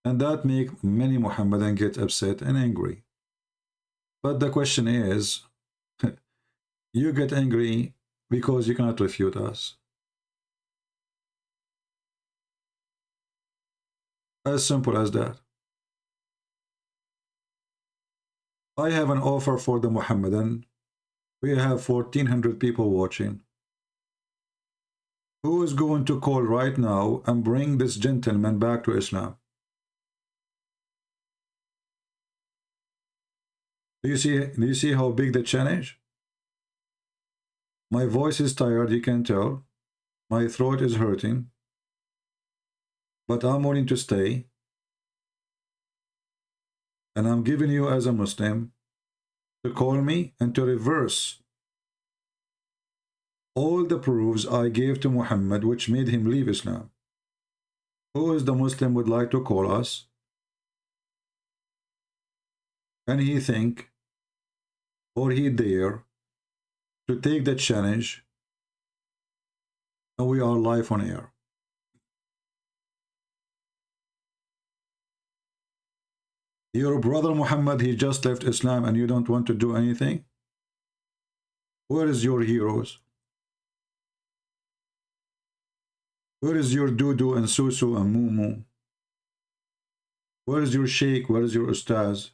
And that make many Muhammadan get upset and angry. But the question is, you get angry because you cannot refute us. As simple as that. I have an offer for the Muhammadan. We have 1,400 people watching. Who is going to call right now and bring this gentleman back to Islam? Do you see how big the challenge? My voice is tired, you can tell. My throat is hurting. But I'm willing to stay. And I'm giving you as a Muslim to call me and to reverse all the proofs I gave to Muhammad which made him leave Islam. Who is the Muslim would like to call us? And he think, or he dare, to take the challenge, and we are live on air. Your brother Muhammad, he just left Islam and you don't want to do anything? Where is your heroes? Where is your Dudu and Susu and Mumu? Where is your Sheikh? Where is your Ustaz?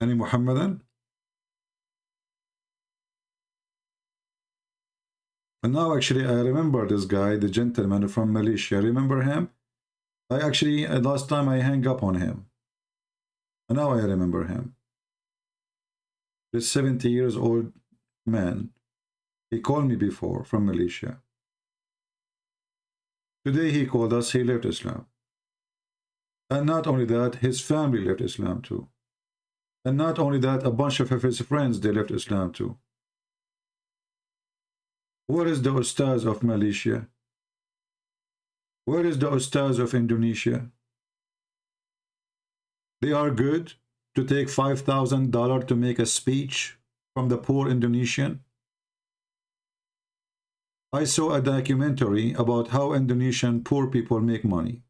Any Muhammadan? And now actually I remember this guy, the gentleman from Malaysia. Remember him? I actually, last time I hung up on him. And now I remember him. This 70 years old man. He called me before from Malaysia. Today he called us, he left Islam. And not only that, his family left Islam too. And not only that, a bunch of his friends, they left Islam too. Where is the Ustaz of Malaysia? Where is the Ustaz of Indonesia? They are good to take $5,000 to make a speech from the poor Indonesian. I saw a documentary about how Indonesian poor people make money.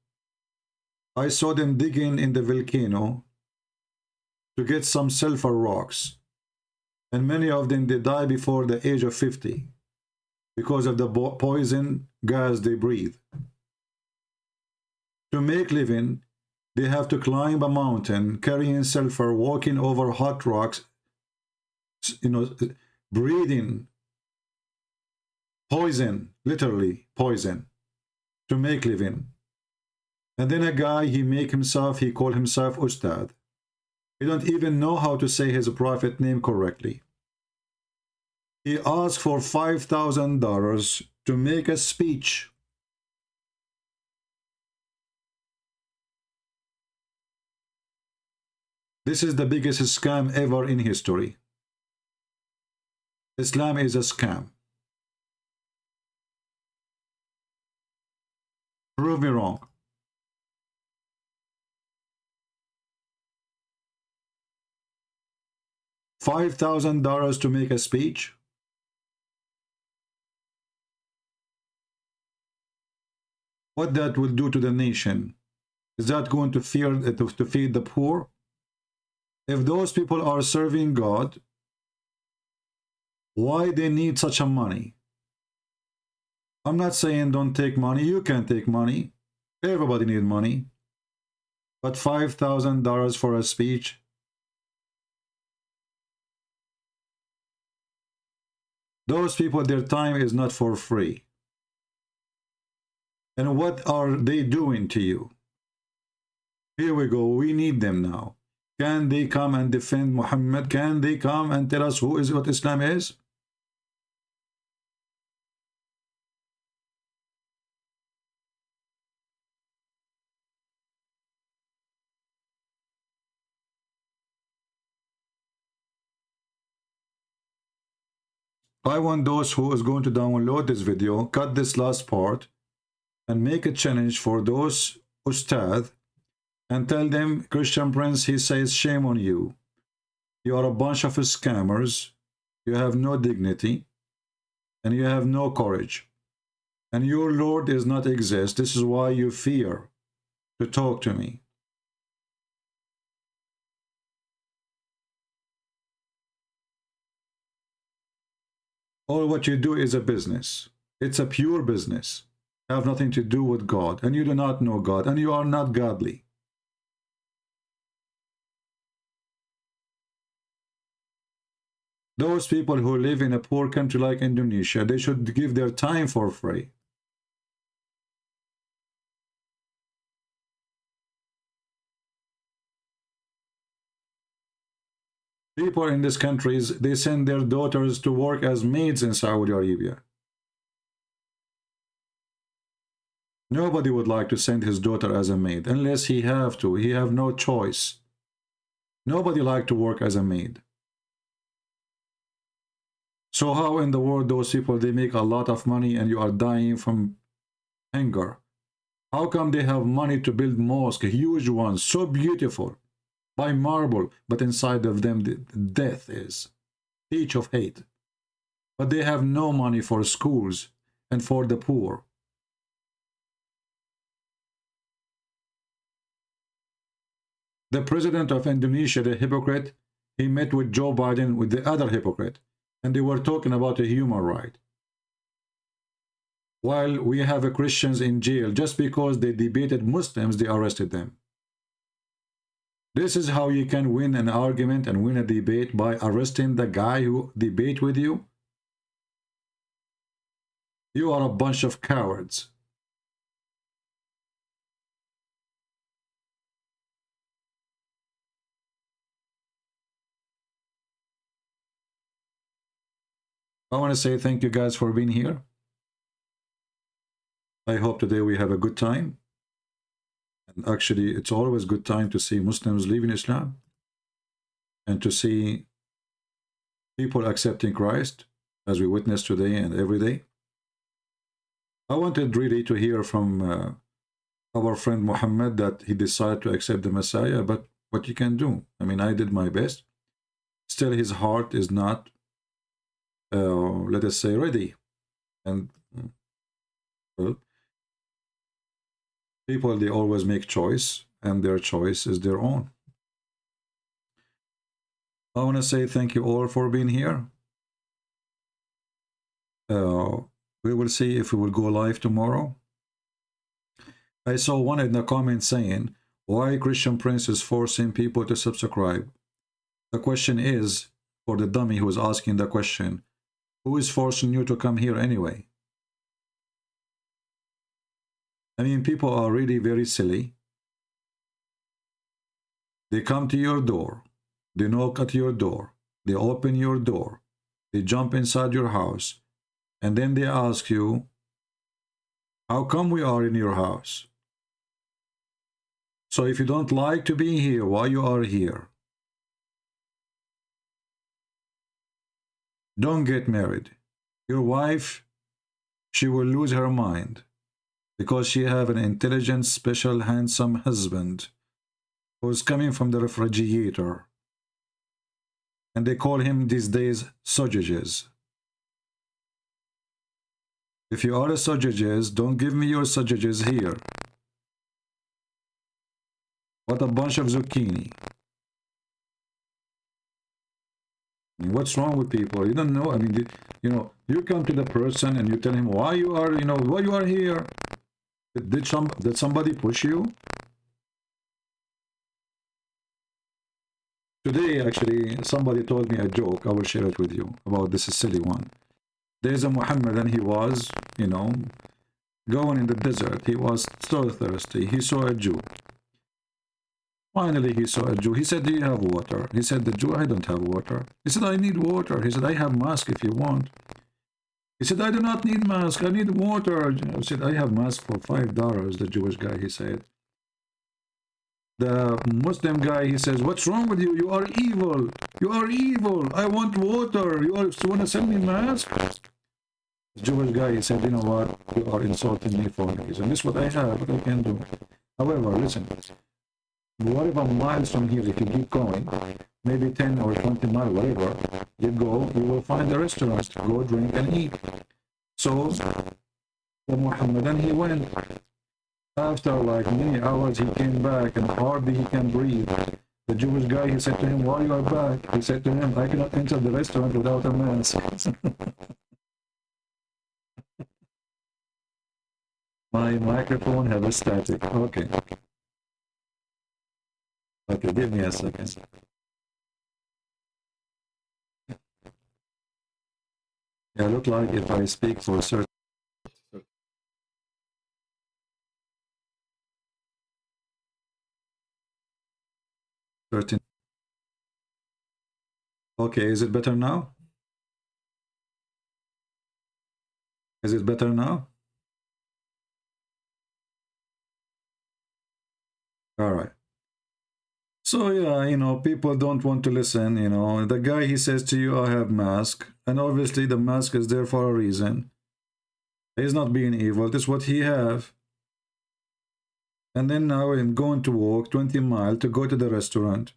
I saw them digging in the volcano to get some sulfur rocks. And many of them, they die before the age of 50. Because of the poison gas they breathe. To make living, they have to climb a mountain, carrying sulfur, walking over hot rocks, breathing poison, literally poison, to make living. And then a guy, he called himself Ustad. He don't even know how to say his prophet name correctly. He asked for $5,000 to make a speech. This is the biggest scam ever in history. Islam is a scam. Prove me wrong. $5,000 to make a speech? What that will do to the nation? Is that going to feed the poor? If those people are serving God, why they need such a money? I'm not saying don't take money. You can take money. Everybody need money. But $5,000 for a speech? Those people, their time is not for free. And what are they doing to you? Here we go. We need them now. Can they come and defend Muhammad? Can they come and tell us what Islam is? I want those who is going to download this video, cut this last part, and make a challenge for those ustad, and tell them, Christian Prince, he says, shame on you. You are a bunch of scammers. You have no dignity, and you have no courage. And your Lord does not exist. This is why you fear to talk to me. All what you do is a business. It's a pure business. You have nothing to do with God, and you do not know God, and you are not godly. Those people who live in a poor country like Indonesia, they should give their time for free. People in these countries, they send their daughters to work as maids in Saudi Arabia. Nobody would like to send his daughter as a maid unless he have to. He have no choice. Nobody like to work as a maid. So how in the world those people, they make a lot of money and you are dying from hunger? How come they have money to build mosques, huge ones, so beautiful, by marble, but inside of them the death is, teach of hate. But they have no money for schools and for the poor. The president of Indonesia, the hypocrite, he met with Joe Biden, with the other hypocrite, and they were talking about a human right. While we have Christians in jail, just because they debated Muslims, they arrested them. This is how you can win an argument and win a debate, by arresting the guy who debate with you. You are a bunch of cowards. I want to say thank you guys for being here. I hope today we have a good time. And actually, it's always a good time to see Muslims leaving Islam and to see people accepting Christ, as we witness today and every day. I wanted really to hear from our friend Muhammad that he decided to accept the Messiah, but what you can do? I mean, I did my best. Still, his heart is not, let us say, ready. And, well, people, they always make choice, and their choice is their own. I want to say thank you all for being here. We will see if we will go live tomorrow. I saw one in the comments saying, why Christian Prince is forcing people to subscribe? The question is, for the dummy who is asking the question, who is forcing you to come here anyway? I mean, people are really very silly. They come to your door. They knock at your door. They open your door. They jump inside your house. And then they ask you, how come we are in your house? So if you don't like to be here, why you are here? Don't get married. Your wife, she will lose her mind. because she have an intelligent, special, handsome husband who's coming from the refrigerator. And they call him these days sausages. If you are a sausages, don't give me your sausages here. What a bunch of zucchini. I mean, what's wrong with people? You don't know. I mean, you know, you come to the person and you tell him why you are, you know, why you are here. Did somebody push you? Today, actually, somebody told me a joke. I will share it with you about this silly one. There's a Muhammad, and he was, you know, going in the desert. He was so thirsty. He saw a Jew. Finally, he saw a Jew. He said, do you have water? He said, the Jew, I don't have water. He said, I need water. He said, I have mask if you want. He said, I do not need mask. I need water. I said, I have mask for $5, the Jewish guy, he said. The Muslim guy, he says, what's wrong with you? You are evil. You are evil. I want water. You want to send me mask? The Jewish guy, he said, you know what? You are insulting me for a reason. This is what I have, what I can do. However, listen, whatever miles from here, if you keep going, maybe 10 or 20 miles, whatever, you go, you will find a restaurant. Go drink and eat. So, the Muhammadan, he went. After like many hours, he came back and hardly he can breathe. The Jewish guy, he said to him, why you are back? He said to him, I cannot enter the restaurant without a mask. My microphone has a static. Okay. Okay, give me a second. Yeah, look like if I speak for a certain 13. Okay, is it better now? Is it better now? All right. So yeah, you know, people don't want to listen, you know. The guy, he says to you, I have mask. And obviously the mask is there for a reason. He's not being evil. This is what he have. And then now I'm going to walk 20 miles to go to the restaurant.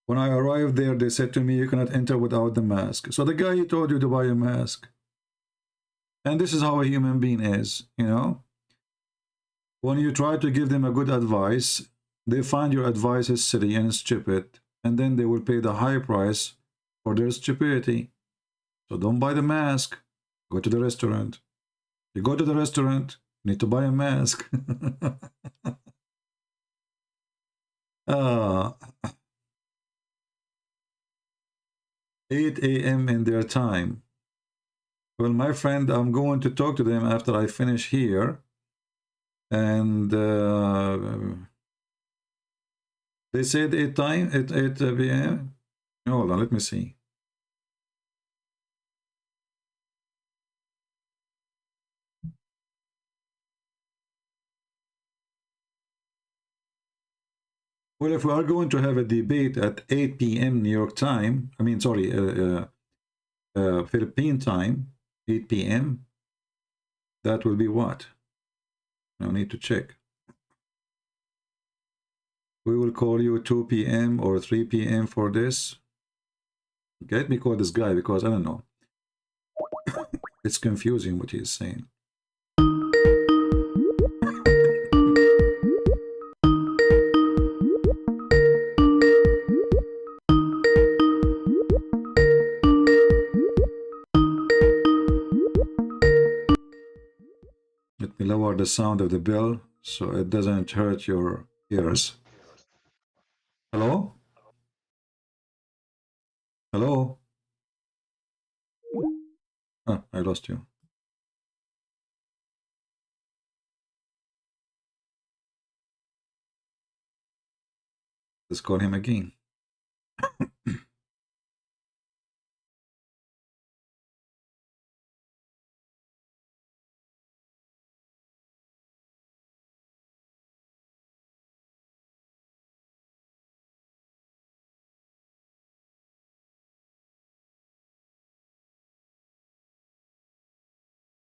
When I arrived there, they said to me, you cannot enter without the mask. So the guy, he told you to buy a mask. And this is how a human being is, you know. When you try to give them a good advice, they find your advice is silly and stupid. And then they will pay the high price for their stupidity. So don't buy the mask. Go to the restaurant. You go to the restaurant, you need to buy a mask. 8 a.m. in their time. Well, my friend, I'm going to talk to them after I finish here. And they said 8 p.m. Hold on, let me see. Well, if we are going to have a debate at 8 p.m. New York time, I mean, sorry, Philippine time, 8 p.m., that will be what? I need to check. We will call you 2 p.m. or 3 p.m. for this. Okay, let me call this guy because I don't know. It's confusing what he's saying. Let me lower the sound of the bell so it doesn't hurt your ears. Hello? Hello? Oh, I lost you. Let's call him again.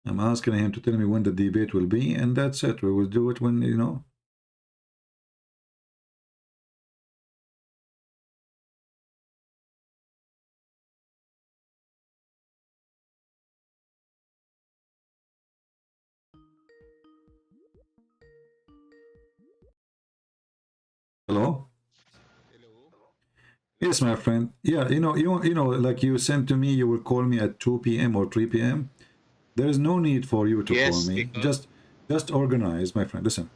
I'm asking him to tell me when the debate will be, and that's it. We will do it when, you know. Hello? Yes, my friend. Yeah, you know, like you sent to me, you will call me at 2 p.m. or 3 p.m. There is no need for you to call me. Just organize, my friend. Listen,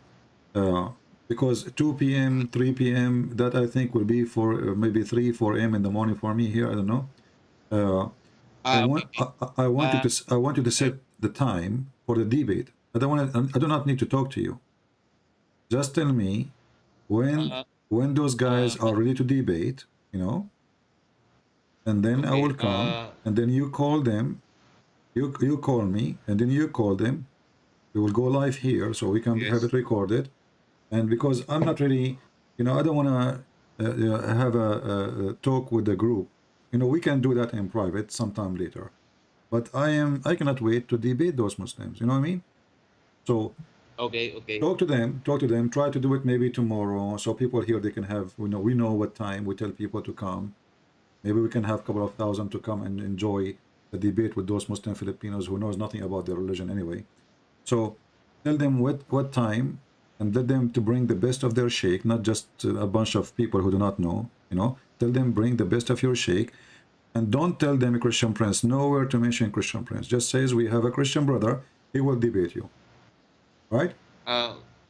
because 2 p.m., 3 p.m., that I think will be for maybe 3, 4 a.m. in the morning for me here. I don't know. I want you to set the time for the debate. I do not need to talk to you. Just tell me when those guys are ready to debate, you know, and then I will come, and then you call them, you call me, and then you call them. We will go live here, so we can have it recorded. And because I'm not really, you know, I don't want to have a talk with the group. You know, we can do that in private sometime later. But I cannot wait to debate those Muslims. You know what I mean? So okay. Talk to them. Try to do it maybe tomorrow, so people here, they can have, we know what time. We tell people to come. Maybe we can have a couple of thousand to come and enjoy the debate with those Muslim Filipinos who knows nothing about their religion anyway. So tell them what time, and let them to bring the best of their sheikh, not just a bunch of people who do not know. You know, tell them bring the best of your sheikh, and don't tell them a Christian Prince. Nowhere to mention Christian Prince. Just says we have a Christian brother. He will debate you. Right?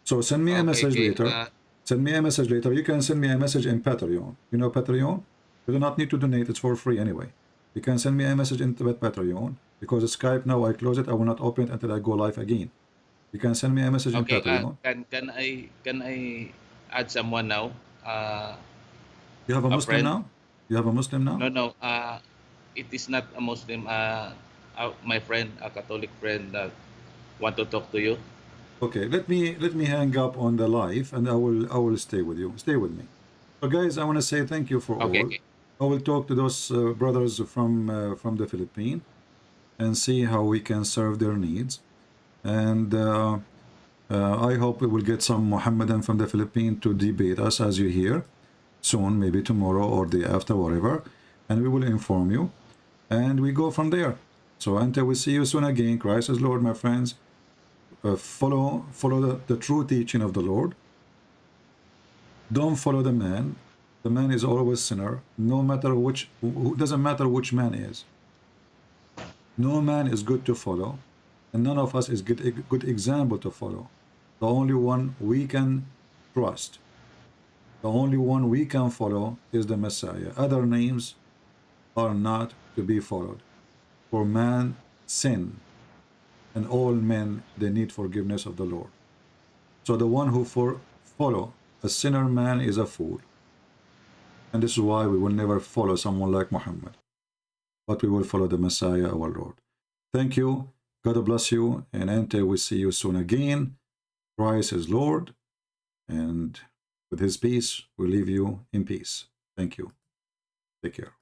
So send me a message later. Send me a message later. You can send me a message in Patreon. You know Patreon? You do not need to donate. It's for free anyway. You can send me a message in Patreon, because Skype now I close it. I will not open it until I go live again. You can send me a message in Patreon. Can I add someone now? You have a Muslim friend? now? You have a Muslim now? No. It is not a Muslim. My friend, a Catholic friend, that want to talk to you. Okay, let me hang up on the live, and I will stay with you. Stay with me. So guys, I want to say thank you for all. I will talk to those brothers from the Philippines and see how we can serve their needs. And I hope we will get some Mohammedan from the Philippines to debate us, as you hear, soon, maybe tomorrow or the after, whatever. And we will inform you, and we go from there. So until we see you soon again, Christ is Lord, my friends. Follow the true teaching of the Lord. Don't follow the man. The man is always sinner. No matter which, doesn't matter which man is. No man is good to follow, and none of us is a good example to follow. The only one we can trust, the only one we can follow is the Messiah. Other names are not to be followed. For man sin, and all men, they need forgiveness of the Lord. So the one who follow a sinner man is a fool. And this is why we will never follow someone like Muhammad, but we will follow the Messiah, our Lord. Thank you. God bless you. And until we see you soon again, Christ is Lord. And with his peace, we leave you in peace. Thank you. Take care.